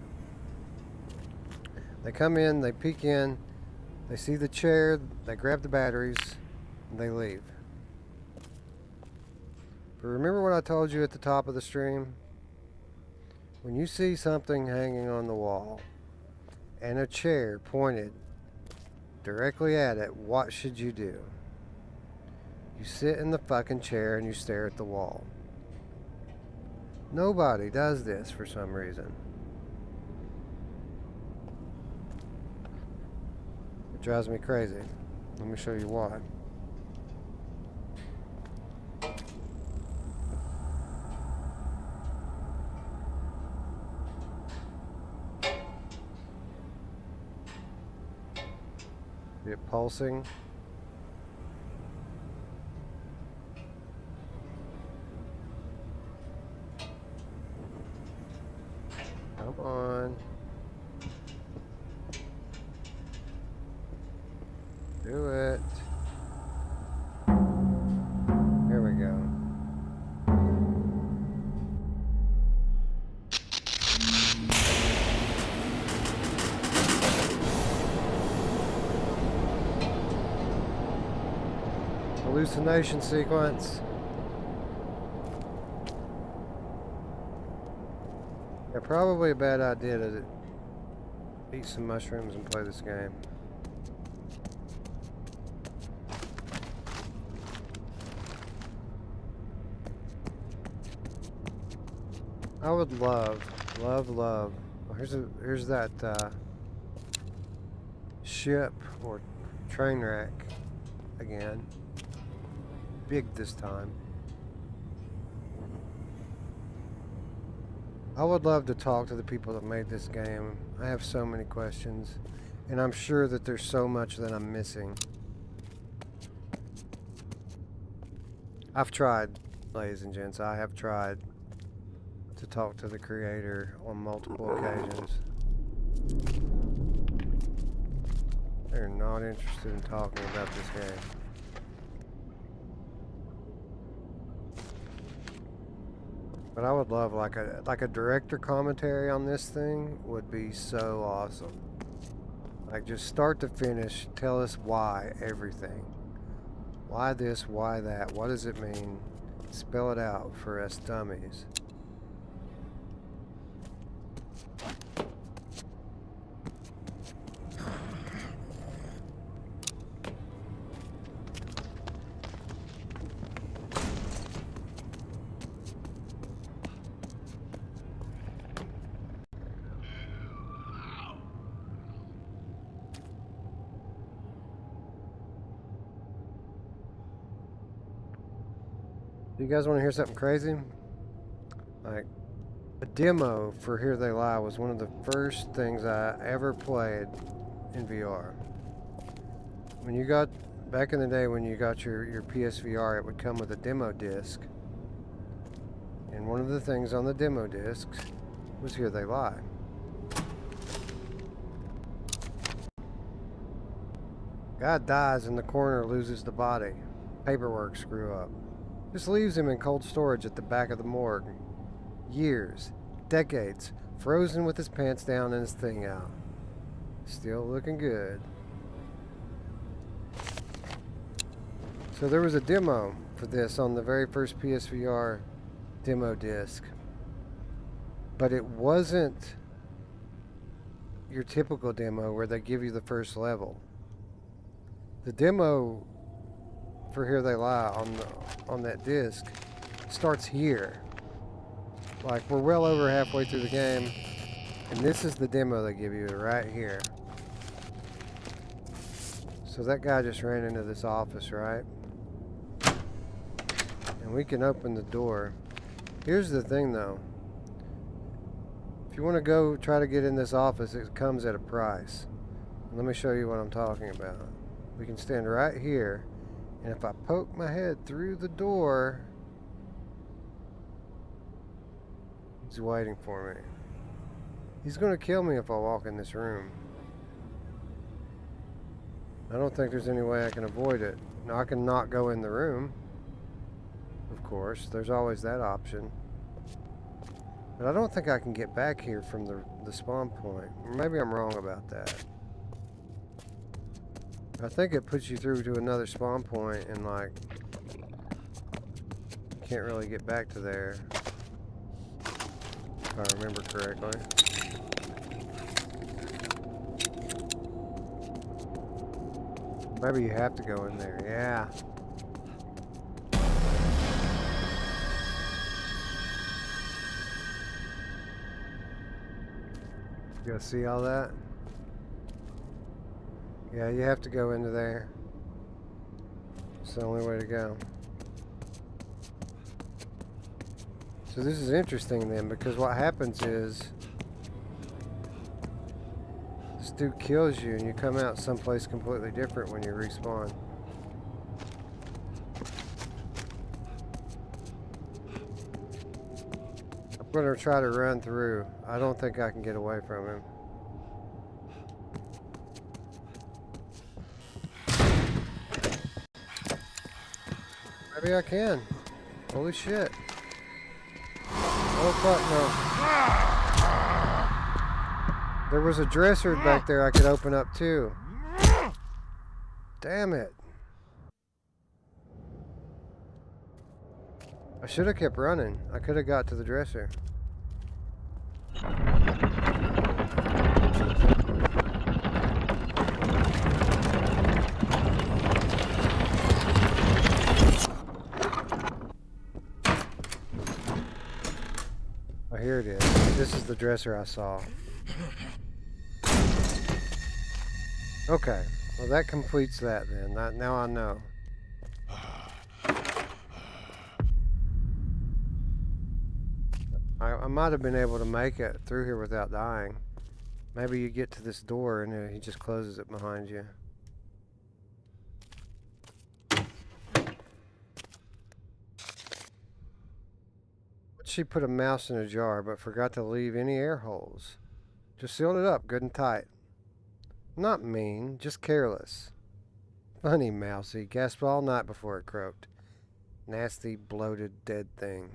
They come in, they peek in, they see the chair, they grab the batteries, and they leave. But remember what I told you at the top of the stream? When you see something hanging on the wall and a chair pointed directly at it, what should you do? You sit in the fucking chair and you stare at the wall. Nobody does this for some reason. It drives me crazy. Let me show you why. See it pulsing? Come on. Do it. Here we go. hallucination sequence. Yeah, probably a bad idea to eat some mushrooms and play this game. I would love. Well, here's that ship or train wreck again. Big this time. I would love to talk to the people that made this game. I have so many questions, and I'm sure that there's so much that I'm missing. I've tried, ladies and gents, I have tried to talk to the creator on multiple occasions. They're not interested in talking about this game. But I would love like a director commentary on this thing would be so awesome. Like just start to finish, tell us why everything. Why this, why that, what does it mean? Spell it out for us dummies. Do you guys want to hear something crazy? Like, a demo for Here They Lie was one of the first things I ever played in VR. When you got, back in the day when you got your PSVR, it would come with a demo disc. And one of the things on the demo discs was Here They Lie. Guy dies in the corner, loses the body. Paperwork screw up. Just leaves him in cold storage at the back of the morgue. Years, decades, frozen with his pants down and his thing out. Still looking good. So there was a demo for this on the very first PSVR demo disc. But it wasn't your typical demo where they give you the first level. The demo for Here They Lie on that disc starts here. Like we're well over halfway through the game, and this is the demo they give you right here. So that guy just ran into this office, right? And we can open the door. Here's the thing though. If you want to go try to get in this office, it comes at a price. Let me show you what I'm talking about. We can stand right here, and if I poke my head through the door, he's waiting for me. He's going to kill me if I walk in this room. I don't think there's any way I can avoid it. Now I can not go in the room. Of course, there's always that option. But I don't think I can get back here from the spawn point. Maybe I'm wrong about that. I think it puts you through to another spawn point and like you can't really get back to there. If I remember correctly. Maybe you have to go in there, yeah. You guys see all that? Yeah, you have to go into there. It's the only way to go. So this is interesting then, because what happens is this dude kills you and you come out someplace completely different when you respawn. I'm gonna try to run through. I don't think I can get away from him. Maybe I can. Holy shit. Oh fuck no. There was a dresser back there I could open up too. Damn it. I should have kept running. I could have got to the dresser. Oh, here it is. This is the dresser I saw. Okay. Well, that completes that then. Now I know. I might have been able to make it through here without dying. Maybe you get to this door and he just closes it behind you. She put a mouse in a jar but forgot to leave any air holes. Just sealed it up good and tight. Not mean, just careless. Funny Mousy, gasped all night before it croaked. Nasty, bloated, dead thing.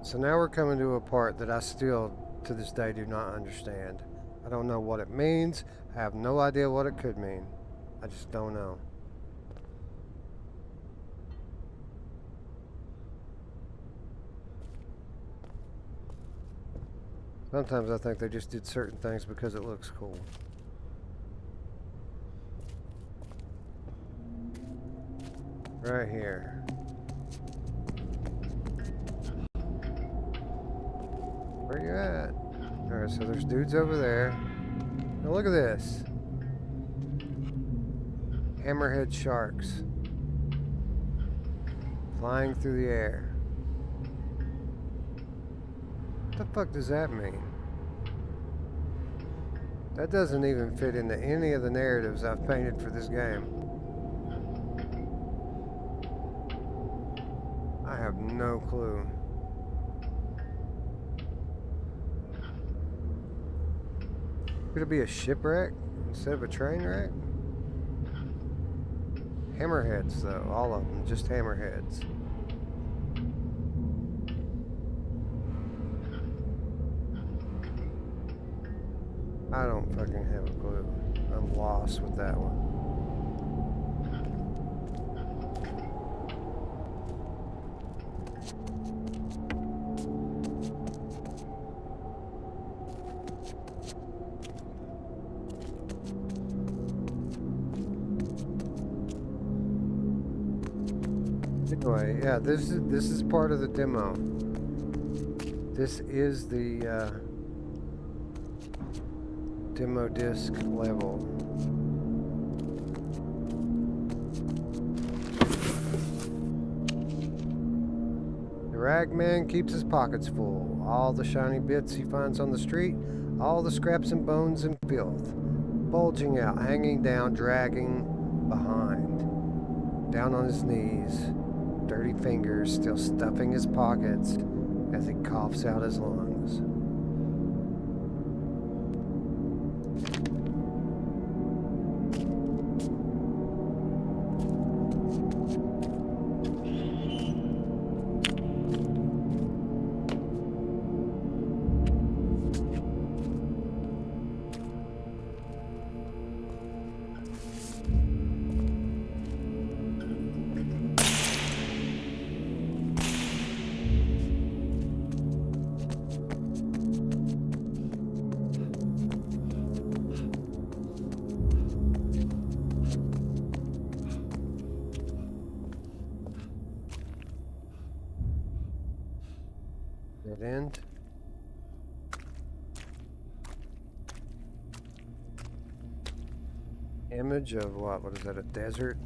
So now we're coming to a part that I still, to this day, do not understand. I don't know what it means. I have no idea what it could mean. I just don't know. Sometimes I think they just did certain things because it looks cool. Right here. Where you at? Alright, so there's dudes over there. Now look at this. Hammerhead sharks. Flying through the air. What the fuck does that mean? That doesn't even fit into any of the narratives I've painted for this game. I have no clue. Could it be a shipwreck instead of a train wreck? Hammerheads, though. All of them. Just hammerheads. I don't fucking have a clue. I'm lost with that one. Anyway, yeah, this is part of the demo. This is the demo disc level. The ragman keeps his pockets full. All the shiny bits he finds on the street, all the scraps and bones and filth, bulging out, hanging down, dragging behind. Down on his knees, dirty fingers still stuffing his pockets as he coughs out his lungs. Dead end. Image of what? What is that? A desert?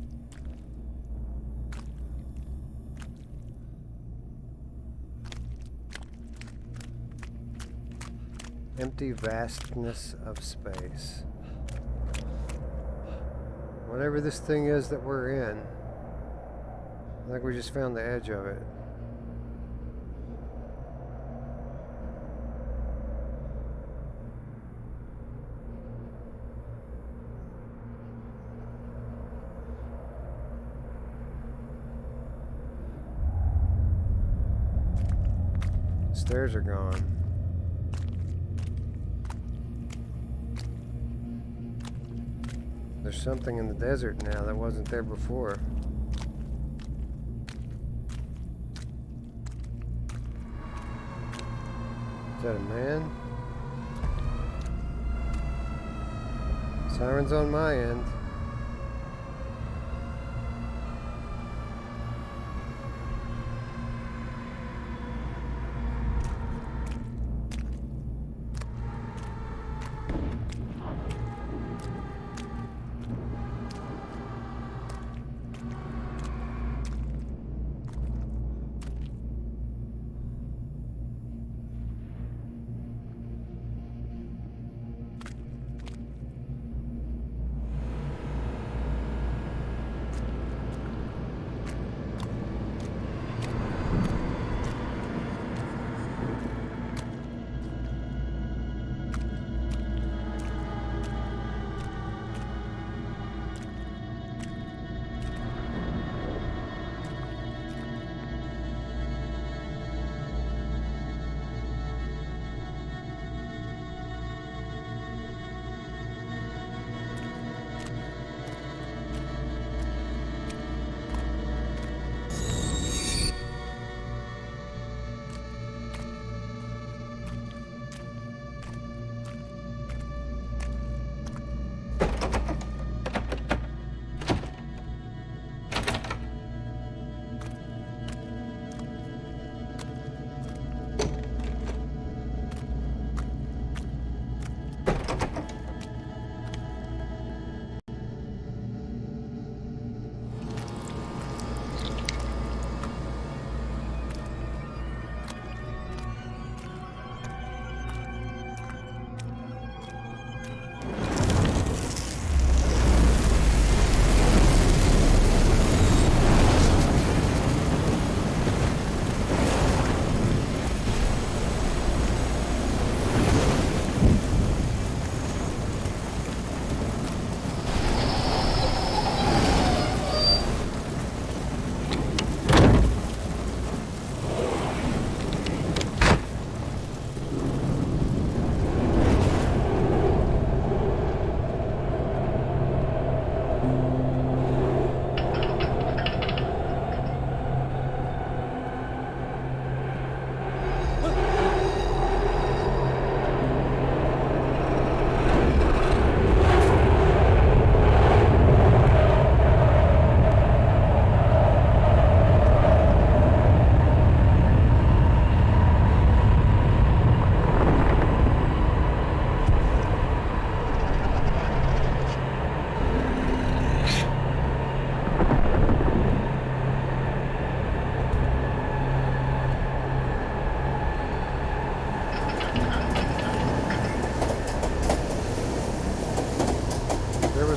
Empty vastness of space. Whatever this thing is that we're in, I think we just found the edge of it. Stairs are gone. There's something in the desert now that wasn't there before. Is that a man? Sirens on my end.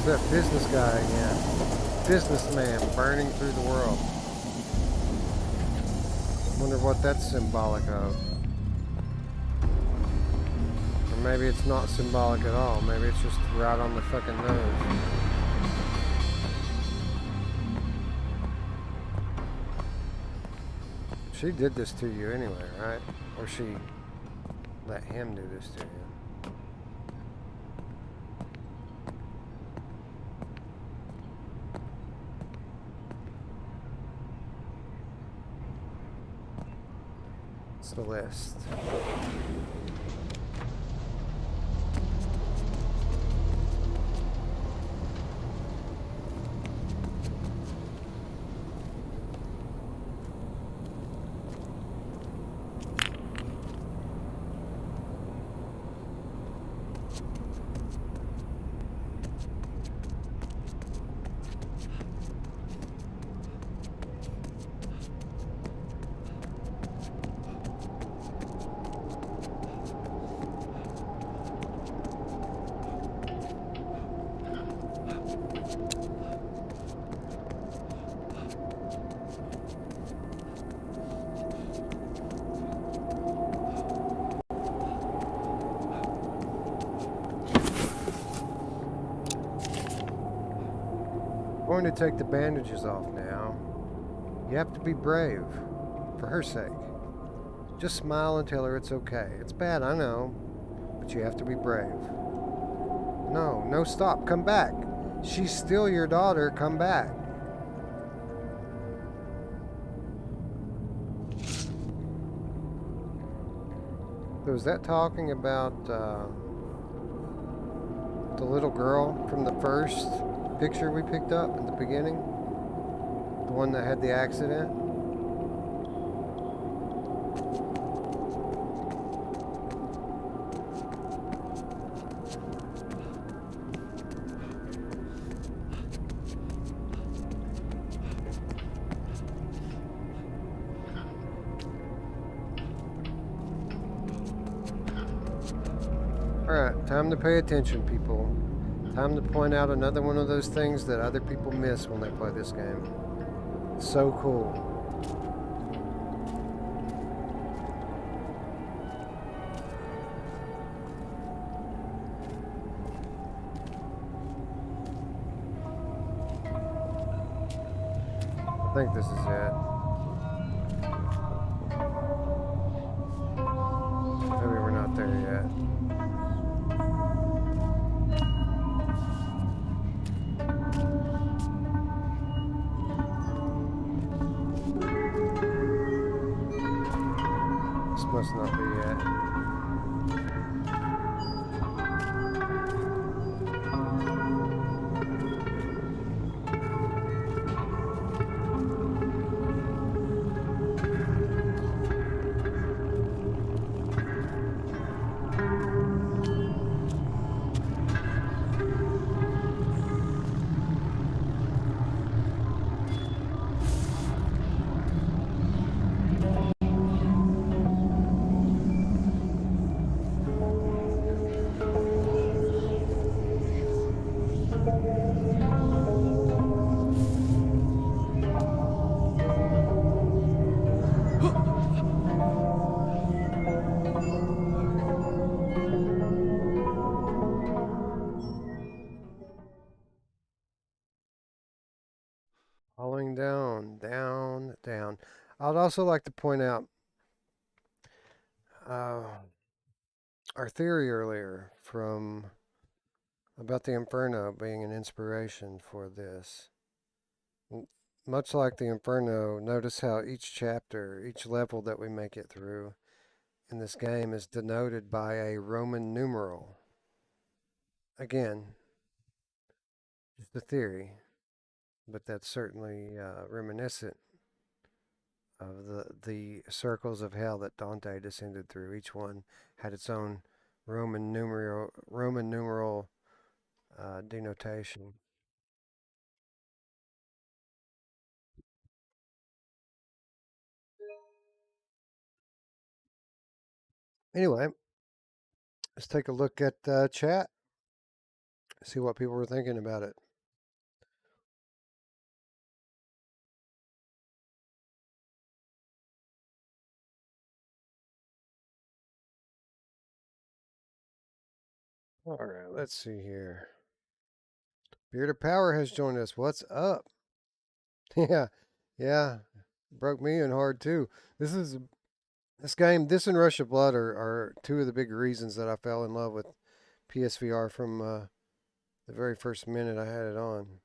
That business guy again. Businessman burning through the world. Wonder what that's symbolic of. Or maybe it's not symbolic at all. Maybe it's just right on the fucking nose. She did this to you anyway, right? Or she let him do this to you. The list. Going to take the bandages off now. You have to be brave, for her sake. Just smile and tell her it's okay. It's bad, I know, but you have to be brave. No, no, stop. Come back. She's still your daughter. Come back. So is that talking about the little girl from the first picture we picked up at the beginning? The one that had the accident? Alright, time to pay attention, people. Time to point out another one of those things that other people miss when they play this game. So cool. I think this is it. Maybe we're not there yet. This must not be it. Falling down, down, down. I'd also like to point out uh, our theory earlier from about the Inferno being an inspiration for this. Much like the Inferno, notice how each chapter, each level that we make it through in this game is denoted by a Roman numeral. Again, just a theory, but that's certainly reminiscent of the circles of hell that Dante descended through. Each one had its own Roman numeral denotation. Anyway, let's take a look at chat. See what people were thinking about it. All right, let's see here. Beard of Power has joined us. What's up? Yeah, yeah, broke me in hard too. This is this game. This and Rush of Blood are two of the big reasons that I fell in love with PSVR from the very first minute I had it on.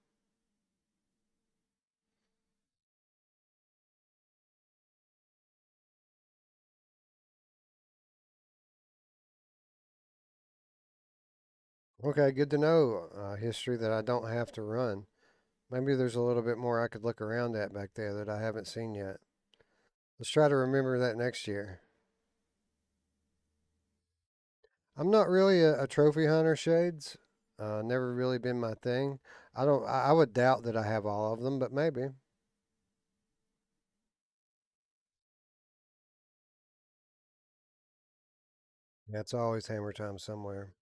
Okay, good to know history that I don't have to run. Maybe there's a little bit more I could look around at back there that I haven't seen yet. Let's try to remember that next year. I'm not really a trophy hunter, Shades. Never really been my thing. I don't. I would doubt that I have all of them, but maybe. Yeah, it's always hammer time somewhere.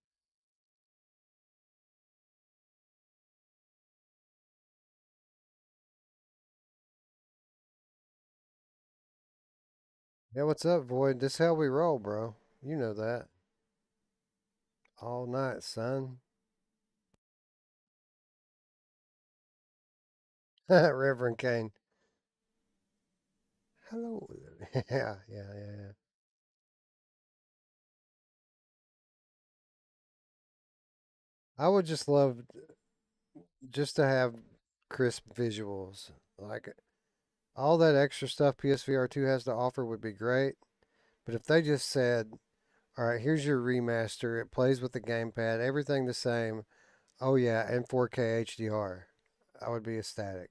Yeah, what's up, Void? This how we roll, bro. You know that. All night, son. Reverend Kane. Hello. Yeah, yeah, yeah, yeah. I would just love just to have crisp visuals. Like all that extra stuff PSVR 2 has to offer would be great. But if they just said, all right, here's your remaster, it plays with the gamepad, everything the same. Oh, yeah, and 4K HDR, I would be ecstatic.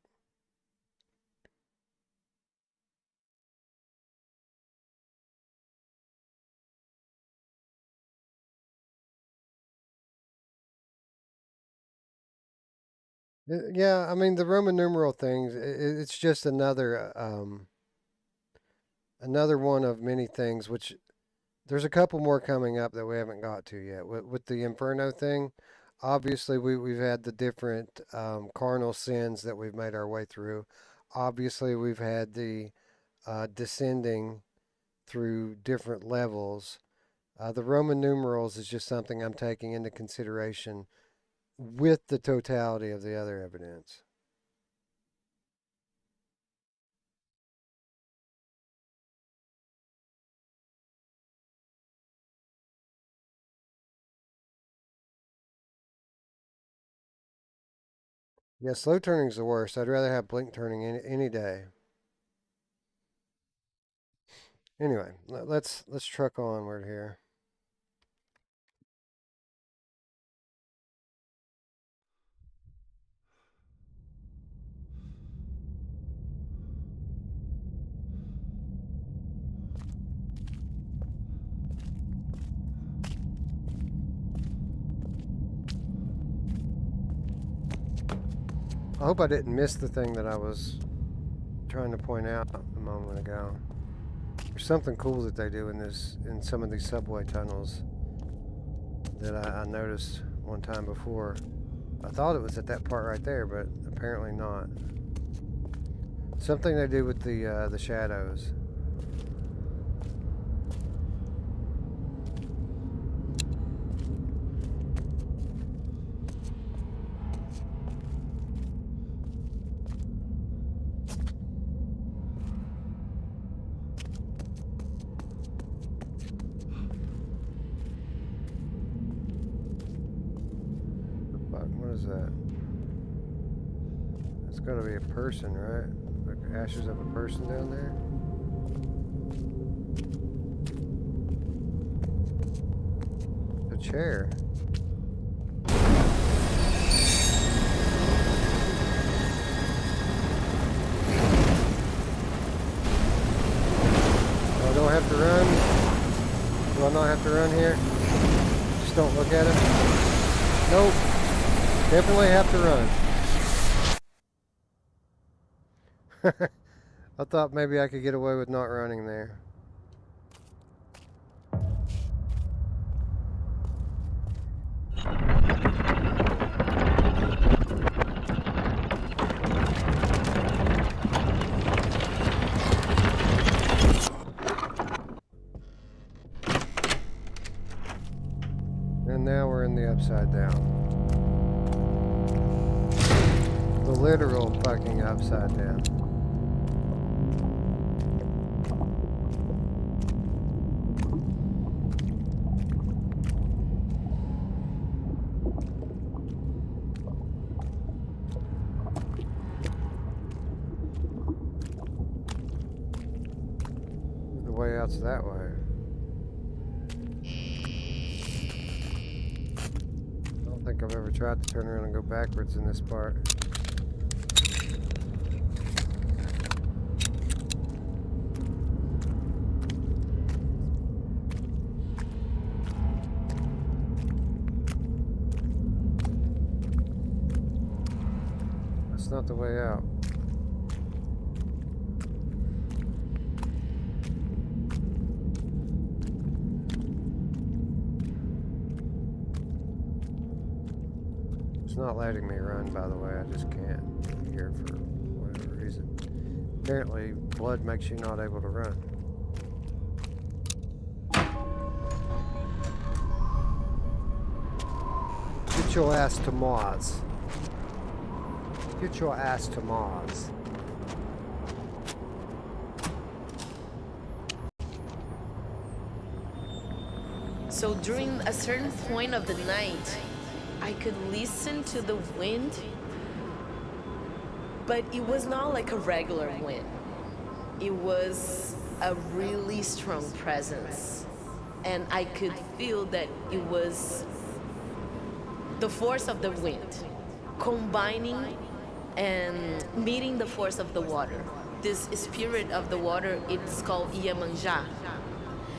Yeah, I mean, the Roman numeral things, it's just another one of many things, which there's a couple more coming up that we haven't got to yet. With the Inferno thing, obviously we've had the different carnal sins that we've made our way through. Obviously, we've had the descending through different levels. The Roman numerals is just something I'm taking into consideration with the totality of the other evidence. Yeah, slow turning's the worst. I'd rather have blink turning any day. Anyway, let's truck onward here. I hope I didn't miss the thing that I was trying to point out a moment ago. There's something cool that they do in some of these subway tunnels that I noticed one time before. I thought it was at that part right there, but apparently not. Something they do with the shadows. What is that? It's got to be a person, right? Like ashes of a person down there. A chair. Oh, I don't have to run. Do I not have to run here? Just don't look at it. Nope. Definitely have to run. I thought maybe I could get away with not running there. And now we're in the upside down. The literal fucking upside down. The way out's that way. I don't think I've ever tried to turn around and go backwards in this part. That's not the way out. It's not letting me run, by the way. I just can't here for whatever reason. Apparently, blood makes you not able to run. Get your ass to Mars. Get your ass to Mars. So during a certain point of the night, I could listen to the wind, but it was not like a regular wind. It was a really strong presence. And I could feel that it was the force of the wind combining and meeting the force of the water. This spirit of the water, it's called Iemanjá.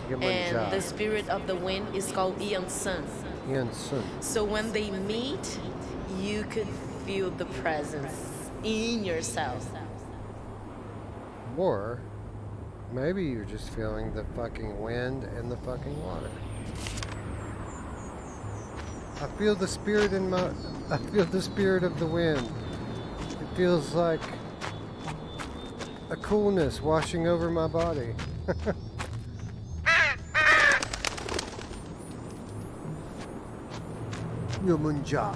And the spirit of the wind is called Iansun. So when they meet, you could feel the presence in yourself. Or maybe you're just feeling the fucking wind and the fucking water. I feel the spirit I feel the spirit of the wind. It feels like a coolness washing over my body. Iemanjá.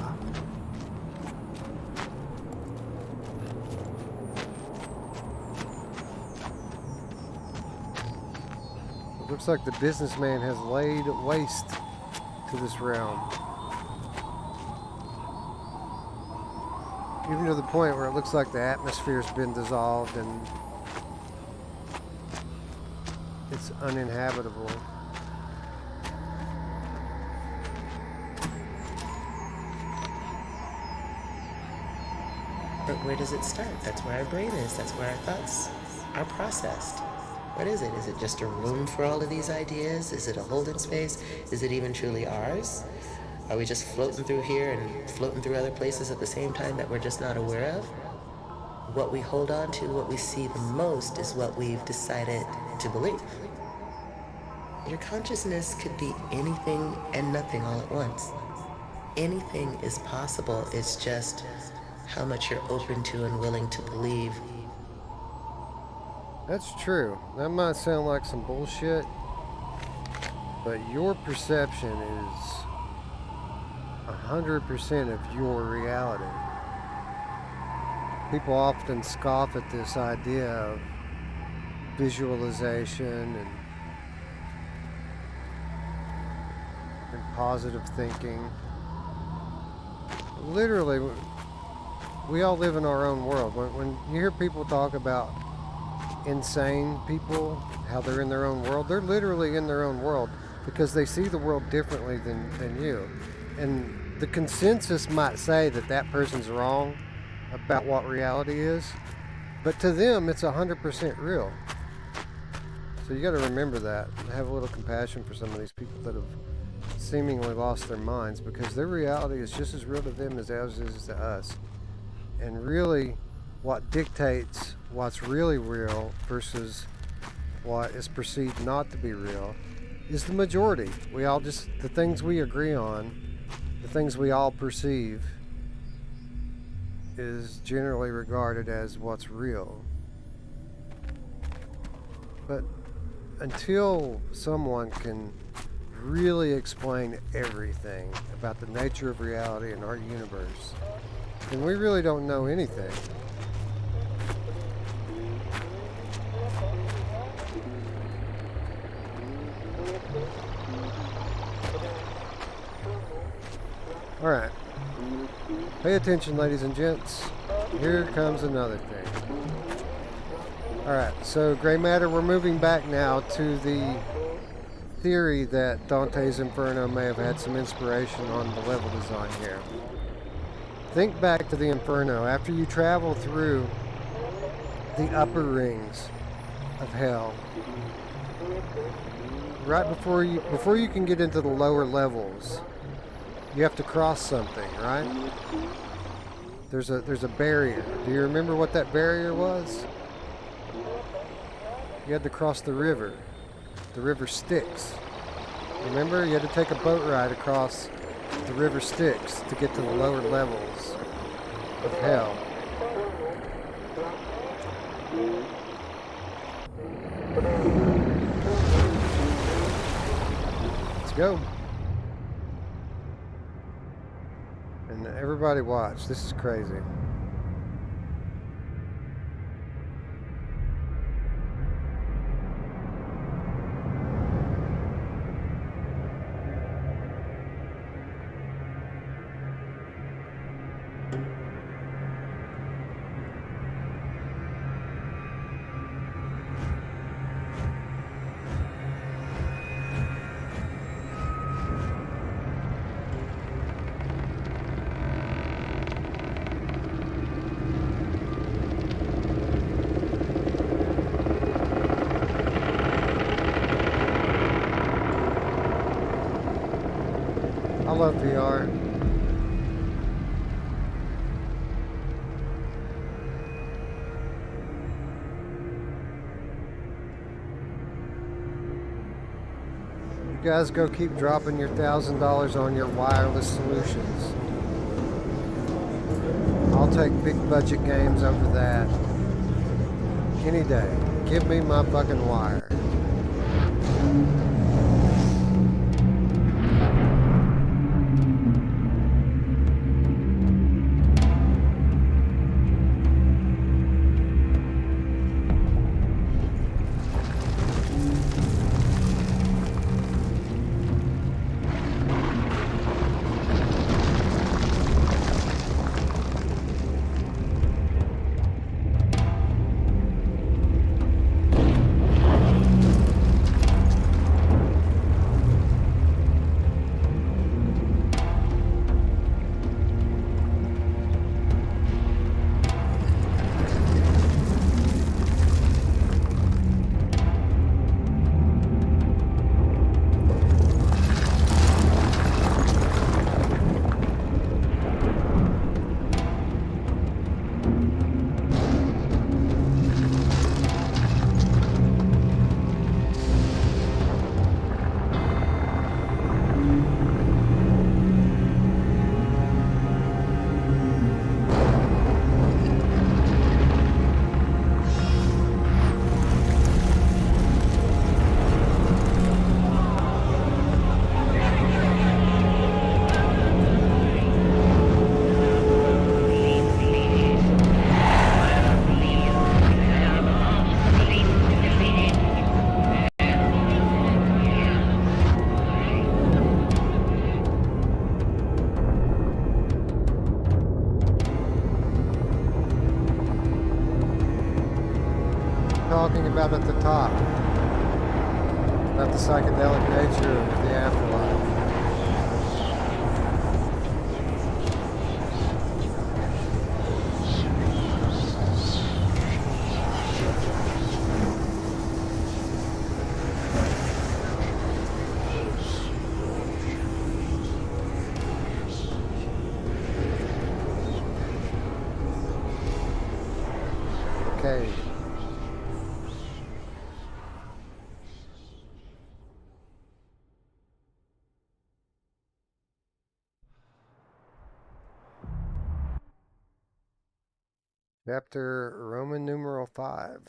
It looks like the businessman has laid waste to this realm. Even to the point where it looks like the atmosphere's been dissolved and it's uninhabitable. But where does it start? That's where our brain is. That's where our thoughts are processed. What is it? Is it just a room for all of these ideas? Is it a holding space? Is it even truly ours? Are we just floating through here and floating through other places at the same time that we're just not aware of? What we hold on to, what we see the most, is what we've decided to believe. Your consciousness could be anything and nothing all at once. Anything is possible. It's just how much you're open to and willing to believe. That's true. That might sound like some bullshit, but your perception is 100% of your reality. People often scoff at this idea of visualization and positive thinking. Literally, we all live in our own world. When you hear people talk about insane people, how they're in their own world, they're literally in their own world because they see the world differently than you. And the consensus might say that that person's wrong about what reality is, but to them it's 100% real. So you got to remember that and have a little compassion for some of these people that have seemingly lost their minds, because their reality is just as real to them as ours is to us. And really what dictates what's really real versus what is perceived not to be real is the majority. We all just, the things we agree on, the things we all perceive, is generally regarded as what's real. But until someone can really explain everything about the nature of reality in our universe, then we really don't know anything. All right. Pay attention, ladies and gents. Here comes another thing. All right, so gray matter, we're moving back now to the theory that Dante's Inferno may have had some inspiration on the level design here. Think back to the Inferno. After you travel through the upper rings of hell, right before you can get into the lower levels, you have to cross something, right? There's a barrier. Do you remember what that barrier was? You had to cross the river. The river Styx. Remember? You had to take a boat ride across the river Styx to get to the lower levels of hell. Let's go. And everybody watch. This is crazy. You guys go keep dropping your $1,000 on your wireless solutions. I'll take big budget games over that any day. Give me my fucking wire. Talking about at the top, about the psychedelic nature of the afterlife. Okay. Chapter Roman numeral 5.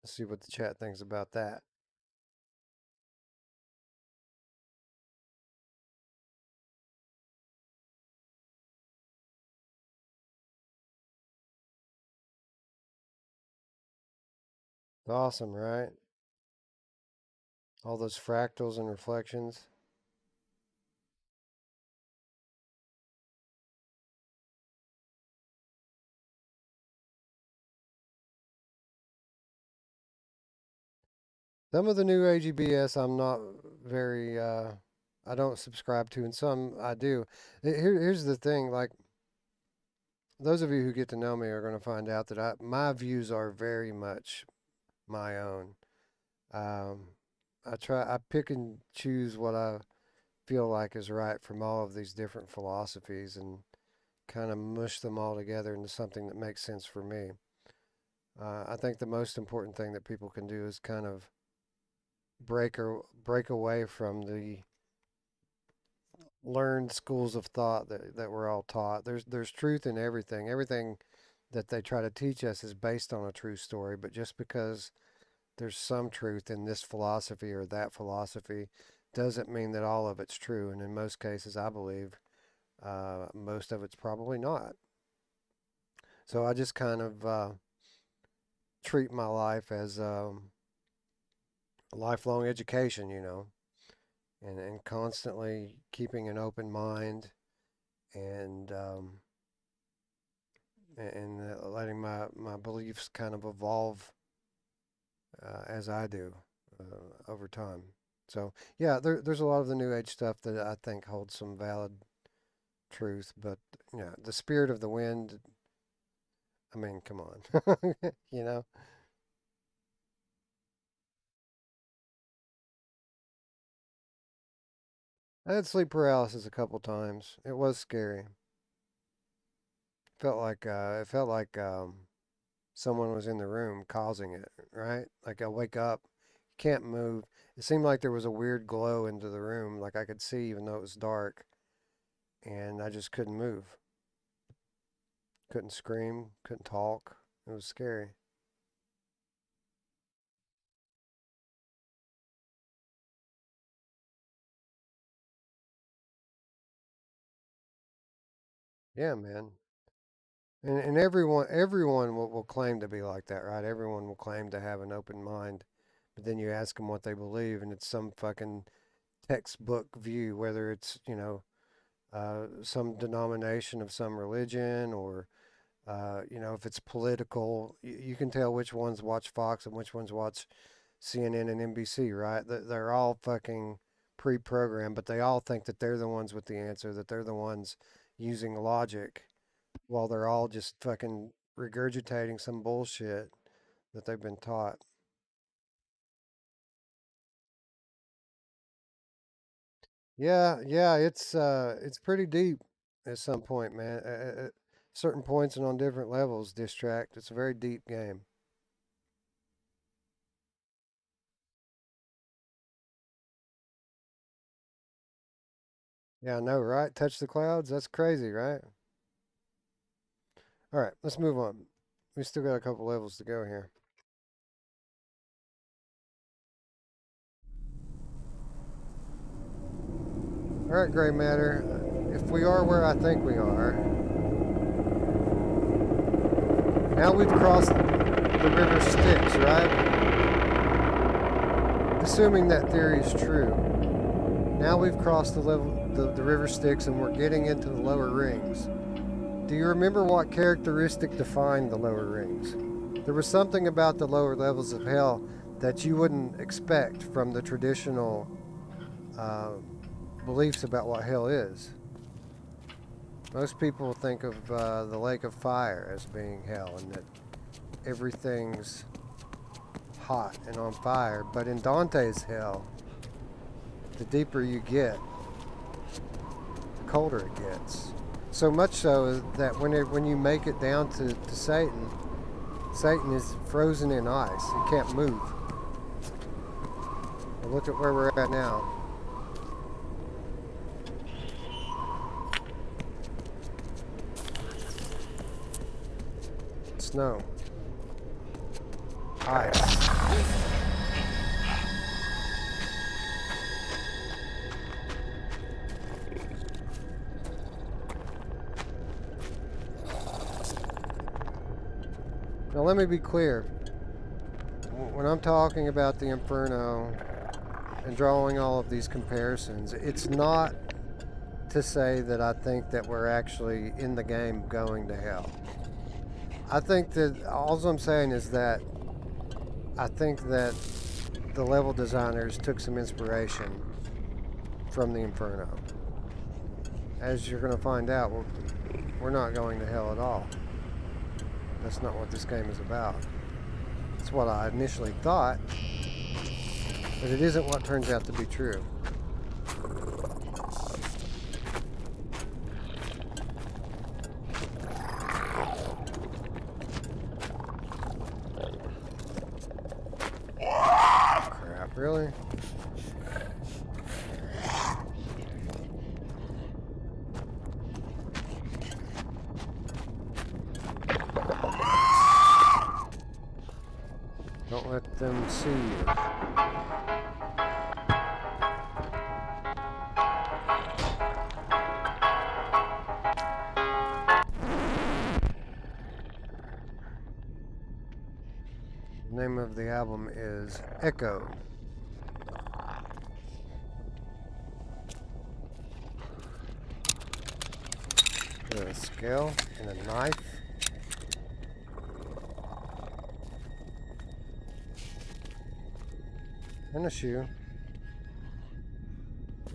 Let's see what the chat thinks about that. It's awesome, right? All those fractals and reflections. Some of the new AGBS I'm not very, I don't subscribe to, and some I do. Here's the thing, like, those of you who get to know me are going to find out that my views are very much my own. Um, I pick and choose what I feel like is right from all of these different philosophies and kind of mush them all together into something that makes sense for me. I think the most important thing that people can do is kind of break away from the learned schools of thought that we're all taught. There's truth in everything. Everything that they try to teach us is based on a true story, but just because there's some truth in this philosophy or that philosophy doesn't mean that all of it's true. And in most cases, I believe most of it's probably not. So I just kind of treat my life as a lifelong education, and constantly keeping an open mind and letting my beliefs kind of evolve as I do over time. So yeah, there's a lot of the new age stuff that I think holds some valid truth, but the spirit of the wind. I mean, come on, you know. I had sleep paralysis a couple times. It was scary. It felt like someone was in the room causing it. Right? Like I wake up, can't move. It seemed like there was a weird glow into the room, like I could see even though it was dark, and I just couldn't move. Couldn't scream, couldn't talk. It was scary. Yeah, man. And everyone will claim to be like that, right? Everyone will claim to have an open mind, but then you ask them what they believe, and it's some fucking textbook view, whether it's some denomination of some religion or if it's political. You can tell which ones watch Fox and which ones watch CNN and NBC, right? They're all fucking pre-programmed, but they all think that they're the ones with the answer, that they're the ones using logic, while they're all just fucking regurgitating some bullshit that they've been taught. Yeah, it's pretty deep at some point, man. At certain points and on different levels, Distract. It's a very deep game. Yeah, I know, right? Touch the clouds. That's crazy, right? All right, let's move on. We still got a couple levels to go here. All right, Gray Matter. If we are where I think we are, now we've crossed the river Styx, right? Assuming that theory is true. Now we've crossed the river Styx and we're getting into the lower rings. Do you remember what characteristic defined the lower rings? There was something about the lower levels of hell that you wouldn't expect from the traditional beliefs about what hell is. Most people think of the lake of fire as being hell and that everything's hot and on fire. But in Dante's hell, the deeper you get, the colder it gets. So much so that when you make it down to Satan, Satan is frozen in ice. He can't move. And look at where we're at now. Snow. Ice. Now let me be clear. When I'm talking about the Inferno and drawing all of these comparisons, it's not to say that I think that we're actually in the game going to hell. I think that all I'm saying is that I think that the level designers took some inspiration from the Inferno. As you're going to find out, we're not going to hell at all. That's not what this game is about. It's what I initially thought, but it isn't what turns out to be true. Crap, really? Don't let them see you. The name of the album is Echo. A scale and a knife. And a shoe.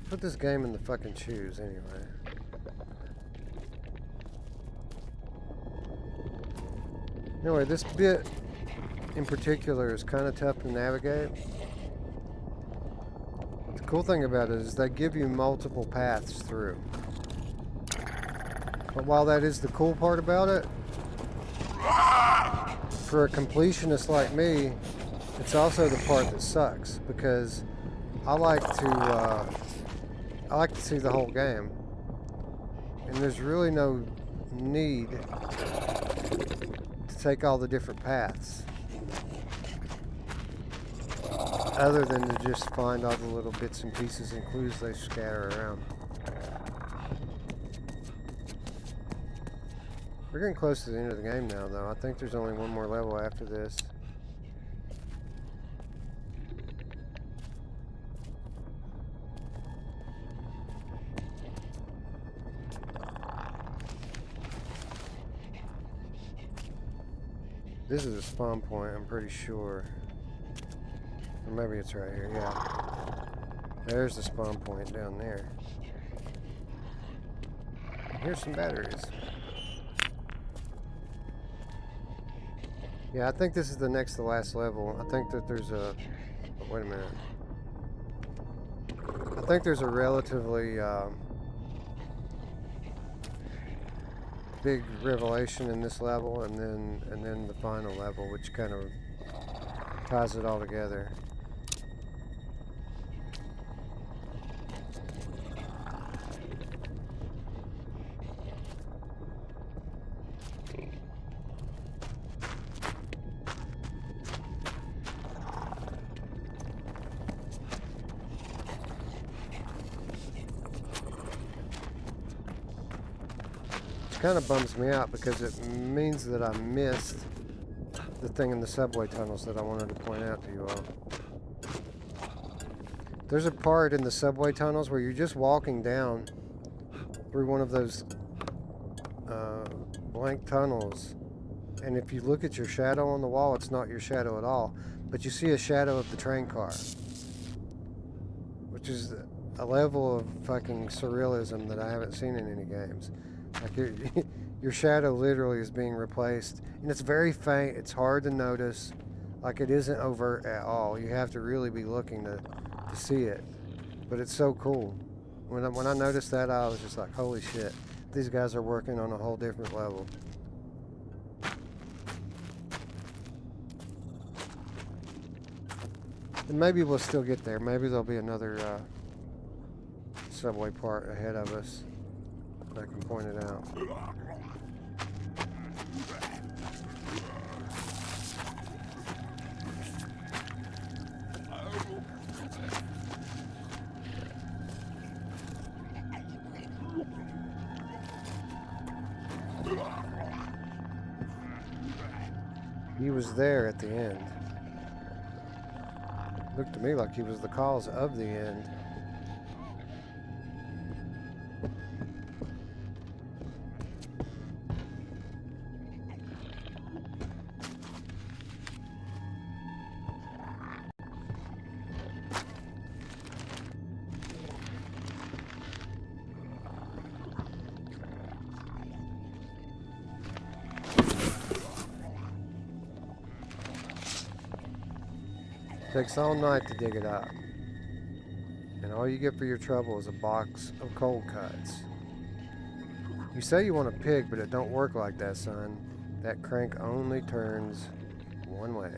Put this game in the fucking shoes anyway. Anyway, this bit in particular is kind of tough to navigate. The cool thing about it is they give you multiple paths through. But while that is the cool part about it, for a completionist like me, it's also the part that sucks because I like to see the whole game, and there's really no need to take all the different paths other than to just find all the little bits and pieces and clues they scatter around. We're getting close to the end of the game now, though. I think there's only one more level after this. This is a spawn point, I'm pretty sure. Or maybe it's right here, yeah. There's the spawn point down there. Here's some batteries. Yeah, I think this is the next to last level. I think that there's a... Oh, wait a minute. I think there's a relatively big revelation in this level, and then the final level, which kind of ties it all together. Kind of bums me out because it means that I missed the thing in the subway tunnels that I wanted to point out to you all. There's a part in the subway tunnels where you're just walking down through one of those blank tunnels, and if you look at your shadow on the wall, it's not your shadow at all, but you see a shadow of the train car, which is a level of fucking surrealism that I haven't seen in any games. Like your shadow literally is being replaced, and it's very faint. It's hard to notice. Like, it isn't overt at all. You have to really be looking to see it, but it's so cool. When I noticed that, I was just like, holy shit, these guys are working on a whole different level. And maybe we'll still get there. Maybe there'll be another subway part ahead of us. I can point it out. He was there at the end. Looked to me like he was the cause of the end. Takes all night to dig it up, and all you get for your trouble is a box of cold cuts. You say you want a pig, but it don't work like that, son. That crank only turns one way.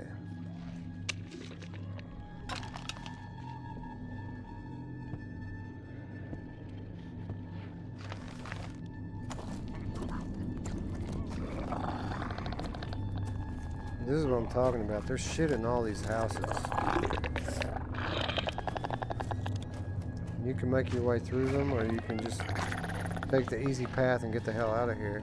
This is what I'm talking about. There's shit in all these houses. You can make your way through them, or you can just take the easy path and get the hell out of here.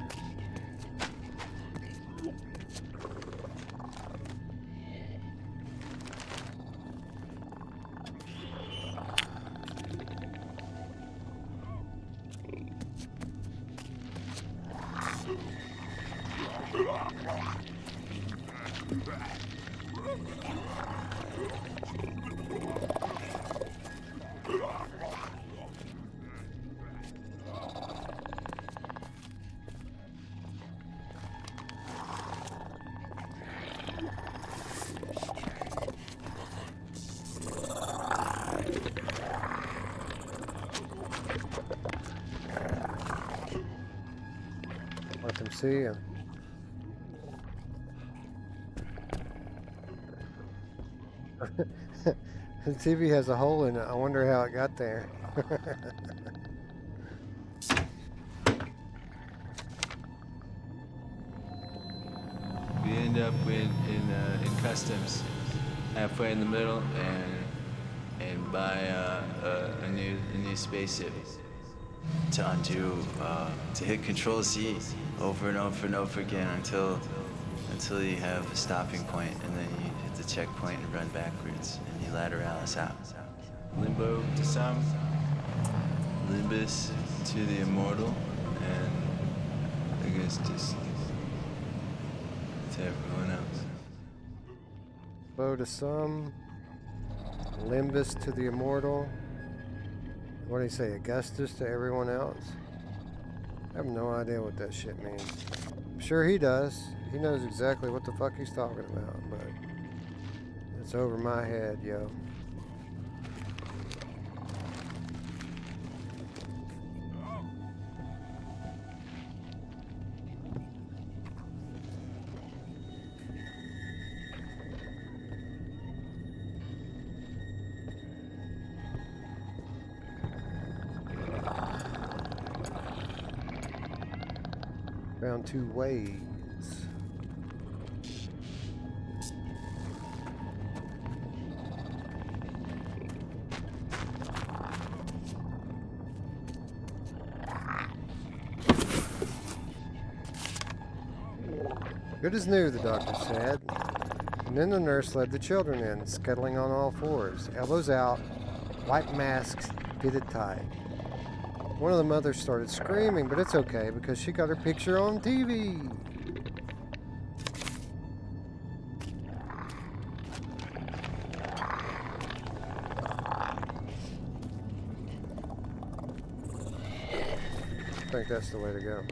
Let them see you. The TV has a hole in it. I wonder how it got there. We end up in customs, halfway in the middle, and buy a new spaceship. To undo, to hit Control Z over and over and over again until you have a stopping point, and then you hit the checkpoint and run backwards, and you lateralis out. Limbo to some, Limbus to the immortal, and I guess just to everyone else. Bow to some, Limbus to the immortal. What do you say, Augustus to everyone else? I have no idea what that shit means. I'm sure he does. He knows exactly what the fuck he's talking about, but it's over my head, yo. Found 2 ways. Good as new, the doctor said. And then the nurse led the children in, scuttling on all fours, elbows out, white masks fitted tight. One of the mothers started screaming, but it's okay because she got her picture on TV. I think that's the way to go.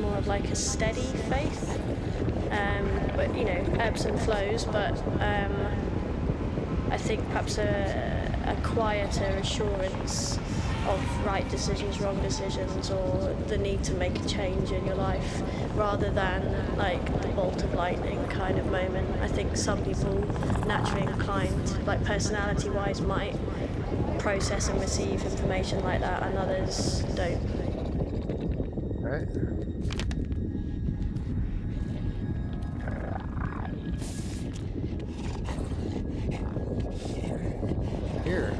More of like a steady faith, but you know, ebbs and flows, but I think perhaps a quieter assurance of right decisions, wrong decisions, or the need to make a change in your life rather than like the bolt of lightning kind of moment. I think some people naturally inclined, like personality wise, might process and receive information like that, and others don't. Right. Here.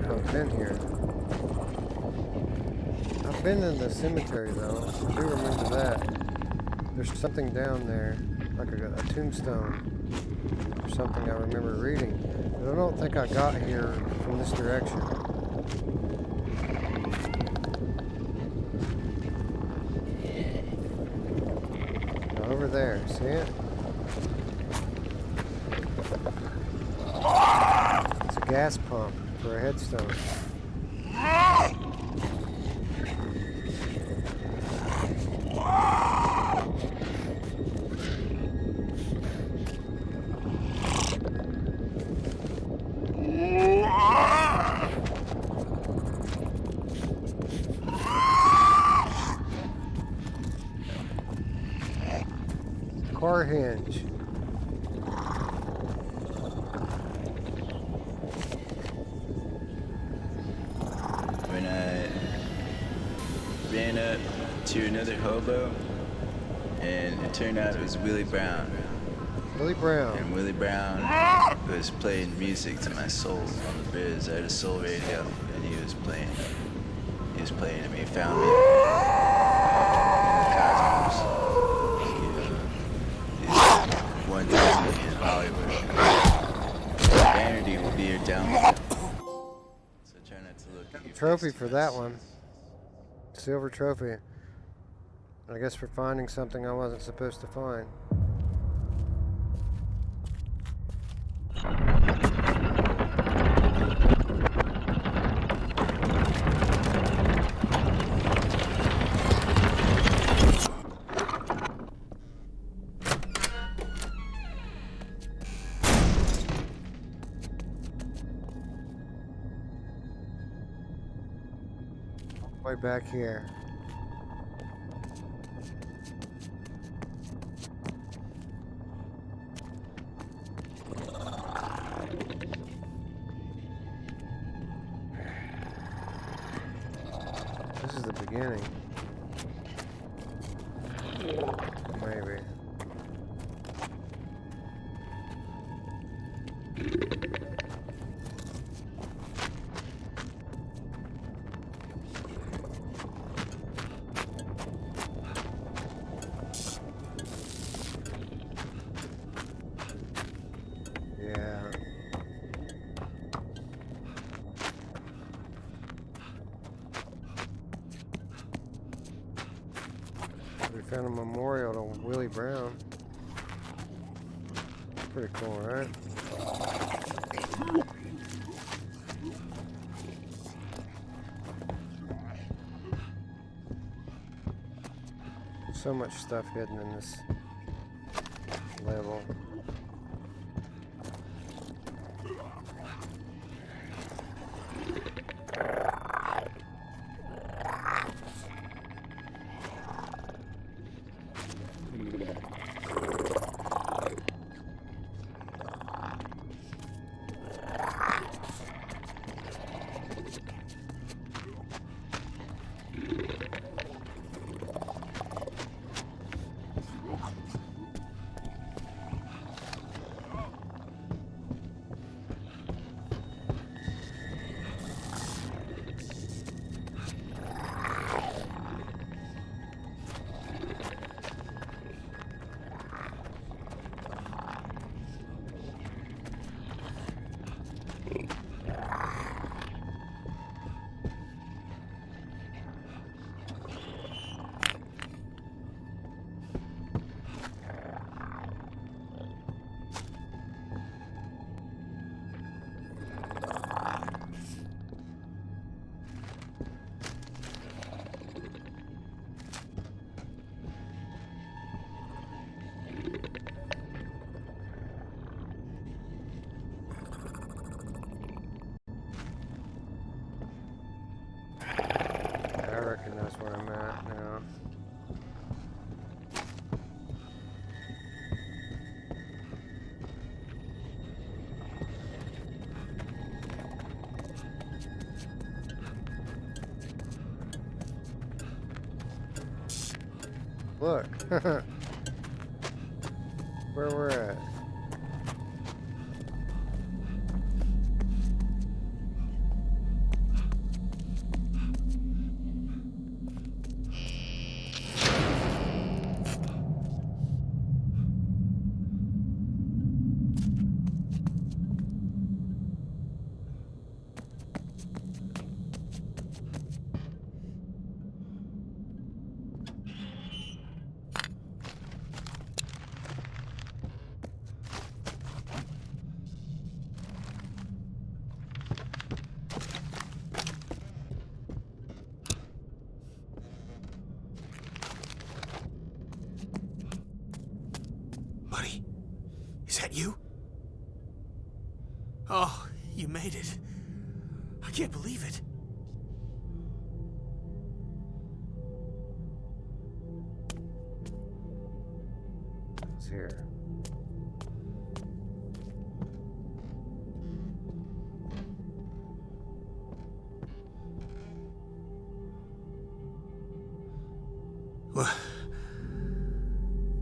I've been here. I've been in the cemetery though. I do remember that. There's something down there, like a tombstone or something I remember reading. But I don't think I got here from this direction. Over there, see it? It's a gas pump for a headstone. Car hinge. When I ran up to another hobo, and it turned out it was Willie Brown. Willie Brown. And Willie Brown was playing music to my soul on the biz. I had a soul radio, and he was playing He was playing him. He found me in the cosmos. He's 1,000 in Hollywood. Vanity will be your downfall. So try not to look at your Trophy for that one. Silver trophy. I guess for finding something I wasn't supposed to find. Way back here. This is the beginning. Maybe. Yeah. We found a memorial to Willie Brown. Pretty cool, right? So much stuff hidden in this level. I reckon that's where I'm at now. Look. Where we're at. Buddy, is that you? Oh, you made it. I can't believe it. It's here. What?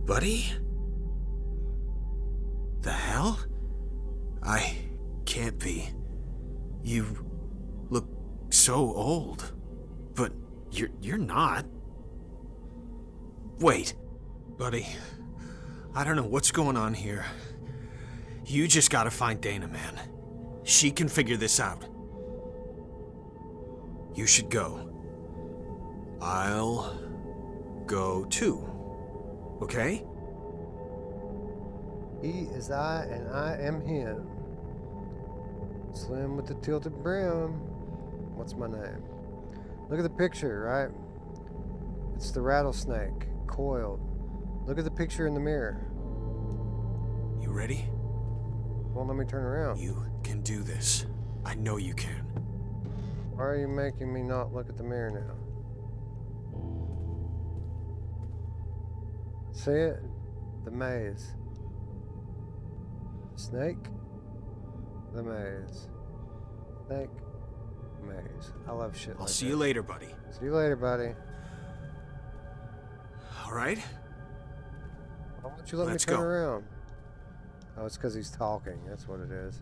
Buddy? The hell? I can't be. You look so old. But You're not. Wait, buddy. I don't know what's going on here. You just gotta find Dana, man. She can figure this out. You should go. I'll go too. Okay? He is I and I am him. Slim with the tilted brim. What's my name? Look at the picture, right? It's the rattlesnake, coiled. Look at the picture in the mirror. You ready? Won't let me turn around. You can do this. I know you can. Why are you making me not look at the mirror now? See it? The maze. Snake? The maze. Snake? Maze. I love shit like that. I'll see you later, buddy. See you later, buddy. All right? Why won't you let me turn around? Oh, it's because he's talking. That's what it is.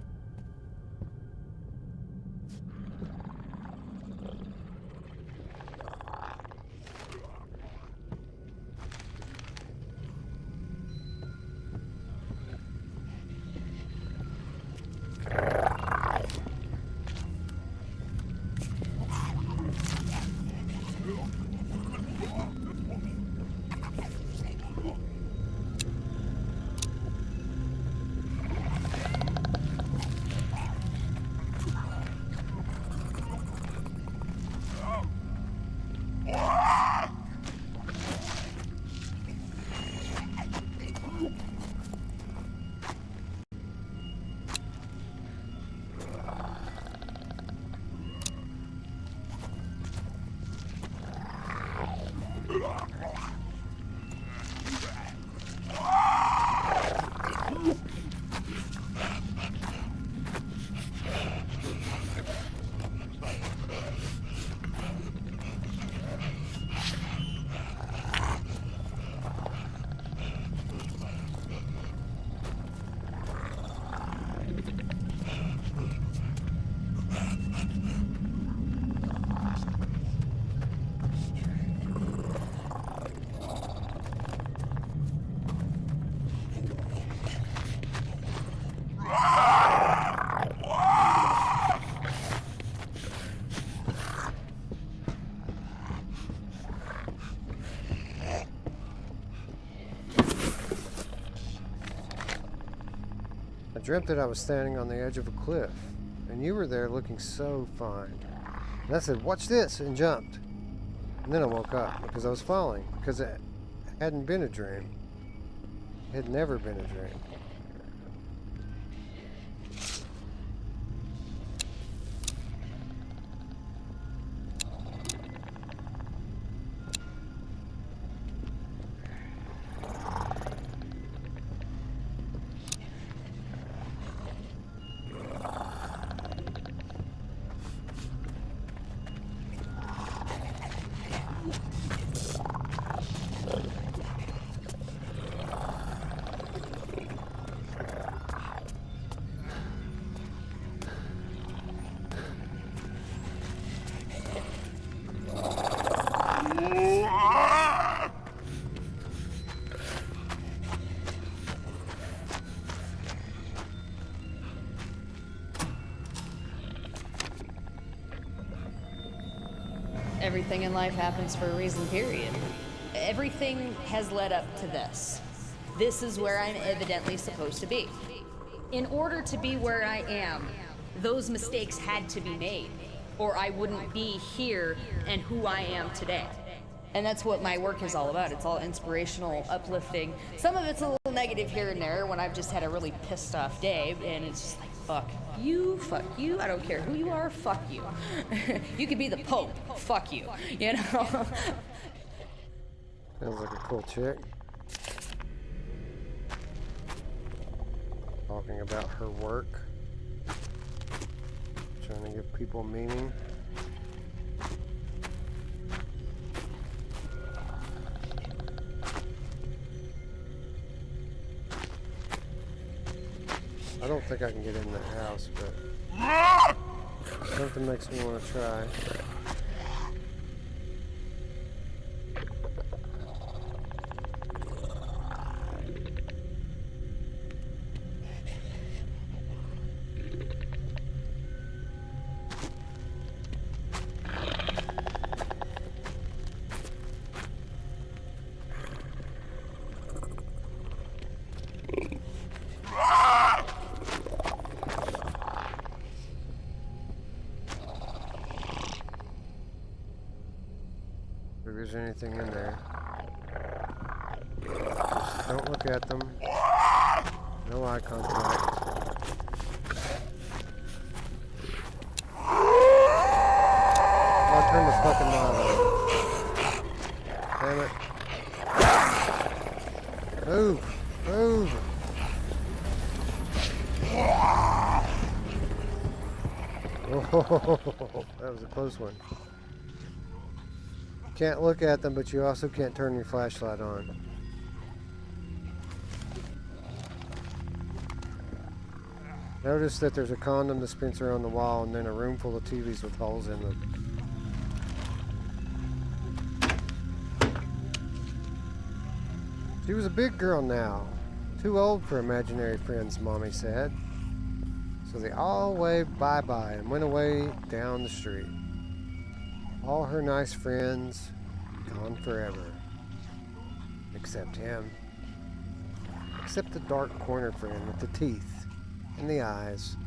I dreamt that I was standing on the edge of a cliff, and you were there looking so fine. And I said, "Watch this," and jumped. And then I woke up because I was falling, because it hadn't been a dream. It had never been a dream. Everything in life happens for a reason, period. Everything has led up to this. This is where I'm evidently supposed to be. In order to be where I am, those mistakes had to be made, or I wouldn't be here and who I am today. And that's what my work is all about. It's all inspirational, uplifting. Some of it's a little negative here and there when I've just had a really pissed off day, and it's just like, fuck you, I don't care who you are, fuck you. You could be the Pope, fuck you, you know? Sounds like a cool chick. Talking about her work. Trying to give people meaning. I don't think I can get in the house, but something makes me want to try. if there's anything in there. Just don't look at them. No eye contact. Oh, turn the fucking light on. Damn it. Move! Move! Oh, that was a close one. Can't look at them, but you also can't turn your flashlight on. Notice that there's a condom dispenser on the wall and then a room full of TVs with holes in them. She was a big girl now. Too old for imaginary friends, Mommy said. So they all waved bye-bye and went away down the street. All her nice friends gone forever. Except him. Except the dark corner friend with the teeth and the eyes.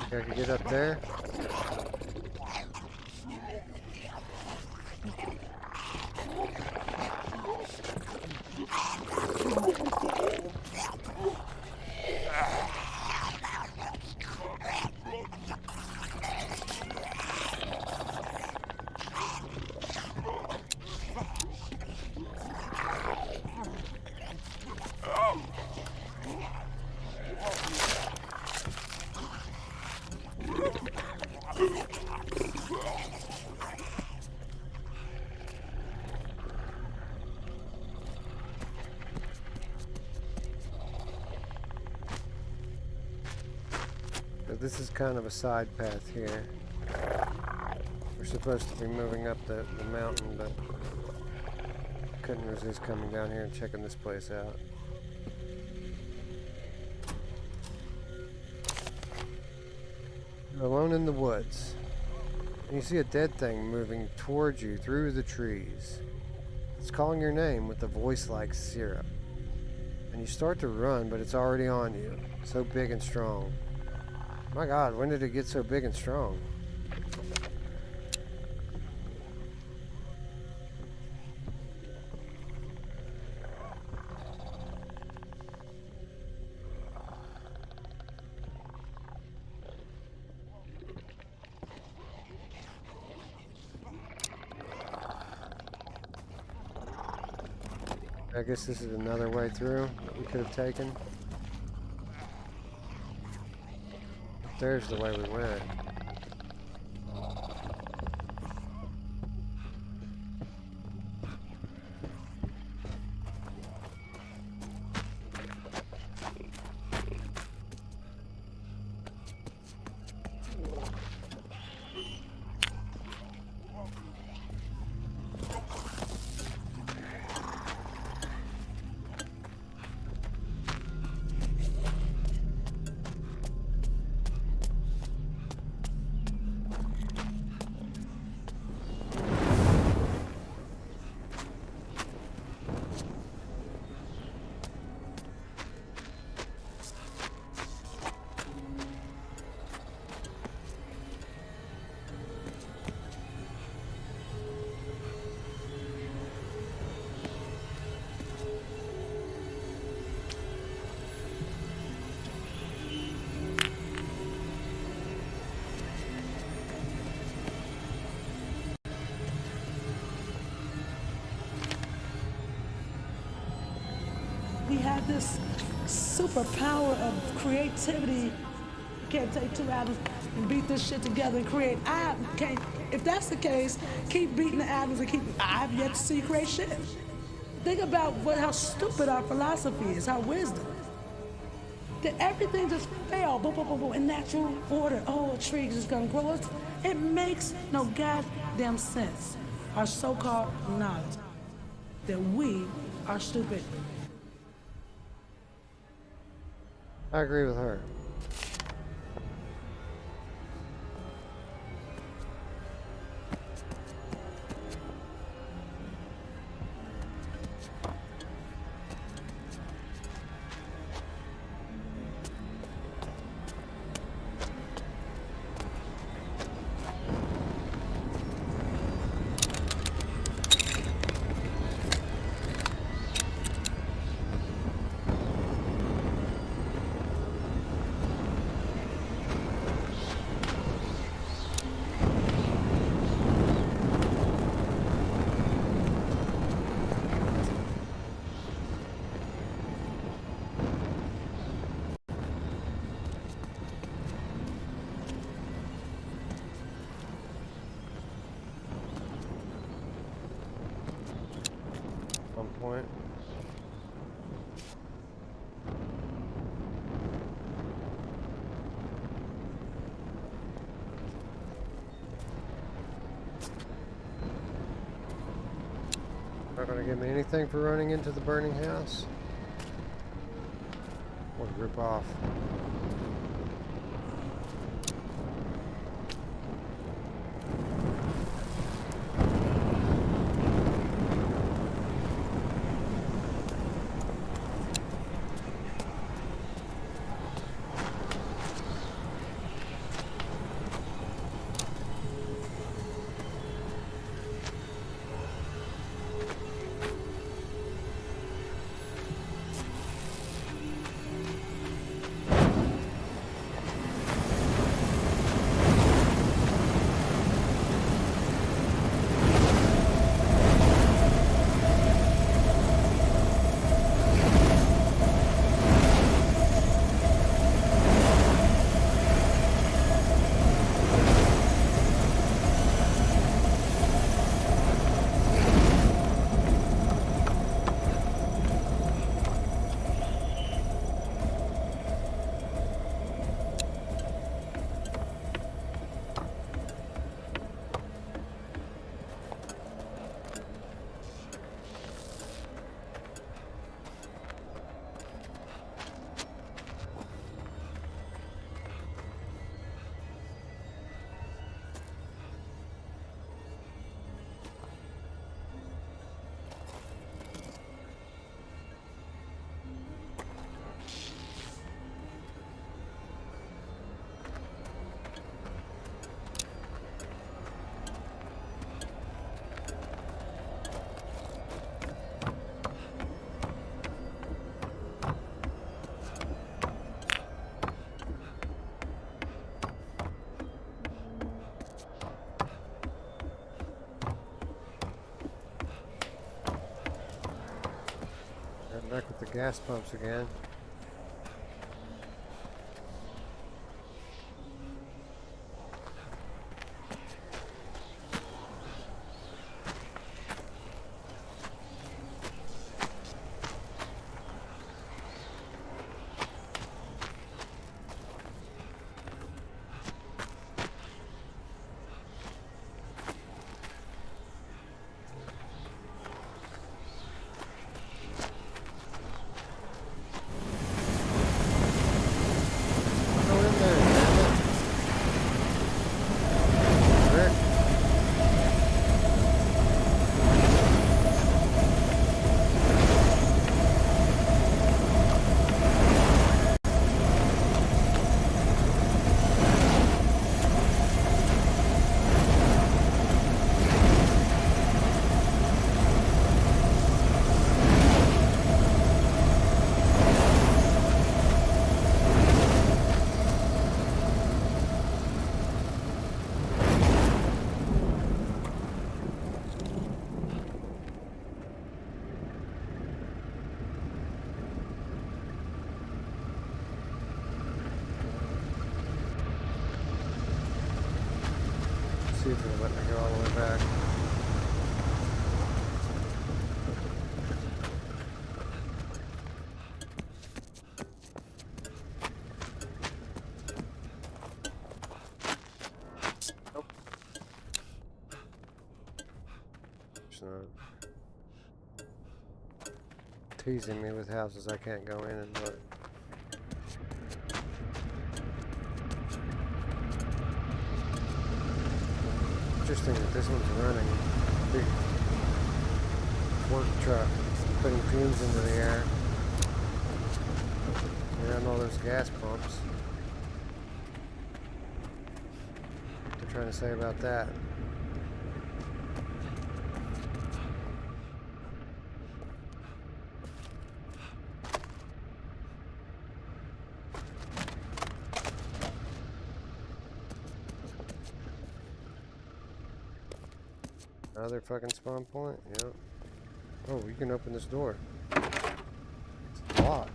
I can get up there. This is kind of a side path here. We're supposed to be moving up the mountain, but couldn't resist coming down here and checking this place out. You're alone in the woods, and you see a dead thing moving towards you through the trees. It's calling your name with a voice like syrup. And you start to run, but it's already on you, so big and strong. My God, when did it get so big and strong? I guess this is another way through that we could have taken. There's the way we went. We have this superpower of creativity. You can't take two atoms and beat this shit together and create. If that's the case, keep beating the atoms and I've yet to see you create shit. Think about how stupid our philosophy is, our wisdom. That everything just fell, boom, boom, boom, boom, in natural order. Oh, a tree is just gonna grow. It makes no goddamn sense. Our so-called knowledge. that we are stupid. I agree with her. One point. Not gonna give me anything for running into the burning house. What a rip off. Back with the gas pumps again. See if it'll let me go all the way back. Nope. It's not. teasing me with houses I can't go in and look. Interesting that this one's running. Big work truck putting fumes into the air. Around all those gas pumps. What they're trying to say about that? Another fucking spawn point? Yep. Oh, you can open this door. It's locked.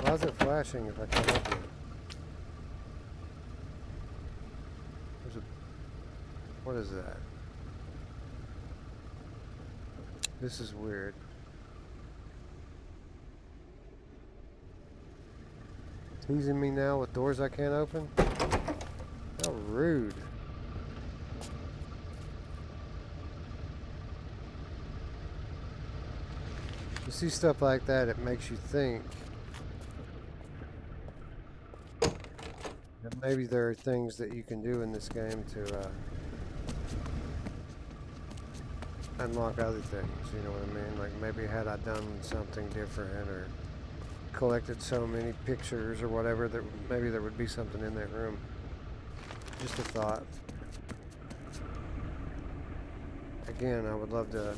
Why is it flashing if I can't open it? There's a... What is that? This is weird. Teasing me now with doors I can't open? How rude. You see stuff like that, it makes you think that maybe there are things that you can do in this game to unlock other things, you know what I mean? Like maybe had I done something different or collected so many pictures or whatever, that maybe there would be something in that room. Just a thought. Again, I would love to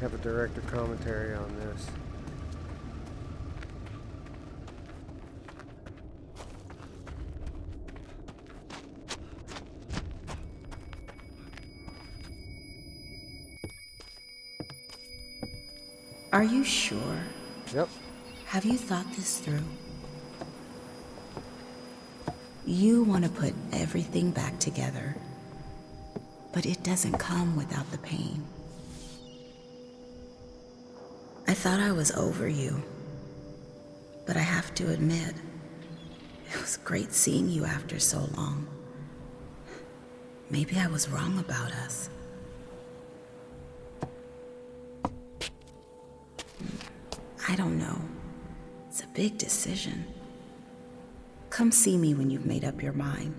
have a director commentary on this. Are you sure? Yep. Have you thought this through? You want to put everything back together, but it doesn't come without the pain. I thought I was over you, but I have to admit, it was great seeing you after so long. Maybe I was wrong about us. I don't know. It's a big decision. Come see me when you've made up your mind.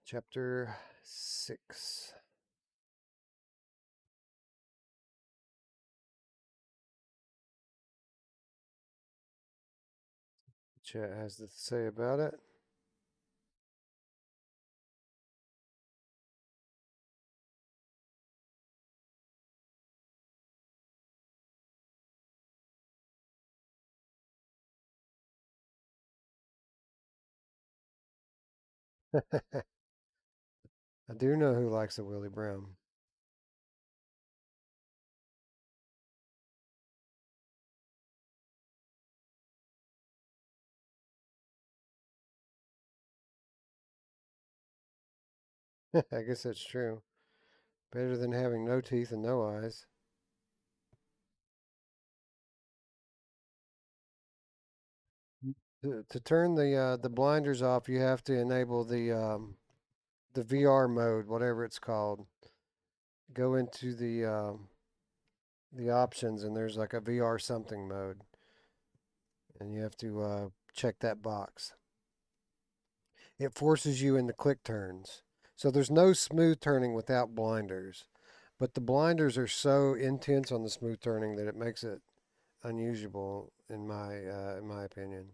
Chapter 6. Chat has to say about it. I do know who likes a Willie Brown. I guess that's true. Better than having no teeth and no eyes. To turn the blinders off, you have to enable the VR mode, whatever it's called. Go into the options, and there's like a VR something mode, and you have to check that box. It forces you into click turns, so there's no smooth turning without blinders, but the blinders are so intense on the smooth turning that it makes it unusable in my opinion.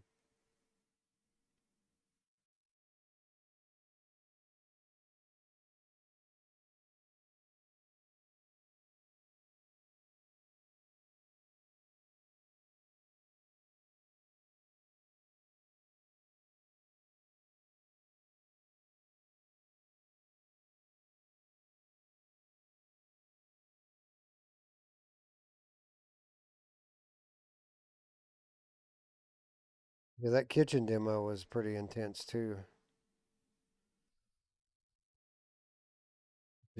Yeah, that kitchen demo was pretty intense too.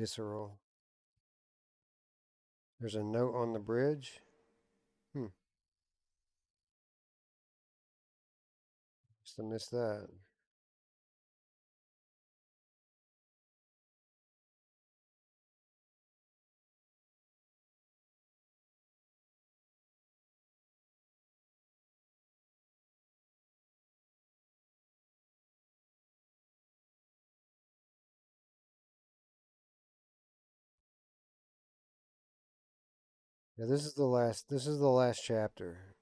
Visceral. There's a note on the bridge. Must have missed that. Yeah, this is the last chapter.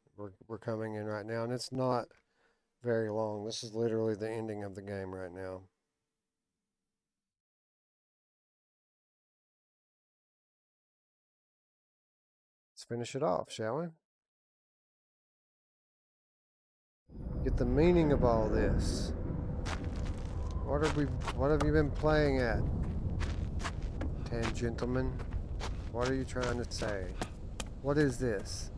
We're coming in right now, and it's not very long. This is literally the ending of the game right now. Let's finish it off, shall we? Get the meaning of all this. What have you been playing at? Gentlemen? What are you trying to say? What is this?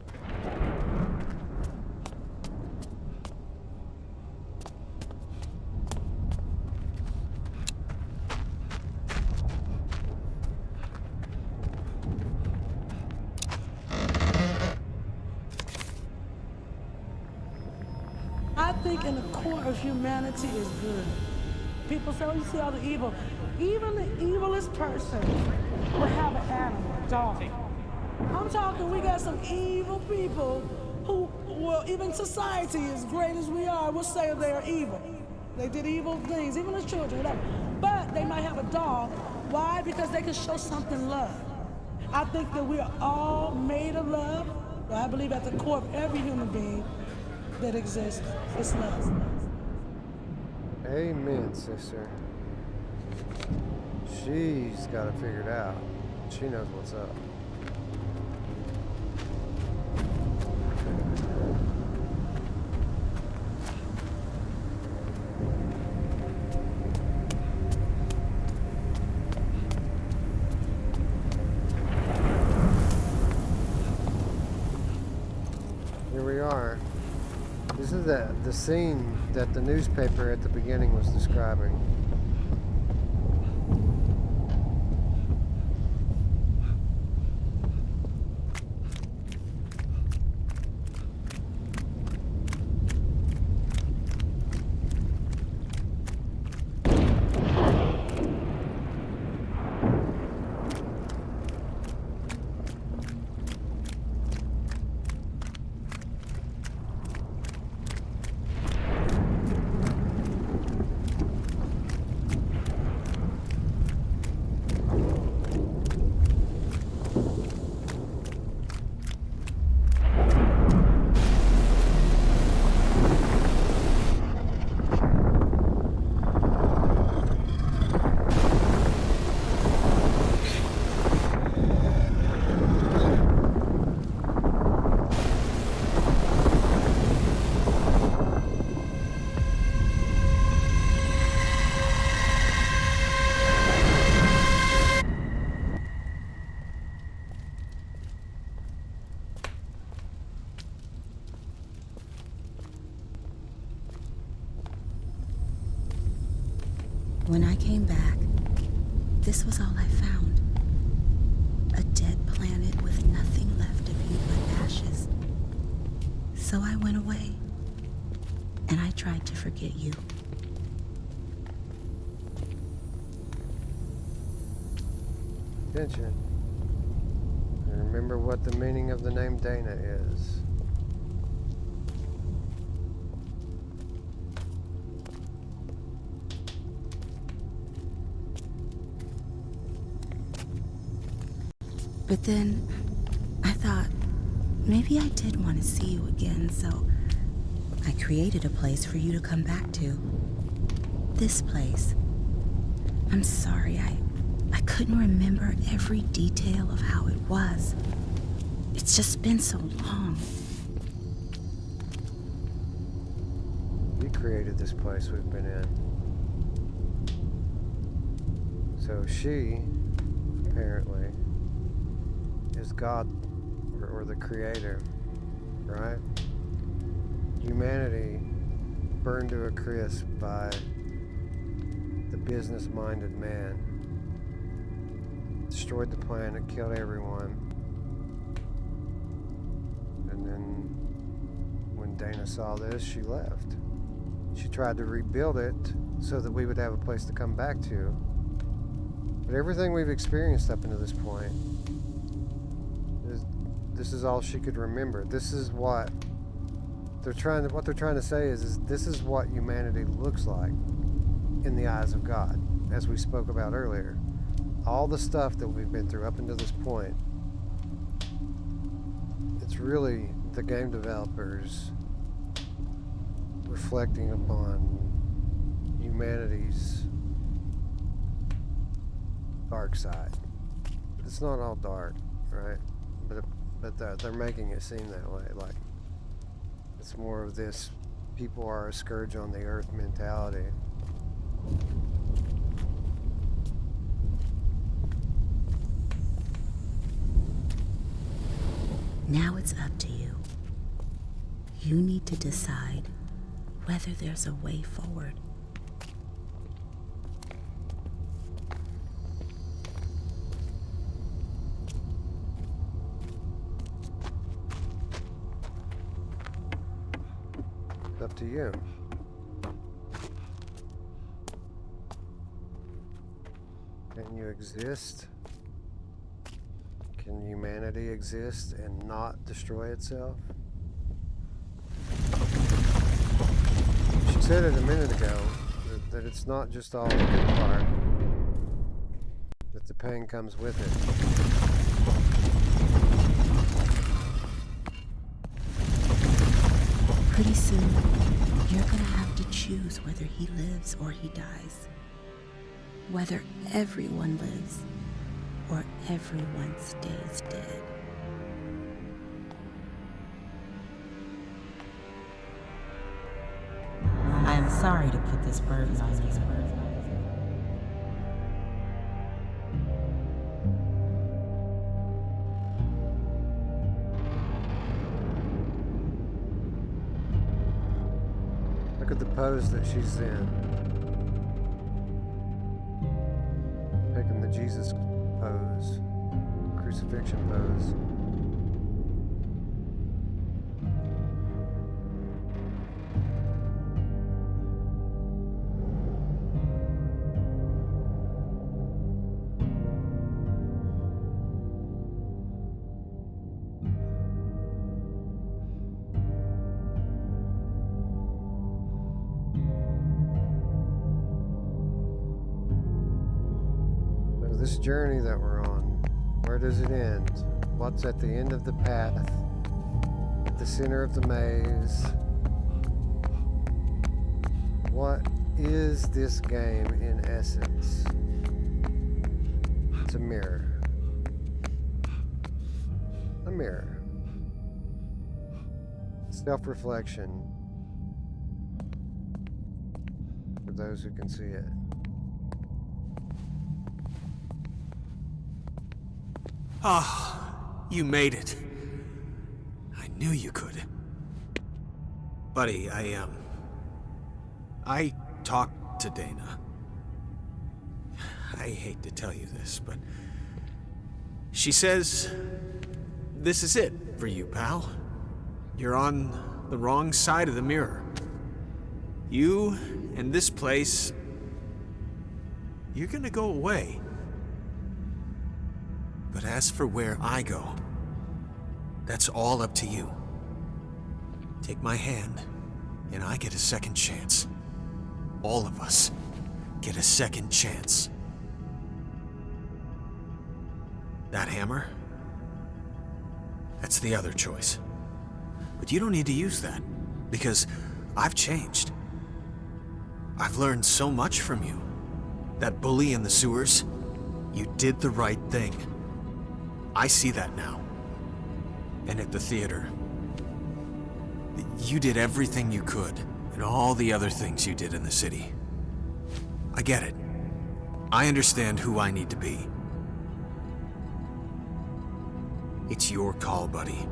I think in the core of humanity is good. People say, oh, you see all the evil. Even the evilest person will have an animal, a dog. I'm talking, we got some evil people who, well, even society, as great as we are, will say they are evil. They did evil things, even as children, whatever. But they might have a dog. Why? Because they can show something love. I think that we are all made of love. Well, I believe at the core of every human being that exists is love. Amen, sister. She's got it figured out. She knows what's up. Here we are. This is the scene that the newspaper at the beginning was describing. When I came back, this was all I found. A dead planet with nothing left of you but ashes. So I went away, and I tried to forget you. Attention. And remember what the meaning of the name Dana is. But then, I thought, maybe I did want to see you again, so I created a place for you to come back to. This place. I'm sorry, I couldn't remember every detail of how it was. It's just been so long. We created this place we've been in. So she, apparently, is God or the creator, right? Humanity burned to a crisp by the business-minded man. destroyed the planet, killed everyone. And then when Dana saw this, she left. She tried to rebuild it so that we would have a place to come back to. But everything we've experienced up until this point, this is all she could remember. This is what they're trying to say is this is what humanity looks like in the eyes of God, as we spoke about earlier. All the stuff that we've been through up until this point, it's really the game developers reflecting upon humanity's dark side. But it's not all dark, right? But they're making it seem that way. Like it's more of this people are a scourge on the earth mentality. Now it's up to you. You need to decide whether there's a way forward. It's up to you. Can you exist? Can humanity exist and not destroy itself? She said it a minute ago, that it's not just all the good part, that the pain comes with it. Pretty soon, you're gonna have to choose whether he lives or he dies. Whether everyone lives or everyone stays dead. I am sorry to put this burden on you. Look at the pose that she's in. Taking the Jesus pose, crucifixion pose. This journey that we're on, where does it end? What's at the end of the path? At the center of the maze? What is this game in essence? It's a mirror. A mirror. Self-reflection for those who can see it. Ah, you made it. I knew you could. Buddy, I talked to Dana. I hate to tell you this, but she says this is it for you, pal. You're on the wrong side of the mirror. You and this place, you're gonna go away. But as for where I go, that's all up to you. Take my hand, and I get a second chance. All of us get a second chance. That hammer? That's the other choice. But you don't need to use that, because I've changed. I've learned so much from you. That bully in the sewers, you did the right thing. I see that now. And at the theater, you did everything you could, and all the other things you did in the city. I get it. I understand who I need to be. It's your call, buddy.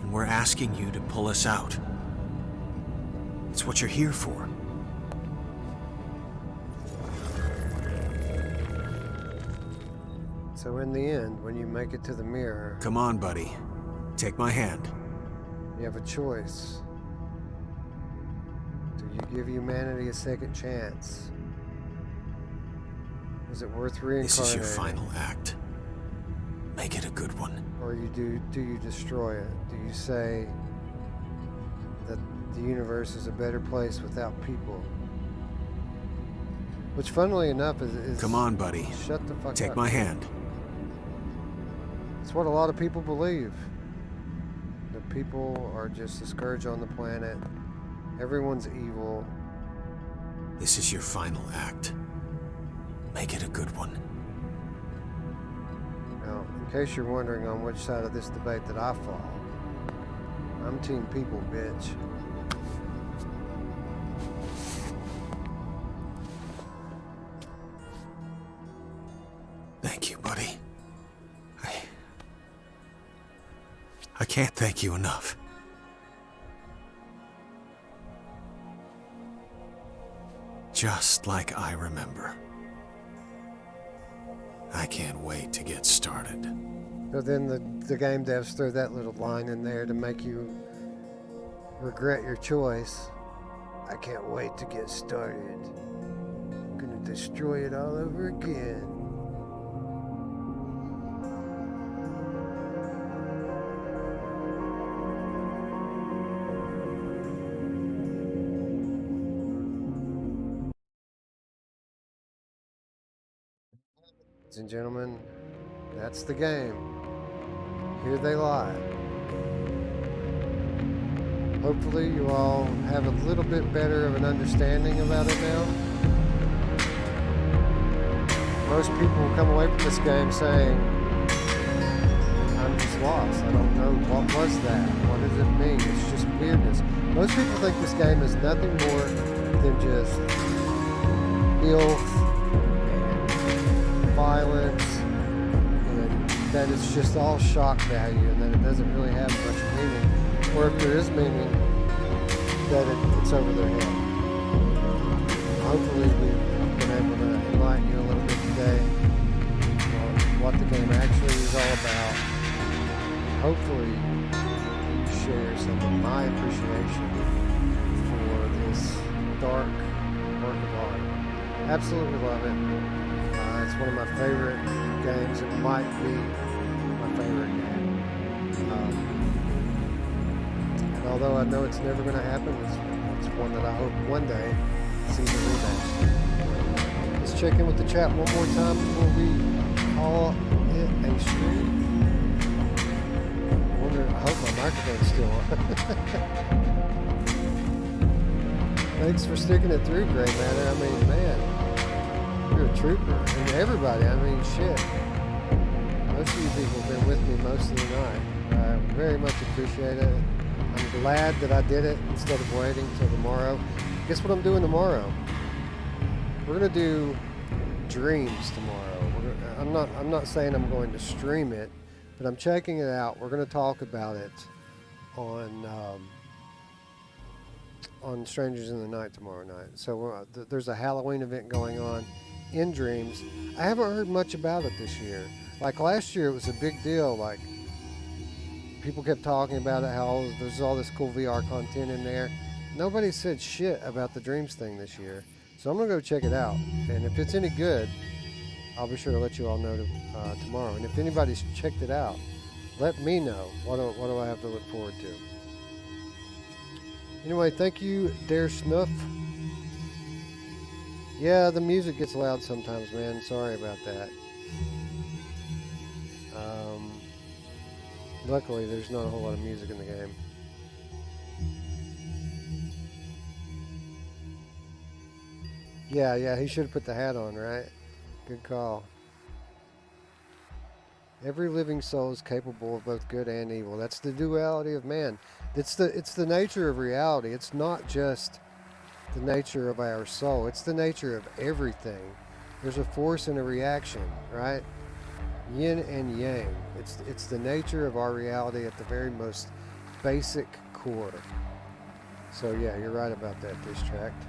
And we're asking you to pull us out. It's what you're here for. So in the end, when you make it to the mirror, Come on, buddy. Take my hand. you have a choice. Do you give humanity a second chance? Is it worth reincarnating? This is your final act. Make it a good one. Or do you destroy it? Do you say that the universe is a better place without people? Which, funnily enough, is Come on, buddy. Shut the fuck up. Take my hand. It's what a lot of people believe. That people are just a scourge on the planet. Everyone's evil. This is your final act. Make it a good one. Now, in case you're wondering on which side of this debate that I fall, I'm team people, bitch. Thank you, buddy. I can't thank you enough. Just like I remember. I can't wait to get started. So then the game devs throw that little line in there to make you regret your choice. I can't wait to get started. I'm gonna destroy it all over again. Ladies and gentlemen, that's the game. Here they lie. Hopefully you all have a little bit better of an understanding about it now. Most people come away from this game saying, I'm just lost. I don't know, what was that? What does it mean? It's just weirdness. Most people think this game is nothing more than just filth, violence, and that it's just all shock value and that it doesn't really have much meaning, or if there is meaning, that it's over their head. Hopefully we've been able to enlighten you a little bit today on what the game actually is all about. Hopefully you share some of my appreciation for this dark work of art. Absolutely love it. It's one of my favorite games. It might be my favorite game. And although I know it's never going to happen, it's one that I hope one day sees a rematch. Let's check in with the chat one more time before we call it a stream. I hope my microphone's still on. Thanks for sticking it through, Grey Matter. I mean, man. You're a trooper. And everybody, I mean, shit. Most of you people have been with me most of the night. I very much appreciate it. I'm glad that I did it instead of waiting till tomorrow. Guess what I'm doing tomorrow? We're going to do Dreams tomorrow. I'm not saying I'm going to stream it, but I'm checking it out. We're going to talk about it on Strangers in the Night tomorrow night. So there's a Halloween event going on in Dreams. I haven't heard much about it this year. Like last year, it was a big deal. Like people kept talking about it, how there's all this cool VR content in there. Nobody said shit about the Dreams thing this year. So I'm gonna go check it out. And if it's any good, I'll be sure to let you all know tomorrow. And if anybody's checked it out, let me know. What do I have to look forward to? Anyway, thank you, Dare Snuff. Yeah, the music gets loud sometimes, man. Sorry about that. Luckily, there's not a whole lot of music in the game. Yeah, he should have put the hat on, right? Good call. Every living soul is capable of both good and evil. That's the duality of man. It's the nature of reality. It's not just the nature of our soul. It's the nature of everything. There's a force and a reaction, right? Yin and yang. It's the nature of our reality at the very most basic core. So yeah, you're right about that, Dish Tract.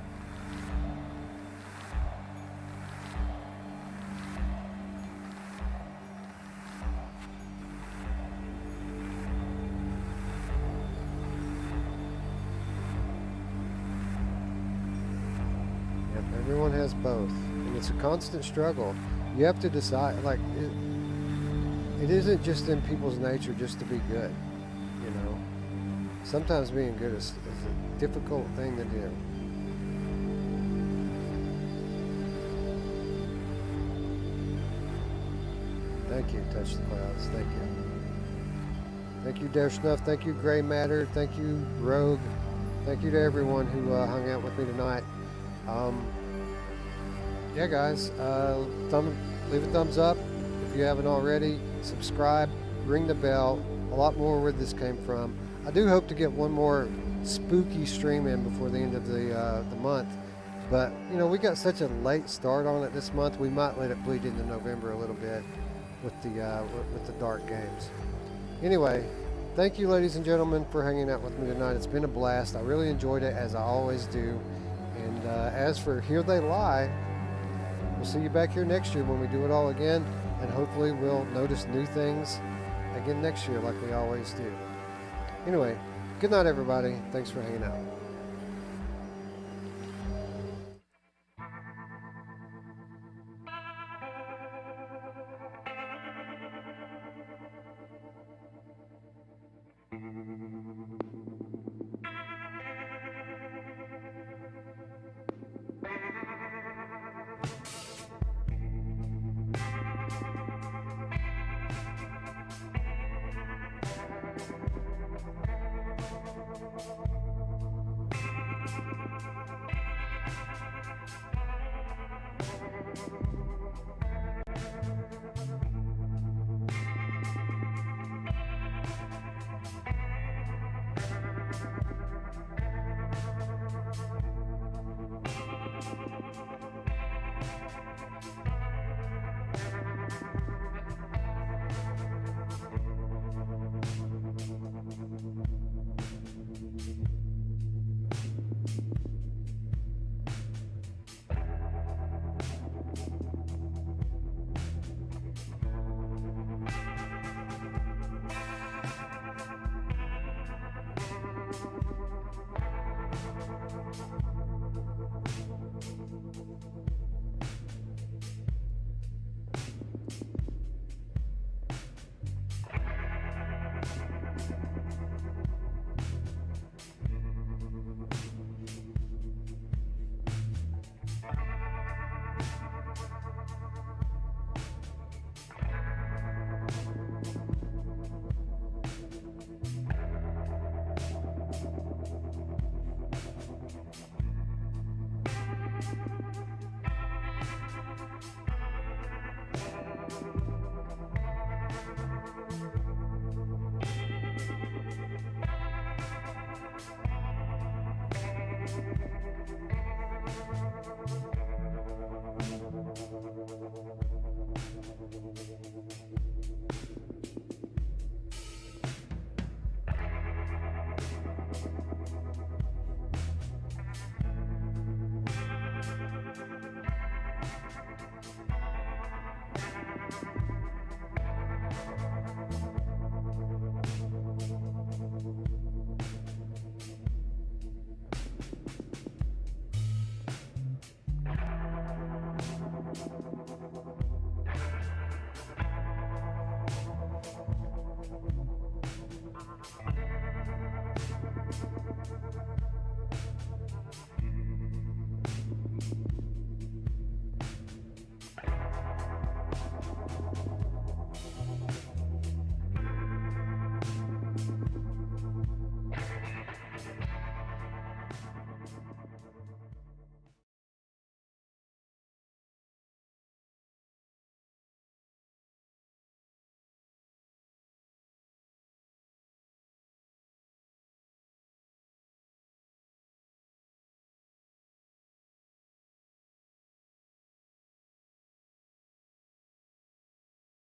Everyone has both, and it's a constant struggle. You have to decide, like, it isn't just in people's nature just to be good, you know. Sometimes being good is a difficult thing to do. Thank you, Touch the Clouds. Thank you. Thank you, Dare Snuff. Thank you, Gray Matter. Thank you, Rogue. Thank you to everyone who hung out with me tonight. Yeah, guys, leave a thumbs up if you haven't already. Subscribe, ring the bell. A lot more where this came from. I do hope to get one more spooky stream in before the end of the month. But, you know, we got such a late start on it this month, we might let it bleed into November a little bit with the dark games. Anyway, thank you, ladies and gentlemen, for hanging out with me tonight. It's been a blast. I really enjoyed it, as I always do. And as for Here They Lie, we'll see you back here next year when we do it all again. And hopefully we'll notice new things again next year like we always do. Anyway, good night, everybody. Thanks for hanging out. Thank you.